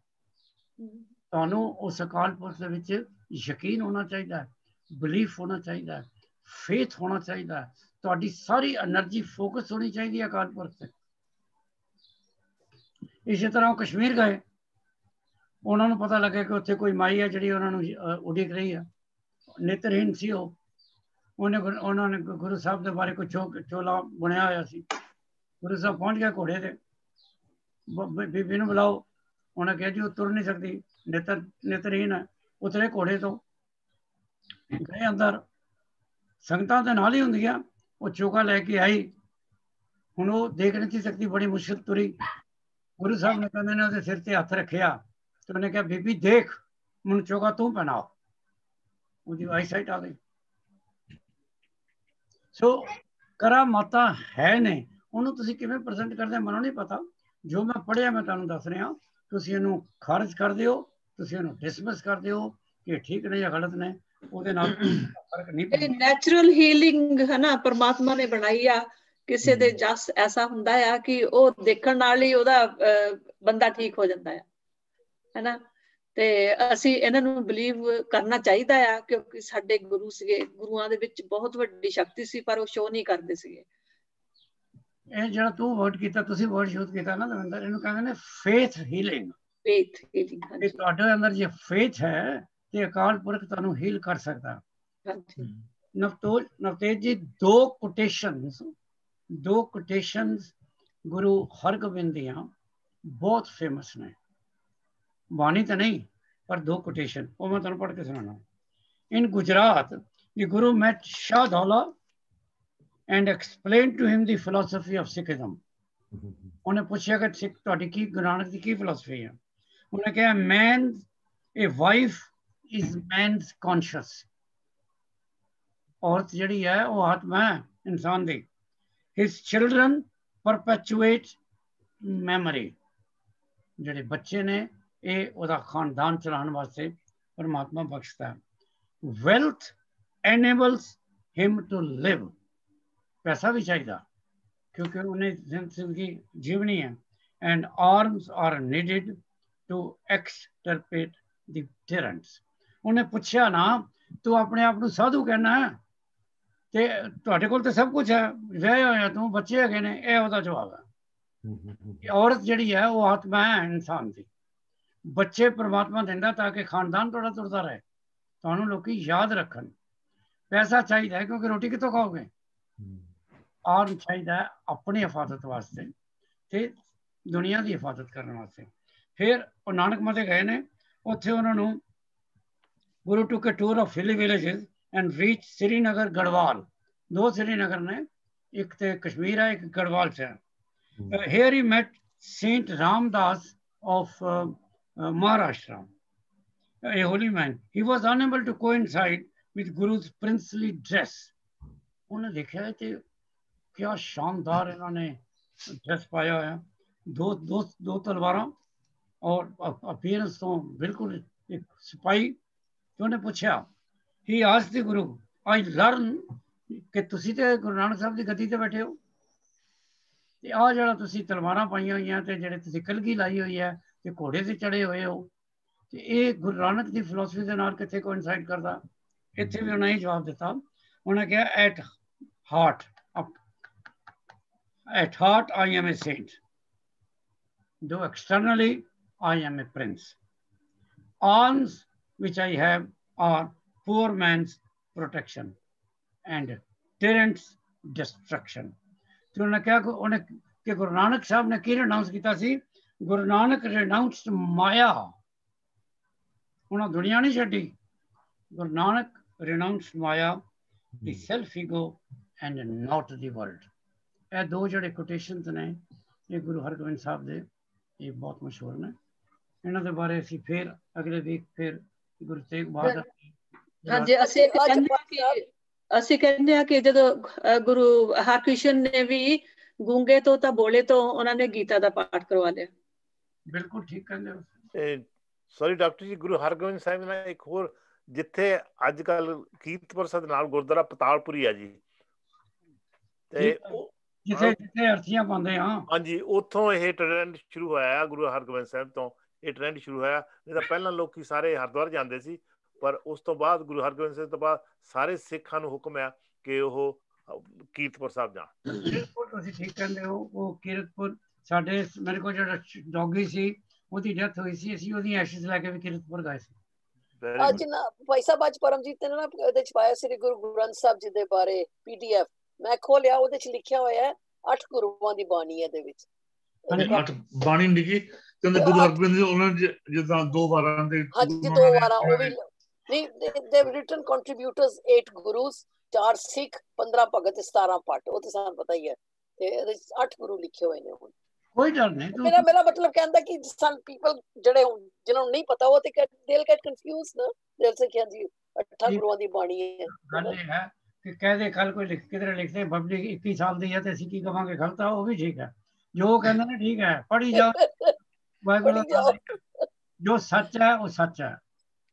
ਤੁਹਾਨੂੰ ਉਸ ਅਕਾਲ ਪੁਰਖ ਦੇ ਵਿੱਚ ਯਕੀਨ ਹੋਣਾ ਚਾਹੀਦਾ ਹੈ, ਬਲੀਫ ਹੋਣਾ ਚਾਹੀਦਾ ਹੈ, ਫੇਥ ਹੋਣਾ ਚਾਹੀਦਾ ਹੈ, ਤੁਹਾਡੀ ਸਾਰੀ એનર્ਜੀ ਫੋਕਸ ਹੋਣੀ ਚਾਹੀਦੀ ਹੈ ਅਕਾਲ ਪੁਰਖ ਤੇ। ਇਸੇ ਤਰ੍ਹਾਂ ਉਹ ਕਸ਼ਮੀਰ ਗਏ, ਉਹਨਾਂ ਨੂੰ ਪਤਾ ਲੱਗਿਆ ਕਿ ਉੱਥੇ ਕੋਈ ਮਾਈ ਹੈ ਜਿਹੜੀ ਉਹਨਾਂ ਨੂੰ ਉਡੀਕ ਰਹੀ ਹੈ। ਨੇਤਰਹੀਨ ਸੀ ਉਹ, ਉਹਨਾਂ ਨੇ ਗੁਰੂ ਸਾਹਿਬ ਦੇ ਬਾਰੇ ਕੋਈ ਚੋਲਾ ਬੁਣਿਆ ਹੋਇਆ ਸੀ। ਗੁਰੂ ਸਾਹਿਬ ਪਹੁੰਚ ਗਿਆ ਘੋੜੇ ਤੇ, ਬੀਬੀ ਨੂੰ ਬੁਲਾਓ। ਉਹਨੇ ਕਿਹਾ ਜੀ ਉਹ ਤੁਰ ਨਹੀਂ ਸਕਦੀ, ਨੇਤਰਹੀਨ ਹੈ। ਉਤਰੇ ਘੋੜੇ ਤੋਂ, ਗਏ ਅੰਦਰ, ਸੰਗਤਾਂ ਦੇ ਨਾਲ ਹੀ ਹੁੰਦੀਆਂ। ਉਹ ਚੋਗਾ ਲੈ ਕੇ ਆਈ, ਹੁਣ ਉਹ ਦੇਖ ਨਹੀਂ ਸੀ ਸਕਦੀ, ਬੜੀ ਮੁਸ਼ਕਿਲ ਤੁਰੀ। ਗੁਰੂ ਸਾਹਿਬ ਨੇ ਕਹਿੰਦੇ ਨੇ ਉਹਦੇ ਸਿਰ ਤੇ ਹੱਥ ਰੱਖਿਆ ਤੇ ਉਹਨੇ ਕਿਹਾ ਬੀਬੀ ਦੇਖ, ਮੈਨੂੰ ਚੋਗਾ ਤੂੰ ਪਹਿਨਾਓ। ਉਹਦੀ ਆਈਸਾਈਟ ਆ ਗਈ। ਸੋ ਕਰਾਮਾਤਾਂ ਹੈ ਨੇ, ਉਹਨੂੰ ਤੁਸੀਂ ਕਿਵੇਂ ਪ੍ਰੈਜ਼ੈਂਟ ਕਰਦੇ ਮੈਨੂੰ ਨਹੀਂ ਪਤਾ। ਜੋ ਮੈਂ ਪੜ੍ਹਿਆ ਮੈਂ ਤੁਹਾਨੂੰ ਦੱਸ ਰਿਹਾ। ਤੁਸੀਂ ਇਹਨੂੰ ਖਾਰਜ ਕਰ ਦਿਓ, ਤੁਸੀਂ ਇਹਨੂੰ ਡਿਸਮਿਸ ਕਰ ਦਿਓ ਕਿ ਠੀਕ ਨੇ ਜਾਂ ਗਲਤ ਨੇ, ਉਹਦੇ ਨਾਲ ਫਰਕ ਨਹੀਂ ਪੈਂਦਾ। ਨੈਚੁਰਲ ਹੀਲਿੰਗ ਹੈ ਨਾ, ਪਰਮਾਤਮਾ ਨੇ ਬਣਾਈ ਆ। ਕਿਸੇ ਦੇ ਜਸ ਐਸਾ ਹੁੰਦਾ ਆ ਕਿ ਉਹ ਦੇਖਣ ਨਾਲ ਹੀ ਉਹਦਾ ਬੰਦਾ ਠੀਕ ਹੋ ਜਾਂਦਾ ਹੈ ਨਾ। ਤੇ ਅਸੀਂ ਇਹਨਾਂ ਨੂੰ ਬਿਲੀਵ ਕਰਨਾ ਚਾਹੀਦਾ ਆ, ਕਿਉਂਕਿ ਸਾਡੇ ਗੁਰੂ ਸੀਗੇ, ਗੁਰੂਆਂ ਦੇ ਵਿੱਚ ਬਹੁਤ ਵੱਡੀ ਸ਼ਕਤੀ ਸੀ, ਪਰ ਉਹ ਸ਼ੋ ਨਹੀਂ ਕਰਦੇ ਸੀਗੇ। ਇਹ ਜਿਹੜਾ ਤੂੰ ਵਰਡ ਕੀਤਾ, ਤੁਸੀਂ ਵਰਡ ਯੂਜ਼ ਕੀਤਾ ਨਾ ਦਵਿੰਦਰ, ਇਹਨੂੰ ਕਹਿੰਦੇ ਨੇ ਫੇਥ ਹੀਲਿੰਗ। ਫੇਥ ਹੀਲਿੰਗ, ਤੁਹਾਡੇ ਅੰਦਰ ਜੇ ਫੇਥ ਹੈ ਤੇ ਅਕਾਲ ਪੁਰਖ ਤੁਹਾਨੂੰ ਹੀਲ ਕਰ ਸਕਦਾ। ਨਵਤੇਜ ਜੀ, ਦੋ ਕੋਟੇਸ਼ਨਸ ਗੁਰੂ ਹਰਗੋਬਿੰਦ ਦੀਆਂ ਬਹੁਤ ਫੇਮਸ ਨੇ। ਬਾਣੀ ਤਾਂ ਨਹੀਂ, ਪਰ ਦੋ ਕੋਟੇਸ਼ਨ ਉਹ ਮੈਂ ਤੁਹਾਨੂੰ ਪੜ੍ਹ ਕੇ ਸੁਣਾਉਣਾ। ਇਨ Gujarat the Guru met Shah Daula and explained to him the philosophy of Sikhism. ਉਹਨੇ ਪੁੱਛਿਆ ਕਿ ਸਿੱਖ ਤੁਹਾਡੀ ਕੀ, ਗੁਰੂ ਨਾਨਕ ਦੀ ਕੀ ਫਿਲਾਸਫੀ ਹੈ? ਉਹਨੇ ਕਿਹਾ a wife is man's conscious. ਔਰਤ ਜਿਹੜੀ ਹੈ ਉਹ ਆਤਮਾ ਹੈ ਇਨਸਾਨ ਦੀ। His children perpetuate memory. ਜਿਹੜੇ ਬੱਚੇ ਨੇ ਇਹ ਉਹਦਾ ਖਾਨਦਾਨ ਚਲਾਉਣ ਵਾਸਤੇ ਪਰਮਾਤਮਾ ਬਖਸ਼ਦਾ। Wealth enables him to live. ਪੈਸਾ ਵੀ ਚਾਹੀਦਾ ਕਿਉਂਕਿ ਉਹਨੇ ਜ਼ਿੰਦਗੀ ਜੀਵਨੀ ਹੈ। And arms are needed to extirpate the tyrants. ਉਹਨੇ ਪੁੱਛਿਆ ਨਾ, ਤੂੰ ਆਪਣੇ ਆਪ ਨੂੰ ਸਾਧੂ ਕਹਿਣਾ ਹੈ ਤੇ ਤੁਹਾਡੇ ਕੋਲ ਤਾਂ ਸਭ ਕੁਝ ਹੈ, ਵਿਆਹ ਹੋਇਆ ਤੂੰ, ਬੱਚੇ ਹੈਗੇ ਨੇ, ਇਹ ਉਹਦਾ ਜਵਾਬ ਹੈ। ਔਰਤ ਜਿਹੜੀ ਹੈ ਉਹ ਆਤਮਾ ਹੈ ਇਨਸਾਨ ਦੀ। ਬੱਚੇ ਪਰਮਾਤਮਾ ਦਿੰਦਾ ਤਾਂ ਕਿ ਖਾਨਦਾਨ ਤੁਹਾਡਾ ਤੁਰਦਾ ਰਹੇ, ਤੁਹਾਨੂੰ ਲੋਕੀ ਯਾਦ ਰੱਖਣ। ਪੈਸਾ ਚਾਹੀਦਾ ਹੈ ਕਿਉਂਕਿ ਰੋਟੀ ਕਿੱਥੋਂ ਖਾਓਗੇ। ਆਰਮ ਚਾਹੀਦਾ ਹੈ ਆਪਣੀ ਹਿਫਾਜ਼ਤ ਵਾਸਤੇ ਤੇ ਦੁਨੀਆ ਦੀ ਹਿਫਾਜ਼ਤ ਕਰਨ ਵਾਸਤੇ। ਫਿਰ ਉਹ ਨਾਨਕ ਮਤੇ ਗਏ ਨੇ, ਉੱਥੇ ਉਹਨਾਂ ਨੂੰ Guru took a tour of hilly villages and reach Srinagar Garhwal. ਦੋ ਸ੍ਰੀਨਗਰ ਨੇ, ਇੱਕ ਤੇ ਕਸ਼ਮੀਰ ਹੈ, ਇੱਕ ਗੜਵਾਲ ਚ ਹੈ। Here he met Saint Ramdas of Maharashtra, a holy man. He was unable to coincide with Guru's princely dress. ਉਹਨੇ ਦੇਖਿਆ ਤੇ ਕਿਆ ਸ਼ਾਨਦਾਰ ਇਹਨਾਂ ਨੇ ਡਰੈਸ ਪਾਇਆ ਹੋਇਆ, ਦੋ ਤਲਵਾਰਾਂ ਔਰ ਅਪੀਅਰੈਂਸ ਤੋਂ ਬਿਲਕੁਲ ਇੱਕ ਸਿਪਾਹੀ। ਤੇ ਉਹਨੇ ਪੁੱਛਿਆ, he asked the Guru, I learn ਕਿ ਤੁਸੀਂ ਤੇ ਗੁਰੂ ਨਾਨਕ ਸਾਹਿਬ ਦੀ ਗੱਦੀ ਤੇ ਬੈਠੇ ਹੋ ਤੇ ਆਹ ਜਿਹੜਾ ਤੁਸੀਂ ਤਲਵਾਰਾਂ ਪਾਈਆਂ ਹੋਈਆਂ ਤੇ ਜਿਹੜੇ ਤੁਸੀਂ ਕਲਗੀ ਲਾਈ ਹੋਈ ਹੈ ਤੇ ਘੋੜੇ ਤੇ ਚੜੇ ਹੋਏ ਹੋ, ਤੇ ਇਹ ਗੁਰੂ ਨਾਨਕ ਦੀ ਫਿਲਾਸਫੀ ਦੇ ਨਾਲ ਕਿੱਥੇ ਕੋਇਨਸਾਈਡ ਕਰਦਾ? ਇੱਥੇ ਵੀ ਉਹਨੇ ਇਹ ਜਵਾਬ ਦਿੱਤਾ। ਉਹਨੇ ਕਿਹਾ at heart I am a saint, though externally I am a prince. Arms which I have are poor man's protection and tyrant's destruction. ਤੇ ਉਹਨੇ ਕਿਹਾ ਕਿ ਗੁਰੂ ਨਾਨਕ ਸਾਹਿਬ ਨੇ ਕੀ ਰਿਨਾਊਂਸ ਕੀਤਾ ਸੀ? ਗੁਰੂ ਨਾਨਕ ਰਿਨਾਊਂਸਡ ਮਾਇਆ। ਉਹਨਾਂ ਦੁਨੀਆ ਨਹੀਂ ਛੱਡੀ। ਗੁਰੂ ਨਾਨਕ ਰਿਨਾਊਂਸਡ ਮਾਇਆ, ਦੀ self ego and not the world. ਇਹ ਦੋ ਜਿਹੜੇ ਕੋਟੇਸ਼ਨਸ ਨੇ ਇਹ ਗੁਰੂ ਹਰਗੋਬਿੰਦ ਸਾਹਿਬ ਦੇ, ਇਹ ਬਹੁਤ ਮਸ਼ਹੂਰ ਨੇ। ਇਹਨਾਂ ਦੇ ਬਾਰੇ ਅਸੀਂ ਫਿਰ ਅਗਲੇ ਵੀਕ ਫਿਰ ਗੁਰੂ ਤੇਗ ਬਹਾਦਰ। ਹਾਂਜੀ, ਅਸੀਂ ਕਹਿੰਦੇ ਆ ਕਿ ਜਦੋਂ ਗੁਰੂ ਹਰਕ੍ਰਿਸ਼ਨ ਨੇ ਵੀ ਗੂੰਗੇ ਤੋਂ ਤਾਂ ਬੋਲੇ ਤੋਂ ਉਹਨਾਂ ਨੇ ਗੀਤਾ ਦਾ ਪਾਠ ਕਰਵਾ ਲਿਆ। ਬਿਲਕੁਲ ਠੀਕ ਕਹਿੰਦੇ ਹੋ। ਸੌਰੀ ਡਾਕਟਰ ਜੀ, ਗੁਰੂ ਹਰਗੋਬਿੰਦ ਸਾਹਿਬ ਨੇ ਇੱਕ ਹੋਰ, ਜਿੱਥੇ ਅੱਜ ਕੱਲ ਕੀਰਤਪੁਰ ਸਾਹਿਬ ਨਾਲ ਗੁਰਦੁਆਰਾ ਪਤਾਲਪੁਰੀ ਆ ਜੀ, ਤੇ ਜਿੱਥੇ ਅਰਥੀਆਂ ਪਾਉਂਦੇ ਆ, ਹਾਂਜੀ, ਉੱਥੋਂ ਇਹ ਟ੍ਰੈਂਡ ਸ਼ੁਰੂ ਹੋਇਆ। ਗੁਰੂ ਹਰਗੋਬਿੰਦ ਸਾਹਿਬ ਤੋਂ ਇਹ ਟ੍ਰੈਂਡ ਸ਼ੁਰੂ ਹੋਇਆ। ਨਹੀਂ ਤਾਂ ਪਹਿਲਾਂ ਲੋਕੀ ਸਾਰੇ ਹਰਿਦੁਆਰ ਜਾਂਦੇ ਸੀ, ਪਰ ਉਸ ਤੋਂ ਬਾਅਦ ਗੁਰੂ ਹਰਗੋਬਿੰਦ ਸਾਹਿਬ ਤੋਂ ਬਾਅਦ ਸਾਰੇ ਸਿੱਖਾਂ ਨੂੰ ਹੁਕਮ ਆ ਕਿ ਉਹ ਕੀਰਤਪੁਰ ਸਾਹਿਬ ਜਾਣ। ਬਿਲਕੁਲ ਤੁਸੀਂ ਠੀਕ ਕਹਿੰਦੇ ਹੋ। ਉਹ ਕੀਰਤਪੁਰ ਸਾਡੇ ਮੇਰੇ ਕੋਲ ਜਿਹੜਾ ਡੌਗੀ ਸੀ ਉਹਦੀ ਡੈਥ ਹੋਈ ਸੀ, ਅਸੀਂ ਉਹਦੀ ਐਸ਼ਿਸ ਲੈ ਕੇ ਵੀ ਕੀਰਤਪੁਰ ਗਏ ਸੀ। ਅੱਜ ਨਾ ਭਾਈ ਸਾਹਿਬ ਅੱਜ ਪਰਮਜੀਤ ਨੇ ਨਾ ਉਹਦੇ ਚ ਪਾਇਆ ਸ੍ਰੀ ਗੁਰੂ ਗ੍ਰੰਥ ਸਾਹਿਬ ਜੀ ਦੇ ਬਾਰੇ PDF ਮੈਂ ਖੋਲਿਆ, ਉਹਦੇ ਚ ਲਿਖਿਆ ਹੋਇਆ ਹੈ 8 ਗੁਰੂਆਂ ਦੀ ਬਾਣੀ ਹੈ ਦੇ ਵਿੱਚ। 8 ਬਾਣੀ ਲਿਖੀ ਕਹਿੰਦੇ ਗੁਰੂ ਹਰਗੋਬਿੰਦ ਜੀ ਉਹਨਾਂ ਜਿੱਦਾਂ 2 ਵਾਰਾਂ ਦੇ ਹਾਂਜੀ 2 ਵਾਰਾਂ ਉਹ ਵੀ ਨਹੀਂ ਦੇ ਰਿਟਨ ਕੰਟਰੀਬਿਊਟਰਸ 8 ਗੁਰੂਸ 4 ਸਿੱਖ 15 ਭਗਤ 17 ਪਟ, ਉਹ ਤਾਂ ਸਾਨੂੰ ਪਤਾ ਹੀ ਹੈ। ਤੇ ਇਹਦੇ 8 ਗੁਰੂ ਲਿਖੇ ਹੋਏ ਨੇ। ਹੁਣ ਕੋਈ ਡਰ ਨਹੀਂ। ਮੇਰਾ ਮਤਲਬ ਕਹਿੰਦਾ ਕਿ ਸਮ ਪੀਪਲ ਜਿਹੜੇ ਜਿਹਨਾਂ ਨੂੰ ਨਹੀਂ ਪਤਾ ਉਹ ਤੇ they'll get confused ਨਾ ਦਿਲ ਸੇ ਕਿ ਜੀ 8 ਗੁਰੂਆਂ ਦੀ ਬਾਣੀ ਹੈ। ਗੱਲ ਇਹ ਹੈ ਕਿ ਕਹਦੇ ਕੱਲ ਕੋਈ ਕਿਧਰੇ ਲਿਖਦੇ ਪਬਲਿਕ 21 ਸਾਲ ਦੀ ਹੈ ਤੇ ਅਸੀਂ ਕੀ ਕਵਾਂਗੇ ਗਲਤ ਆ, ਉਹ ਵੀ ਠੀਕ ਹੈ। ਜੋ ਕਹਿੰਦੇ ਨੇ ਠੀਕ ਹੈ, ਪੜ੍ਹੀ ਜਾਓ ਵਾਹਿਗੁਰੂ ਜੋ ਸੱਚ ਹੈ ਉਹ ਸੱਚ ਹੈ।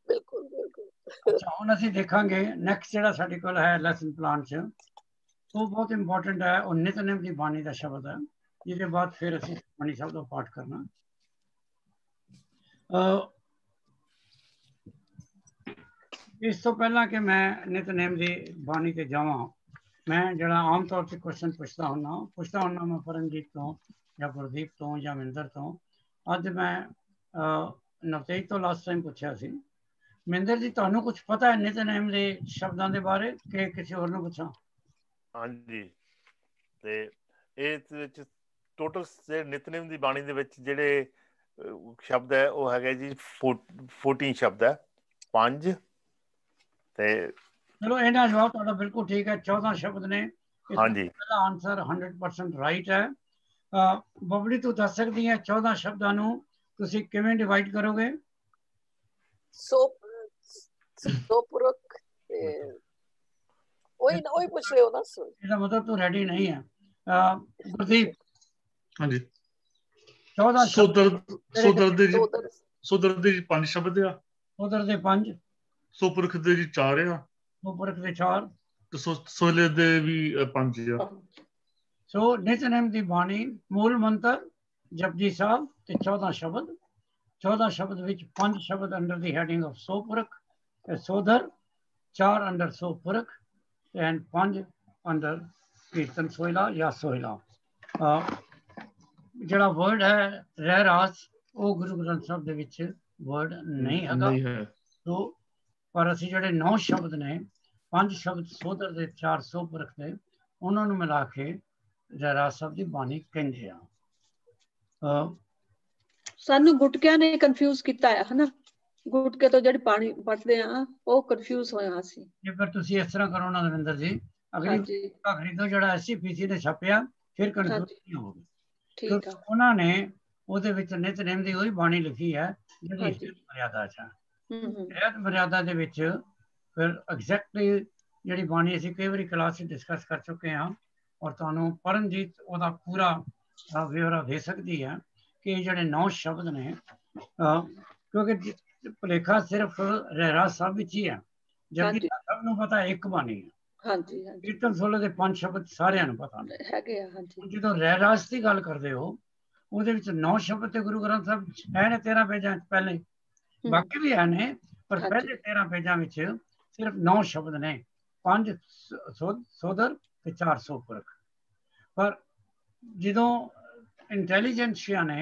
ਬਿਲਕੁਲ ਬਿਲਕੁਲ। ਅੱਛਾ ਹੁਣ ਅਸੀਂ ਦੇਖਾਂਗੇ ਨੈਕਸਟ ਜਿਹੜਾ ਸਾਡੇ ਕੋਲ ਹੈ ਲੈਸਨ ਪਲਾਨ 'ਚ, ਉਹ ਬਹੁਤ ਇੰਪੋਰਟੈਂਟ ਹੈ। ਉਹ ਨਿਤਨੇਮ ਦੀ ਬਾਣੀ ਦਾ ਸ਼ਬਦ ਹੈ, ਜਿਹਦੇ ਬਾਅਦ ਫਿਰ ਅਸੀਂ ਬਾਣੀ ਸਾਹਿਬ ਦਾ ਪਾਠ ਕਰਨਾ। ਇਸ ਤੋਂ ਪਹਿਲਾਂ ਕਿ ਮੈਂ ਨਿਤਨੇਮ ਦੀ ਬਾਣੀ ਤੇ ਜਾਵਾਂ, ਮੈਂ ਜਿਹੜਾ ਆਮ ਤੌਰ ਤੇ ਕੁਐਸਚਨ ਪੁੱਛਦਾ ਹੁੰਦਾ ਮੈਂ ਪਰਮਜੀਤ ਤੋਂ ਜਾਂ ਗੁਰਦੀਪ ਤੋਂ ਜਾਂ ਮਿੰਦਰ ਤੋਂ। ਅੱਜ ਮੈਂ ਨਵਤੇਜ ਤੋਂ ਲਾਸਟ ਟਾਈਮ ਪੁੱਛਿਆ ਸੀ। ਮਿੰਦਰ ਜੀ ਤੁਹਾਨੂੰ ਕੁਝ ਪਤਾ ਹੈ ਨਿਤਨੇਮ ਦੇ ਸ਼ਬਦਾਂ ਦੇ ਬਾਰੇ ਕਿ ਕਿਸੇ ਹੋਰ ਨੂੰ ਪੁੱਛਾਂ? ਹਾਂਜੀ, ਤੇ ਇਹ ਵਿੱਚ ਟੋਟਲ ਨਿਤਨੇਮ ਦੀ ਬਾਣੀ ਦੇ ਵਿੱਚ ਜਿਹੜੇ ਸ਼ਬਦ ਹੈ ਉਹ ਹੈਗੇ ਜੀ 14 ਸ਼ਬਦ ਹੈ, 5 ਤੇ ਚਲੋ ਇਹਨਾਂ ਜਵਾਬ ਤੁਹਾਡਾ ਬਿਲਕੁਲ ਠੀਕ ਹੈ, 14 ਸ਼ਬਦ ਨੇ। ਹਾਂਜੀ ਪਹਿਲਾ ਆਨਸਰ 100% ਰਾਈਟ ਹੈ। ਬਬਲੀ ਤੂੰ ਦੱਸ ਸਕਦੀ ਹੈ 14 ਸ਼ਬਦਾਂ ਨੂੰ ਤੁਸੀਂ ਕਿਵੇਂ ਡਿਵਾਈਡ ਕਰੋਗੇ? ਸੋ ਪੁਰਖ ਉਹੀ ਪੁੱਛ ਰਹੇ ਹੋ ਨਾ? ਇਹਦਾ ਮਤਲਬ ਤੂੰ ਰੈਡੀ ਨਹੀਂ ਹੈ। ਗੁਰਦੀਪ ਹਾਂਜੀ 14 ਸੋਦਰ ਦੇ 5 ਸ਼ਬਦ ਆ, ਸੋਦਰ ਦੇ 5, ਸੋਪੁਰਖ ਦੇ ਜੀ 4 ਆ, ਸੋਪੁਰਖ ਦੇ 4 ਤੇ ਸੋਹਲੇ ਦੇ ਵੀ 5 ਆ। ਸੋ ਨਿਤਨੇਮ ਦੀ ਬਾਣੀ ਮੂਲ ਮੰਤਰ ਜਪਜੀ ਸਾਹਿਬ ਤੇ 14 ਸ਼ਬਦ। 14 ਸ਼ਬਦ ਵਿੱਚ 5 ਸ਼ਬਦ ਅੰਡਰ ਦੀ ਹੈਡਿੰਗ ਆਫ ਸੋਪੁਰਖ ਤੇ Sodar, 4 under ਸੋਪੁਰਖ and 5 under Kirtan Sohila ਜਾਂ ਸੋਹਿਲਾ। ਜਿਹੜਾ ਵਰਡ ਹੈ ਰਹਿ ਰਾਸ ਉਹ ਗੁਰੂ ਗ੍ਰੰਥ ਸਾਹਿਬ ਦੇ ਵਿੱਚ ਵਰਡ ਨਹੀਂ ਹੈਗਾ। ਸੋ ਪਰ ਅਸੀਂ ਜਿਹੜੇ 9 ਸ਼ਬਦ ਨੇ, 5 ਸ਼ਬਦ ਸੋਦਰ ਦੇ 4 ਸੋਪੁਰਖ ਦੇ, ਉਹਨਾਂ ਨੂੰ ਮਿਲਾ ਕੇ ਰਹਿ ਰਾਸ ਸਾਹਿਬ ਦੀ ਬਾਣੀ ਕਹਿੰਦੇ ਆ। ਸਾਨੂੰ ਗੁਟਕਿਆਂ ਨੇ ਕਨਫਿਊਜ਼ ਕੀਤਾ ਹੈ ਹਨਾ, ਗੁਟਕੇ ਤੋਂ ਜਿਹੜੀ ਪਾਣੀ ਪੜਦੇ ਆ ਉਹ ਕਨਫਿਊਜ਼ ਹੋਇਆ ਸੀ। ਜੇ ਫਿਰ ਤੁਸੀਂ ਇਸ ਤਰ੍ਹਾਂ ਕਰੋ ਨਾ ਰਵਿੰਦਰ ਜੀ, ਅਗਲੀ ਖਰੀਦੋ ਜਿਹੜਾ SCPC ਨੇ ਛਾਪਿਆ, ਫਿਰ ਕਨਫਿਊਜ਼ ਨਹੀਂ ਹੋਵੇ। ਠੀਕ ਆ। ਉਹਨਾਂ ਨੇ ਉਹਦੇ ਵਿੱਚ ਨਿਤਨੇਮ ਦੀ ਉਹੀ ਬਾਣੀ ਲਿਖੀ ਹੈ ਜਿਹੜੀ ਮਰਿਆਦਾ ਚ ਹੈ। ਰਹਿਤ ਮਰਿਆਦਾ ਦੇ ਵਿੱਚ ਫਿਰ ਐਗਜ਼ੈਕਟਲੀ ਜਿਹੜੀ ਬਾਣੀ ਅਸੀਂ ਕਈ ਵਾਰੀ ਕਲਾਸ 'ਚ ਡਿਸਕਸ ਕਰ ਚੁੱਕੇ ਹਾਂ, ਔਰ ਤੁਹਾਨੂੰ ਪਰਮਜੀਤ ਉਹਦਾ ਪੂਰਾ ਵਿਵਰਾ ਦੇ ਸਕਦੀ ਹੈ ਕਿ ਜਿਹੜੇ 9 ਸ਼ਬਦ ਨੇ, ਕਿਉਂਕਿ ਭੁਲੇਖਾ ਸਿਰਫ ਰਹਿਰਾਸ ਸਾਹਿਬ ਵਿੱਚ ਹੀ ਹੈ, ਜਦਕਿ ਸਭ ਨੂੰ ਪਤਾ ਇੱਕ ਬਾਣੀ ਹੈ। ਹਾਂਜੀ ਕੀਰਤਨ ਸੋਹਲੇ ਦੇ 5 ਸ਼ਬਦ ਸਾਰਿਆਂ ਨੂੰ ਪਤਾ ਨੇ ਹੈਗੇ ਆ। ਹਾਂਜੀ ਜਦੋਂ ਰਹਿਰਾਸ ਦੀ ਗੱਲ ਕਰਦੇ ਹੋ ਉਹਦੇ ਵਿੱਚ 9 ਸ਼ਬਦ ਤੇ ਗੁਰੂ ਗ੍ਰੰਥ ਸਾਹਿਬ ਹੈ ਨੇ 13 ਪੇਜਾਂ ਪਹਿਲੇ, ਬਾਕੀ ਵੀ ਹੈ ਨੇ, ਪਰ ਪਹਿਲੇ 13 ਪੇਜਾਂ ਵਿੱਚ ਸਿਰਫ 9 ਸ਼ਬਦ ਨੇ, 5 ਸੋਦਰ ਤੇ 4 ਸੋਪੁਰਖ। ਪਰ ਜਦੋਂ ਇੰਟੈਲੀਜੈਂਸੀਆ ਨੇ,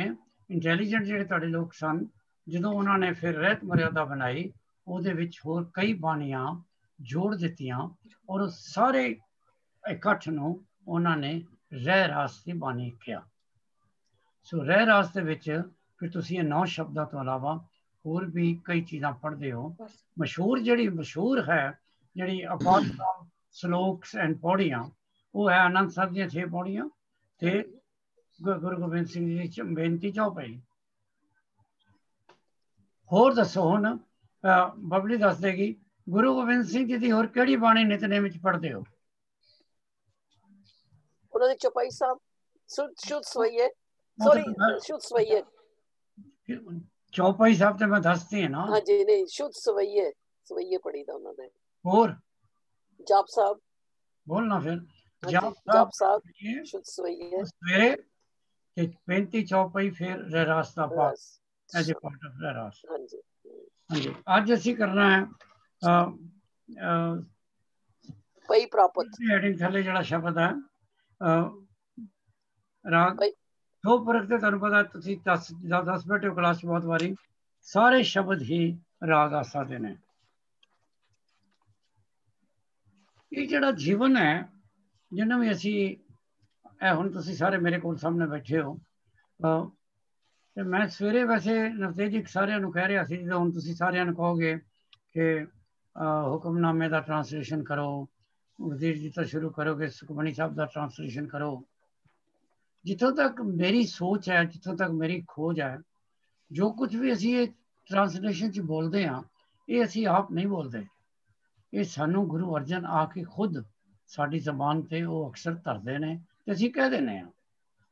ਇੰਟੈਲੀਜੈਂਟ ਜਿਹੜੇ ਤੁਹਾਡੇ ਲੋਕ ਸਨ, ਜਦੋਂ ਉਹਨਾਂ ਨੇ ਫਿਰ ਰਹਿਤ ਮਰਿਆਦਾ ਬਣਾਈ, ਉਹਦੇ ਵਿੱਚ ਹੋਰ ਕਈ ਬਾਣੀਆਂ ਜੋੜ ਦਿੱਤੀਆਂ ਔਰ ਉਹ ਸਾਰੇ ਇਕੱਠ ਨੂੰ ਉਹਨਾਂ ਨੇ ਰਹਿ ਰਾਸ ਦੀ ਬਾਣੀ ਕਿਹਾ। ਸੋ ਰਹਿ ਰਾਸ ਦੇ ਵਿੱਚ ਫਿਰ ਤੁਸੀਂ ਇਹ 9 ਸ਼ਬਦਾਂ ਤੋਂ ਇਲਾਵਾ ਹੋਰ ਵੀ ਕਈ ਚੀਜ਼ਾਂ ਪੜ੍ਹਦੇ ਹੋ। ਮਸ਼ਹੂਰ ਹੈ ਜਿਹੜੀ ਅਪਾਰਟ ਫਰਮ ਸਲੋਕਸ ਐਂਡ ਪੌੜੀਆਂ, ਉਹ ਹੈ ਆਨੰਦ ਸਾਹਿਬ ਦੀਆਂ 6 ਪੌੜੀਆਂ ਤੇ ਗੁਰੂ ਗੋਬਿੰਦ ਸਿੰਘ ਜੀ ਦੀ ਬੇਨਤੀ ਚੌਪਈ। ਹੋਰ ਦੱਸੋ ਹੁਣ, ਬਬਲੀ ਦੱਸ ਦੇਗੀ ਗੁਰੂ ਗੋਬਿੰਦ ਸਿੰਘ ਜੀ ਦੀ ਹੋਰ ਕਿਹੜੀ ਬਾਣੀ ਨਿਤਨੇਮ ਵਿੱਚ ਪੜ੍ਹਦੇ ਹੋ? ਉਹਨਾਂ ਦੀ ਚੌਪਈ ਸਾਹਿਬ, ਸ਼ੁੱਧ ਸਵਈਏ, ਸੌਰੀ ਸ਼ੁੱਧ ਸਵਈਏ, ਚੌਪਈ ਸਾਹਿਬ ਤੇ ਮੈਂ ਦੱਸਦੀ ਹਾਂ ਨਾ। ਹਾਂਜੀ ਨਹੀਂ, ਸ਼ੁੱਧ ਸਵਈਏ ਪੜ੍ਹੀ ਦਾ ਉਹਨਾਂ ਦੇ। ਹੋਰ ਜਾਪ ਸਾਹਿਬ ਬੋਲਣਾ ਫਿਰ। ਜਾਪ ਸਾਹਿਬ ਸ਼ੁੱਧ ਸਵਈਏ ਸਵੇਰੇ ਤੇ 35 ਚੌਪਈ ਫਿਰ ਰਹਿਰਾਸ ਦਾ ਪਾਠ as a part of Rehras. ਹਾਂਜੀ, ਅੱਜ ਅਸੀਂ ਕਰਨਾ ਹੈ ਭਈ ਪ੍ਰਾਪਤ ਹੈਡਿੰਗ ਥੱਲੇ ਜਿਹੜਾ ਸ਼ਬਦ ਹੈ ਰਾਗ ਸੋ ਪੁਰਖ ਤੇ ਤੁਹਾਨੂੰ ਪਤਾ ਤੁਸੀਂ 10 ਬੈਠੇ ਹੋ ਕਲਾਸ 'ਚ ਬਹੁਤ ਵਾਰੀ, ਸਾਰੇ ਸ਼ਬਦ ਹੀ ਰਾਗ ਆਸਾ ਦੇ ਨੇ। ਇਹ ਜਿਹੜਾ ਜੀਵਨ ਹੈ ਜਿਹਨੂੰ ਵੀ ਅਸੀਂ ਇਹ ਹੁਣ ਤੁਸੀਂ ਸਾਰੇ ਮੇਰੇ ਕੋਲ ਸਾਹਮਣੇ ਬੈਠੇ ਹੋ, ਤੇ ਮੈਂ ਸਵੇਰੇ ਵੈਸੇ ਨਵਤੇਜ ਜੀ ਸਾਰਿਆਂ ਨੂੰ ਕਹਿ ਰਿਹਾ ਸੀ, ਜਦੋਂ ਹੁਣ ਤੁਸੀਂ ਸਾਰਿਆਂ ਨੂੰ ਕਹੋਗੇ ਕਿ ਹੁਕਮਨਾਮੇ ਦਾ ਟਰਾਂਸਲੇਸ਼ਨ ਕਰੋ, ਵਜ਼ੀਰ ਜੀ ਤੋਂ ਸ਼ੁਰੂ ਕਰੋਗੇ, ਸੁਖਮਨੀ ਸਾਹਿਬ ਦਾ ਟਰਾਂਸਲੇਸ਼ਨ ਕਰੋ। ਜਿੱਥੋਂ ਤੱਕ ਮੇਰੀ ਸੋਚ ਹੈ, ਜਿੱਥੋਂ ਤੱਕ ਮੇਰੀ ਖੋਜ ਹੈ, ਜੋ ਕੁਝ ਵੀ ਅਸੀਂ ਇਹ ਟਰਾਂਸਲੇਸ਼ਨ 'ਚ ਬੋਲਦੇ ਹਾਂ, ਇਹ ਅਸੀਂ ਆਪ ਨਹੀਂ ਬੋਲਦੇ, ਇਹ ਸਾਨੂੰ ਗੁਰੂ ਅਰਜਨ ਆ ਕੇ ਖੁਦ ਸਾਡੀ ਜ਼ਬਾਨ ਤੇ ਉਹ ਅਕਸਰ ਧਰਦੇ ਨੇ ਤੇ ਅਸੀਂ ਕਹਿ ਦਿੰਦੇ ਹਾਂ।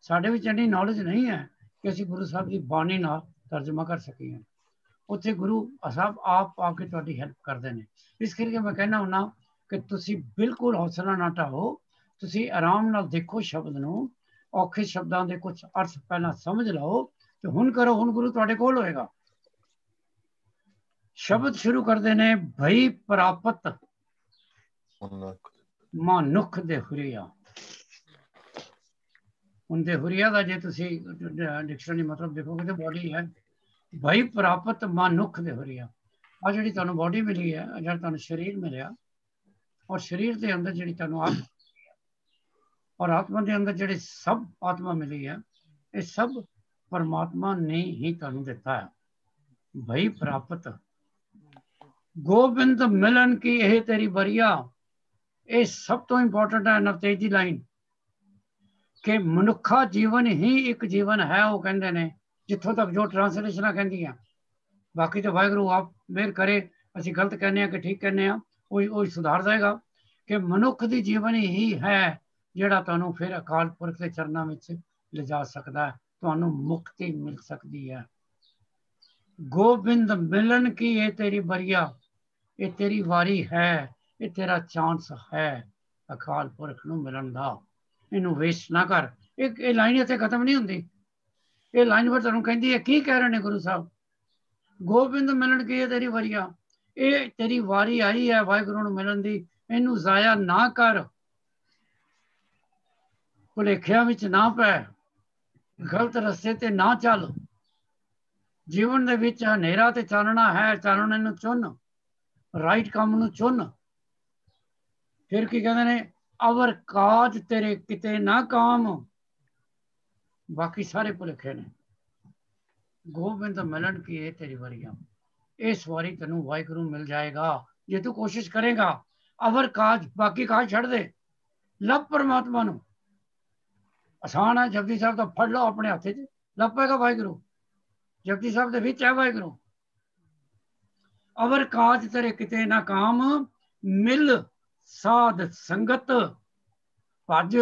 ਸਾਡੇ ਵਿੱਚ ਇੰਨੀ ਨੌਲੇਜ ਨਹੀਂ ਹੈ ਕਿ ਅਸੀਂ ਗੁਰੂ ਸਾਹਿਬ ਦੀ ਬਾਣੀ ਨਾਲ ਤਰਜਮਾ ਕਰ ਸਕੀਏ। ਉੱਥੇ ਗੁਰੂ ਸਾਹਿਬ ਆਪ ਆ ਕੇ ਤੁਹਾਡੀ ਹੈਲਪ ਕਰਦੇ ਨੇ। ਇਸ ਕਰਕੇ ਮੈਂ ਕਹਿਣਾ ਹੁੰਦਾ ਕਿ ਤੁਸੀਂ ਬਿਲਕੁਲ ਹੌਸਲਾ ਨਾ ਢਾਓ, ਤੁਸੀਂ ਆਰਾਮ ਨਾਲ ਦੇਖੋ ਸ਼ਬਦ ਨੂੰ, ਔਖੇ ਸ਼ਬਦਾਂ ਦੇ ਕੁਝ ਅਰਥ ਪਹਿਲਾਂ ਸਮਝ ਲਓ ਤੇ ਹੁਣ ਕਰੋ, ਹੁਣ ਗੁਰੂ ਤੁਹਾਡੇ ਕੋਲ ਹੋਏਗਾ। ਸ਼ਬਦ ਸ਼ੁਰੂ ਕਰਦੇ ਨੇ, ਭਈ ਪ੍ਰਾਪਤ ਮਨੁੱਖ ਦੇ ਹੁਰੀਆ। ਹੁਣ ਦੇ ਹੁਰੀਆ ਦਾ ਜੇ ਤੁਸੀਂ ਡਿਕਸ਼ਨਰੀ ਮਤਲਬ ਦੇਖੋਗੇ ਤਾਂ ਬੋਡੀ ਹੈ, ਭਈ ਪ੍ਰਾਪਤ ਮਨੁੱਖ ਦੇ ਹੁਰੀਆ। ਆ ਜਿਹੜੀ ਤੁਹਾਨੂੰ ਬੋਡੀ ਮਿਲੀ ਹੈ, ਜਿਹੜਾ ਤੁਹਾਨੂੰ ਸਰੀਰ ਮਿਲਿਆ, ਔਰ ਸਰੀਰ ਦੇ ਅੰਦਰ ਜਿਹੜੀ ਤੁਹਾਨੂੰ ਆਤਮਾ ਔਰ ਆਤਮਾ ਦੇ ਅੰਦਰ ਜਿਹੜੀ ਸਭ ਆਤਮਾ ਮਿਲੀ ਹੈ, ਇਹ ਸਭ ਪਰਮਾਤਮਾ ਨੇ ਹੀ ਤੁਹਾਨੂੰ ਦਿੱਤਾ ਹੈ। ਭਈ ਪ੍ਰਾਪਤ ਗੋਬਿੰਦ ਮਿਲਨ ਕੀ ਇਹ ਤੇਰੀ ਬਰੀਆ। ਇਹ ਸਭ ਤੋਂ ਇੰਪੋਰਟੈਂਟ ਹੈ ਨਵਤੇਜ ਦੀ ਲਾਈਨ, ਕਿ ਮਨੁੱਖਾ ਜੀਵਨ ਹੀ ਇੱਕ ਜੀਵਨ ਹੈ। ਉਹ ਕਹਿੰਦੇ ਨੇ, ਜਿੱਥੋਂ ਤੱਕ ਜੋ ਟਰਾਂਸਲੇਸ਼ਨਾਂ ਕਹਿੰਦੀਆਂ, ਬਾਕੀ ਤਾਂ ਵਾਹਿਗੁਰੂ ਆਪ ਮਿਹਰ ਕਰੇ, ਅਸੀਂ ਗਲਤ ਕਹਿੰਦੇ ਹਾਂ ਕਿ ਠੀਕ ਕਹਿੰਦੇ ਹਾਂ, ਉਹ ਸੁਧਾਰ ਜਾਏਗਾ, ਕਿ ਮਨੁੱਖ ਦੀ ਜੀਵਨ ਹੀ ਹੈ ਜਿਹੜਾ ਤੁਹਾਨੂੰ ਫਿਰ ਅਕਾਲ ਪੁਰਖ ਦੇ ਚਰਨਾਂ ਵਿੱਚ ਲਿਜਾ ਸਕਦਾ ਹੈ, ਤੁਹਾਨੂੰ ਮੁਕਤੀ ਮਿਲ ਸਕਦੀ ਹੈ। ਗੋਬਿੰਦ ਮਿਲਨ ਕੀ ਇਹ ਤੇਰੀ ਬਰੀਆ, ਇਹ ਤੇਰੀ ਵਾਰੀ ਹੈ, ਇਹ ਤੇਰਾ ਚਾਂਸ ਹੈ ਅਕਾਲ ਪੁਰਖ ਨੂੰ ਮਿਲਣ ਦਾ। ਇਹਨੂੰ ਵੇਸਟ ਨਾ ਕਰ। ਇਹ ਲਾਈਨ ਇੱਥੇ ਖਤਮ ਨਹੀਂ ਹੁੰਦੀ, ਇਹ ਲਾਈਨ ਪਰ ਤੁਹਾਨੂੰ ਕਹਿੰਦੀ ਹੈ ਕੀ ਕਹਿ ਰਹੇ ਨੇ ਗੁਰੂ ਸਾਹਿਬ। ਗੋਬਿੰਦ ਮਿਲਣ ਕੀ ਇਹ ਤੇਰੀ ਵਰੀਆ, ਇਹ ਤੇਰੀ ਵਾਰੀ ਆਈ ਹੈ ਵਾਹਿਗੁਰੂ ਨੂੰ ਮਿਲਣ ਦੀ, ਇਹਨੂੰ ਜ਼ਾਇਆ ਨਾ ਕਰ, ਭੁਲੇਖਿਆਂ ਵਿੱਚ ਨਾ ਪੈ, ਗਲਤ ਰਸਤੇ ਤੇ ਨਾ ਚੱਲ। ਜੀਵਨ ਦੇ ਵਿੱਚ ਹਨੇਰਾ ਤੇ ਚਾਨਣਾ ਹੈ, ਚਾਨਣੇ ਨੂੰ ਚੁਣ, ਰਾਈਟ ਕੰਮ ਨੂੰ ਚੁਣ। ਫਿਰ ਕੀ ਕਹਿੰਦੇ ਨੇ, ਅਵਰ ਕਾਜ ਤੇਰੇ ਕਿਤੇ ਨਾ ਕਾਮ, ਬਾਕੀ ਸਾਰੇ ਭੁਲੇਖੇ ਨੇ। ਗੋਬਿੰਦ ਮਿਲਣ ਕੀ ਇਹ ਤੇਰੀ ਵਰੀਆ, ਇਸ ਵਾਰੀ ਤੈਨੂੰ ਵਾਹਿਗੁਰੂ ਮਿਲ ਜਾਏਗਾ ਜੇ ਤੂੰ ਕੋਸ਼ਿਸ਼ ਕਰੇਗਾ। ਅਵਰ ਕਾਜ, ਬਾਕੀ ਕਾਜ ਛੱਡ ਦੇ, ਲੱਭ ਪਰਮਾਤਮਾ ਨੂੰ। ਆਸਾਨ ਹੈ, ਜਪਜੀ ਸਾਹਿਬ ਦਾ ਫੜ ਲਓ ਆਪਣੇ ਹੱਥ 'ਚ, ਲੱਭ ਪਏਗਾ ਵਾਹਿਗੁਰੂ। ਜਪਜੀ ਸਾਹਿਬ ਦੇ ਵਿੱਚ ਹੈ ਵਾਹਿਗੁਰੂ। ਅਵਰ ਕਾਜ ਤੇਰੇ ਕਿਤੇ ਨਾ ਕਾਮ, ਮਿਲ ਸਾਧ ਸੰਗਤ ਭਜ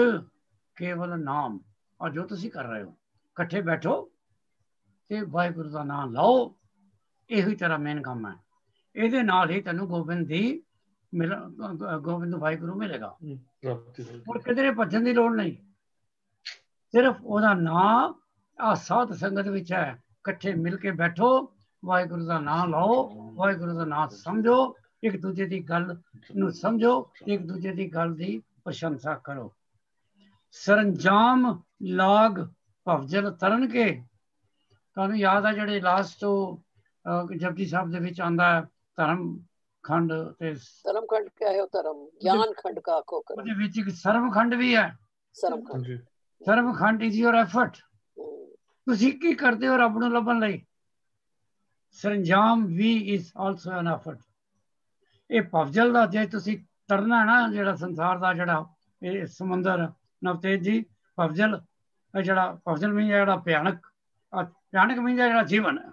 ਕੇਵਲ ਨਾਮ। ਔਰ ਜੋ ਤੁਸੀਂ ਕਰ ਰਹੇ ਹੋ, ਇਕੱਠੇ ਬੈਠੋ ਤੇ ਵਾਹਿਗੁਰੂ ਦਾ ਨਾਮ ਲਓ, ਇਹੋ ਹੀ ਤੇਰਾ ਮੇਨ ਕੰਮ ਹੈ। ਇਹਦੇ ਨਾਲ ਹੀ ਤੈਨੂੰ ਗੋਬਿੰਦ ਦੀ ਗੋਬਿੰਦ ਵਾਹਿਗੁਰੂ ਮਿਲੇਗਾ। ਹੁਣ ਕਿਧਰੇ ਭੱਜਣ ਦੀ ਲੋੜ ਨਹੀਂ, ਸਿਰਫ ਉਹਦਾ ਨਾਂ ਆ ਸਾਧ ਸੰਗਤ ਵਿੱਚ ਹੈ। ਇਕੱਠੇ ਮਿਲ ਕੇ ਬੈਠੋ, ਵਾਹਿਗੁਰੂ ਦਾ ਨਾਮ ਲਓ, ਵਾਹਿਗੁਰੂ ਦਾ ਨਾਮ ਸਮਝੋ, ਇੱਕ ਦੂਜੇ ਦੀ ਗੱਲ ਨੂੰ ਸਮਝੋ, ਇੱਕ ਦੂਜੇ ਦੀ ਗੱਲ ਦੀ ਪ੍ਰਸ਼ੰਸਾ ਕਰੋ। ਸਰੰਜਾਮ ਲਾਗ ਭਵਜਲ ਤਰਨ ਕੇ। ਤੁਹਾਨੂੰ ਯਾਦ ਹੈ ਜਿਹੜੇ ਲਾਸਟ ਜਪਜੀ ਸਾਹਿਬ ਦੇ ਵਿੱਚ ਆਉਂਦਾ ਹੈ ਧਰਮ ਖੰਡ ਤੇ ਧਰਮ ਖੰਡ ਕਿਆ ਹੈ, ਧਰਮ ਗਿਆਨ ਖੰਡ ਕਾ ਆਖੋ ਕਰੋ। ਉਹਦੇ ਵਿੱਚ ਇੱਕ ਸਰਮ ਖੰਡ ਵੀ ਹੈ। ਸਰਮ ਖੰਡ ਇਜ਼ ਯੋਰ ਐਫਰਟ। ਤੁਸੀਂ ਕੀ ਕਰਦੇ ਹੋ ਰੱਬ ਨੂੰ ਲੱਭਣ ਲਈ। ਸਰੰਜਾਮ ਵੀ ਇਜ਼ ਆਲਸੋ ਐਨ ਐਫਰਟ। ਇਹ ਭਵਜਲ ਦਾ ਜੇ ਤੁਸੀਂ ਤਰਨਾ ਨਾ, ਜਿਹੜਾ ਸੰਸਾਰ ਦਾ ਜਿਹੜਾ ਇਹ ਸਮੁੰਦਰ ਨਵਤੇਜ ਜੀ, ਭਵਜਲ ਜਿਹੜਾ ਭਵਜਲ ਮੀਨ ਜਿਹੜਾ ਭਿਆਨਕ ਮੀਨ ਜਿਹੜਾ ਜੀਵਨ ਹੈ।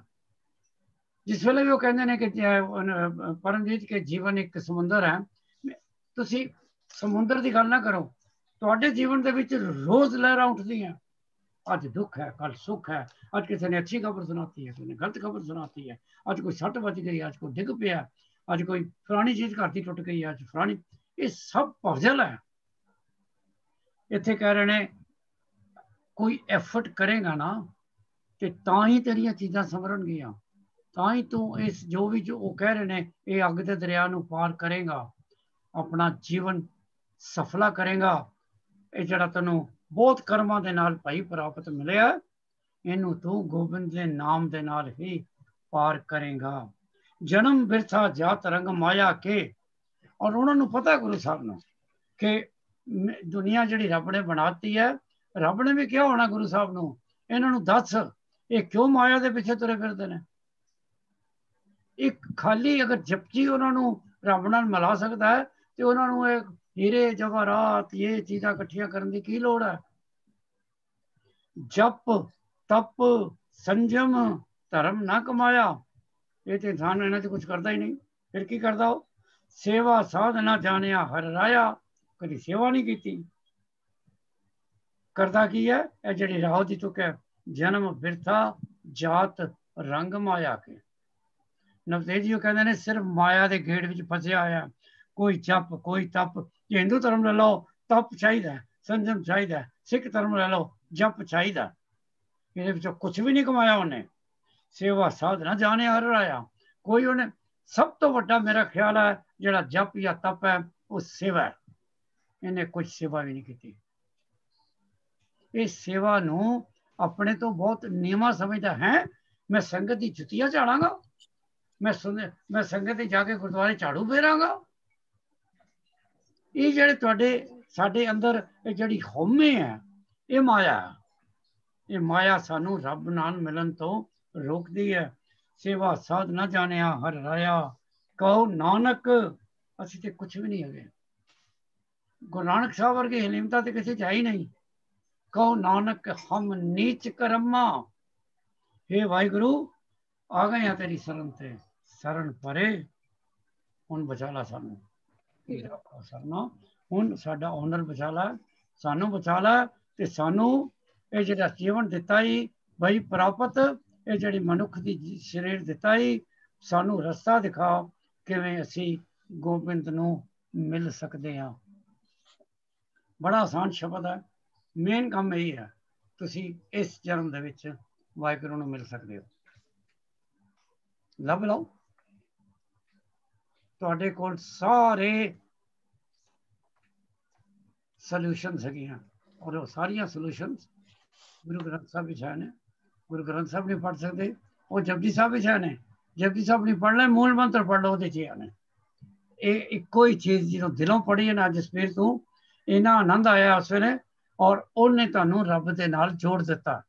ਜਿਸ ਵੇਲੇ ਵੀ ਉਹ ਕਹਿੰਦੇ ਨੇ ਕਿ ਪਰਮਜੀਤ ਕੇ ਜੀਵਨ ਇੱਕ ਸਮੁੰਦਰ ਹੈ, ਤੁਸੀਂ ਸਮੁੰਦਰ ਦੀ ਗੱਲ ਨਾ ਕਰੋ। ਤੁਹਾਡੇ ਜੀਵਨ ਦੇ ਵਿੱਚ ਰੋਜ਼ ਲਹਿਰਾਂ ਉੱਠਦੀਆਂ। ਅੱਜ ਦੁੱਖ ਹੈ, ਕੱਲ ਸੁੱਖ ਹੈ, ਅੱਜ ਕਿਸੇ ਨੇ ਅੱਛੀ ਖਬਰ ਸੁਣਾਤੀ ਹੈ, ਕਿਸੇ ਨੇ ਗਲਤ ਖਬਰ ਸੁਣਾਤੀ ਹੈ, ਅੱਜ ਕੋਈ ਸੱਟ ਵੱਜ ਗਈ, ਅੱਜ ਕੋਈ ਡਿੱਗ ਪਿਆ, ਅੱਜ ਕੋਈ ਫਲਾਣੀ ਚੀਜ਼ ਘਰ ਦੀ ਟੁੱਟ ਗਈ, ਅੱਜ ਫਲਾਣੀ। ਇਹ ਸਭ ਭਵਜਲ ਹੈ। ਇੱਥੇ ਕਹਿ ਰਹੇ ਨੇ ਕੋਈ ਐਫਰਟ ਕਰੇਗਾ ਨਾ ਤੇ ਤਾਂ ਹੀ ਤੇਰੀਆਂ ਚੀਜ਼ਾਂ ਸੰਵਰਨਗੀਆਂ, ਤਾਂ ਹੀ ਤੂੰ ਇਸ ਜੋ ਵੀ ਜੋ ਉਹ ਕਹਿ ਰਹੇ ਨੇ ਇਹ ਅੱਗ ਦੇ ਦਰਿਆ ਨੂੰ ਪਾਰ ਕਰੇਗਾ, ਆਪਣਾ ਜੀਵਨ ਸਫਲਾ ਕਰੇਗਾ। ਇਹ ਜਿਹੜਾ ਤੈਨੂੰ ਬਹੁਤ ਕਰਮਾਂ ਦੇ ਨਾਲ ਭਾਈ ਪ੍ਰਾਪਤ ਮਿਲਿਆ, ਇਹਨੂੰ ਤੂੰ ਗੋਬਿੰਦ ਦੇ ਨਾਮ ਦੇ ਨਾਲ ਹੀ ਪਾਰ ਕਰੇਗਾ। ਜਨਮ ਬਿਰਥਾ ਜਾਤ ਰੰਗ ਮਾਇਆ ਕੇ। ਔਰ ਉਹਨਾਂ ਨੂੰ ਪਤਾ ਗੁਰੂ ਸਾਹਿਬ ਨੂੰ ਕਿ ਦੁਨੀਆ ਜਿਹੜੀ ਰੱਬ ਨੇ ਬਣਾਤੀ ਹੈ, ਰੱਬ ਨੇ ਵੀ ਕਿਹਾ ਹੋਣਾ ਗੁਰੂ ਸਾਹਿਬ ਨੂੰ, ਇਹਨਾਂ ਨੂੰ ਦੱਸ ਇਹ ਕਿਉਂ ਮਾਇਆ ਦੇ ਪਿੱਛੇ ਤੁਰੇ ਫਿਰਦੇ ਨੇ। ਇੱਕ ਖਾਲੀ ਅਗਰ ਜਪਜੀ ਉਹਨਾਂ ਨੂੰ ਰੱਬ ਨਾਲ ਮਿਲਾ ਸਕਦਾ ਹੈ ਤੇ ਉਹਨਾਂ ਨੂੰ ਇਹ ਹੀਰੇ ਜਵਾਹਰਾਤ ਇਹ ਚੀਜ਼ਾਂ ਇਕੱਠੀਆਂ ਕਰਨ ਦੀ ਕੀ ਲੋੜ ਹੈ। ਜਪ ਤਪ ਸੰਜਮ ਧਰਮ ਨਾ ਕਮਾਇਆ, ਇਹ ਤੇ ਇਨਸਾਨ ਇਹਨਾਂ 'ਚ ਕੁਝ ਕਰਦਾ ਹੀ ਨਹੀਂ। ਫਿਰ ਕੀ ਕਰਦਾ ਉਹ? ਸੇਵਾ ਸਾਧ ਨਾ ਜਾਣਿਆ ਹਰ ਰਾਇਆ, ਕਦੀ ਸੇਵਾ ਨਹੀਂ ਕੀਤੀ। ਕਰਦਾ ਕੀ ਹੈ? ਇਹ ਜਿਹੜੀ ਰਾਹ ਦੀ ਤੁਕ ਹੈ, ਜਨਮ ਬਿਰਥਾ ਜਾਤ ਰੰਗ ਮਾਇਆ ਕੇ। ਨਵਤੇਜ ਜੀ ਕਹਿੰਦੇ ਨੇ ਸਿਰਫ ਮਾਇਆ ਦੇ ਗੇੜ ਵਿੱਚ ਫਸਿਆ ਹੋਇਆ। ਕੋਈ ਜਪ ਕੋਈ ਤਪ। ਜੇ ਹਿੰਦੂ ਧਰਮ ਲੈ ਲਓ ਤਪ ਚਾਹੀਦਾ, ਸੰਜਮ ਚਾਹੀਦਾ। ਸਿੱਖ ਧਰਮ ਲੈ ਲਓ ਜਪ ਚਾਹੀਦਾ। ਇਹਦੇ ਵਿੱਚੋਂ ਕੁਛ ਵੀ ਨਹੀਂ ਕਮਾਇਆ ਉਹਨੇ। ਸੇਵਾ ਸਾਧਨਾ ਜਾਣੇ ਹਰ ਰਾਇਆ। ਕੋਈ ਉਹਨੇ ਸਭ ਤੋਂ ਵੱਡਾ ਮੇਰਾ ਖਿਆਲ ਹੈ ਜਿਹੜਾ ਜਪ ਜਾਂ ਤਪ ਹੈ ਉਹ ਸੇਵਾ ਹੈ। ਇਹਨੇ ਕੁਝ ਸੇਵਾ ਵੀ ਨਹੀਂ ਕੀਤੀ। ਇਹ ਸੇਵਾ ਨੂੰ ਆਪਣੇ ਤੋਂ ਬਹੁਤ ਨੀਵਾਂ ਸਮਝਦਾ ਹੈ। ਮੈਂ ਸੰਗਤ ਦੀ ਜੁੱਤੀਆਂ ਝਾੜਾਂਗਾ, ਮੈਂ ਸੰਗਤ ਤੇ ਜਾ ਕੇ ਗੁਰਦੁਆਰੇ ਝਾੜੂ ਫੇਰਾਂਗਾ। ਇਹ ਜਿਹੜੇ ਤੁਹਾਡੇ ਸਾਡੇ ਅੰਦਰ ਇਹ ਜਿਹੜੀ ਹਉਮੈ ਹੈ, ਇਹ ਮਾਇਆ ਹੈ। ਇਹ ਮਾਇਆ ਸਾਨੂੰ ਰੱਬ ਨਾਲ ਮਿਲਣ ਤੋਂ ਰੋਕਦੀ ਹੈ। ਸੇਵਾ ਸਾਧ ਨਾ ਜਾਣਿਆ ਹਰ ਰਾਇਆ, ਕਹੋ ਨਾਨਕ ਅਸੀਂ ਤੇ ਕੁਛ ਵੀ ਨਹੀਂ ਹੈਗੇ। ਗੁਰੂ ਨਾਨਕ ਸਾਹਿਬ ਵਰਗੇ ਹਲੀਮਤਾ ਤੇ ਕਿਸੇ ਚ ਹੈ ਹੀ ਨਹੀਂ। ਕਹੋ ਨਾਨਕ ਹਮ ਨੀਚ ਕਰਮਾ। ਹੇ ਵਾਹਿਗੁਰੂ ਆ ਗਏ ਆ ਤੇਰੀ ਸ਼ਰਨ ਤੇ, ਸ਼ਰਨ ਪਰੇ ਹੁਣ ਬਚਾ ਲਾ ਸਾਨੂੰ। ਸਰਨਾ ਹੁਣ ਸਾਡਾ ਓਨਰ ਬਚਾ ਲਾ, ਸਾਨੂੰ ਬਚਾ ਲਾ। ਤੇ ਸਾਨੂੰ ਇਹ ਜਿਹੜਾ ਜੀਵਨ ਦਿੱਤਾ ਹੀ ਬਈ ਪ੍ਰਾਪਤ, ਇਹ ਜਿਹੜੀ ਮਨੁੱਖ ਦੀ ਸਰੀਰ ਦਿੱਤਾ ਹੀ, ਸਾਨੂੰ ਰਸਤਾ ਦਿਖਾ ਕਿਵੇਂ ਅਸੀਂ ਗੋਬਿੰਦ ਨੂੰ ਮਿਲ ਸਕਦੇ ਹਾਂ। ਬੜਾ ਆਸਾਨ ਸ਼ਬਦ ਹੈ। ਮੇਨ ਕੰਮ ਇਹ ਹੈ, ਤੁਸੀਂ ਇਸ ਜਨਮ ਦੇ ਵਿੱਚ ਵਾਹਿਗੁਰੂ ਨੂੰ ਮਿਲ ਸਕਦੇ ਹੋ। ਲੱਭ ਲਓ, ਤੁਹਾਡੇ ਕੋਲ ਸਾਰੇ ਸੋਲੂਸ਼ਨਸ ਹੈਗੀਆਂ। ਔਰ ਉਹ ਸਾਰੀਆਂ ਸੋਲੂਸ਼ਨਸ ਗੁਰੂ ਗ੍ਰੰਥ ਸਾਹਿਬ ਵਿੱਚ ਹੈ ਨੇ। ਗੁਰੂ ਗ੍ਰੰਥ ਸਾਹਿਬ ਨਹੀਂ ਪੜ੍ਹ ਸਕਦੇ, ਉਹ ਜਪਜੀ ਸਾਹਿਬ ਵਿੱਚ ਹੈ ਨੇ। ਜਪਜੀ ਸਾਹਿਬ ਨਹੀਂ ਪੜ੍ਹ ਲੈ, ਮੂਲ ਮੰਤਰ ਪੜ੍ਹ ਲਓ, ਉਹਦੇ 'ਚ ਆਣੇ। ਇਹ ਇੱਕੋ ਹੀ ਚੀਜ਼ ਜਦੋਂ ਦਿਲੋਂ ਪੜ੍ਹੀ ਹੈ ਨਾ ਜਸਵੀਰ ਤੂੰ, ਇੰਨਾ ਆਨੰਦ ਆਇਆ ਉਸ ਵੇਲੇ। ਔਰ ਉਹਨੇ ਤੁਹਾਨੂੰ ਰੱਬ ਦੇ ਨਾਲ ਜੋੜ ਦਿੱਤਾ।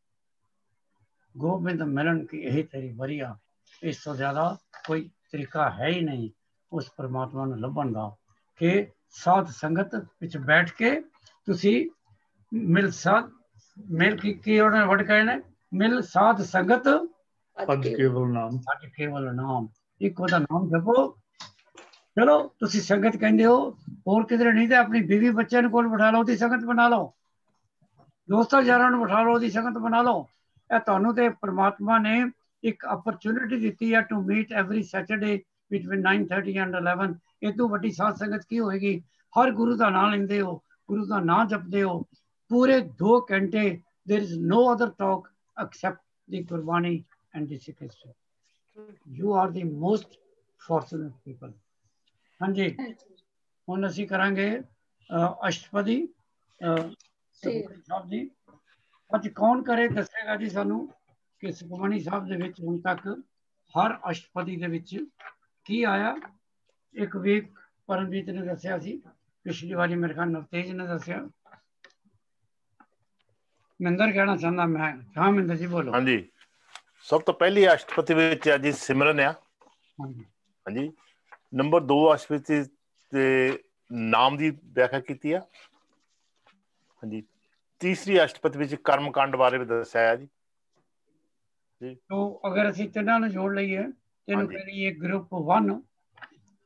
ਗੋਬਿੰਦ ਮਿਲਣ ਕੀ ਇਹੀ ਤੇਰੀ ਵਰੀਆ। ਇਸ ਤੋਂ ਜ਼ਿਆਦਾ ਕੋਈ ਤਰੀਕਾ ਹੈ ਹੀ ਨਹੀਂ ਉਸ ਪਰਮਾਤਮਾ ਨੂੰ ਲੱਭਣ ਦਾ ਕਿ ਸਾਧ ਸੰਗਤ ਵਿੱਚ ਬੈਠ ਕੇ ਤੁਸੀਂ ਮਿਲ ਕੀ ਉਹਨਾਂ ਵੜ ਕਹੇ ਨੇ, ਮਿਲ ਸਾਧ ਸੰਗਤ ਅੱਜ ਕੇਵਲ ਨਾਮ, ਅੱਜ ਕੇਵਲ ਨਾਮ। ਇੱਕ ਉਹਦਾ ਨਾਮ ਜਪੋ। ਚਲੋ ਤੁਸੀਂ ਸੰਗਤ ਕਹਿੰਦੇ ਹੋ, ਹੋਰ ਕਿਧਰੇ ਨਹੀਂ ਤੇ ਆਪਣੀ ਬੀਵੀ ਬੱਚਿਆਂ ਨੂੰ ਕੋਲ ਬਿਠਾ ਲਓ, ਉਹਦੀ ਸੰਗਤ ਬਣਾ ਲਓ। ਦੋਸਤਾਂ ਯਾਰਾਂ ਨੂੰ ਬਿਠਾ ਲਓ, ਉਹਦੀ ਸੰਗਤ ਬਣਾ ਲਓ। ਇਹ ਤੁਹਾਨੂੰ ਤੇ ਪਰਮਾਤਮਾ ਨੇ ਇੱਕ ਅਪਰਚੁਨਿਟੀ ਦਿੱਤੀ ਹੈ to meet every Saturday between 9:30 and 11। ਇਹ ਤੋਂ ਵੱਡੀ ਸਾਧ ਸੰਗਤ ਕੀ ਹੋਏਗੀ? ਹਰ ਗੁਰੂ ਦਾ ਨਾਮ ਲੈਂਦੇ ਹੋ, ਗੁਰੂ ਦਾ ਨਾਮ ਜਪਦੇ ਹੋ ਪੂਰੇ 2 ਘੰਟੇ। there is no other talk except the Gurbani and the Sikh history. You are the most fortunate people. ਹਾਂਜੀ, ਹੁਣ ਅਸੀਂ ਕਰਾਂਗੇ ਅਸ਼ਟਪਦੀ ਸਾਹਿਬ ਜੀ। ਅੱਜ ਕੌਣ ਕਰੇ ਦੱਸੇਗਾ ਜੀ ਸਾਨੂੰ ਕਿ ਸੁਖਮਨੀ ਸਾਹਿਬ ਦੇ ਵਿੱਚ ਹੁਣ ਤੱਕ ਹਰ ਅਸ਼ਟਪਦੀ ਦੇ ਵਿੱਚ ਕੀ ਆਇਆ। ਇੱਕ ਵੀਕ ਪਰਮਜੀਤ ਨੇ ਦੱਸਿਆ ਸੀ, ਪਿਛਲੀ ਵਾਰੀ ਮੇਰੇ ਖਿਆਲ ਨਵਤੇਜ ਨੇ ਦੱਸਿਆ। ਮਿੰਦਰ ਕਹਿਣਾ ਚਾਹੁੰਦਾ ਮੈਂ। ਹਾਂ ਮਿੰਦਰ ਜੀ ਬੋਲੋ। ਹਾਂਜੀ, ਸਭ ਤੋਂ ਪਹਿਲੀ ਅਸ਼ਟਪਦੀ ਵਿੱਚ ਅੱਜ ਸਿਮਰਨ ਆ। ਹਾਂਜੀ, ਨੰਬਰ 2 ਅਸ਼ਟਪਦੀ ਦੇ ਨਾਮ ਦੀ ਵਿਆਖਿਆ ਕੀਤੀ ਆ। ਹਾਂਜੀ, ਤੀਸਰੀ ਅਸ਼ਟਪਦੀ ਵਿੱਚ ਕਰਮ ਕਾਂਡ ਬਾਰੇ ਵੀ ਦੱਸਿਆ ਜੀ। तो अगर ਅਸੀਂ ਤਿੰਨਾਂ ਨੂੰ ਜੋੜ ਲਈਏ, ਤੈਨੂੰ ਕਰੀਏ ਗਰੁੱਪ 1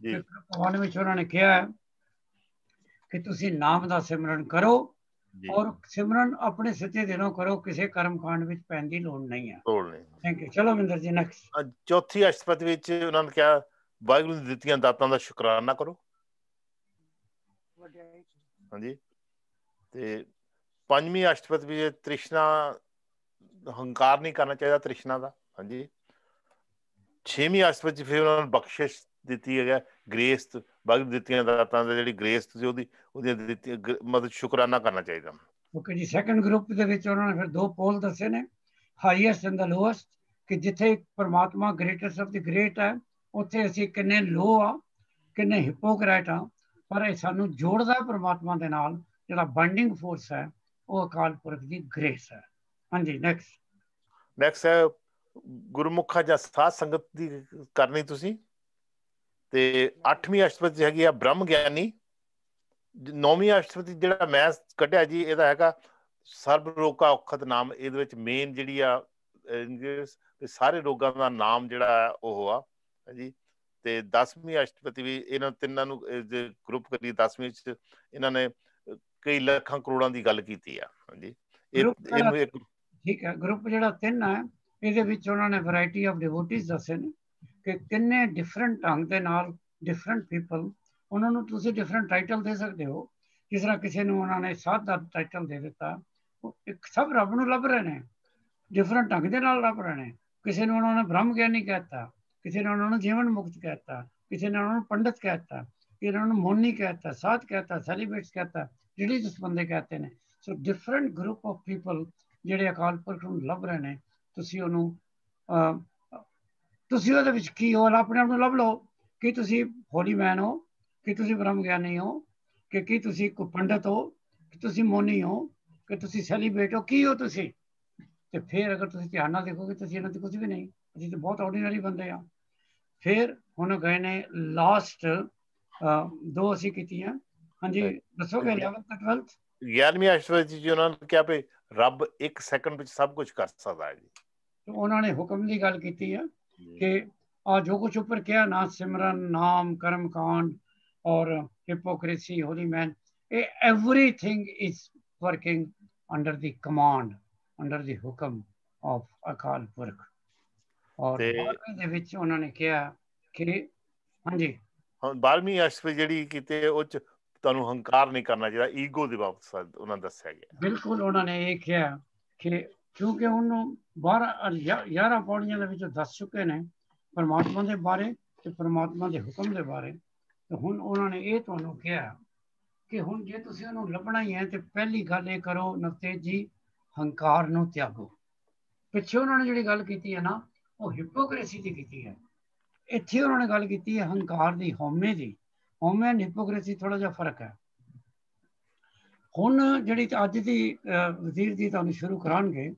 ਜੀ। ਗਰੁੱਪ 1 ਵਿੱਚ ਉਹਨਾਂ ਨੇ ਕਿਹਾ ਕਿ ਤੁਸੀਂ ਨਾਮ ਦਾ ਸਿਮਰਨ ਕਰੋ ਔਰ ਸਿਮਰਨ ਆਪਣੇ ਸੱਚੇ ਦਿਲੋਂ ਕਰੋ, ਕਿਸੇ ਕਰਮ ਕਾਂਡ ਵਿੱਚ ਪੈਣ ਦੀ ਲੋੜ ਨਹੀਂ ਹੈ। Thank you. ਚਲੋ ਮਿੰਦਰ ਜੀ ਨੈਕਸਟ। ਚੌਥੀ ਅਸ਼ਟਪਦੀ ਵਿੱਚ ਉਹਨਾਂ ਨੇ ਕਿਹਾ ਵਾਹਿਗੁਰੂ ਦੀ ਦਿੱਤੀਆਂ ਦਾਤਾਂ ਦਾ ਸ਼ੁਕਰਾਨਾ ਕਰੋ। ਹਾਂਜੀ, ਤੇ ਪੰਜਵੀਂ ਅਸ਼ਟਪਦੀ ਵਿੱਚ ਤ੍ਰਿਸ਼ਨਾ, ਹੰਕਾਰ ਨਹੀਂ ਕਰਨਾ ਚਾਹੀਦਾ ਤ੍ਰਿਸ਼ਨਾ ਦਾ। ਹਾਂਜੀ, 6ਵੀਂ ਅਸ਼ਟਪਦੀ ਫਿਰ ਉਹਨਾਂ ਨੂੰ ਬਖਸ਼ਿਸ਼ ਦਿੱਤੀ ਹੈਗਾ ਗ੍ਰੇਸ, ਬਾਕੀ ਦਿੱਤੀਆਂ ਦਾਤਾਂ ਦਾ ਜਿਹੜੀ ਗ੍ਰੇਸ ਤੁਸੀਂ ਉਹਦੀਆਂ ਦਿੱਤੀਆਂ ਮਤਲਬ ਸ਼ੁਕਰਾਨਾ ਕਰਨਾ ਚਾਹੀਦਾ। ਓਕੇ ਜੀ। ਸੈਕੰਡ ਗਰੁੱਪ ਦੇ ਵਿੱਚ ਉਹਨਾਂ ਨੇ ਫਿਰ 2 ਪੋਲ ਦੱਸੇ ਨੇ, ਹਾਈਐਸਟ ਐਂਡ ਦਾ ਲੋਐਸਟ, ਕਿ ਜਿੱਥੇ ਪਰਮਾਤਮਾ ਗ੍ਰੇਟੈਸਟ ਆਫ ਦੀ ਗ੍ਰੇਟ ਹੈ ਉੱਥੇ ਅਸੀਂ ਕਿੰਨੇ ਲੋ ਆ, ਕਿੰਨੇ ਹਿਪੋਕਰੇਟ ਆ, ਪਰ ਇਹ ਸਾਨੂੰ ਜੋੜਦਾ ਪਰਮਾਤਮਾ ਦੇ ਨਾਲ, ਜਿਹੜਾ ਬਾਈਂਡਿੰਗ ਫੋਰਸ ਹੈ ਉਹ ਅਕਾਲ ਪੁਰਖ ਦੀ ਗ੍ਰੇਸ ਹੈ। ਹਾਂਜੀ, ਨੈਕਸਟ ਹੈ ਗੁਰਮੁਖਾਂ ਜਾਂ ਸਾਧ ਸੰਗਤ ਦੀ ਕਰਨੀ ਤੁਸੀਂ। ਤੇ 8ਵੀਂ ਅਸ਼ਟਪਦੀ ਹੈਗੀ ਆ ਬ੍ਰਹਮ ਗਿਆਨੀ। 9ਵੀਂ ਅਸ਼ਟਪਦੀ ਜਿਹੜਾ ਮੈਂ ਕੱਢਿਆ ਜੀ ਇਹਦਾ ਹੈਗਾ ਸਰਬ ਰੋਗਾ ਔਖਦ ਨਾਮ। ਇਹਦੇ ਵਿੱਚ ਮੇਨ ਜਿਹੜੀ ਆ ਸਾਰੇ ਰੋਗਾਂ ਦਾ ਨਾਮ ਜਿਹੜਾ ਉਹ ਆ ਜੀ। ਤੇ 10ਵੀਂ ਅਸ਼ਟਪਦੀ ਵੀ ਇਹਨਾਂ ਤਿੰਨਾਂ ਨੂੰ ਗਰੁੱਪ ਕਰੀ 10ਵੀਂ ਚ ਇਹਨਾਂ ਨੇ ਕਈ ਲੱਖਾਂ ਕਰੋੜਾਂ ਦੀ ਗੱਲ ਕੀਤੀ ਆ। ਹਾਂਜੀ, ਠੀਕ ਹੈ। ਗਰੁੱਪ ਜਿਹੜਾ 3 ਹੈ ਇਹਦੇ ਵਿੱਚ ਉਹਨਾਂ ਨੇ ਵੈਰਾਈਟੀ ਆਫ ਡਿਵੋਟੀਜ਼ ਦੱਸੇ ਨੇ ਕਿ ਕਿੰਨੇ ਡਿਫਰੈਂਟ ਢੰਗ ਦੇ ਨਾਲ ਡਿਫਰੈਂਟ ਪੀਪਲ, ਉਹਨਾਂ ਨੂੰ ਤੁਸੀਂ ਡਿਫਰੈਂਟ ਟਾਈਟਲ ਦੇ ਸਕਦੇ ਹੋ। ਜਿਸ ਤਰ੍ਹਾਂ ਕਿਸੇ ਨੂੰ ਉਹਨਾਂ ਨੇ ਸਾਧ ਦਾ ਟਾਈਟਲ ਦੇ ਦਿੱਤਾ, ਇੱਕ ਸਭ ਰੱਬ ਨੂੰ ਲੱਭ ਰਹੇ ਨੇ, ਡਿਫਰੈਂਟ ਢੰਗ ਦੇ ਨਾਲ ਲੱਭ ਰਹੇ ਨੇ। ਕਿਸੇ ਨੂੰ ਉਹਨਾਂ ਨੇ ਬ੍ਰਹਮ ਗਿਆਨੀ ਕਹਿਤਾ, ਕਿਸੇ ਨੇ ਉਹਨਾਂ ਨੂੰ ਜੀਵਨ ਮੁਕਤ ਕਹਿਤਾ, ਕਿਸੇ ਨੇ ਉਹਨਾਂ ਨੂੰ ਪੰਡਤ ਕਹਿਤਾ, ਕਿਸੇ ਨੇ ਉਹਨਾਂ ਨੂੰ ਮੋਨੀ ਕਹਿਤਾ, ਸਾਧ ਕਹਿਤਾ, ਸੈਲੀਬ੍ਰੇਟਸ ਕਹਿਤਾ, ਰਿਲੀਜੀਅਸ ਬੰਦੇ कहते ਨੇ। ਸੋ ਡਿਫਰੈਂਟ ਗਰੁੱਪ ਆਫ ਪੀਪਲ ਜਿਹੜੇ ਅਕਾਲ ਪੁਰਖ ਨੂੰ ਲੱਭ ਰਹੇ ਨੇ। ਤੁਸੀਂ ਉਹਦੇ ਵਿੱਚ ਕੀ ਹੋ, ਆਪਣੇ ਆਪ ਨੂੰ ਲੱਭ ਲਓ ਕਿ ਤੁਸੀਂ ਹੋਲੀ ਮੈਨ ਹੋ, ਕਿ ਤੁਸੀਂ ਬ੍ਰਹਮ ਗਿਆਨੀ ਹੋ, ਕਿ ਕੀ ਤੁਸੀਂ ਕੋਈ ਪੰਡਤ ਹੋ, ਕਿ ਤੁਸੀਂ ਮੋਨੀ ਹੋ, ਕਿ ਤੁਸੀਂ ਸੈਲੀਬ੍ਰੇਟ ਹੋ, ਕੀ ਹੋ ਤੁਸੀਂ। ਤੇ ਫਿਰ ਅਗਰ ਤੁਸੀਂ ਧਿਆਨ ਨਾਲ ਦੇਖੋਗੇ ਤੁਸੀਂ ਇਹਨਾਂ ਤੇ ਕੁਝ ਵੀ ਨਹੀਂ, ਅਸੀਂ ਤਾਂ ਬਹੁਤ ਆਰਡੀਨਰੀ ਬੰਦੇ ਆ। ਫਿਰ ਹੁਣ ਗਏ ਨੇ ਲਾਸਟ 2 ਅਸੀਂ ਕੀਤੀਆਂ। ਹਾਂਜੀ, ਦੱਸੋਗੇ 11th ਤੇ 12th। 11ਵੀਂ ਅਸ਼ਟਪਦੀ ਜੀ ਉਹਨਾਂ ਨੇ ਕਿਹਾ ਵੀ ਰੱਬ 1 ਸੈਕਿੰਡ ਵਿੱਚ ਸਭ ਕੁਝ ਕਰ ਸਕਦਾ ਹੈ ਜੀ। ਉਹਨਾਂ ਨੇ ਹੁਕਮ ਦੀ ਗੱਲ ਕੀਤੀ ਹੈ ਕਿ ਆ ਜੋ ਕੁਝ ਉੱਪਰ ਕਿਹਾ ਨਾ, ਸਿਮਰਨ, ਨਾਮ, ਕਰਮ ਕਾਂਡ ਔਰ ਹਿਪੋਕ੍ਰੇਸੀ, ਹੋਲੀ ਮੈਨ, ਇਹ everything is working under the command, under ਦੀ ਹੁਕਮ ਆਫ ਅਕਾਲ ਪੁਰਖ। ਔਰ 12ਵੀਂ ਦੇ ਵਿੱਚ ਉਹਨਾਂ ਨੇ ਕਿਹਾ ਕਿ ਹਾਂਜੀ, ਹੁਣ 12ਵੀਂ ਅਸ਼ਟਪਦੀ ਜਿਹੜੀ ਕੀਤੀ ਉਹ ਚ ਤੁਹਾਨੂੰ ਹੰਕਾਰ ਨਹੀਂ ਕਰਨਾ ਚਾਹੀਦਾ, ਈਗੋ ਦੇ ਬਾਬਤ ਉਹਨਾਂ ਦੱਸਿਆ ਗਿਆ। ਬਿਲਕੁਲ, ਉਹਨਾਂ ਨੇ ਇਹ ਕਿਹਾ ਕਿ ਕਿਉਂਕਿ ਉਹਨੂੰ 11 ਪੌੜੀਆਂ ਦੇ ਵਿੱਚ ਦੱਸ ਚੁੱਕੇ ਨੇ ਪਰਮਾਤਮਾ ਦੇ ਬਾਰੇ ਤੇ ਪਰਮਾਤਮਾ ਦੇ ਹੁਕਮ ਦੇ ਬਾਰੇ। ਤੇ ਹੁਣ ਉਹਨਾਂ ਨੇ ਇਹ ਤੁਹਾਨੂੰ ਕਿਹਾ ਕਿ ਹੁਣ ਜੇ ਤੁਸੀਂ ਉਹਨੂੰ ਲੱਭਣਾ ਹੀ ਹੈ ਤੇ ਪਹਿਲੀ ਗੱਲ ਇਹ ਕਰੋ ਨਵਤੇਜ ਜੀ, ਹੰਕਾਰ ਨੂੰ ਤਿਆਗੋ। ਪਿੱਛੇ ਉਹਨਾਂ ਨੇ ਜਿਹੜੀ ਗੱਲ ਕੀਤੀ ਹੈ ਨਾ, ਉਹ ਹਿਪੋਕ੍ਰੇਸੀ ਦੀ ਕੀਤੀ ਹੈ। ਇੱਥੇ ਉਹਨਾਂ ਨੇ ਗੱਲ ਕੀਤੀ ਹੈ ਹੰਕਾਰ ਦੀ, ਹਉਮੈ ਦੀ। ਹਉਮੈ ਐਂਡ ਹਿਪੋਕ੍ਰੇਸੀ ਥੋੜਾ ਜਿਹਾ ਫਰਕ ਹੈ। ਹੁਣ ਜਿਹੜੀ ਅੱਜ ਦੀ ਵਜ਼ੀਰ ਜੀ ਤੁਹਾਨੂੰ ਸ਼ੁਰੂ ਕਰਾਉਣਗੇ,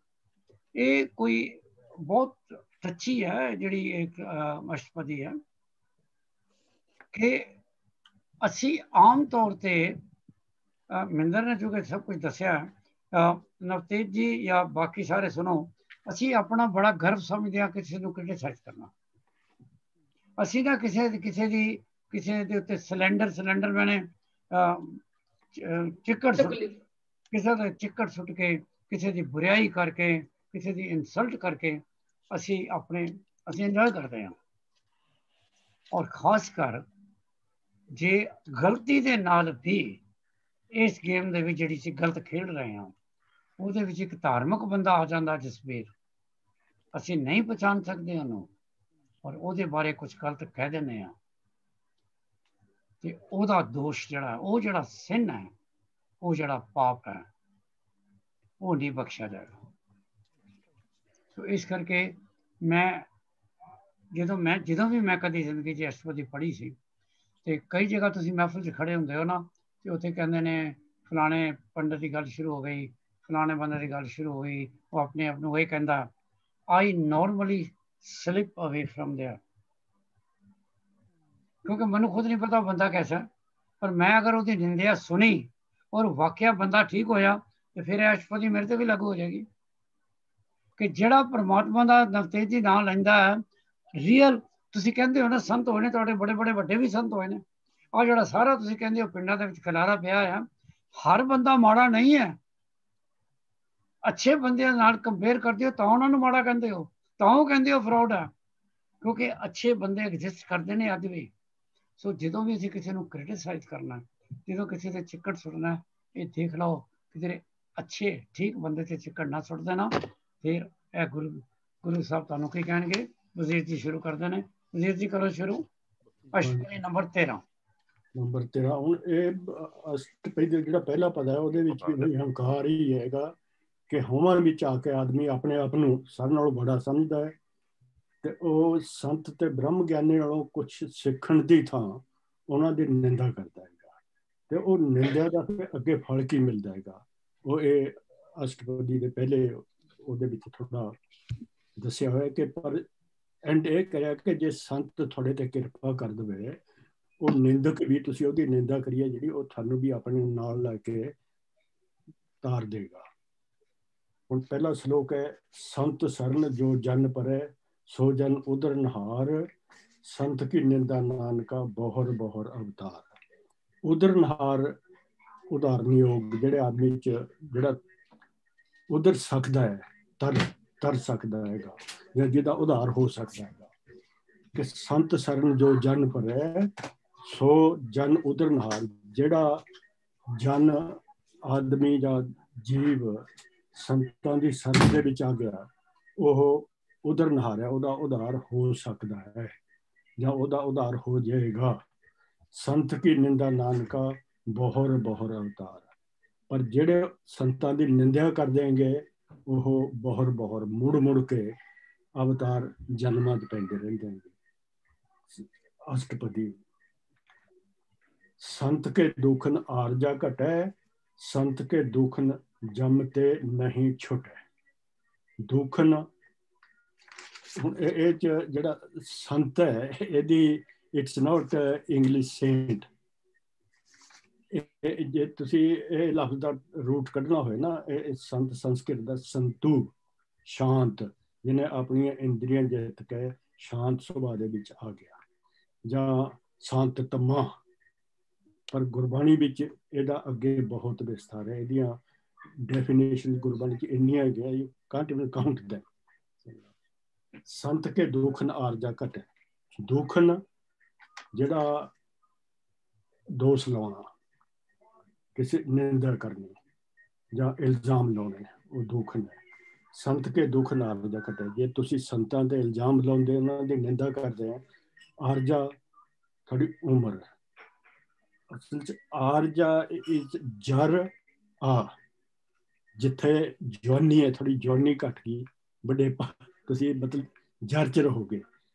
ਇਹ ਕੋਈ ਬਹੁਤ ਸੱਚੀ ਹੈ ਜਿਹੜੀ ਇੱਕ ਅਸ਼ਟਪਦੀ ਹੈ ਕਿ ਅਸੀਂ ਆਮ ਤੌਰ ਤੇ ਮਹਿੰਦਰ ਨੇ ਜੋ ਕਿ ਸਭ ਕੁਝ ਦੱਸਿਆ, ਨਵਤੇਜ ਜੀ ਜਾਂ ਬਾਕੀ ਸਾਰੇ ਸੁਣੋ, ਅਸੀਂ ਆਪਣਾ ਬੜਾ ਗਰਵ ਸਮਝਦੇ ਹਾਂ ਕਿਸੇ ਨੂੰ ਕ੍ਰਿਟਿਸਾਈਜ਼ ਕਰਨਾ। ਅਸੀਂ ਨਾ ਕਿਸੇ ਦੇ ਉੱਤੇ ਸਿਲੰਡਰ ਮੈਨੇ ਚਿੱਕੜ ਸੁੱਟ, ਕਿਸੇ ਦਾ ਚਿੱਕੜ ਸੁੱਟ ਕੇ, ਕਿਸੇ ਦੀ ਬੁਰਾਈ ਕਰਕੇ, ਕਿਸੇ ਦੀ ਇਨਸਲਟ ਕਰਕੇ ਅਸੀਂ ਇੰਜੋਏ ਕਰਦੇ ਹਾਂ। ਔਰ ਖਾਸ ਕਰ ਜੇ ਗਲਤੀ ਦੇ ਨਾਲ ਵੀ ਇਸ ਗੇਮ ਦੇ ਵਿੱਚ ਜਿਹੜੀ ਅਸੀਂ ਗਲਤ ਖੇਡ ਰਹੇ ਹਾਂ, ਉਹਦੇ ਵਿੱਚ ਇੱਕ ਧਾਰਮਿਕ ਬੰਦਾ ਆ ਜਾਂਦਾ ਜਸਬੀਰ, ਅਸੀਂ ਨਹੀਂ ਪਛਾਣ ਸਕਦੇ ਉਹਨੂੰ ਔਰ ਉਹਦੇ ਬਾਰੇ ਕੁਝ ਗਲਤ ਕਹਿ ਦਿੰਦੇ ਹਾਂ, ਤੇ ਉਹਦਾ ਦੋਸ਼ ਜਿਹੜਾ ਸਿਨ ਹੈ, ਉਹ ਜਿਹੜਾ ਪਾਪ ਹੈ, ਉਹ ਨਹੀਂ ਬਖਸ਼ਿਆ ਜਾਏਗਾ। ਸੋ ਇਸ ਕਰਕੇ ਜਦੋਂ ਵੀ ਮੈਂ ਕਦੀ ਜ਼ਿੰਦਗੀ 'ਚ ਅਸ਼ਟਪਦੀ ਪੜ੍ਹੀ ਸੀ, ਤੇ ਕਈ ਜਗ੍ਹਾ ਤੁਸੀਂ ਮਹਿਫਿਲ 'ਚ ਖੜੇ ਹੁੰਦੇ ਹੋ ਨਾ, ਤੇ ਉੱਥੇ ਕਹਿੰਦੇ ਨੇ ਫਲਾਣੇ ਪੰਡਤ ਦੀ ਗੱਲ ਸ਼ੁਰੂ ਹੋ ਗਈ, ਫਲਾਣੇ ਬੰਦੇ ਦੀ ਗੱਲ ਸ਼ੁਰੂ ਹੋਈ, ਉਹ ਆਪਣੇ ਆਪ ਨੂੰ ਇਹ ਕਹਿੰਦਾ, I normally slip away from there, ਕਿਉਂਕਿ ਮੈਨੂੰ ਖੁਦ ਨਹੀਂ ਪਤਾ ਬੰਦਾ ਕੈਸਾ, ਪਰ ਮੈਂ ਅਗਰ ਉਹਦੀ ਨਿੰਦਿਆ ਸੁਣੀ ਔਰ ਵਾਕਿਆ ਬੰਦਾ ਠੀਕ ਹੋਇਆ, ਤੇ ਫਿਰ ਇਹ ਅਸ਼ਟਪਦੀ ਮੇਰੇ ਤੇ ਵੀ ਲਾਗੂ ਹੋ ਜਾਏਗੀ ਕਿ ਜਿਹੜਾ ਪਰਮਾਤਮਾ ਦਾ ਨਵਤੇਜ ਜੀ ਨਾਂ ਲੈਂਦਾ ਹੈ, ਰੀਅਲ ਤੁਸੀਂ ਕਹਿੰਦੇ ਹੋ ਨਾ ਸੰਤ ਹੋਏ ਨੇ, ਤੁਹਾਡੇ ਬੜੇ ਬੜੇ ਵੱਡੇ ਵੀ ਸੰਤ ਹੋਏ ਨੇ। ਆਹ ਜਿਹੜਾ ਸਾਰਾ ਤੁਸੀਂ ਕਹਿੰਦੇ ਹੋ ਪਿੰਡਾਂ ਦੇ ਵਿੱਚ ਖਿਲਾਰਾ ਪਿਆ ਆ, ਹਰ ਬੰਦਾ ਮਾੜਾ ਨਹੀਂ ਹੈ। ਅੱਛੇ ਬੰਦਿਆਂ ਨਾਲ ਕੰਪੇਅਰ ਕਰਦੇ ਹੋ ਤਾਂ ਉਹਨਾਂ ਨੂੰ ਮਾੜਾ ਕਹਿੰਦੇ ਹੋ, ਤਾਂ ਉਹ ਕਹਿੰਦੇ ਹੋ ਫਰਾਡ ਹੈ, ਕਿਉਂਕਿ ਅੱਛੇ ਬੰਦੇ ਐਗਜ਼ਿਸਟ ਕਰਦੇ ਨੇ ਅੱਜ ਵੀ। ਸੋ ਜਦੋਂ ਵੀ ਅਸੀਂ ਕਿਸੇ ਨੂੰ ਕ੍ਰਿਟਿਸਾਈਜ਼ ਕਰਨਾ, ਜਦੋਂ ਕਿਸੇ ਦੇ ਚਿੱਕੜ ਸੁੱਟਣਾ, ਇਹ ਦੇਖ ਲਓ ਕਿ ਜਿਹੜੇ ਅੱਛੇ ਠੀਕ ਬੰਦੇ ਤੇ ਚਿੱਕੜ ਨਾ ਸੁੱਟ ਦੇਣਾ। ਫਿਰ ਇਹ ਗੁਰੂ ਸਾਹਿਬ ਤੁਹਾਨੂੰ ਕੀ ਕਹਿਣਗੇ? ਵਜ਼ੀਰ ਜੀ ਸ਼ੁਰੂ ਕਰਦੇ ਨੇ। ਵਜ਼ੀਰ ਜੀ ਕਰੋ ਸ਼ੁਰੂ। ਅਸ਼ਟਪਦੀ ਨੰਬਰ 13 ਹੁਣ ਇਹ ਅਸ਼ਟਪਦੀ ਦਾ ਜਿਹੜਾ ਪਹਿਲਾ ਪਦ ਹੈ ਉਹਦੇ ਵਿੱਚ ਵੀ ਹੰਕਾਰ ਹੀ ਹੈਗਾ ਕਿ ਹੋਵਾਂ ਵਿੱਚ ਆ ਕੇ ਆਦਮੀ ਆਪਣੇ ਆਪ ਨੂੰ ਸਾਰਿਆਂ ਨਾਲੋਂ ਬੜਾ ਸਮਝਦਾ ਹੈ ਤੇ ਉਹ ਸੰਤ ਤੇ ਬ੍ਰਹਮ ਗਿਆਨੀ ਨਾਲੋਂ ਕੁਝ ਸਿੱਖਣ ਦੀ ਥਾਂ ਉਹਨਾਂ ਦੀ ਨਿੰਦਾ ਕਰਦਾ ਹੈਗਾ ਤੇ ਉਹ ਨਿੰਦਿਆ ਦਾ ਫਿਰ ਅੱਗੇ ਫਲ ਕੀ ਮਿਲਦਾ ਹੈਗਾ ਉਹ ਇਹ ਅਸ਼ਟਪਦੀ ਦੇ ਪਹਿਲੇ ਉਹਦੇ ਵਿੱਚ ਥੋੜਾ ਦੱਸਿਆ ਹੋਇਆ ਕਿ ਪਰ ਐਂਡ ਇਹ ਕਰਿਆ ਕਿ ਜੇ ਸੰਤ ਤੁਹਾਡੇ ਤੇ ਕਿਰਪਾ ਕਰ ਦੇਵੇ ਉਹ ਨਿੰਦਕ ਵੀ ਤੁਸੀਂ ਉਹਦੀ ਨਿੰਦਾ ਕਰੀਏ ਜਿਹੜੀ ਉਹ ਤੁਹਾਨੂੰ ਵੀ ਆਪਣੇ ਨਾਲ ਲੈ ਕੇ ਤਾਰ ਦੇਗਾ। ਹੁਣ ਪਹਿਲਾ ਸ਼ਲੋਕ ਹੈ ਸੰਤ ਸਰਨ ਜੋ ਜਨ ਪਰੈ ਸੋ ਜਨ ਉਦਰ ਨਹਾਰ ਸੰਤ ਕੀ ਨਿੰਦਾ ਨਾਨਕਾ ਬਹੁਰ ਬਹੁਰ ਅਵਤਾਰ। ਉਦਰ ਨਹਾਰ ਉਦਾਹਰਨ ਯੋਗ ਜਿਹੜੇ ਆਦਮੀ ਚ ਜਿਹੜਾ ਉਧਰ ਸਕਦਾ ਹੈ ਤਰ ਸਕਦਾ ਹੈਗਾ ਜਾਂ ਜਿਹਦਾ ਉਧਾਰ ਹੋ ਸਕਦਾ ਹੈਗਾ ਕਿ ਸੰਤ ਸਰਨ ਜੋ ਜਨ ਪਰੈ ਸੋ ਜਨ ਉਦਰ ਨਹਾਰ। ਜਿਹੜਾ ਜਨ ਆਦਮੀ ਜਾਂ ਜੀਵ ਸੰਤਾਂ ਦੀ ਸ਼ਰਨ ਦੇ ਵਿੱਚ ਆ ਗਿਆ ਉਹ ਉਦਰ ਨਹਾਰਿਆ ਉਹਦਾ ਉਧਾਰ ਹੋ ਸਕਦਾ ਹੈ ਜਾਂ ਉਹਦਾ ਉਧਾਰ ਹੋ ਜਾਏਗਾ। ਸੰਤ ਕੀ ਨਿੰਦਾ ਨਾਨਕਾ ਬਹੁਰ ਬਹੁਰ ਅਵਤਾਰ। ਪਰ ਜਿਹੜੇ ਸੰਤਾਂ ਦੀ ਨਿੰਦਿਆ ਕਰ ਦੇਣਗੇ ਉਹ ਬਹੁਰ ਬਹੁਰ ਮੁੜ ਮੁੜ ਕੇ ਅਵਤਾਰ ਜਨਮਾਂ 'ਚ ਪੈਂਦੇ ਰਹਿੰਦੇ ਨੇ। ਅਸ਼ਟਪਦੀ ਸੰਤ ਕੇ ਦੁਖਨ ਆਰਜਾ ਘਟੈ ਸੰਤ ਕੇ ਦੁਖਨ ਜਮ ਤੇ ਨਹੀਂ ਛੁਟੈ। ਦੁਖਨ ਹੁਣ ਇਹ ਜਿਹੜਾ ਸੰਤ ਹੈ ਇਹਦੀ ਇਟਸ ਨਾਟ ਇੰਗਲਿਸ਼ ਸੇਂਟ। ਜੇ ਤੁਸੀਂ ਇਹ ਲਫ਼ਜ਼ ਦਾ ਰੂਟ ਕੱਢਣਾ ਹੋਏ ਨਾ ਇਹ ਸੰਤ ਸੰਸਕ੍ਰਿਤ ਦਾ ਸੰਤੂ ਸ਼ਾਂਤ ਜਿਹਨੇ ਆਪਣੀਆਂ ਇੰਦਰੀਆਂ ਜਿੱਤ ਕੇ ਸ਼ਾਂਤ ਸੁਭਾਅ ਦੇ ਵਿੱਚ ਆ ਗਿਆ ਜਾਂ ਸ਼ਾਂਤ ਤਮਾ। ਪਰ ਗੁਰਬਾਣੀ ਵਿੱਚ ਇਹਦਾ ਅੱਗੇ ਬਹੁਤ ਵਿਸਥਾਰ ਹੈ। ਇਹਦੀਆਂ ਡੈਫੀਨੇਸ਼ਨ ਗੁਰਬਾਣੀ 'ਚ ਇੰਨੀਆਂ ਹੈਗੀਆਂ you Kant even count them. ਸੰਤ ਕੇ ਦੁਖਨ ਆਰਜਾ ਘਟੈ। ਦੁਖਨ ਜਿਹੜਾ ਦੋਸ਼ ਲਾਉਣਾ ਕਿਸੇ ਨਿੰਦਾ ਕਰਨੀ ਜਾਂ ਇਲਜ਼ਾਮ ਲਾਉਣੇ ਉਹ ਦੁਖਨ ਹੈ। ਸੰਤ ਕੇ ਦੁਖਨ ਆਰਜਾ ਘਟੈ। ਜੇ ਤੁਸੀਂ ਸੰਤਾਂ ਤੇ ਇਲਜ਼ਾਮ ਲਾਉਂਦੇ ਉਹਨਾਂ ਦੀ ਨਿੰਦਾ ਕਰਦੇ ਆ ਆਰਜਾ ਤੁਹਾਡੀ ਉਮਰ। ਅਸਲ 'ਚ ਆਰਜਾ ਇਜ਼ ਜਰ ਆ ਜਿੱਥੇ ਜਵਾਨੀ ਹੈ ਥੋੜੀ ਜਵਾਨੀ ਘੱਟ ਗਈ ਵਡੇਪਾ ਤੁਸੀਂ ਮਤਲਬ ਜਰ 'ਚ ਰਹੋਗੇ।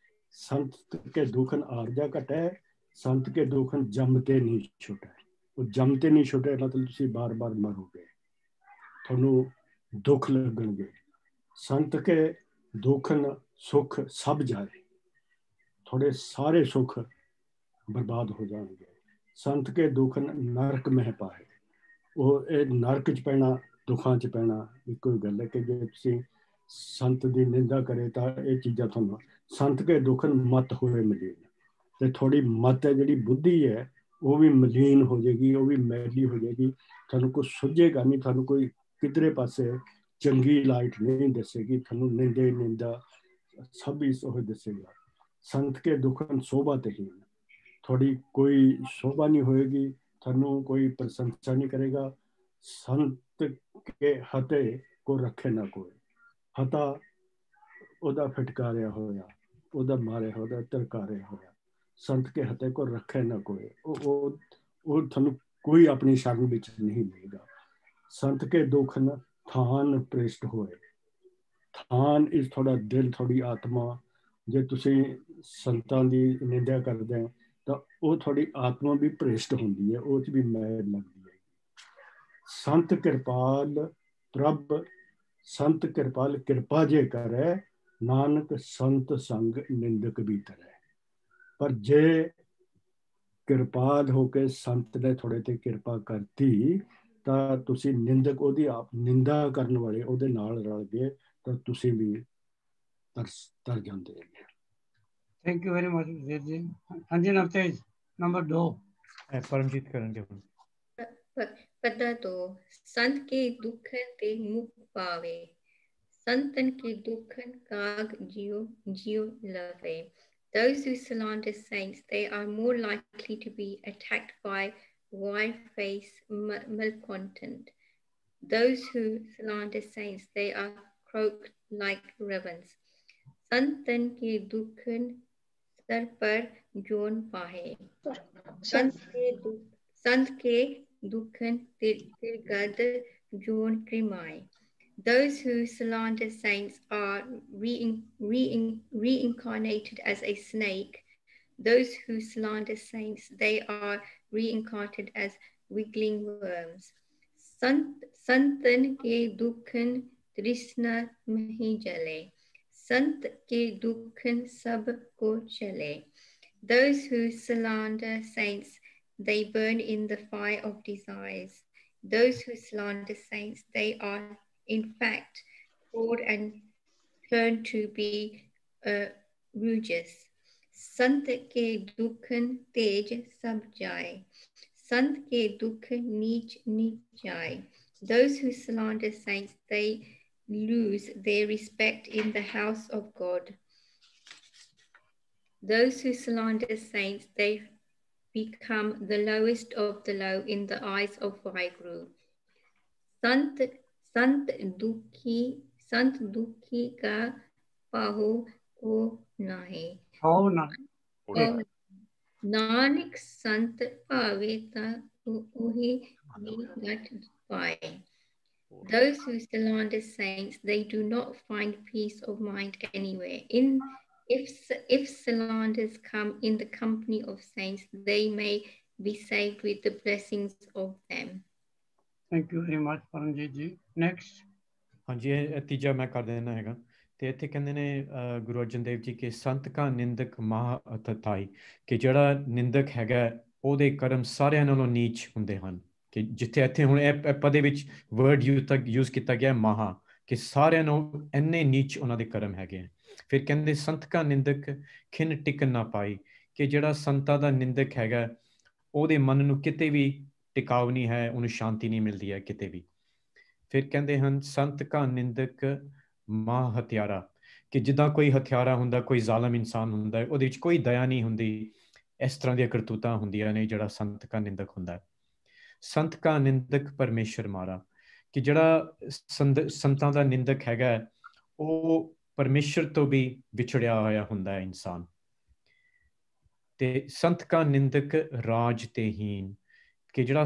ਸੰਤ ਕੇ ਦੁਖਨ ਆਰਜਾ ਘਟੈ ਸੰਤ ਕੇ ਦੁਖਨ ਜਮ ਤੇ ਨਹੀਂ ਛੁਟੈ। ਉਹ ਜਮ ਤੇ ਨਹੀਂ ਛੁਟੇ ਮਤਲਬ ਤੁਸੀਂ ਬਾਰ ਬਾਰ ਮਰੋਗੇ ਤੁਹਾਨੂੰ ਦੁੱਖ ਲੱਗਣਗੇ। ਸੰਤ ਕੇ ਦੁਖਨ ਸੁੱਖ ਸਭ ਜਾਏ ਤੁਹਾਡੇ ਸਾਰੇ ਸੁੱਖ ਬਰਬਾਦ ਹੋ ਜਾਣਗੇ। ਸੰਤ ਕੇ ਦੁਖਨ ਨਰਕ ਮਹਿ ਪਾਏ। ਉਹ ਇਹ ਨਰਕ 'ਚ ਪੈਣਾ ਦੁੱਖਾਂ 'ਚ ਪੈਣਾ ਇੱਕੋ ਹੀ ਗੱਲ ਹੈ ਕਿ ਜੇ ਤੁਸੀਂ ਸੰਤ ਦੀ ਨਿੰਦਾ ਕਰੇ ਤਾਂ ਇਹ ਚੀਜ਼ਾਂ ਤੁਹਾਨੂੰ ਸੰਤ ਕੇ ਦੁਖਨ ਮਤ ਹੋਏ ਮਲੀਨ ਤੇ ਥੋੜੀ ਮਤ ਹੈ ਜਿਹੜੀ ਬੁੱਧੀ ਹੈ ਉਹ ਵੀ ਮਲੀਨ ਹੋ ਜਾਏਗੀ ਉਹ ਵੀ ਮੈਲੀ ਹੋ ਜਾਏਗੀ। ਤੁਹਾਨੂੰ ਕੁਛ ਸੁਝੇਗਾ ਨਹੀਂ ਤੁਹਾਨੂੰ ਕੋਈ ਕਿਧਰੇ ਪਾਸੇ ਚੰਗੀ ਲਾਈਟ ਨਹੀਂ ਦੱਸੇਗੀ ਤੁਹਾਨੂੰ ਨਿੰਦਾ ਸਭ ਹੀ ਉਹ ਦੱਸੇਗਾ। ਸੰਤ ਕੇ ਦੁਖਨ ਸੋਭਾ ਤੇ ਹੀ ਥੋੜੀ ਕੋਈ ਸ਼ੋਭਾ ਨਹੀਂ ਹੋਏਗੀ ਤੁਹਾਨੂੰ ਕੋਈ ਪ੍ਰਸ਼ੰਸਾ ਨਹੀਂ ਕਰੇਗਾ। ਸੰਤ ਕੇ ਹਤੇ ਕੋ ਰੱਖੇ ਨਾ ਕੋਈ। ਹਤਾ ਉਹਦਾ ਫਟਕਾਰਿਆ ਹੋਇਆ ਉਹਦਾ ਮਾਰਿਆ ਹੋਇਆ ਧਰਕਾਰਿਆ ਹੋਇਆ। ਸੰਤ ਕੇ ਹਤੇ ਕੋ ਰੱਖੇ ਨਾ ਕੋਈ ਉਹ ਤੁਹਾਨੂੰ ਕੋਈ ਆਪਣੀ ਸ਼ਰਨ ਵਿੱਚ ਨਹੀਂ ਮਿਲੇਗਾ। ਸੰਤ ਕੇ ਦੁਖਨ ਥਾਨ ਪ੍ਰੇਸ਼ਟ ਹੋਏ। ਥਾਨ ਇਸ ਤੁਹਾਡਾ ਦਿਲ ਤੁਹਾਡੀ ਆਤਮਾ। ਜੇ ਤੁਸੀਂ ਸੰਤਾਂ ਦੀ ਨਿੰਦਿਆ ਕਰਦੇ ਹੋ ਤਾਂ ਉਹ ਤੁਹਾਡੀ ਆਤਮਾ ਵੀ ਭ੍ਰਿਸ਼ਟ ਹੁੰਦੀ ਹੈ ਉਹ 'ਚ ਵੀ ਮੈਲ ਲੱਗਦੀ ਹੈ। ਸੰਤ ਕਿਰਪਾਲ ਪ੍ਰਭ ਸੰਤ ਕਿਰਪਾਲ ਕਿਰਪਾ ਜੇ ਕਰੈ ਨਾਨਕ ਸੰਤ ਸੰਗ ਨਿੰਦਕ ਵੀ ਤਰੈ। ਪਰ ਜੇ ਕਿਰਪਾਲ ਹੋ ਕੇ ਸੰਤ ਨੇ ਤੁਹਾਡੇ ਤੇ ਕਿਰਪਾ ਕਰਤੀ ਤਾਂ ਤੁਸੀਂ ਨਿੰਦਕ ਉਹਦੀ ਆਪ ਨਿੰਦਾ ਕਰਨ ਵਾਲੇ ਉਹਦੇ ਨਾਲ ਰਲ ਗਏ ਤਾਂ ਤੁਸੀਂ ਵੀ ਤਰ ਜਾਂਦੇ ਹੈਗੇ। ਥੈਂਕ ਯੂ ਵੈਰੀ ਮਚ ਵੀਰ ਜੀ। ਹਾਂਜੀ ਨਵਤੇਜ ਨੰਬਰ 2 परमजीत करेंगे। पता तो संत के दुख ते मुख पावे संतन के दुखन काग जियो जियो लवे। Those who slander saints, they are more likely to be attacked by wide-faced malcontent. Those who slander saints, they are croaked like ravens. संतन के दुखन सर पर जोन पाहे। संत के दुखन तिरगद zone क्रिमाए। Those who slander saints are reincarnated as a snake. Those who slander saints, they are reincarnated as wiggling worms. संतन के दुखन तृष्णा नहीं जले, संत के दुखन सब को चले. Those who slander saints, they burn in the fire of desires. Those who slander saints, they are in fact poured and turned to be rugus. संत के दुखन तेज सब जाए, संत के दुख नीच नीच जाए. Those who slander saints, they lose their respect in the house of God. Those who slander saints, they become the lowest of the low in the eyes of Vaheguru. संत दुखी का पाहो को नाहे. नानक संत पावे ता उही घट पाए. Those who slander saints, they do not find peace of mind anywhere. If slanders come in the company of saints, they may be saved with the blessings of them. Thank you very much, Paramjit ji. Next. हाँ जी, तीजा मैं कर देना हैगा. ਤੇ ਇੱਥੇ ਕਹਿੰਦੇ ਨੇ ਗੁਰੂ ਅਰਜਨ ਦੇਵ ਜੀ ਕਿ ਸੰਤ ਕਾ ਨਿੰਦਕ ਮਹਾ ਅਤਥਾਈ, ਕਿ ਜਿਹੜਾ ਨਿੰਦਕ ਹੈਗਾ ਉਹਦੇ ਕਰਮ ਸਾਰਿਆਂ ਨਾਲੋਂ ਨੀਚ ਹੁੰਦੇ ਹਨ. ਕਿ ਜਿੱਥੇ ਇੱਥੇ ਹੁਣ ਇਹ ਪਦੇ ਵਿੱਚ ਵਰਡ ਯੂਜ਼ ਕੀਤਾ ਗਿਆ ਮਹਾ, ਕਿ ਸਾਰਿਆਂ ਨੂੰ ਇੰਨੇ ਨੀਚ ਉਹਨਾਂ ਦੇ ਕਰਮ ਹੈਗੇ. ਫਿਰ ਕਹਿੰਦੇ ਸੰਤ ਕਾ ਨਿੰਦਕ ਖਿਨ ਟਿਕਨ ਨਾ ਪਾਈ, ਕਿ ਜਿਹੜਾ ਸੰਤਾਂ ਦਾ ਨਿੰਦਕ ਹੈਗਾ ਉਹਦੇ ਮਨ ਨੂੰ ਕਿਤੇ ਵੀ ਟਿਕਾਉ ਨਹੀਂ ਹੈ, ਉਹਨੂੰ ਸ਼ਾਂਤੀ ਨਹੀਂ ਮਿਲਦੀ ਹੈ ਕਿਤੇ ਵੀ. ਫਿਰ ਕਹਿੰਦੇ ਹਨ ਸੰਤ ਕਾ ਨਿੰਦਕ ਮਾਂ ਹਥਿਆਰਾ, ਕਿ ਜਿੱਦਾਂ ਕੋਈ ਹਥਿਆਰਾ ਹੁੰਦਾ, ਕੋਈ ਜ਼ਾਲਮ ਇਨਸਾਨ ਹੁੰਦਾ, ਉਹਦੇ ਵਿੱਚ ਕੋਈ ਦਇਆ ਨਹੀਂ ਹੁੰਦੀ. ਇਸ ਤਰ੍ਹਾਂ ਦੀਆਂ ਕਰਤੂਤਾਂ ਹੁੰਦੀਆਂ ਨੇ ਜਿਹੜਾ ਸੰਤ ਕਾ ਨਿੰਦਕ ਹੁੰਦਾ. ਸੰਤ ਕਾ ਨਿੰਦਕ ਪਰਮੇਸ਼ਰ ਮਾਰਾ, ਕਿ ਜਿਹੜਾ ਸੰਤਾਂ ਦਾ ਨਿੰਦਕ ਹੈਗਾ ਉਹ ਪਰਮੇਸ਼ਰ ਤੋਂ ਵੀ ਵਿਛੜਿਆ ਹੋਇਆ ਹੁੰਦਾ ਹੈ ਇਨਸਾਨ. ਤੇ ਸੰਤ ਕਾ ਨਿੰਦਕ ਰਾਜ ਤੇ ਹੀਨ, ਕਿ ਜਿਹੜਾ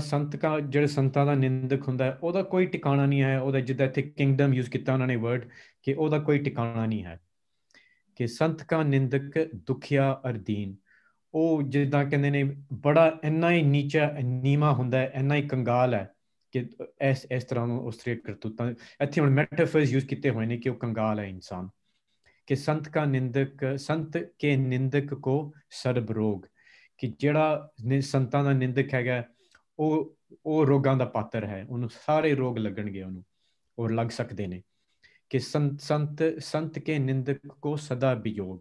ਜਿਹੜੇ ਸੰਤਾਂ ਦਾ ਨਿੰਦਕ ਹੁੰਦਾ ਉਹਦਾ ਕੋਈ ਟਿਕਾਣਾ ਨਹੀਂ ਹੈ. ਉਹਦਾ ਜਿੱਦਾਂ ਇੱਥੇ ਕਿੰਗਡਮ ਯੂਜ਼ ਕੀਤਾ ਉਹਨਾਂ ਨੇ ਵਰਡ, ਕਿ ਉਹਦਾ ਕੋਈ ਟਿਕਾਣਾ ਨਹੀਂ ਹੈ. ਕਿ ਸੰਤ ਕਾ ਨਿੰਦਕ ਦੁਖੀਆ ਅਰਦੀਨ, ਉਹ ਜਿੱਦਾਂ ਕਹਿੰਦੇ ਨੇ ਬੜਾ ਇੰਨਾ ਹੀ ਨੀਚਾ ਨੀਵਾਂ ਹੁੰਦਾ ਹੈ, ਇੰਨਾ ਹੀ ਕੰਗਾਲ ਹੈ ਕਿ ਇਸ ਤਰ੍ਹਾਂ ਨੂੰ ਉਸ ਤਰ੍ਹਾਂ ਕਰਤੂਤਾਂ. ਇੱਥੇ ਹੁਣ ਮੈਟਾਫਰਸ ਯੂਜ਼ ਕੀਤੇ ਹੋਏ ਨੇ ਕਿ ਉਹ ਕੰਗਾਲ ਹੈ ਇਨਸਾਨ. ਕਿ ਸੰਤ ਕਾ ਨਿੰਦਕ ਸੰਤ ਕੇ ਨਿੰਦਕ ਕੋ ਸਰਬ ਰੋਗ, ਕਿ ਜਿਹੜਾ ਸੰਤਾਂ ਦਾ ਨਿੰਦਕ ਹੈਗਾ ਉਹ ਰੋਗਾਂ ਦਾ ਪਾਤਰ ਹੈ, ਉਹਨੂੰ ਸਾਰੇ ਰੋਗ ਲੱਗਣਗੇ, ਉਹਨੂੰ ਔਰ ਲੱਗ ਸਕਦੇ ਨੇ. ਕਿ ਸੰਤ ਕੇ ਨਿੰਦਕ ਕੋ ਸਦਾ ਵਿਯੋਗ,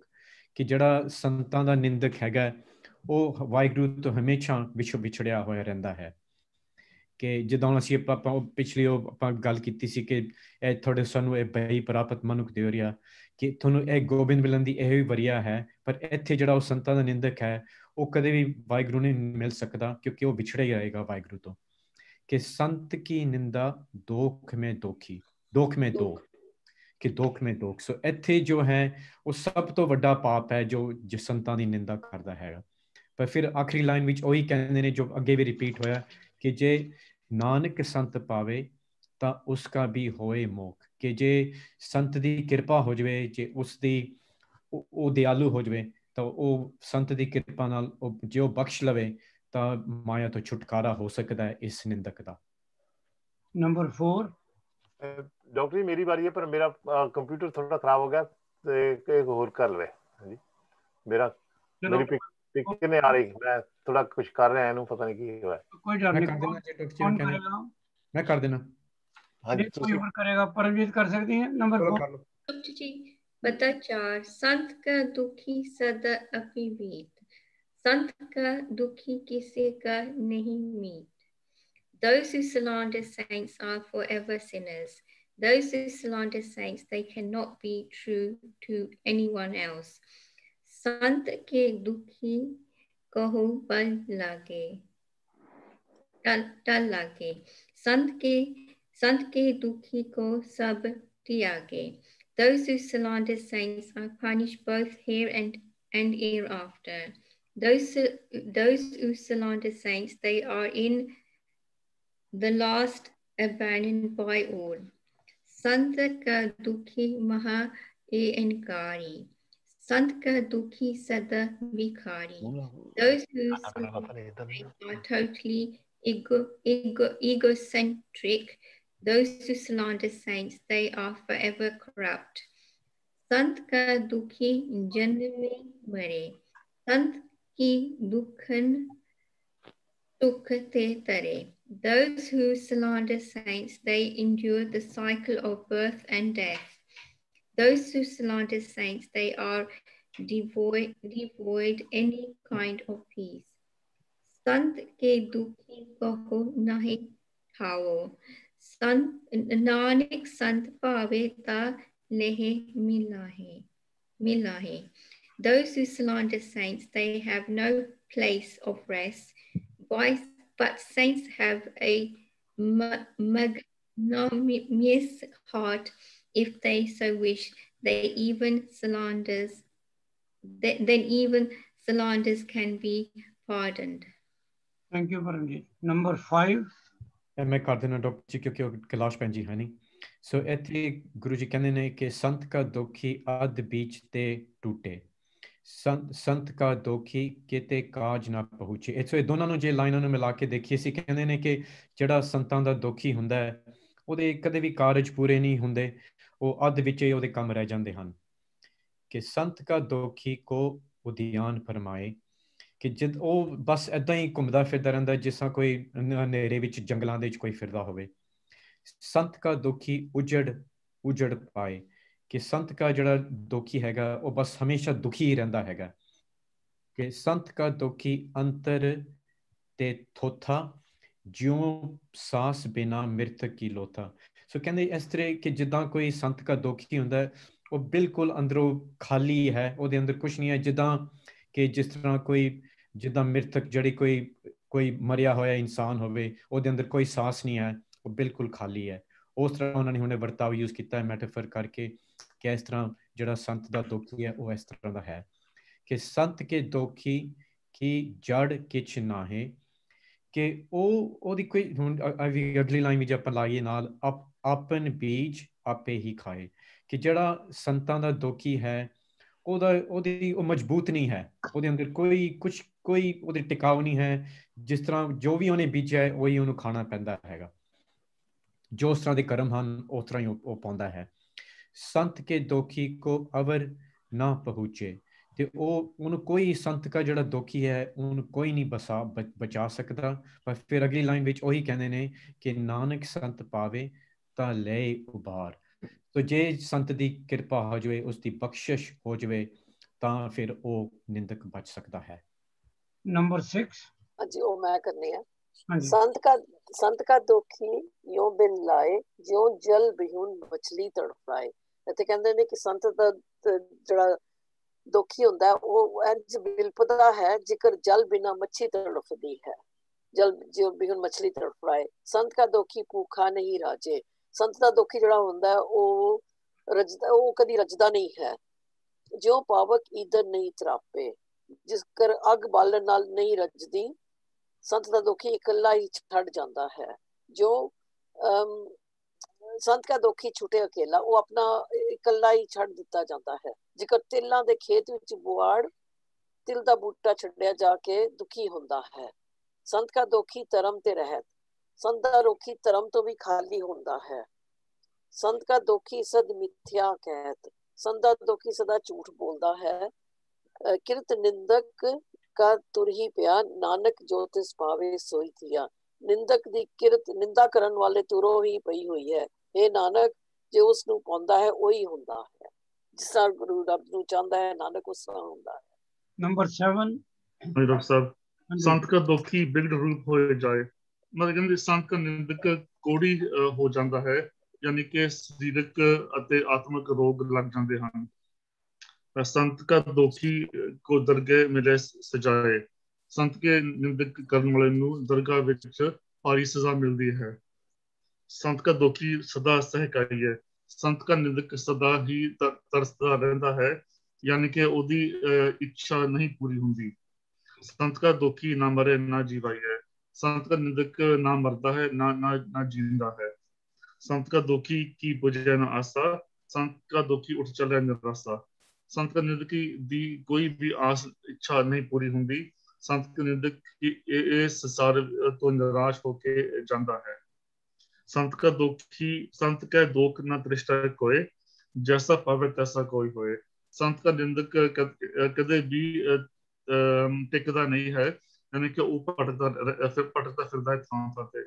ਕਿ ਜਿਹੜਾ ਸੰਤਾਂ ਦਾ ਨਿੰਦਕ ਹੈਗਾ ਉਹ ਵਾਹਿਗੁਰੂ ਤੋਂ ਹਮੇਸ਼ਾ ਵਿਛੜਿਆ ਹੋਇਆ ਰਹਿੰਦਾ ਹੈ. ਕਿ ਜਿੱਦਾਂ ਹੁਣ ਅਸੀਂ ਆਪਾਂ ਪਿਛਲੀ ਆਪਾਂ ਗੱਲ ਕੀਤੀ ਸੀ ਕਿ ਇਹ ਤੁਹਾਡੇ ਸਾਨੂੰ ਇਹ ਬਈ ਪ੍ਰਾਪਤ ਮਨੁੱਖ ਦੇ ਰਿਹਾ, ਕਿ ਤੁਹਾਨੂੰ ਇਹ ਗੋਬਿੰਦ ਮਿਲਣ ਦੀ ਇਹ ਵੀ ਵਰੀਆ ਹੈ. ਪਰ ਇੱਥੇ ਜਿਹੜਾ ਉਹ ਸੰਤਾਂ ਦਾ ਨਿੰਦਕ ਹੈ ਉਹ ਕਦੇ ਵੀ ਵਾਹਿਗੁਰੂ ਨਹੀਂ ਮਿਲ ਸਕਦਾ, ਕਿਉਂਕਿ ਉਹ ਵਿਛੜਿਆ ਹੀ ਰਹੇਗਾ ਵਾਹਿਗੁਰੂ ਤੋਂ. ਕਿ ਸੰਤ ਕੀ ਨਿੰਦਾ ਦੋਖ ਮੇਂ ਦੋਖੀ, ਦੋਖ ਮੇਂ ਦੋਖ, ਕਿ ਦੋਖ ਮੇਂ ਦੋਖ. ਸੋ ਇੱਥੇ ਜੋ ਹੈ ਉਹ ਸਭ ਤੋਂ ਵੱਡਾ ਪਾਪ ਹੈ ਜੋ ਸੰਤਾਂ ਦੀ ਨਿੰਦਾ ਕਰਦਾ ਹੈਗਾ. ਪਰ ਫਿਰ ਆਖਰੀ ਲਾਈਨ ਵਿੱਚ ਉਹੀ ਕਹਿੰਦੇ ਨੇ ਜੋ ਅੱਗੇ ਵੀ ਰਿਪੀਟ ਹੋਇਆ, ਕਿ ਜੇ ਨਾਨਕ ਸੰਤ ਪਾਵੇ ਤਾਂ ਉਸਕਾ ਵੀ ਹੋਏ ਮੋਖ, ਕਿ ਜੇ ਸੰਤ ਦੀ ਕਿਰਪਾ ਹੋ ਜਾਵੇ, ਜੇ ਉਸਦੀ ਉਹ ਦਿਆਲੂ ਹੋ ਜਾਵੇ ਤਾਂ ਉਹ ਸੰਤ ਦੀ ਕਿਰਪਾ ਨਾਲ ਜੇ ਉਹ ਬਖਸ਼ ਲਵੇ ਤਾਂ ਮਾਇਆ ਤੋਂ ਛੁਟਕਾਰਾ ਹੋ ਸਕਦਾ ਹੈ ਇਸ ਨਿੰਦਕ ਦਾ. ਨੰਬਰ 4. ਡਾਕਟਰ ਜੀ ਮੇਰੀ ਵਾਰੀ ਹੈ, ਪਰ ਮੇਰਾ ਕੰਪਿਊਟਰ ਥੋੜਾ ਖਰਾਬ ਹੋ ਗਿਆ ਤੇ ਇੱਕ ਹੋਰ ਕਰ ਲਵੇ. ਹਾਂਜੀ ਮੇਰੀ ਪਿਕ ਨਹੀਂ ਆ ਰਹੀ, ਮੈਂ ਥੋੜਾ ਕੁਝ ਕਰ ਰਿਹਾ, ਇਹਨੂੰ ਪਤਾ ਨਹੀਂ ਕੀ ਹੋਇਆ. ਕੋਈ ਡਰ ਨਹੀਂ, ਮੈਂ ਕਰ ਦੇਣਾ. ਹਾਂਜੀ ਕੋਈ ਹੋਰ ਕਰੇਗਾ, ਪਰਮਜੀਤ ਕਰ ਸਕਦੀ ਹੈ. ਨੰਬਰ 4 जी. बता 4. संत का दुखी सदा अपीवीत, संत का दुखी किसी का नहीं मीत. Those who slander saints are forever sinners. Those who slander saints, they cannot be true to anyone else. संत के दुखी कहो बल लागे, टल लागे. संत के दुखी को सब त्यागे. Those who slander saints are punished both here and hereafter. Those who slander saints, they are in the last abandoned by all. संत का दुखी महा इनकारी, संत का दुखी सदा भिखारी. Those who are totally egocentric, those who slander saints, they are forever corrupt. संत का दुखी जन्म में मरे, संत की दुखन दुख ते तरे. Those who slander saints, they endure the cycle of birth and death. Those who slander saints, they are devoid any kind of peace. संत के दुखी कहो नहीं ठाओ, संत नानक संत पावे ता लेहे मिलाहे. Those who slander saints, they have no place of rest, but saints have a magnanimous heart if they so wish. Then even slanders can be pardoned. Thank you, Paramjit. Number 5. मैं कर देना डॉक्टर जी क्योंकि कैलाश भैन जी है नहीं. सो इत्थे गुरु जी कहते हैं कि संत का दुखी अध बीच ते टूटे, संत का दुखी किते काज ना पहुँचे. इत्थे दोनों ਨੂੰ ਜੇ ਲਾਈਨਾਂ ਨੂੰ ਮਿਲਾ ਕੇ ਦੇਖੀਏ ਸੀ ਕਹਿੰਦੇ ਨੇ ਕਿ ਜਿਹੜਾ ਸੰਤਾਂ ਦਾ ਦੁਖੀ ਹੁੰਦਾ ਹੈ ਉਹਦੇ ਕਦੇ ਵੀ ਕਾਰਜ ਪੂਰੇ ਨਹੀਂ ਹੁੰਦੇ, ਉਹ ਅੱਧ ਵਿੱਚ ਹੀ ਉਹਦੇ ਕੰਮ ਰਹਿ ਜਾਂਦੇ ਹਨ. ਕਿ ਸੰਤ का ਦੁਖੀ को उद्यान फरमाए, ਕਿ ਜਦ ਉਹ ਬਸ ਏਦਾਂ ਹੀ ਘੁੰਮਦਾ ਫਿਰਦਾ ਰਹਿੰਦਾ ਜਿਸ ਤਰ੍ਹਾਂ ਕੋਈ ਹਨੇਰੇ ਵਿੱਚ ਜੰਗਲਾਂ ਦੇ ਵਿੱਚ ਕੋਈ ਫਿਰਦਾ ਹੋਵੇ. ਸੰਤ का ਦੁਖੀ ਉਜੜ ਪਾਏ, ਕਿ ਸੰਤ का ਜਿਹੜਾ ਦੁਖੀ ਹੈਗਾ ਉਹ ਬਸ ਹਮੇਸ਼ਾ ਦੁਖੀ ਹੀ ਰਹਿੰਦਾ ਹੈਗਾ. ਕਿ ਸੰਤ का ਦੁਖੀ ਅੰਤਰ ਤੇ ਥੋਥਾ, ਜਿਉਂ ਸਾਸ ਬਿਨਾ ਮਿਰਤਕ ਕੀ ਲੋਥਾ. ਸੋ ਕਹਿੰਦੇ ਇਸ ਤਰ੍ਹਾਂ ਕਿ ਜਿੱਦਾਂ ਕੋਈ ਸੰਤ का ਦੁਖੀ ਹੁੰਦਾ ਉਹ ਬਿਲਕੁਲ ਅੰਦਰੋਂ ਖਾਲੀ ਹੈ, ਉਹਦੇ ਅੰਦਰ ਕੁਛ ਨਹੀਂ ਹੈ. ਜਿੱਦਾਂ ਕਿ ਜਿਸ ਤਰ੍ਹਾਂ ਕੋਈ ਜਿੱਦਾਂ ਮਿਰਤਕ ਜਿਹੜੀ ਕੋਈ ਮਰਿਆ ਹੋਇਆ ਇਨਸਾਨ ਹੋਵੇ, ਉਹਦੇ ਅੰਦਰ ਕੋਈ ਸਾਸ ਨਹੀਂ ਹੈ, ਉਹ ਬਿਲਕੁਲ ਖਾਲੀ ਹੈ. ਉਸ ਤਰ੍ਹਾਂ ਉਹਨਾਂ ਨੇ ਹੁਣੇ ਵਰਤਾਵ ਯੂਜ਼ ਕੀਤਾ ਹੈ ਮੈਟਾਫਰ ਕਰਕੇ ਕਿ ਇਸ ਤਰ੍ਹਾਂ ਜਿਹੜਾ ਸੰਤ ਦਾ ਦੁਖੀ ਹੈ ਉਹ ਇਸ ਤਰ੍ਹਾਂ ਦਾ ਹੈ. ਕਿ ਸੰਤ ਕੇ ਦੁਖੀ ਕੀ ਜੜ ਕਿਛ ਨਾਹੇ, ਕਿ ਉਹਦੀ ਕੋਈ ਹੁਣ ਅਗਲੀ ਲਾਈਨ ਵਿੱਚ ਆਪਾਂ ਲਾਈਏ ਨਾਲ ਆਪਨ ਬੀਜ ਆਪੇ ਹੀ ਖਾਏ. ਕਿ ਜਿਹੜਾ ਸੰਤਾਂ ਦਾ ਦੁਖੀ ਹੈ ਉਹਦੀ ਉਹ ਮਜ਼ਬੂਤ ਨਹੀਂ ਹੈ, ਉਹਦੇ ਅੰਦਰ ਕੋਈ ਉਹਦੇ ਟਿਕਾਊ ਨਹੀਂ ਹੈ. ਜਿਸ ਤਰ੍ਹਾਂ ਜੋ ਵੀ ਉਹਨੇ ਬੀਜਿਆ ਹੈ ਉਹੀ ਉਹਨੂੰ ਖਾਣਾ ਪੈਂਦਾ ਹੈਗਾ, ਜੋ ਉਸ ਤਰ੍ਹਾਂ ਦੇ ਕਰਮ ਹਨ ਉਸ ਤਰ੍ਹਾਂ ਹੀ ਉਹ ਪਾਉਂਦਾ ਹੈ. ਸੰਤ ਕੇ ਦੁਖੀ ਕੋ ਅਵਰ ਨਾ ਪਹੁੰਚੇ, ਤੇ ਉਹਨੂੰ ਕੋਈ ਸੰਤ ਦਾ ਜਿਹੜਾ ਦੁਖੀ ਹੈ ਉਹਨੂੰ ਕੋਈ ਨਹੀਂ ਬਚਾ ਸਕਦਾ. ਪਰ ਫਿਰ ਅਗਲੀ ਲਾਈਨ ਵਿੱਚ ਉਹੀ ਕਹਿੰਦੇ ਨੇ ਕਿ ਨਾਨਕ ਸੰਤ ਪਾਵੇ ਤਾਂ ਲੈ ਉਬਾਰ. ਤੋ ਜੇ ਸੰਤ ਦੀ ਕਿਰਪਾ ਹੋ ਜਾਵੇ, ਉਸ ਦੀ ਬਖਸ਼ਿਸ਼ ਹੋ ਜਾਵੇ, ਤਾਂ ਫਿਰ ਉਹ ਨਿੰਦਕ ਬਚ ਸਕਦਾ ਹੈ. ਨੰਬਰ 6. ਹਾਂਜੀ, ਉਹ ਮੈਂ ਕਰਨੀ ਹੈ. संत का दुखी यो बिन लाए, ज्यों जल बिहुन मछली तड़फाए. ਇੱਥੇ ਕਹਿੰਦੇ ਨੇ ਕਿ ਸੰਤ ਦਾ ਜਿਹੜਾ ਦੁਖੀ ਹੁੰਦਾ ਉਹ ਇੰਜ ਬਿਲਪਦਾ ਹੈ ਜਿਕਰ ਜਲ ਬਿਨਾ ਮੱਛੀ ਤੜਫਦੀ ਹੈ. ਜਲ ਜਿਉਂ ਬਿਹੁਨ ਮਛਲੀ ਤੜਫਾਏ. ਸੰਤ का ਦੁਖੀ ਭੂਖਾ ਨਹੀਂ ਰਾਜੇ. ਸੰਤ ਦਾ ਦੁਖੀ ਜਿਹੜਾ ਹੁੰਦਾ ਉਹ ਕਦੀ ਰੱਜਦਾ ਨਹੀਂ ਹੈ. ਜਿਉਂ ਪਾਵਕ ਈਂਧਨ ਨਹੀਂ ਤਰਾਪੇ, ਜਿਸ ਕਰ ਅੱਗ ਬਾਲਣ ਨਾਲ ਨਹੀਂ ਰੱਜਦੀ. ਸੰਤ ਦਾ ਦੁਖੀ ਇਕੱਲਾ ਹੀ ਛੱਡ ਜਾਂਦਾ ਹੈ. ਜੋ ਸੰਤ ਦਾ ਦੁਖੀ ਛੁੱਟੇ ਅਕੇਲਾ, ਉਹ ਆਪਣਾ ਇਕੱਲਾ ਹੀ ਛੱਡ ਦਿੱਤਾ ਜਾਂਦਾ ਹੈ. ਜੇਕਰ ਤਿਲਾਂ ਦੇ ਖੇਤ ਵਿੱਚ ਬੁਆੜ ਤਿਲ ਦਾ ਬੂਟਾ ਛੱਡਿਆ ਜਾ ਕੇ ਦੁਖੀ ਹੁੰਦਾ ਹੈ. ਸੰਤ ਦਾ ਦੁਖੀ ਧਰਮ ਤੇ ਰਹਿਤ. ਸੰਤ ਦਾ ਦੁਖੀ ਧਰਮ ਤੋਂ ਵੀ ਖਾਲੀ ਹੁੰਦਾ ਹੈ. ਸੰਤ ਦਾ ਦੁਖੀ ਸਦ ਮਿਥਿਆ ਕਹਿਤ. ਸੰਤ ਦਾ ਦੁਖੀ ਸਦਾ ਝੂਠ ਬੋਲਦਾ ਹੈ. ਕਿਰਤ ਨਿੰਦਕ ਕਾ ਤੁਰ ਹੀ ਪਿਆ, ਨਾਨਕ ਜੋ ਤਿਸ ਪਾਵੇ ਸੋਈ ਥੀਆ. ਨਿੰਦਕ ਦੀ ਕਿਰਤ ਨਿੰਦਾ ਕਰਨ ਵਾਲੇ ਤੁਰੋਂ ਹੀ ਪਈ ਹੋਈ ਹੈ. ਇਹ ਨਾਨਕ ਜੇ ਉਸ ਨੂੰ ਪਾਉਂਦਾ ਹੈ ਉਹੀ ਹੁੰਦਾ ਹੈ. ਜਿਸ ਤਰ੍ਹਾਂ ਗੁਰੂ ਰੱਬ ਨੂੰ ਚਾਹੁੰਦਾ ਹੈ ਨਾਨਕ ਉਸ ਤਰ੍ਹਾਂ ਹੁੰਦਾ ਹੈ. ਨੰਬਰ 7. डॉक्टर साहब, संत का दुखी बिगड़ रूप हो जाए, मतलब ਕਹਿੰਦੇ ਸੰਤ ਦਾ ਨਿੰਦਕ ਕੋੜੀ ਹੋ ਜਾਂਦਾ ਹੈ, ਯਾਨੀ ਕਿ ਸਰੀਰਕ ਅਤੇ ਆਤਮਿਕ ਰੋਗ ਲੱਗ ਜਾਂਦੇ ਹਨ. संत का दोखी को दरगाह मिले सजाए. संत के निंदक करने वाले ਨੂੰ ਦਰਗਾਹ ਵਿੱਚ ਭਾਰੀ ਸਜ਼ਾ ਮਿਲਦੀ ਹੈ. संत का दोखी सदा सहकारी है. संत का निंदक सदा ही तरसਦਾ ਰਹਿੰਦਾ ਹੈ, ਯਾਨੀ ਕਿ ਉਹਦੀ ਇੱਛਾ ਨਹੀਂ ਪੂਰੀ ਹੁੰਦੀ. संत का दुखी ना मरे ना जीवाई है, संत का निंदक ना मरता है ना ना ना जींदा है, संत का दुखी की बुझे न आसा, संत का दुखी उठ चले निराशा, संत का निंदक दी कोई भी आस इच्छा नहीं पूरी होंगी, संत के निंदक की इस संसार तो निराश होके जाता है, संत का दुखी संत का दुख न दृष्टा कोई, जैसा पावे तैसा कोई होए, संत का निंदक कदे भी टिकता नहीं है, यानी कि वो पटकता फिरता है थां थां ते।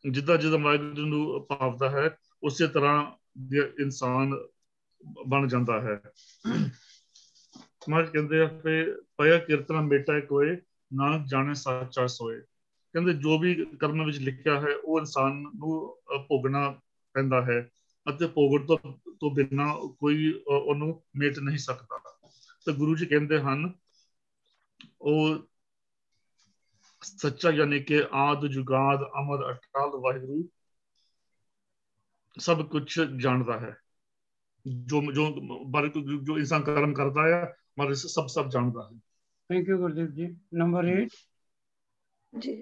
जिदा जिदा वाहिगुरू ਨੂੰ ਭਾਵਦਾ ਹੈ ਉਸੇ ਤਰ੍ਹਾਂ ਇਨਸਾਨ ਬਣ ਜਾਂਦਾ ਹੈ। ਮਹਾਰਾਜ ਕਹਿੰਦੇ ਆ ਕਿ ਪਿਆ ਕੀਰਤਨ ਮੇਟਾ ਕੋਏ, ਨਾਨਕ ਜਾਣੇ ਸੱਚਾ ਸੋਏ। ਕਹਿੰਦੇ ਜੋ ਵੀ ਕਰਮ ਵਿੱਚ ਲਿਖਿਆ ਹੈ ਉਹ ਇਨਸਾਨ ਨੂੰ ਭੋਗਣਾ ਪੈਂਦਾ ਹੈ ਅਤੇ ਭੋਗਣ ਤੋਂ ਬਿਨਾਂ ਕੋਈ ਉਹਨੂੰ ਮੇਟ ਨਹੀਂ ਸਕਦਾ। ਤੇ ਗੁਰੂ ਜੀ ਕਹਿੰਦੇ ਹਨ ਉਹ सच्चा यानी कि आद जुगाद अमर अटल वाहिगुरू सब कुछ जानता है, जो जो जो इंसान कर्म करता है हमारे सब जानता है। Thank you Gurdev ji. Number 8 जी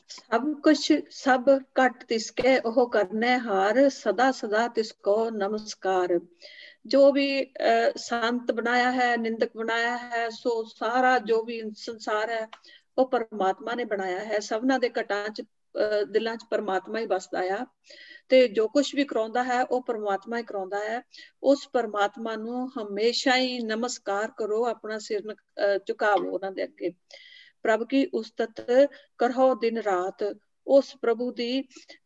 सब कुछ सब कट तिसके ओह करने हार, सदा सदा तिसको नमस्कार। जो भी संत बनाया है, निंदक बनाया है, सो सारा जो भी संसार है वो परमात्मा ने बनाया है। सबना दे घटां च दिलां च परमात्मा ही बसदा आ ते जो कुछ भी कराउंदा है वो परमात्मा ही कराउंदा है। उस परमात्मा नू हमेशा ही नमस्कार करो, अपना सिर झुकावो उन्हां दे अगे। प्रभु की उस्तत करो दिन रात, उस प्रभु दी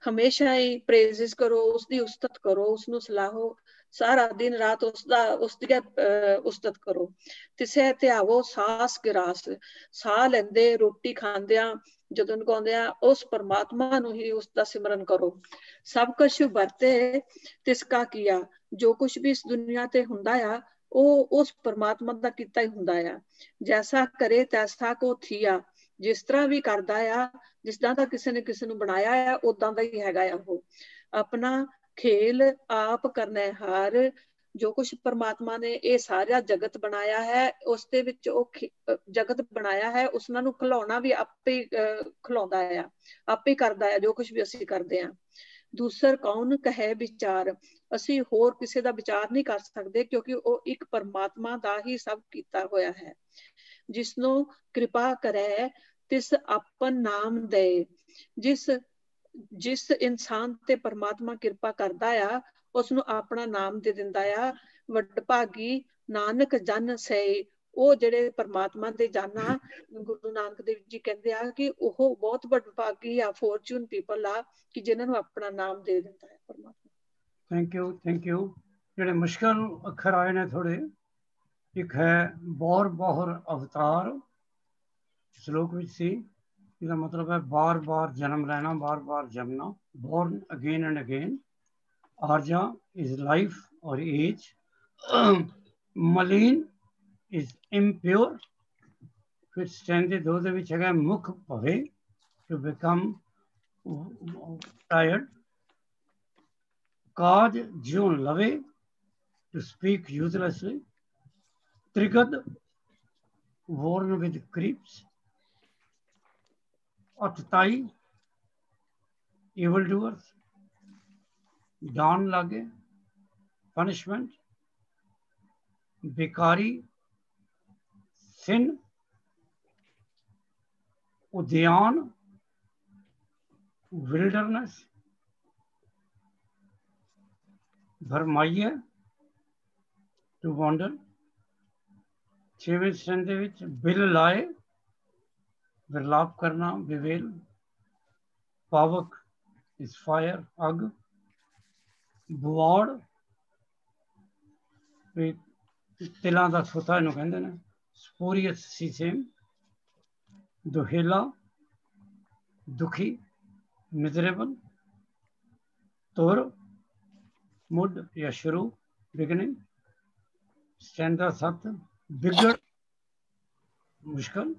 हमेशा ही प्रेजिस करो, उसकी उस्तत करो, उसनू सलाहो, सारा दिन रात उसदी उस्तत करो। तिसे ध्यावो सास गिरास, साह लेंदे रोटी खांदियां जदों गाउंदियां उस परमात्मा नू ही उसका सिमरन करो। सब कुछ वरते तिसका किया, जो कुछ भी इस दुनिया ते हुंदा आ ਉਹ ਉਸ परमात्मा ਦਾ ਕੀਤਾ ਹੀ ਹੁੰਦਾ ਆ। जैसा करे तैसा को थिया, जिस तरह भी करदा आ, जिस तरह ਦਾ ਕਿਸੇ ਨੇ ਕਿਸੇ ਨੂੰ ਬਣਾਇਆ ਆ ਉਦਾਂ ਦਾ ਹੀ ਹੈਗਾ ਆ ਉਹ। अपना खेल आप करने हार, जो कुछ परमात्मा ने ये सारा जगत बनाया है उसदे विच ਉਹ जगत बनाया है उसनां ਨੂੰ खिलाउणा भी आपे खिलाउंदा आ, आपे करदा आ जो कुछ भी ਅਸੀਂ ਕਰਦੇ ਆ। दूसर कौन कहे विचार, ਅਸੀਂ ਹੋਰ ਕਿਸੇ ਦਾ ਵਿਚਾਰ ਨਹੀਂ ਕਰ ਸਕਦੇ ਕਿਉਂਕਿ ਉਹ ਇੱਕ ਪਰਮਾਤਮਾ ਦਾ ਹੀ ਸਭ ਕੀਤਾ ਹੋਇਆ ਹੈ। ਜਿਸਨੂੰ ਕਿਰਪਾ ਕਰੇ ਤਿਸ ਆਪਨ ਨਾਮ ਦੇ, ਜਿਸ ਇਨਸਾਨ ਤੇ ਪਰਮਾਤਮਾ ਕਿਰਪਾ ਕਰਦਾ ਆ ਉਸਨੂੰ ਆਪਣਾ ਨਾਮ ਦੇ ਦਿੰਦਾ ਆ। ਵਡਭਾਗੀ ਨਾਨਕ ਜਨ ਸੇ, ਉਹ ਜਿਹੜੇ ਪਰਮਾਤਮਾ ਦੇ ਜਾਨਾ ਗੁਰੂ ਨਾਨਕ ਦੇਵ ਜੀ ਕਹਿੰਦੇ ਆ ਕਿ ਉਹ ਬਹੁਤ ਵਡਭਾਗੀ ਆ, ਫੋਰਚੂਨ ਪੀਪਲ ਆ ਕਿ ਜਿਨ੍ਹਾਂ ਨੂੰ ਆਪਣਾ ਨਾਮ ਦੇ ਦਿੰਦਾ ਹੈ ਪਰਮਾਤਮਾ। Thank you. ਜਿਹੜੇ ਮੁਸ਼ਕਲ ਅੱਖਰ ਆਏ ਨੇ ਥੋੜੇ, ਇੱਕ ਹੈ ਬੌਰ ਬੌਹਰ ਅਵਤਾਰ, ਸ਼ਲੋਕ ਵਿੱਚ ਸੀ, ਇਹਦਾ ਮਤਲਬ ਹੈ ਬਾਰ ਬਾਰ ਜਨਮ ਲੈਣਾ, ਬਾਰ ਬਾਰ ਜੰਮਣਾ, ਬੋਰਨ ਅਗੇਨ ਐਂਡ ਅਗੇਨ। ਆਰਜਾ ਇਜ਼ ਲਾਈਫ ਔਰ ਏਜ, ਮਲੀਨ is impure, ਫਿਰ ਸਟੈਂਡੇ 2 ਦੇ ਵਿੱਚ ਹੈਗਾ ਮੁਖ ਭਵੇ, to become tired, ਕਾਜ ਜਿਉ ਲਵੇ, to speak uselessly, ਤ੍ਰਿਗਦ worn with creeps, ਅਠਤਾਈ evil doers, ਡਾਉਣ ਲਾਗੇ punishment, बेकारी sin, उद्यान wilderness, भरमाइए to wander। 6वें स्टैंडे विच बिल लाए, विरलाप करना, विवेल। पावक is fire, अग। बुआड़ तिलां दा थोथा इहनूं कहंदे ने, स्पूरियस सीसेम। दुहेला दुखी, मिजरेबल। तुर मुड या शुरू, बिगनिंग। स्टैंडा 7 बिगड़ मुश्किल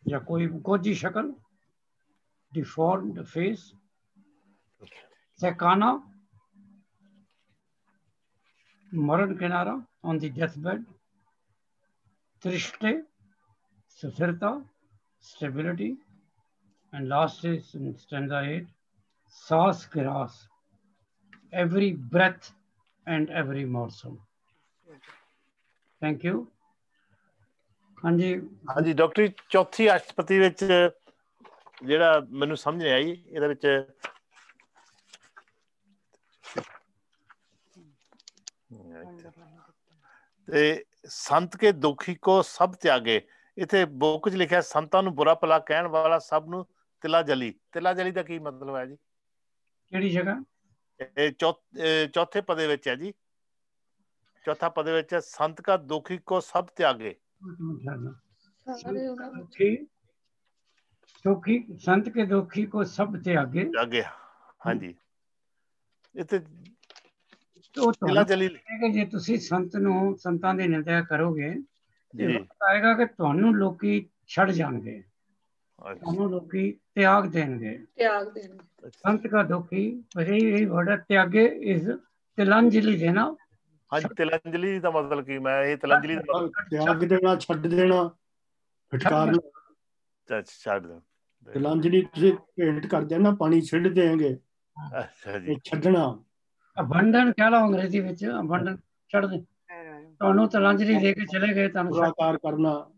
या कोई कोजी शक्ल, डिफॉर्म्ड फेस। सैकाना मरण किनारा, on the deathbed, trishte, suthirta, stability, and last is in stanza 8, saas kiras, every breath and every morsel. Thank you. ਹਾਂਜੀ ਹਾਂਜੀ ਡਾਕਟਰ, ਚੌਥੀ ਅਸ਼ਟਪਦੀ ਵਿੱਚ ਜਿਹੜਾ ਮੈਨੂੰ ਸਮਝ ਨਹੀਂ ਆਈ, ਇਹਦੇ ਵਿੱਚ ਤੇ ਸੰਤ ਕੇ ਦੁਖੀ ਕੋ ਸਭ ਤਿਆਗੇ, ਇੱਥੇ ਬੁੱਕ 'ਚ ਲਿਖਿਆ ਸੰਤਾਂ ਨੂੰ ਬੁਰਾ ਭਲਾ ਕਹਿਣ ਵਾਲਾ ਸਭ ਨੂੰ ਤਿਲਾ ਜਲੀ। ਤਿਲਾ ਜਲੀ ਦਾ ਕੀ ਮਤਲਬ ਹੈ ਜੀ? ਕਿਹੜੀ ਜਗ੍ਹਾ? ਇਹ ਚੌਥੇ ਪਦੇ ਵਿੱਚ ਹੈ ਜੀ। ਚੌਥਾ ਪਦੇ ਵਿੱਚ ਸੰਤ ਕਾ ਦੁਖੀ ਕੋ ਸਭ ਤਿਆਗੇ। ਦੁਖੀ ਸੰਤ ਕੇ ਦੁਖੀ ਕੋ ਸਭ ਤਿਆਗੇ। ਤਿਆਗੇ, ਹਾਂਜੀ। ਇੱਥੇ ਜੇ ਤੁਸੀਂ ਸੰਤ ਨੂੰ, ਸੰਤਾਂ ਦੀ ਨਿੰਦਿਆ ਕਰੋਗੇ ਤੇ ਵਕਤ ਆਏਗਾ ਕਿ ਤੁਹਾਨੂੰ ਲੋਕੀ ਛੱਡ ਜਾਣਗੇ, ਤੁਹਾਨੂੰ ਲੋਕੀ ਤਿਆਗ ਦੇਣਗੇ। ਸੰਤ ਕਾ ਦੁਖੀ ਇਹੀ ਵਰਡ ਹੈ, ਤਿਆਗੇ ਇਜ਼ ਤਿਲਾਂਜਲੀ ਦੇਣਾ। ਹਾਂਜੀ, ਤਿਲਾਂਜਲੀ ਦਾ ਮਤਲਬ ਕੀ? ਮੈਂ ਇਹ ਤਿਲਾਂਜਲੀ ਦਾ ਤਿਆਗ ਦੇਣਾ, ਛੱਡ ਦੇਣਾ, ਫਟਕਾਰਨਾ, ਛੱਡ ਦੇਣਾ। ਤਿਲਾਂਜਲੀ ਤੁਸੀਂ ਭੇਂਟ ਕਰਦੇ ਨਾ, ਪਾਣੀ ਛਿੜ ਦੇਣਗੇ। ਅੱਛਾ ਜੀ। ਛੱਡਣਾ ਅਬੰਡਨ ਕਹਿ ਲਓ ਅੰਗਰੇਜ਼ੀ ਵਿੱਚ, ਅਬੰਡਨ ਛੱਡ ਦੇ, ਤੁਹਾਨੂੰ ਤਿਲਾਂਜਲੀ ਦੇ ਕੇ ਚਲੇ ਗਏ, ਤੁਹਾਨੂੰ ਪੁਰਾਕਾਰ ਕਰਨਾ।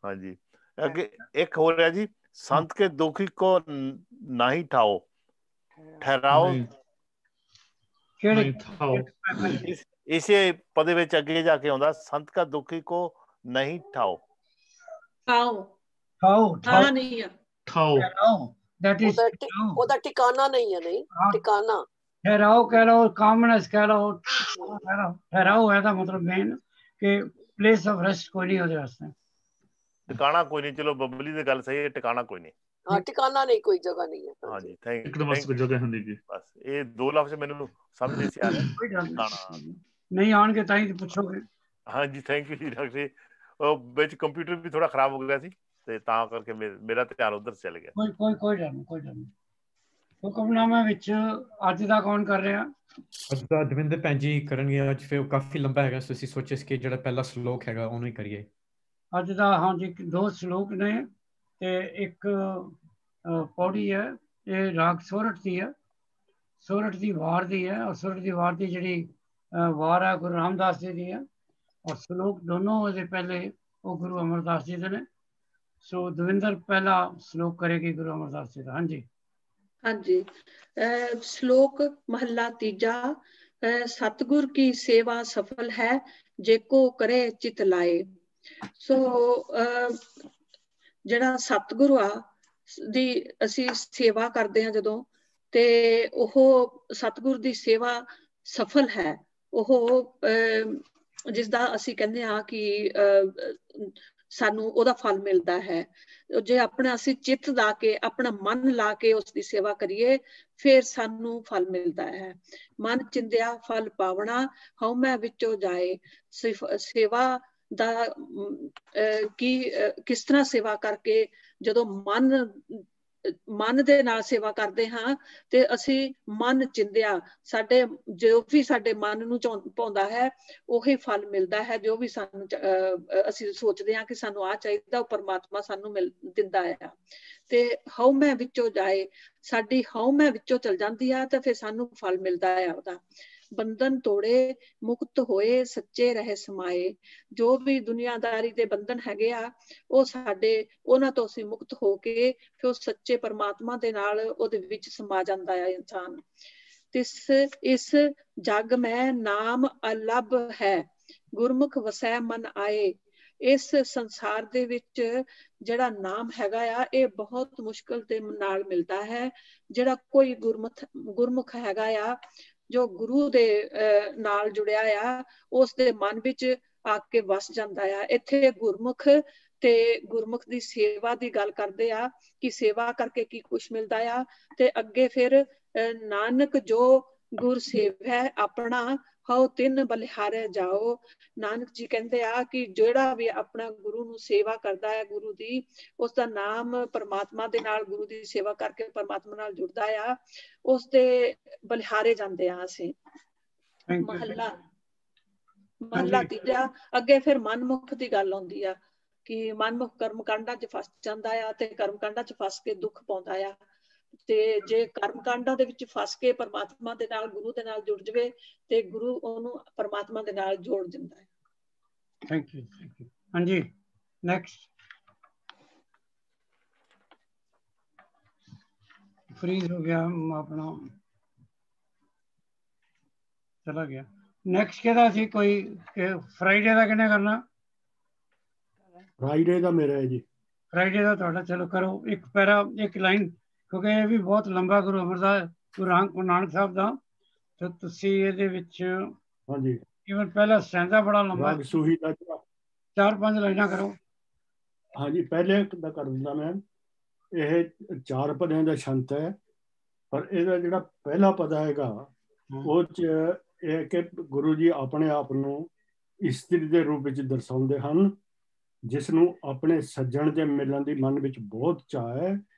ਹਾਂਜੀ, ਅੱਗੇ ਇੱਕ ਹੋਰ ਹੈ ਜੀ, ਸੰਤ ਕੇ ਦੁਖੀ ਕੋ ਨਹੀਂ ਠਾਓ, ਠਹਿਰਾਓ। ਇਸੇ ਪਦੇ ਵਿੱਚ ਅੱਗੇ ਜਾ ਕੇ ਆਉਂਦਾ, ਸੰਤ ਕਾ ਦੁਖੀ ਕੋ ਨਹੀਂ ਠਾਓ। ਉਹਦਾ ਟਿਕਾਣਾ ਨਹੀਂ ਹੈ। ਨਹੀਂ ਟਿਕਾਣਾ, ਠਹਿਰਾਓ ਕਹਿ ਲਓ, ਕਾਮਨੈਸ ਕਹਿ ਲਓ, ਠਹਿਰਾਓ ਹੈ ਦਾ ਮਤਲਬ ਮੇਨ ਕਿ ਪਲੇਸ ਆਫ ਰੈਸਟ ਕੋਈ ਨਹੀਂ ਉਹਦੇ ਵਾਸਤੇ। ਟਿਕਾਣਾ ਕੋਈ ਨਹੀਂ, ਚਲੋ ਬੱਬਲੀ ਦੀ ਗੱਲ ਸਹੀ ਹੈ, ਟਿਕਾਣਾ ਕੋਈ ਨਹੀਂ। ਹਾਂ, ਟਿਕਾਣਾ ਨਹੀਂ, ਕੋਈ ਜਗ੍ਹਾ ਨਹੀਂ ਹੈ। ਹਾਂਜੀ, ਥੈਂਕ ਯੂ। ਬਸ ਇਹ ਦੋ ਲਫ਼ਜ਼ ਮੈਨੂੰ ਸਮਝ ਨਹੀਂ ਸੀ ਆ ਰਹੇ। ਨਹੀਂ ਆਉਣਗੇ ਤਾਂ ਹੀ ਪੁੱਛੋਗੇ। ਹਾਂਜੀ, ਥੈਂਕ ਯੂ ਜੀ ਡਾਕਟਰ। ਉਹ ਵਿੱਚ ਕੰਪਿਊਟਰ ਵੀ ਥੋੜਾ ਖਰਾਬ ਹੋ ਗਿਆ ਸੀ ਤੇ ਤਾਂ ਕਰਕੇ ਮੇਰਾ ਧਿਆਨ ਉਧਰ ਚਲ ਗਿਆ। ਕੋਈ ਗੱਲ ਨਹੀਂ। ਹੁਕਮਨਾਮਾ ਵਿੱਚ ਅੱਜ ਦਾ ਕੌਣ ਕਰ ਰਿਹਾ? ਅੱਜ ਦਾ ਦਵਿੰਦਰ ਭੈਣ ਜੀ ਕਰਨਗੇ। ਅੱਜ ਫਿਰ ਕਾਫੀ ਲੰਬਾ ਹੈਗਾ, ਤੁਸੀਂ ਸੋਚਿਆ ਸੀ ਕਿ ਜਿਹੜਾ ਪਹਿਲਾ ਸ਼ਲੋਕ ਹੈਗਾ ਉਹਨੂੰ ਹੀ ਕਰੀਏ ਅੱਜ ਦਾ। ਹਾਂਜੀ, 2 ਸ਼ਲੋਕ ਨੇ ਤੇ ਇੱਕ ਪੌੜੀ ਹੈ। ਇਹ ਰਾਗ ਸੋਰਠ ਦੀ ਹੈ, ਸੋਰਠ ਦੀ ਵਾਰ ਦੀ ਹੈ। ਔਰ ਸੋਰਠ ਦੀ ਵਾਰ ਦੀ ਜਿਹੜੀ ਵਾਰ ਹੈ ਗੁਰੂ ਰਾਮਦਾਸ ਜੀ ਦੀ ਹੈ, ਔਰ ਸ਼ਲੋਕ ਦੋਨੋਂ ਉਹਦੇ ਪਹਿਲੇ ਉਹ ਗੁਰੂ ਅਮਰਦਾਸ ਜੀ ਦੇ ਨੇ। ਸੋ ਦਵਿੰਦਰ ਪਹਿਲਾ ਸ਼ਲੋਕ ਕਰੇਗੀ ਗੁਰੂ ਅਮਰਦਾਸ ਜੀ ਦਾ। ਹਾਂਜੀ ਹਾਂਜੀ, ਸ਼ਲੋਕ ਮਹੱਲਾ ਤੀਜਾ। ਸਤਿਗੁਰ ਕੀ ਸੇਵਾ ਸਫਲ ਹੈ, ਜੇ ਕੋ ਕਰੇ ਚਿਤ ਲਾਏ। ਸੋ ਜਿਹੜਾ ਸਤਿਗੁਰੂ ਆ ਦੀ ਅਸੀਂ ਸੇਵਾ ਕਰਦੇ ਹਾਂ ਜਦੋਂ, ਤੇ ਉਹ ਸਤਿਗੁਰ ਦੀ ਸੇਵਾ ਸਫਲ ਹੈ। ਉਹ ਜਿਸ ਦਾ ਅਸੀਂ ਕਹਿੰਦੇ ਹਾਂ ਕਿ ਸਾਨੂੰ ਉਹਦਾ ਫਲ ਮਿਲਦਾ ਹੈ। ਜੇ ਆਪਣਾ ਅਸੀਂ ਚਿੱਤ ਲਾ ਕੇ, ਆਪਣਾ ਮਨ ਲਾ ਕੇ ਉਸ ਦੀ ਸੇਵਾ ਕਰੀਏ, ਫਿਰ ਸਾਨੂੰ ਫਲ ਮਿਲਦਾ ਹੈ। ਮਨ ਚਿੰਦਿਆ ਫਲ ਪਾਵਣਾ, ਹਉਮੈ ਵਿੱਚੋਂ ਜਾਏ। ਸੇਵਾ ਦਾ ਕਿਸ ਤਰ੍ਹਾਂ ਸੇਵਾ ਕਰਕੇ, ਜਦੋਂ ਮਨ ਦੇ ਨਾਲ ਸੇਵਾ ਕਰਦੇ ਹਾਂ ਤੇ ਅਸੀਂ ਮਨ ਚਿੰਦਿਆ, ਸਾਡੇ ਜੋ ਵੀ ਸਾਡੇ ਮਨ ਨੂੰ ਪਾਉਂਦਾ ਹੈ ਉਹੀ ਫਲ ਮਿਲਦਾ ਹੈ। ਜੋ ਵੀ ਸਾਨੂੰ ਅਸੀਂ ਸੋਚਦੇ ਹਾਂ ਕਿ ਸਾਨੂੰ ਆਹ ਚਾਹੀਦਾ, ਉਹ ਪਰਮਾਤਮਾ ਸਾਨੂੰ ਦਿੰਦਾ ਆ। ਤੇ ਹਉਮੈ ਵਿੱਚੋਂ ਜਾਏ, ਸਾਡੀ ਹਉਮੈ ਵਿੱਚੋਂ ਚਲ ਜਾਂਦੀ ਆ ਤੇ ਫਿਰ ਸਾਨੂੰ ਫਲ ਮਿਲਦਾ ਆ ਉਹਦਾ। ਬੰਧਨ ਤੋੜੇ ਮੁਕਤ ਹੋਏ, ਸੱਚੇ ਰਹੇ ਸਮਾਏ। ਜੋ ਵੀ ਦੁਨੀਆਦਾਰੀ ਦੇ ਬੰਧਨ ਹੈਗੇ ਆ, ਉਹ ਉਹਨਾਂ ਤੋਂ ਅਸੀਂ ਮੁਕਤ ਹੋ ਕੇ ਫਿਰ ਸੱਚੇ ਪਰਮਾਤਮਾ ਦੇ ਨਾਲ ਉਹਦੇ ਵਿੱਚ ਸਮਾ ਜਾਂਦਾ ਹੈ ਇਨਸਾਨ। ਇਸ ਜਗ ਮੈਂ ਨਾਮ ਅਲੱਭ ਹੈ, ਗੁਰਮੁਖ ਵਸੈ ਮਨ ਆਏ। ਇਸ ਸੰਸਾਰ ਦੇ ਵਿੱਚ ਜਿਹੜਾ ਨਾਮ ਹੈਗਾ ਆ, ਇਹ ਬਹੁਤ ਮੁਸ਼ਕਲ ਦੇ ਨਾਲ ਮਿਲਦਾ ਹੈ। ਜਿਹੜਾ ਕੋਈ ਗੁਰਮੁਖ ਹੈਗਾ ਆ, ਜੋ ਗੁਰੂ ਦੇ ਨਾਲ ਜੁੜਿਆ ਆ, ਉਸ ਦੇ ਮਨ ਵਿੱਚ ਆ ਕੇ ਵਸ ਜਾਂਦਾ ਆ। ਇੱਥੇ ਗੁਰਮੁਖ ਤੇ ਗੁਰਮੁਖ ਦੀ ਸੇਵਾ ਦੀ ਗੱਲ ਕਰਦੇ ਆ ਕਿ ਸੇਵਾ ਕਰਕੇ ਕੀ ਕੁਛ ਮਿਲਦਾ ਆ। ਤੇ ਅੱਗੇ ਫਿਰ ਨਾਨਕ ਜੋ ਗੁਰ ਸੇਵੈ ਆਪਣਾ, ਹਉ ਤਿੰਨ ਬਲਿਹਾਰੇ ਜਾਓ। ਨਾਨਕ ਜੀ ਕਹਿੰਦੇ ਆ ਕਿ ਜਿਹੜਾ ਵੀ ਆਪਣਾ ਗੁਰੂ ਨੂੰ ਸੇਵਾ ਕਰਦਾ ਹੈ, ਗੁਰੂ ਦੀ, ਉਸ ਦਾ ਨਾਮ ਪਰਮਾਤਮਾ ਦੇ ਨਾਲ, ਗੁਰੂ ਦੀ ਸੇਵਾ ਕਰਕੇ ਪਰਮਾਤਮਾ ਨਾਲ ਜੁੜਦਾ ਆ, ਉਸ ਦੇ ਬਲਿਹਾਰੇ ਜਾਂਦੇ ਆ ਅਸੀਂ। ਮਹਲਾ ਤੀਜਾ ਅੱਗੇ ਫਿਰ ਮਨਮੁਖ ਦੀ ਗੱਲ ਆਉਂਦੀ ਆ ਕਿ ਮਨਮੁਖ ਕਰਮ ਕਾਂਡਾਂ 'ਚ ਫਸ ਜਾਂਦਾ ਆ ਤੇ ਕਰਮ ਕਾਂਡਾਂ 'ਚ ਫਸ ਕੇ ਦੁੱਖ ਪਾਉਂਦਾ ਆ ਤੇ ਜੇ ਕਰਮ ਕਾਂਡਾਂ ਦੇ ਵਿੱਚ ਫਸ ਕੇ ਪਰਮਾਤਮਾ ਦੇ ਨਾਲ ਗੁਰੂ ਦੇ ਨਾਲ ਜੁੜ ਜਾਵੇ ਤੇ ਗੁਰੂ ਉਹਨੂੰ ਪਰਮਾਤਮਾ ਦੇ ਨਾਲ ਜੋੜ ਦਿੰਦਾ ਹੈ। ਥੈਂਕ ਯੂ ਹਾਂਜੀ ਨੈਕਸਟ फ्रीज हो गया अपना चला गया नेक्स्ट कहता सी कोई फ्राइडे का किने करना फ्राइडे का मेरा है जी फ्राइडे का थोड़ा चलो करो एक पैरा एक लाइन क्योंकि ये भी बहुत लंबा गुरु अमरदास गुरु नानक साहब का तो तुसी ਇਹਦੇ ਵਿੱਚ हाँ जी इवन पहला स्टैंजा बड़ा लंबा राग सूही का 4-5 लाइना करो हाँ जी पहले का कर दिंदा मैं ਇਹ 4 ਪਦਿਆਂ ਦਾ ਛੰਤ ਹੈ ਪਰ ਇਹਦਾ ਜਿਹੜਾ ਪਹਿਲਾ ਪਦ ਹੈਗਾ ਉਹ ਚ ਇਹ ਕਿ ਗੁਰੂ ਜੀ ਆਪਣੇ ਆਪ ਨੂੰ ਇਸਤਰੀ ਦੇ ਰੂਪ ਵਿੱਚ ਦਰਸਾਉਂਦੇ ਹਨ ਜਿਸ ਨੂੰ ਆਪਣੇ ਸੱਜਣ ਦੇ ਮਿਲਣ ਦੀ ਮਨ ਵਿੱਚ ਬਹੁਤ ਚਾਅ ਹੈ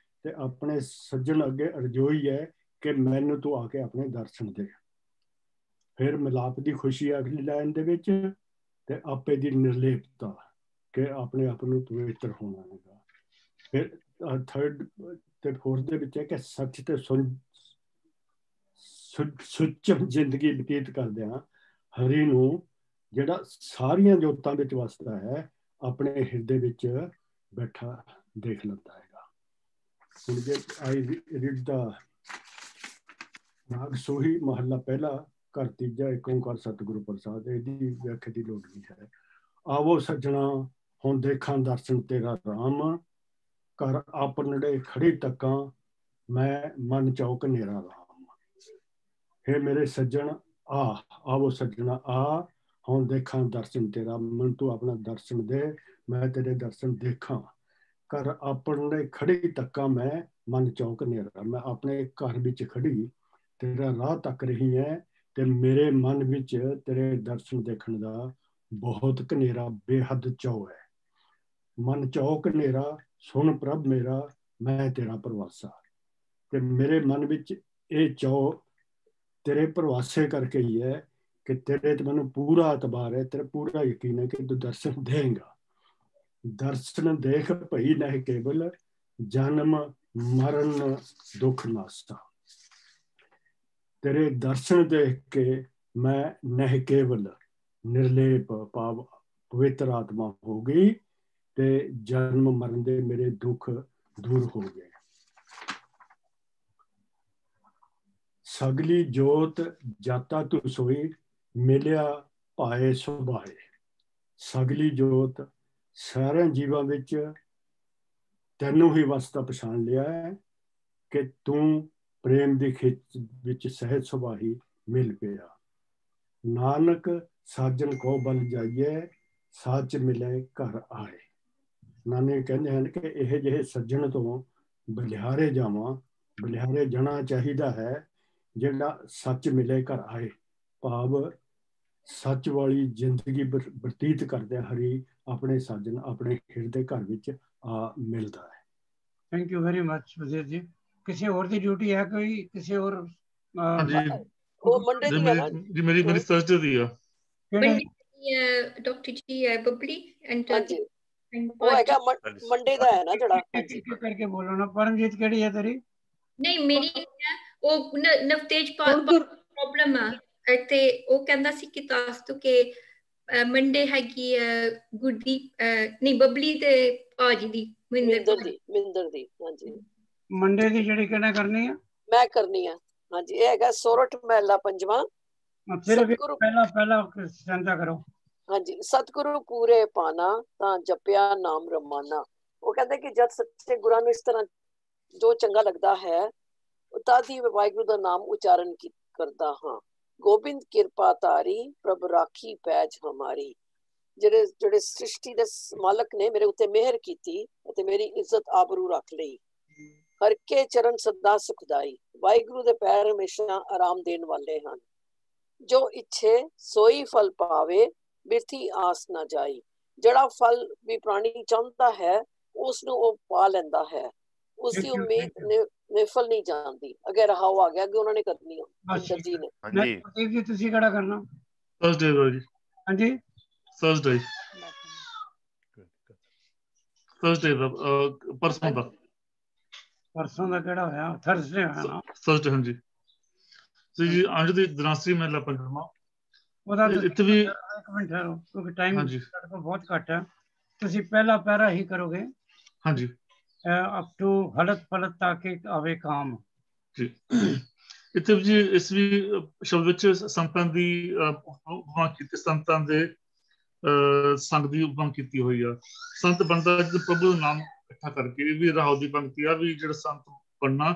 ਤੇ ਆਪਣੇ ਸੱਜਣ ਅੱਗੇ ਅਰਜ਼ੋਈ ਹੈ ਕਿ ਮੈਨੂੰ ਤੂੰ ਆ ਕੇ ਆਪਣੇ ਦਰਸ਼ਨ ਦੇ। ਫਿਰ ਮਿਲਾਪ ਦੀ ਖੁਸ਼ੀ ਅਗਲੀ ਲਾਈਨ ਦੇ ਵਿੱਚ ਤੇ ਆਪੇ ਦੀ ਨਿਰਲੇਪਤਾ ਕਿ ਆਪਣੇ ਆਪ ਨੂੰ ਪਵਿੱਤਰ ਹੋਣਾ ਹੈਗਾ। ਫਿਰ थर्ड ਤੇ फोर्थ ਦੇ ਵਿੱਚ ਹੈ ਕਿ ਸੱਚ ਤੇ ਸੁੱਚਮ ਜ਼ਿੰਦਗੀ ਬਤੀਤ ਕਰਦੇ ਹਾਂ ਹਰੀ ਨੂੰ ਜਿਹੜਾ ਸਾਰੀਆਂ ਜੋਤਾਂ ਵਿੱਚ ਵਸਦਾ ਹੈ ਆਪਣੇ ਹਿਰਦੇ ਵਿੱਚ ਬੈਠਾ ਦੇਖ ਲੈਂਦਾ ਹੈਗਾ। ਹੁਣ ਜੇ ਆਈ ਰੀਡ ਦਾ ਰਾਗ ਸੋਹੀ ਮਹੱਲਾ ਪਹਿਲਾ ਘਰ ਤੀਜਾ ਏਕ ਓਂਕਾਰ ਸਤਿਗੁਰੂ ਪ੍ਰਸਾਦ ਇਹਦੀ ਵਿਆਖਿਆ ਦੀ ਲੋੜ ਨਹੀਂ ਹੈ। ਆਵੋ ਸੱਜਣਾ ਹੁਣ ਦੇਖਾਂ ਦਰਸ਼ਨ ਤੇਰਾ ਰਾਮ ਘਰ ਆਪਨੜੇ ਖੜੀ ਤੱਕਾਂ ਮੈਂ ਮਨ ਚੌਕ ਨੇਰਾ ਰਾਮ। ਹੇ ਮੇਰੇ ਸੱਜਣ ਆਵੋ ਸੱਜਣਾ ਆ ਹੁਣ ਦੇਖਾਂ ਦਰਸ਼ਨ ਤੇਰਾ ਮਨ ਤੂੰ ਆਪਣਾ ਦਰਸ਼ਨ ਦੇ ਮੈਂ ਤੇਰੇ ਦਰਸ਼ਨ ਦੇਖਾਂ। ਘਰ ਆਪਨੜੇ ਖੜੀ ਤੱਕਾਂ ਮੈਂ ਮਨ ਚੌਕ ਨੇਰਾ ਮੈਂ ਆਪਣੇ ਘਰ ਵਿੱਚ ਖੜੀ ਤੇਰਾ ਰਾਹ ਤੱਕ ਰਹੀ ਹੈ ਤੇ ਮੇਰੇ ਮਨ ਵਿੱਚ ਤੇਰੇ ਦਰਸ਼ਨ ਦੇਖਣ ਦਾ ਬਹੁਤ ਕਨੇਰਾ ਬੇਹੱਦ ਚਾਅ ਹੈ। ਮਨ ਚੌਕ ਨੇਰਾ ਸੁਣ ਪ੍ਰਭ ਮੇਰਾ ਮੈਂ ਤੇਰਾ ਪ੍ਰਵਾਸਾ ਤੇ ਮੇਰੇ ਮਨ ਵਿੱਚ ਇਹ ਚਾਅ ਤੇਰੇ ਪ੍ਰਵਾਸੇ ਕਰਕੇ ਹੀ ਹੈ ਕਿ ਤੇਰੇ ਤੇ ਮੈਨੂੰ ਪੂਰਾ ਇਤਬਾਰ ਹੈ ਤੇਰਾ ਪੂਰਾ ਯਕੀਨ ਹੈ ਕਿ ਤੂੰ ਦਰਸ਼ਨ ਦੇਂਗਾ। ਦਰਸ਼ਨ ਦੇਖ ਭਈ ਨਹਿ ਕੇਵਲ ਜਨਮ ਮਰਨ ਦੁੱਖ ਨਾਸਾ। ਤੇਰੇ ਦਰਸ਼ਨ ਦੇਖ ਕੇ ਮੈਂ ਨਹਿ ਕੇਵਲ ਨਿਰਲੇਪ ਭਾਵ ਪਵਿੱਤਰ ਆਤਮਾ ਹੋ ਗਈ ਤੇ ਜਨਮ ਮਰਨ ਦੇ ਮੇਰੇ ਦੁੱਖ ਦੂਰ ਹੋ ਗਏ। ਸਗਲੀ ਜੋਤ ਜਾਤਾ ਤੂੰ ਸੋਈ ਮਿਲਿਆ ਭਾਏ ਸੁਭਾਏ। ਸਗਲੀ ਜੋਤ ਸਾਰਿਆਂ ਜੀਵਾਂ ਵਿੱਚ ਤੈਨੂੰ ਹੀ ਵਸਦਾ ਪਛਾਣ ਲਿਆ ਹੈ ਕਿ ਤੂੰ ਪ੍ਰੇਮ ਦੀ ਖਿੱਚ ਵਿੱਚ ਸਹਿਜ ਸੁਭਾਈ ਮਿਲ ਪਿਆ। ਨਾਨਕ ਸਾਜਨ ਕੋ ਬਲ ਜਾਈਏ ਸੱਚ ਮਿਲੇ ਘਰ ਆਏ। ਨਾਨੇ ਕਹਿੰਦੇ ਹਨ ਕਿ ਇਹ ਜਿਹੇ ਸੱਜਣ ਤੋਂ ਬਲਿਹਾਰੇ ਜਾਵਾਂ ਬਲਿਹਾਰੇ ਜਾਣਾ ਚਾਹੀਦਾ ਹੈ ਜਿਹੜਾ ਸੱਚ ਮਿਲੇ ਘਰ ਆਏ ਭਾਵ ਸੱਚ ਵਾਲੀ ਜ਼ਿੰਦਗੀ ਬਤੀਤ ਕਰਦੇ ਹਰੀ ਆਪਣੇ ਸਾਜਨ ਆਪਣੇ ਹਿਰਦੇ ਘਰ ਵਿੱਚ ਆ ਮਿਲਦਾ ਹੈ। ਥੈਂਕ ਯੂ ਵੈਰੀ ਮਚ ਵਜ਼ੀਰ ਜੀ। ਕਿਸੇ ਹੋਰ ਦੀ ਡਿਊਟੀ ਹੈ ਕੋਈ ਕਿਸੇ ਹੋਰ ਉਹ ਮੰਡੇ ਦੀ ਹੈ ਜੀ ਮੇਰੀ ਥਰਸਡੇ ਦੀ ਆ ਡਾਕਟਰ ਜੀ ਬੱਬਲੀ ਐਂਡ ਉਹ ਹੈਗਾ ਮੰਡੇ ਦਾ ਹੈ ਨਾ ਜਿਹੜਾ ਕਰਕੇ ਬੋਲੋ ਨਾ। ਪਰਮਜੀਤ ਕਿਹੜੀ ਹੈ ਤੇਰੀ? ਨਹੀਂ ਮੇਰੀ ਉਹ ਨਵਤੇਜ ਪ੍ਰੋਬਲਮ ਆ ਤੇ ਉਹ ਕਹਿੰਦਾ ਸੀ ਕਿ ਦੱਸ ਤੂੰ ਕਿ ਮੰਡੇ ਹੈਗੀ ਗੁਰਦੀਪ ਨਹੀਂ ਬੱਬਲੀ ਤੇ ਭਾਜੀ ਦੀ ਮਿੰਦਰ ਦੀ ਹਾਂਜੀ ਮੰਡੇ ਦੀ ਜਿਹੜੀ ਕਿਹਨੇ ਕਰਨੀ ਆ? ਮੈਂ ਕਰਨੀ ਆ ਹਾਂਜੀ। ਇਹ ਹੈਗਾ ਸੋਰਠ ਮਹਲਾ ਪੰਜਵਾਂ। ਪਹਿਲਾ ਸੰਤਾ ਕਰੋ ਹਾਂਜੀ। ਸਤਿਗੁਰੂ ਪੂਰੇ ਪਾਣਾ ਤਾਂ ਜਪਿਆ ਨਾਮ ਰਮਾਨਾ। ਉਹ ਕਹਿੰਦੇ ਕਿ ਜਦ ਸੱਚੇ ਗੁਰਾਂ ਨੂੰ ਇਸ ਤਰ੍ਹਾਂ ਜੋ ਚੰਗਾ ਲੱਗਦਾ ਹੈ ਤਦ ਹੀ ਵਾਹਿਗੁਰੂ ਦਾ ਨਾਮ ਉਚਾਰਨ ਕਰਦਾ ਹਾਂ। ਗੋਬਿੰਦ ਕਿਰਪਾ ਤਾਰੀ ਪ੍ਰਭ ਰਾਖੀ ਪੈਜ ਹਮਾਰੀ। ਜਿਹੜੇ ਸ੍ਰਿਸ਼ਟੀ ਦੇ ਮਾਲਕ ਨੇ ਮੇਰੇ ਉੱਤੇ ਮਿਹਰ ਕੀਤੀ ਅਤੇ ਮੇਰੀ ਇੱਜ਼ਤ ਆਬਰੂ ਰੱਖ ਲਈ। ਹਰ ਕੇ ਚਰਨ ਸਦਾ ਸੁਖਦਾਈ। ਵਾਹਿਗੁਰੂ ਦੇ ਪੈਰ ਹਮੇਸ਼ਾ ਆਰਾਮ ਦੇਣ ਵਾਲੇ ਹਨ। ਜੋ ਇੱਛੇ ਸੋਈ ਫਲ ਪਾਵੇ ਬਿਰਥੀ ਆਸ ਨਾ ਜਾਈ। ਜਿਹੜਾ ਫਲ ਵੀ ਪ੍ਰਾਣੀ ਚਾਹੁੰਦਾ ਹੈ ਉਸ ਨੂੰ ਉਹ ਪਾ ਲੈਂਦਾ ਹੈ। ਉਸਦੀ ਉਮੀਦ ਨਿਫਲ ਨਹੀਂ ਜਾਂਦੀ। ਅਗੇ ਰਹਾਓ ਆ ਗਿਆ ਅੱਗੇ ਉਹਨਾਂ ਨੇ ਕਰਨੀ ਆ ਜੀ ਨੇ। ਹਾਂਜੀ ਤੁਸੀਂ ਕਿਹੜਾ ਕਰਨਾ? ਥਰਸਡੇ ਦਾ ਜੀ। हाँ जी थर्सडे ਦਾ ਪਰਸੋਂ ਦਾ ਕਿਹੜਾ ਹੋਇਆ ਥਰਸਡੇ ਹੋਇਆ ਨਾ ਥਰਸਡੇ ਹਾਂਜੀ ਜੀ ਅੰਜ ਦੀ ਦਿਨਾਸਰੀ ਮਹਿਲਾ ਪੰਜਵਾਂ ਉਹਦਾ ਇੱਥੇ ਵੀ ਇੱਕ ਮਿੰਟ ਠਹਿਰੋ ਕਿਉਂਕਿ ਟਾਈਮ ਸਾਡੇ ਕੋਲ ਬਹੁਤ ਘੱਟ ਹੈ ਤੁਸੀਂ ਪਹਿਲਾ ਪੈਰਾ ਹੀ ਕਰੋਗੇ ਹਾਂਜੀ ਅਪ ਟੂ ਹਲਤ ਫਲਤ ਤੱਕ ਆਵੇ ਕਾਮ ਜੀ ਇੱਥੇ ਜੀ ਇਸ ਵੀ ਸ਼ਬਦ ਵਿੱਚ ਸੰਤਾਂ ਦੀ ਉਪਮਾ ਕੀਤੀ ਸੰਤਾਂ ਦੇ ਸੰਗ ਦੀ ਉਪਮਾ ਕੀਤੀ ਹੋਈ ਆ ਸੰਤ ਬਣਦਾ ਪ੍ਰਭੂ ਦਾ ਨਾਮ ਇਕੱਠਾ ਕਰਕੇ ਵੀ ਰਾਹੋ ਦੀ ਪੰਕਤੀ ਆ ਵੀ ਜਿਹੜਾ ਸੰਤ ਬਣਨਾ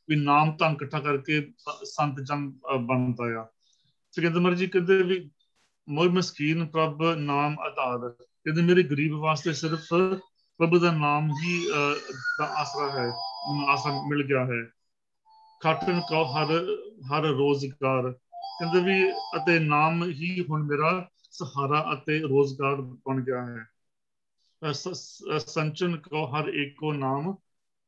ਵੀ ਨਾਮ ਤਾਂ ਇਕੱਠਾ ਕਰਕੇ ਸੰਤ ਜਨ ਬਣਦਾ ਆ ਸਿਕੰਦਰ ਜੀ ਕਹਿੰਦੇ ਵੀ ਮੋਰ ਮਸਕੀਨ ਪ੍ਰਭ ਨਾਮ ਆਧਾਰ ਕਹਿੰਦੇ ਮੇਰੇ ਗਰੀਬ ਵਾਸਤੇ ਸਿਰਫ ਪ੍ਰਭੂ ਦਾ ਨਾਮ ਹੀ ਆਸਰਾ ਹੈ ਆਸਰਾ ਮਿਲ ਗਿਆ ਹੈ ਖਾਟਣ ਕੋ ਹਰ ਰੋਜ਼ਗਾਰ ਕਹਿੰਦੇ ਵੀ ਅਤੇ ਨਾਮ ਹੀ ਹੁਣ ਮੇਰਾ ਸਹਾਰਾ ਅਤੇ ਰੋਜ਼ਗਾਰ ਬਣ ਗਿਆ ਹੈ ਸੰਚਨ ਕੋ ਹਰ ਏਕੋ ਨਾਮ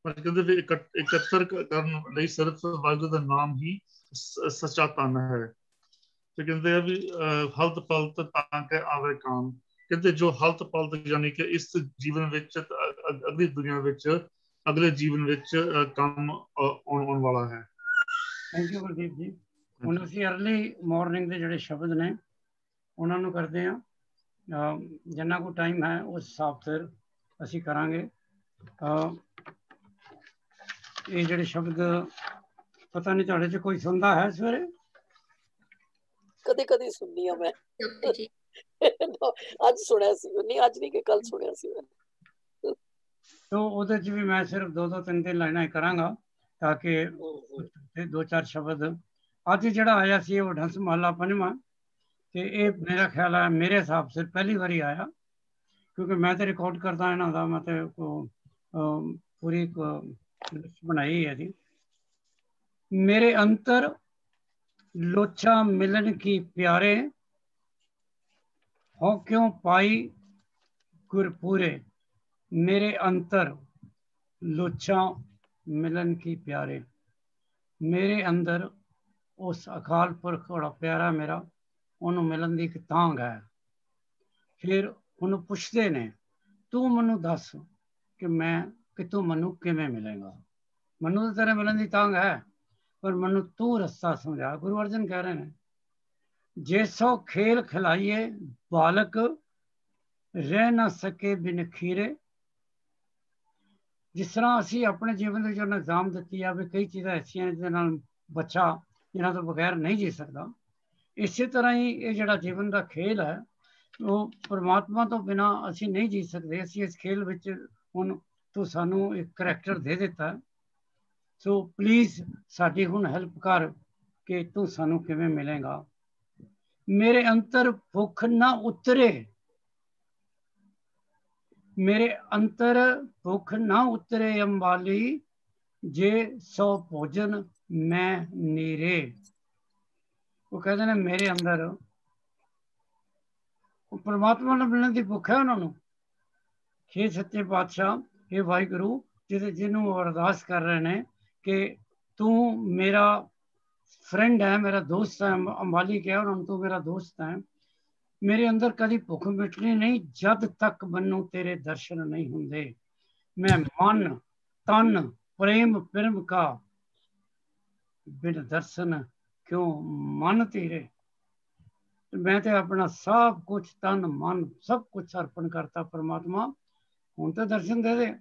ਪਰ ਕਹਿੰਦੇ ਵੀ ਇਕੱਤਰ ਕਰਨ ਲਈ ਸਿਰਫ ਵਾਹਿਗੁਰੂ ਦਾ ਨਾਮ ਹੀ ਸੱਚਾ ਧਨ ਹੈ ਤੇ ਕਹਿੰਦੇ ਆ ਵੀ ਹਲਤ ਪਲਤ ਤਾਂ ਕਿ ਆਵੇ ਕਾਮ ਕਹਿੰਦੇ ਜੋ ਹਲਤ ਪਲਤ ਯਾਨੀ ਕਿ ਇਸ ਜੀਵਨ ਵਿੱਚ ਅਗਲੀ ਦੁਨੀਆ ਵਿੱਚ ਅਗਲੇ ਜੀਵਨ ਵਿੱਚ ਕੰਮ ਆਉਣ ਵਾਲਾ ਹੈ ਥੈਂਕ ਯੂ ਗੁਰਦੀਪ ਜੀ ਹੁਣ ਅਸੀਂ ਅਰਲੀ ਮਾਰਨਿੰਗ ਦੇ ਜਿਹੜੇ ਸ਼ਬਦ ਨੇ ਉਹਨਾਂ ਨੂੰ ਕਰਦੇ ਹਾਂ ਜਿੰਨਾ ਕੋ ਟਾਈਮ ਹੈ ਉਸ ਹਿਸਾਬ ਸਿਰ ਅਸੀਂ ਕਰਾਂਗੇ ਇਹ ਜਿਹੜੇ ਸ਼ਬਦ ਪਤਾ ਨਹੀਂ ਤੁਹਾਡੇ 'ਚ ਕੋਈ ਸੁਣਦਾ ਹੈ ਸਵੇਰੇ ਕਦੇ ਕਦੇ ਸੁਣਦੀ ਆ ਮੈਂ ਅੱਜ ਸੁਣਿਆ ਸੀ ਨਹੀਂ ਅੱਜ ਨਹੀਂ ਕਿ ਕੱਲ ਸੁਣਿਆ ਸੀ ਮੈਂ तो ਉਹਦੇ 'ਚ ਵੀ ਮੈਂ ਸਿਰਫ 2-2 3-3 ਲਾਈਨਾਂ ਕਰਾਂਗਾ ਤਾਂ ਕਿ 2-4 ਸ਼ਬਦ ਅੱਜ ਜਿਹੜਾ ਆਇਆ ਸੀ ਉਹ ਢੰਸ ਮਹਲਾ ਪੰਜਵਾਂ ਤੇ ਇਹ ਮੇਰਾ ਖਿਆਲ ਹੈ ਮੇਰੇ ਹਿਸਾਬ ਸੇ ਪਹਿਲੀ ਵਾਰੀ ਆਇਆ ਕਿਉਂਕਿ ਮੈਂ ਤੇ ਰਿਕਾਰਡ ਕਰਦਾ ਇਹਨਾਂ ਦਾ ਮੈਂ ਤੇ ਪੂਰੀ ਬਣਾਈ है जी मेरे अंतर लोचा मिलन की प्यारे हो क्यों पाई गुरपुरे मेरे अंतर लोचा मिलन की प्यारे मेरे अंदर उस अकाल पुरख बड़ा प्यारा मेरा उन्होंने मिलन की एक तांग है फिर उन्होंने पुछते ने तू मनु दस कि मैं कि तू मनु किवें मिलेगा मनु तो तेरे मिलन की तांग है पर मनु तू रस्ता समझा गुरु अर्जन कह रहे हैं जे सौ खेल खिलाइए बालक रह ना सके बिन खीरे जिस तरह असी अपने जीवन में जो एग्जाम दिती है भी कई चीज़ां ऐसियां जिन्हां बच्चा जिन्हां तो बगैर नहीं जी सकता इसी तरह ही ये जिहड़ा जीवन का खेल है वो परमात्मा तो बिना असी नहीं जी सकते असी इस खेल विच हुण तू सानू एक करैक्टर दे दिता है सो प्लीज़ साडी हुण हेल्प कर कि तू सानू किवें मिलेगा मेरे अंतर भुख ना उतरे मेरे अंतर भुख ना उतरे अंबाली जे सौ भोजन मैं नीरे वो कहते हैं मेरे अंदर परमात्मा ने मिलने की भुख है उन्होंने हे सच्चे पातशाह हे वाहिगुरु जिन्होंने अरदास कर रहे हैं कि तू मेरा फ्रेंड है मेरा दोस्त है अंबाली क्या उन्होंने तू मेरा दोस्त है मेरे अंदर कभी भुख मिटनी नहीं जब तक मैनू तेरे दर्शन नहीं होंगे मैं मन तन प्रेम प्रेम का बिन दर्शन क्यों मन तेरे मैं तो अपना सब कुछ तन मन सब कुछ अर्पण करता परमात्मा हुण तो दर्शन दे दे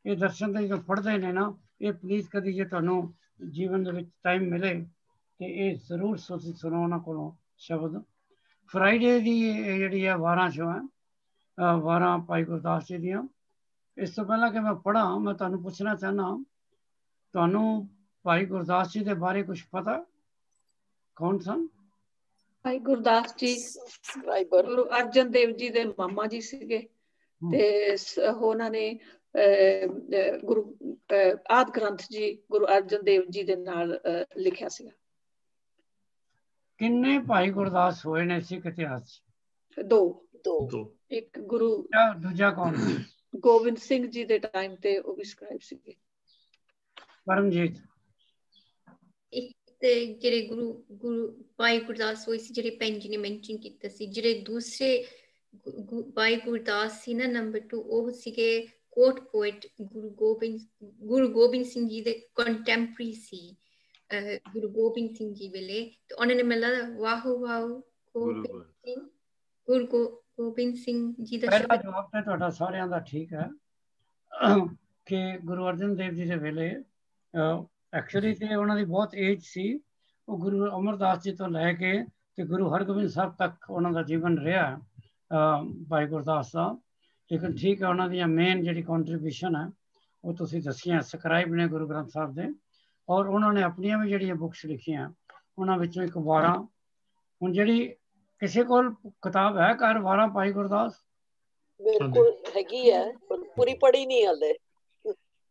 ये दर्शन तो जो पढ़ते हैं ना ये प्लीज़ कभी जे तुहानू जीवन दे विच टाइम मिले तो ये जरूर सुनो उन्हां कोलों शब्द फ्राइडे की जिहड़ी है 12 शो है 12 भाई गुरदास जी दियां इस तो पहला कि मैं पढ़ा मैं तुहानू पुछना चाहना तुहानू भाई गुरदास जी के बारे कुछ पता कौन सन भाई गुरदास जी गुरु अर्जन देव जी दे मामा जी सीगे ते उन्हां ने गुरु आद ग्रंथ जी गुरु अर्जन देव जी दे नाल लिखिया सीगा किन्ने भाई गुरदास होए ने सिख इतिहास दो दो एक गुरु दूजा कौन गोविंद सिंह जी दे टाइम ते वो भी स्क्राइब सीगे परमजीत ਤੇ ਜਿਹੜੇ ਗੁਰੂ ਭਾਈ ਗੁਰਦਾਸ ਹੋਈ ਸੀ, ਜਿਹੜੇ ਭੈਣ ਜੀ ਨੇ ਮੈਂਸ਼ਨ ਕੀਤਾ ਸੀ, ਜਿਹੜੇ ਦੂਸਰੇ ਭਾਈ ਗੁਰਦਾਸ ਸੀ ਨਾ ਨੰਬਰ 2, ਉਹ ਸੀਗੇ ਕੋਟ ਪੋਇਟ ਗੁਰੂ ਗੋਬਿੰਦ ਸਿੰਘ ਜੀ ਦੇ ਕੰਟੈਂਪਰਰੀ ਸੀ, ਗੁਰੂ ਗੋਬਿੰਦ ਸਿੰਘ ਜੀ ਵੇਲੇ। ਤੇ ਉਹਨਾਂ ਨੇ ਮੈਨੂੰ ਵਾਹੋ ਗੁਰੂ ਗੋਬਿੰਦ ਸਿੰਘ ਜੀ ਦਾ ਪਹਿਲਾ ਜਵਾਬ ਤਾਂ ਤੁਹਾਡਾ ਸਾਰਿਆਂ ਦਾ ਠੀਕ ਹੈ ਕਿ ਗੁਰੂ ਅਰਜਨ ਦੇਵ ਜੀ ਦੇ ਵੇਲੇ ਐਕਚੁਅਲੀ ਤੇ ਉਹਨਾਂ ਦੀ ਬਹੁਤ ਏਜ ਸੀ। ਉਹ ਗੁਰੂ ਅਮਰਦਾਸ ਜੀ ਤੋਂ ਲੈ ਕੇ ਤੇ ਗੁਰੂ ਹਰਗੋਬਿੰਦ ਸਾਹਿਬ ਤੱਕ ਉਹਨਾਂ ਦਾ ਜੀਵਨ ਰਿਹਾ ਭਾਈ ਗੁਰਦਾਸ ਦਾ। ਲੇਕਿਨ ਠੀਕ ਹੈ, ਉਹਨਾਂ ਦੀਆਂ ਮੇਨ ਜਿਹੜੀ ਕੰਟਰੀਬਿਊਸ਼ਨ ਹੈ ਉਹ ਤੁਸੀਂ ਦੱਸੀਆਂ, ਸਕਰਾਈਬ ਨੇ ਗੁਰੂ ਗ੍ਰੰਥ ਸਾਹਿਬ ਦੇ, ਔਰ ਉਹਨਾਂ ਨੇ ਆਪਣੀਆਂ ਵੀ ਜਿਹੜੀਆਂ ਬੁੱਕਸ ਲਿਖੀਆਂ ਉਹਨਾਂ ਵਿੱਚੋਂ ਇੱਕ 12, ਹੁਣ ਜਿਹੜੀ ਕਿਸੇ ਕੋਲ ਕਿਤਾਬ ਹੈ ਘਰ 12 ਭਾਈ ਗੁਰਦਾਸ? ਮੇਰੇ ਕੋਲ ਹੈਗੀ ਹੈ ਪਰ ਪੂਰੀ ਪੜ੍ਹੀ ਨਹੀਂ ਹਲੇ।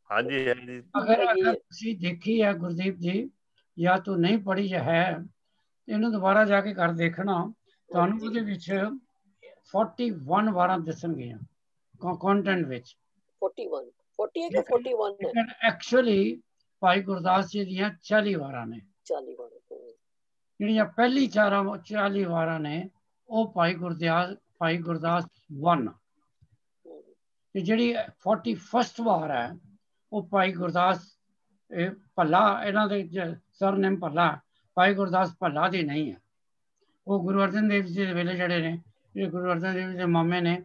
ਹਾਂਜੀ ਹਾਂਜੀ, ਅਗਰ ਤੁਸੀਂ ਦੇਖੀ ਹੈ ਗੁਰਦੀਪ ਜੀ, ਜਾਂ ਤੂੰ ਨਹੀਂ ਪੜ੍ਹੀ ਹੈ, ਇਹਨੂੰ ਦੁਬਾਰਾ ਜਾ ਕੇ ਘਰ ਦੇਖਣਾ, ਤੁਹਾਨੂੰ ਉਹਦੇ ਵਿੱਚ 41 ਵਾਰਾਂ ਦੱਸਣਗੀਆਂ ਕੰਟੈਂਟ ਵਿੱਚ। 40 ਹੈ ਕਿ 41 ਹੈ? ਐਕਚੁਅਲੀ ਭਾਈ ਗੁਰਦਾਸ ਜੀ ਦੀਆਂ 40 ਵਾਰਾਂ ਨੇ। 40 ਵਾਰਾਂ ਜਿਹੜੀਆਂ ਪਹਿਲੀ 40 ਵਾਰਾਂ ਨੇ ਉਹ ਭਾਈ ਗੁਰਦਾਸ 1, ਤੇ ਜਿਹੜੀ 41 ਵਾਰ ਹੈ ਉਹ ਭਾਈ ਗੁਰਦਾਸ ਭੱਲਾ, ਇਹਨਾਂ ਦੇ ਸਰਨੇਮ ਭੱਲਾ, ਭਾਈ ਗੁਰਦਾਸ ਭੱਲਾ ਦੀ ਨਹੀਂ ਹੈ। ਉਹ ਗੁਰੂ ਅਰਜਨ ਦੇਵ ਜੀ ਦੇ ਵੇਲੇ ਜਿਹੜੇ ਨੇ, ਜਿਹੜੇ ਗੁਰੂ ਅਰਜਨ ਦੇਵ ਜੀ ਦੇ ਮਾਮੇ ਨੇ,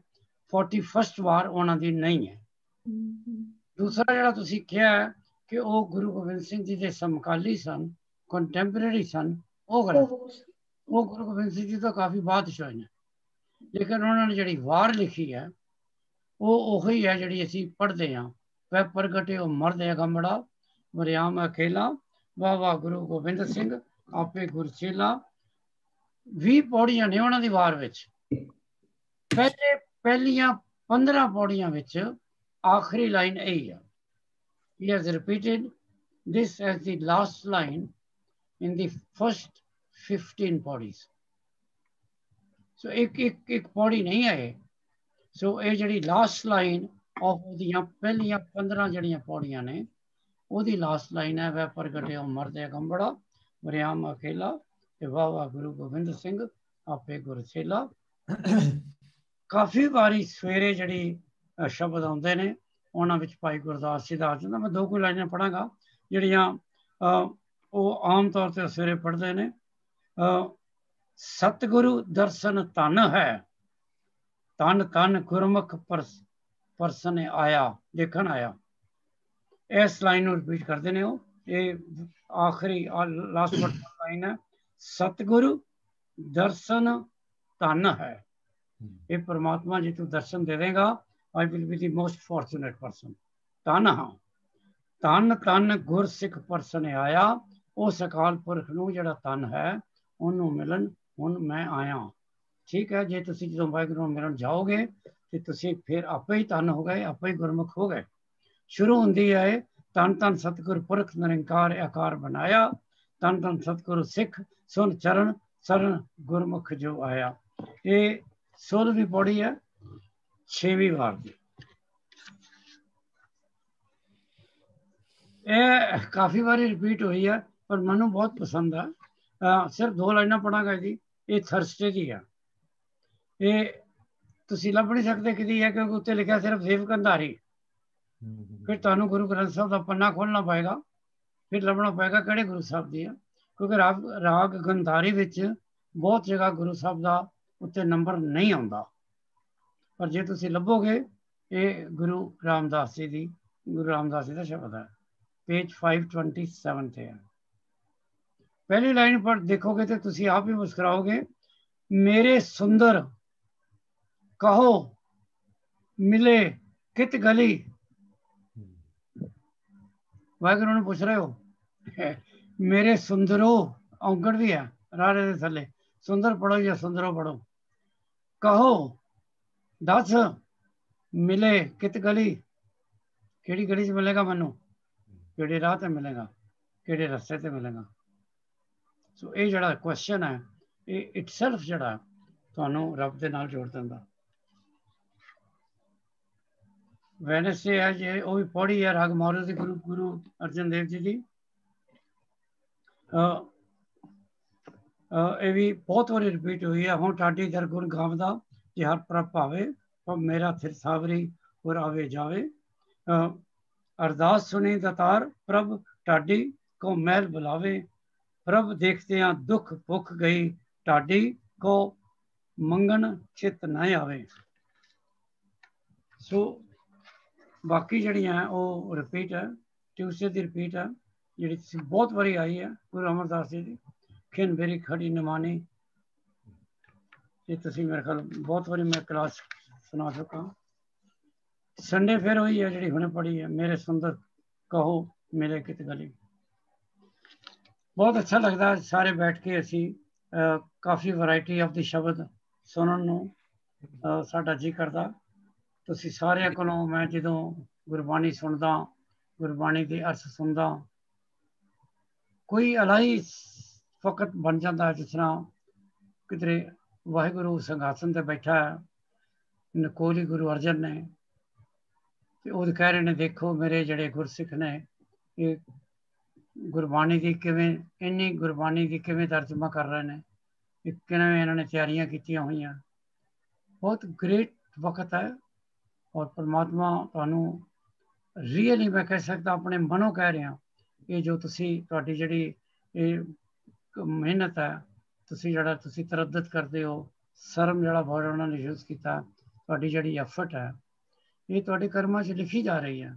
41 ਵਾਰ ਉਹਨਾਂ ਦੀ ਨਹੀਂ ਹੈ। ਦੂਸਰਾ ਜਿਹੜਾ ਤੁਸੀਂ ਕਿਹਾ ਕਿ ਉਹ ਗੁਰੂ ਗੋਬਿੰਦ ਸਿੰਘ ਜੀ ਦੇ ਸਮਕਾਲੀ ਸਨ, ਕੰਟੈਂਪਰੇਰੀ ਸਨ, ਉਹ ਗਲਤ। ਉਹ ਗੁਰੂ ਗੋਬਿੰਦ ਸਿੰਘ ਜੀ ਤੋਂ ਕਾਫੀ ਬਾਅਦ ਹੋਏ ਨੇ, ਲੇਕਿਨ ਉਹਨਾਂ ਨੇ ਜਿਹੜੀ ਵਾਰ ਲਿਖੀ ਹੈ ਉਹ ਉਹੀ ਹੈ ਜਿਹੜੀ ਅਸੀਂ ਪੜ੍ਹਦੇ ਹਾਂ। ਵੈ ਪ੍ਰਗਟੇ ਉਹ ਮਰਦ ਅਗੰਬੜਾ, ਵਰਿਆਮ ਅਕੇਲਾ, ਵਾਹ ਵਾਹ ਗੁਰੂ ਗੋਬਿੰਦ ਸਿੰਘ ਆਪੇ ਗੁਰਚੇਲਾ। 20 ਪੌੜੀਆਂ ਨੇ ਉਹਨਾਂ ਦੀ ਵਾਰ ਵਿੱਚ। ਪਹਿਲੀਆਂ 15 ਪੌੜੀਆਂ ਵਿੱਚ ਆਖਰੀ ਲਾਈਨ ਇਹੀ ਹੈ, he has repeated this as the last line in the first 15 ਪੌੜੀਜ਼। ਸੋ ਇੱਕ ਪੌੜੀ ਨਹੀਂ ਹੈ। ਸੋ ਇਹ ਜਿਹੜੀ ਲਾਸਟ ਲਾਈਨ ਆਫ ਉਹਦੀਆਂ ਪਹਿਲੀਆਂ 15 ਜਿਹੜੀਆਂ ਪੌੜੀਆਂ ਨੇ ਉਹਦੀ ਲਾਸਟ ਲਾਈਨ ਹੈ, ਵੈ ਪ੍ਰਗਟਿਓ ਮਰਦ ਅਗੰਬੜਾ, ਵਰਿਆਮ ਅਕੇਲਾ, ਤੇ ਵਾਹ ਵਾਹ ਗੁਰੂ ਗੋਬਿੰਦ ਸਿੰਘ ਆਪੇ ਗੁਰਚੇਲਾ। ਕਾਫੀ ਵਾਰੀ ਸਵੇਰੇ ਜਿਹੜੀ ਸ਼ਬਦ ਆਉਂਦੇ ਨੇ ਉਹਨਾਂ ਵਿੱਚ ਭਾਈ ਗੁਰਦਾਸ ਜੀ ਦਾ ਆ ਜਾਂਦਾ। ਮੈਂ 2 ਕੁ ਲਾਈਨਾਂ ਪੜਾਂਗਾ ਜਿਹੜੀਆਂ ਉਹ ਆਮ ਤੌਰ ਤੇ ਸਵੇਰੇ ਪੜ੍ਹਦੇ ਨੇ। ਸਤਿਗੁਰੂ ਦਰਸ਼ਨ ਧਨ ਹੈ, ਧਨ ਧਨ ਗੁਰਮੁਖ ਪਰਸਨ ਆਇਆ, ਦੇਖਣ ਆਇਆ। ਇਸ ਲਾਈਨ ਨੂੰ ਰਿਪੀਟ ਕਰਦੇ ਨੇ ਉਹ। ਇਹ ਆਖਰੀ ਲਾਸਟ ਲਾਈਨ ਹੈ, ਸਤਿਗੁਰੂ ਦਰਸ਼ਨ ਧਨ ਹੈ। ਇਹ ਪ੍ਰਮਾਤਮਾ ਜੀ ਤੂੰ ਦਰਸ਼ਨ ਦੇ ਦੇਗਾ, I will be the most fortunate person। ਧਨ ਹਾਂ, ਧਨ ਧਨ ਗੁਰ ਸਿੱਖ ਪਰਸਨ ਆਇਆ। ਉਸ ਅਕਾਲ ਪੁਰਖ ਨੂੰ ਜਿਹੜਾ ਧਨ ਹੈ ਉਹਨੂੰ ਮਿਲਣ ਹੁਣ ਮੈਂ ਆਇਆ। ਠੀਕ ਹੈ, ਜੇ ਤੁਸੀਂ ਜਦੋਂ ਵਾਹਿਗੁਰੂ ਨੂੰ ਮਿਲਣ ਜਾਓਗੇ ਤੇ ਤੁਸੀਂ ਫਿਰ ਆਪੇ ਹੀ ਧਨ ਹੋ ਗਏ, ਆਪੇ ਹੀ ਗੁਰਮੁਖ ਹੋ ਗਏ। ਸ਼ੁਰੂ ਹੁੰਦੀ ਹੈ ਧੰਨ ਧੰਨ ਸਤਿਗੁਰ ਪੁਰਖ ਨਿਰੰਕਾਰ ਆਕਾਰ ਬਣਾਇਆ, ਧੰਨ ਧੰਨ ਸਤਿਗੁਰੂ ਸਿੱਖ ਸੁਨ ਚਰਨ ਸਰਨ ਗੁਰਮੁਖ ਜੋ ਆਇਆ। ਇਹ 16ਵੀਂ ਪੌੜੀ ਹੈ 6ਵੀਂ ਵਾਰ ਦੀ। ਇਹ ਕਾਫੀ ਵਾਰੀ ਰਿਪੀਟ ਹੋਈ ਹੈ ਪਰ ਮੈਨੂੰ ਬਹੁਤ ਪਸੰਦ ਹੈ। ਸਿਰਫ 2 ਲਾਈਨਾਂ ਪੜਾਂਗਾ ਜੀ। ਇਹ ਥਰਸਡੇ ਦੀ ਹੈ। ਇਹ ਤੁਸੀਂ ਲੱਭ ਨਹੀਂ ਸਕਦੇ ਕਿਹਦੀ ਹੈ ਕਿਉਂਕਿ ਉੱਤੇ ਲਿਖਿਆ ਸਿਰਫ ਦੇਵ ਕੰਧਾਰੀ। ਫਿਰ ਤੁਹਾਨੂੰ ਗੁਰੂ ਗ੍ਰੰਥ ਸਾਹਿਬ ਦਾ ਪੰਨਾ ਖੋਲਣਾ ਪਏਗਾ, ਫਿਰ ਲੱਭਣਾ ਪਏਗਾ ਕਿਹੜੇ ਗੁਰੂ ਸਾਹਿਬ ਦੀ ਹੈ, ਕਿਉਂਕਿ ਰਾਗ ਗੰਧਾਰੀ ਵਿੱਚ ਬਹੁਤ ਜਗ੍ਹਾ ਗੁਰੂ ਸਾਹਿਬ ਦਾ ਉੱਤੇ ਨੰਬਰ ਨਹੀਂ ਆਉਂਦਾ। ਪਰ ਜੇ ਤੁਸੀਂ ਲੱਭੋਗੇ ਇਹ ਗੁਰੂ ਰਾਮਦਾਸ ਜੀ ਦੀ, ਗੁਰੂ ਰਾਮਦਾਸ ਜੀ ਦਾ ਸ਼ਬਦ ਹੈ। ਪੇਜ 527 ਤੇ ਹੈ। ਪਹਿਲੀ ਲਾਈਨ ਪਰ ਦੇਖੋਗੇ ਤੇ ਤੁਸੀਂ ਆਪ ਹੀ ਮੁਸਕਰਾਓਗੇ। ਮੇਰੇ ਸੁੰਦਰ ਕਹੋ ਮਿਲੇ ਕਿਤ ਗਲੀ। ਵਾਹਿਗੁਰੂ ਨੂੰ ਪੁੱਛ ਰਹੇ ਹੋ ਮੇਰੇ ਸੁੰਦਰੋ, ਔਂਕੜ ਵੀ ਹੈ ਰਾਰੇ ਦੇ ਥੱਲੇ। ਸੁੰਦਰ ਪੜੋ ਜਾਂ ਸੁੰਦਰੋ ਪੜੋ। ਕਹੋ ਦੱਸ ਮਿਲੇ ਕਿਤ ਗਲੀ, ਕਿਹੜੀ ਗਲੀ 'ਚ ਮਿਲੇਗਾ ਮੈਨੂੰ, ਕਿਹੜੇ ਰਾਹ ਤੇ ਮਿਲੇਗਾ, ਕਿਹੜੇ ਰਸਤੇ ਤੇ ਮਿਲੇਗਾ। ਸੋ ਇਹ ਜਿਹੜਾ ਕੁਐਸਚਨ ਹੈ ਇਹ ਇਟਸੈਲਫ ਜਿਹੜਾ ਤੁਹਾਨੂੰ ਰੱਬ ਦੇ ਨਾਲ ਜੋੜ ਦਿੰਦਾ। ਵੈਨਸਡੇ ਹੈ ਜੇ ਉਹ ਵੀ ਪੌੜੀ ਹੈ ਰਾਗ ਮਾਰੂ ਦੀ ਗੁਰੂ ਅਰਜਨ ਦੇਵ ਜੀ ਦੀ। ਇਹ ਵੀ ਬਹੁਤ ਵਾਰੀ ਰਿਪੀਟ ਹੋਈ ਹੈ। ਹੁਣ ਤੁਹਾਡੀ ਦਰ ਗੁਣ ਗਾਵਦਾ ਜੇ ਹਰ ਪ੍ਰਭ ਭਾਵੇ, ਮੇਰਾ ਥਿਰ ਸਾਵਰੀ ਹੋਰ ਆਵੇ ਜਾਵੇ। ਅਰਦਾਸ ਸੁਣੀ ਦਾਤਾਰ ਪ੍ਰਭ ਢਾਡੀ ਕੋ ਮਹਿਲ ਬੁਲਾਵੇ। ਪ੍ਰਭ ਦੇਖਦਿਆਂ ਦੁੱਖ ਭੁੱਖ ਗਈ ਢਾਡੀ ਕੋ ਮੰਗਣ ਚਿਤ ਨਾ ਆਵੇ। ਸੋ ਬਾਕੀ ਜਿਹੜੀਆਂ ਉਹ ਰਿਪੀਟ ਹੈ, ਟਿਊਸਡੇ ਦੀ ਰਿਪੀਟ ਹੈ ਜਿਹੜੀ ਬਹੁਤ ਵਾਰੀ ਆਈ ਹੈ ਗੁਰੂ ਅਮਰਦਾਸ ਜੀ ਦੀ। ਖਿਨ ਮੇਰੀ ਖੜੀ ਨਿਮਾਣੀ, ਇਹ ਤੁਸੀਂ ਮੇਰੇ ਖਿਆਲ ਬਹੁਤ ਵਾਰੀ ਮੈਂ ਕਲਾਸ ਸੁਣਾ ਚੁੱਕਾ। ਸੰਡੇ ਫਿਰ ਹੋਈ ਹੈ ਜਿਹੜੀ ਹੁਣੇ ਪੜ੍ਹੀ ਹੈ, ਮੇਰੇ ਸੁੰਦਰ ਕਹੋ ਮੇਰੇ ਕਿਤ ਗਲੀ। ਬਹੁਤ ਅੱਛਾ ਲੱਗਦਾ ਸਾਰੇ ਬੈਠ ਕੇ ਅਸੀਂ ਕਾਫੀ ਵੈਰਾਈਟੀ ਆਫ ਦੀ ਸ਼ਬਦ ਸੁਣਨ ਨੂੰ ਸਾਡਾ ਜੀ ਕਰਦਾ। ਤੁਸੀਂ ਸਾਰਿਆਂ ਕੋਲੋਂ ਮੈਂ ਜਦੋਂ ਗੁਰਬਾਣੀ ਸੁਣਦਾ, ਗੁਰਬਾਣੀ ਦੇ ਅਰਥ ਸੁਣਦਾ, ਕੋਈ ਅਲਾਈ ਫਕਤ ਬਣ ਜਾਂਦਾ ਜਿਸ ਤਰ੍ਹਾਂ ਕਿਧਰੇ ਵਾਹਿਗੁਰੂ ਸਿੰਘਾਸਨ ਤੇ ਬੈਠਾ ਹੈ, ਨਕੋਲੀ ਗੁਰੂ ਅਰਜਨ ਨੇ, ਤੇ ਉਹ ਕਹਿ ਰਹੇ ਨੇ ਦੇਖੋ ਮੇਰੇ ਜਿਹੜੇ ਗੁਰਸਿੱਖ ਨੇ ਇਹ ਗੁਰਬਾਣੀ ਦੀ ਕਿਵੇਂ, ਇੰਨੀ ਗੁਰਬਾਣੀ ਦੀ ਕਿਵੇਂ ਤਰਜਮਾ ਕਰ ਰਹੇ ਨੇ, ਕਿਵੇਂ ਇਹਨਾਂ ਨੇ ਤਿਆਰੀਆਂ ਕੀਤੀਆਂ ਹੋਈਆਂ। ਬਹੁਤ ਗ੍ਰੇਟ ਵਕਤ ਹੈ ਔਰ ਪਰਮਾਤਮਾ ਤੁਹਾਨੂੰ ਰੀਅਲੀ ਮੈਂ ਕਹਿ ਸਕਦਾ ਆਪਣੇ ਮਨੋਂ ਕਹਿ ਰਿਹਾ, ਇਹ ਜੋ ਤੁਸੀਂ ਤੁਹਾਡੀ ਜਿਹੜੀ ਇਹ ਮਿਹਨਤ ਹੈ, ਤੁਸੀਂ ਜਿਹੜਾ ਤੁਸੀਂ ਤਰੱਦਦ ਕਰਦੇ ਹੋ, ਸ਼ਰਮ ਜਿਹੜਾ ਬਹੁਤ ਉਹਨਾਂ ਨੇ ਯੂਜ਼ ਕੀਤਾ, ਤੁਹਾਡੀ ਜਿਹੜੀ ਐਫਰਟ ਹੈ ਇਹ ਤੁਹਾਡੇ ਕਰਮਾਂ 'ਚ ਲਿਖੀ ਜਾ ਰਹੀ ਹੈ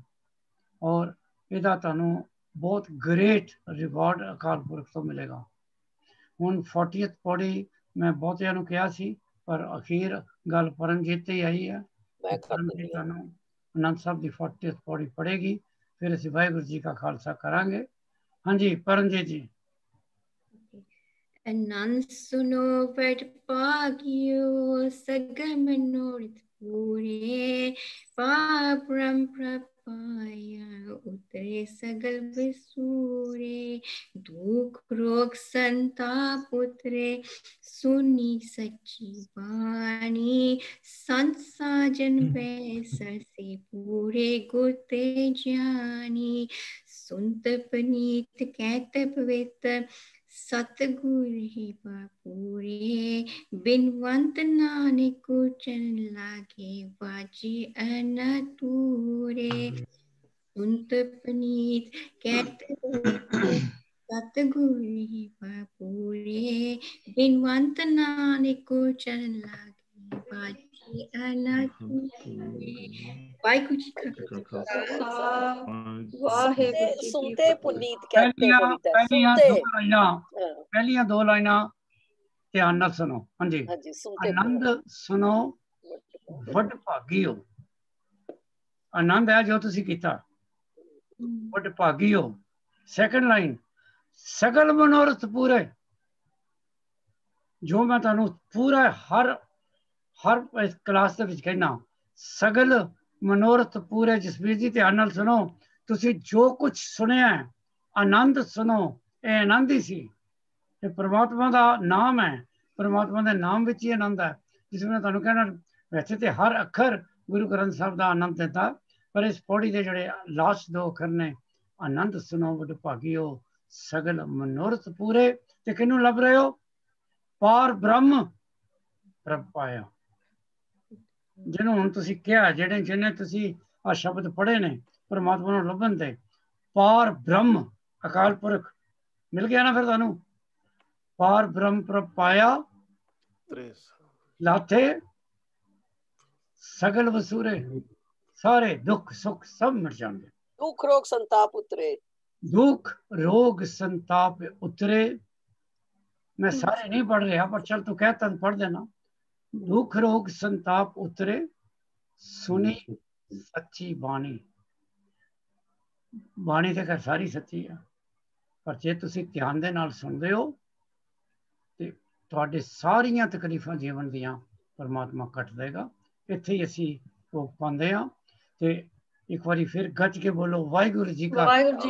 ਔਰ ਇਹਦਾ ਤੁਹਾਨੂੰ ਬਹੁਤ ਗ੍ਰੇਟ ਰਿਵਾਰਡ ਅਕਾਲ ਪੁਰਖ ਤੋਂ ਮਿਲੇਗਾ। ਹੁਣ 40th ਪੌੜੀ ਮੈਂ ਬਹੁਤਿਆਂ ਨੂੰ ਕਿਹਾ ਸੀ ਪਰ ਅਖੀਰ ਗੱਲ ਪਰਮਜੀਤ ਤੇ ਆਈ ਹੈ। ਪਰਮਜੀਤ ਤੁਹਾਨੂੰ ਆਨੰਦ ਸਾਹਿਬ ਦੀ 40th ਪੌੜੀ ਪੜੇਗੀ, ਫਿਰ ਅਸੀਂ ਵਾਹਿਗੁਰੂ ਜੀ ਕਾ ਖਾਲਸਾ ਕਰਾਂਗੇ। ਹਾਂਜੀ ਪਰਮਜੀਤ ਜੀ। ਆਨੰਦ ਸੁਨੋ ਵਡ ਭਾਗਿਓ ਸਗਲ ਮਨੋਰਥ ਪੂਰੇ। ਪਾਪ ਬ੍ਰਹਮ ਪ੍ਰਪਾਇਆ ਉਤਰੇ ਸਗਲ ਵਿਸੂਰੇ। ਦੁਖ ਰੋਗ ਸੰਤਾਪ ਉਤਰੇ ਸੁਨੀ ਸੱਚੀ ਬਾਣੀ। ਸੰਤ ਸਾਜਨ ਵੈ ਸਰਸੇ ਪੂਰੇ ਗੁਰ ਤੇ ਜਾਨੀ। ਸੁਨਤ ਪਨੀਤ ਕਹਿਤ ਪਵਿੱਤ ਸਤਿਗੁਰ ਹੀ ਬਾਪੂਰੇ। ਬਿਨਵੰਤ ਨਾਨਕ ਉਚਰਨ ਲਾਗੇ ਵਾਜੇ ਅਨਤੂਰੇ। ਸੁਨਤ ਪਨੀਤ ਕਹਿਤ ਸਤਿਗੁਰ ਹੀ ਬਾਪੂਰੇ। ਬਿਨਵੰਤ ਨਾਨਕ ਉਚਰਨ ਲਾਗੇ ਵਾਜੇ ਅਨਤੂਰੇ। ਵਾਹਿਗੁਰੂ ਜੀ ਕਾ ਖਾਲਸਾ ਵਾਹਿਗੁਰੂ ਜੀ ਸੁਨਤੇ ਪੁਨੀਤ ਕਹਿਤੇ ਪਹਿਲੀਆਂ ਦੋ ਲਾਈਨਾਂ ਧਿਆਨ ਨਾਲ ਸੁਣੋ। ਹਾਂਜੀ ਆਨੰਦ ਸੁਣੋ ਵੱਡ ਭਾਗੀ ਹੋ। ਆਨੰਦ ਹੈ ਜੋ ਤੁਸੀਂ ਕੀਤਾ, ਵੱਡ ਭਾਗੀ ਹੋ। ਸੈਕੰਡ ਲਾਈਨ ਸਗਲ ਮਨੋਰਥ ਪੂਰੇ। ਜੋ ਮੈਂ ਤੁਹਾਨੂੰ ਪੂਰਾ ਹਰ ਕਲਾਸ ਦੇ ਵਿੱਚ ਕਹਿਣਾ, ਸਗਲ ਮਨੋਰਥ ਪੂਰੇ। ਜਸਵੀਰ ਜੀ ਧਿਆਨ ਨਾਲ ਸੁਣੋ, ਤੁਸੀਂ ਜੋ ਕੁਝ ਸੁਣਿਆ ਆਨੰਦ ਸੁਣੋ, ਇਹ ਆਨੰਦ ਹੀ ਸੀ। ਇਹ ਪ੍ਰਮਾਤਮਾ ਦਾ ਨਾਮ ਹੈ, ਪ੍ਰਮਾਤਮਾ ਦੇ ਨਾਮ ਵਿੱਚ ਹੀ ਆਨੰਦ ਹੈ। ਜਿਸ ਮੈਂ ਤੁਹਾਨੂੰ ਕਹਿਣਾ ਵੈਸੇ ਤੇ ਹਰ ਅੱਖਰ ਗੁਰੂ ਗ੍ਰੰਥ ਸਾਹਿਬ ਦਾ ਆਨੰਦ ਦਿੰਦਾ, ਪਰ ਇਸ ਪੌੜੀ ਦੇ ਜਿਹੜੇ ਲਾਸਟ ਦੋ ਅੱਖਰ ਨੇ ਆਨੰਦ ਸੁਣੋ ਵਡ ਭਾਗਿਓ ਸਗਲ ਮਨੋਰਥ ਪੂਰੇ। ਤੇ ਕਿਹਨੂੰ ਲੱਭ ਰਹੇ ਹੋ? ਪਾਰ ਬ੍ਰਹਮ ਪ੍ਰਭ ਪਾਇਆ। ਜਿਹਨੂੰ ਹੁਣ ਤੁਸੀਂ ਕਿਹਾ, ਜਿਹਨੇ ਤੁਸੀਂ ਆ ਸ਼ਬਦ ਪੜ੍ਹੇ ਨੇ ਪਰਮਾਤਮਾ ਨੂੰ ਲੱਭਣ ਤੇ, ਪਾਰ ਬ੍ਰਹਮ ਅਕਾਲ ਪੁਰਖ ਮਿਲ ਗਿਆ ਨਾ ਫਿਰ ਤੁਹਾਨੂੰ। ਪਾਰ ਬ੍ਰਹਮ ਪ੍ਰਭ ਪਾਇਆ ਲਾਥੇ ਸਗਲ ਵਸੂਰੇ। ਸਾਰੇ ਦੁੱਖ ਸੁੱਖ ਸਭ ਮਿਟ ਜਾਣਗੇ। ਦੁੱਖ ਰੋਗ ਸੰਤਾਪ ਉਤਰੇ। ਦੁੱਖ ਰੋਗ ਸੰਤਾਪ ਉਤਰੇ। ਮੈਂ ਸਾਰੇ ਨਹੀਂ ਪढ़ ਰਿਹਾ ਪਰ ਚਲ ਤੂੰ ਕਹਿ ਤਨ ਪढ़ ਦੇਣਾ। ਦੁੱਖ ਰੋਗ ਸੰਤਾਪ ਉਤਰੇ ਸੁਣੀ ਸੱਚੀ ਬਾਣੀ। ਬਾਣੀ ਤੇ ਖੈਰ ਸਾਰੀ ਸੱਚੀ ਆ, ਪਰ ਜੇ ਤੁਸੀਂ ਧਿਆਨ ਦੇ ਨਾਲ ਸੁਣਦੇ ਹੋ ਤੇ ਤੁਹਾਡੇ ਸਾਰੀਆਂ ਤਕਲੀਫਾਂ ਜੀਵਨ ਦੀਆਂ ਪਰਮਾਤਮਾ ਕੱਟ ਦੇਗਾ। ਇੱਥੇ ਹੀ ਅਸੀਂ ਰੋਕ ਪਾਉਂਦੇ ਹਾਂ। ਤੇ ਇੱਕ ਵਾਰੀ ਫਿਰ ਗੱਜ ਕੇ ਬੋਲੋ ਵਾਹਿਗੁਰੂ ਜੀ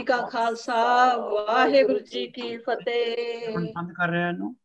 ਕਾ ਖਾਲਸਾ ਵਾਹਿਗੁਰੂ ਜੀ ਕੀ ਫਤਿਹ। ਬੰਦ ਕਰ ਰਿਹਾ ਇਹਨੂੰ।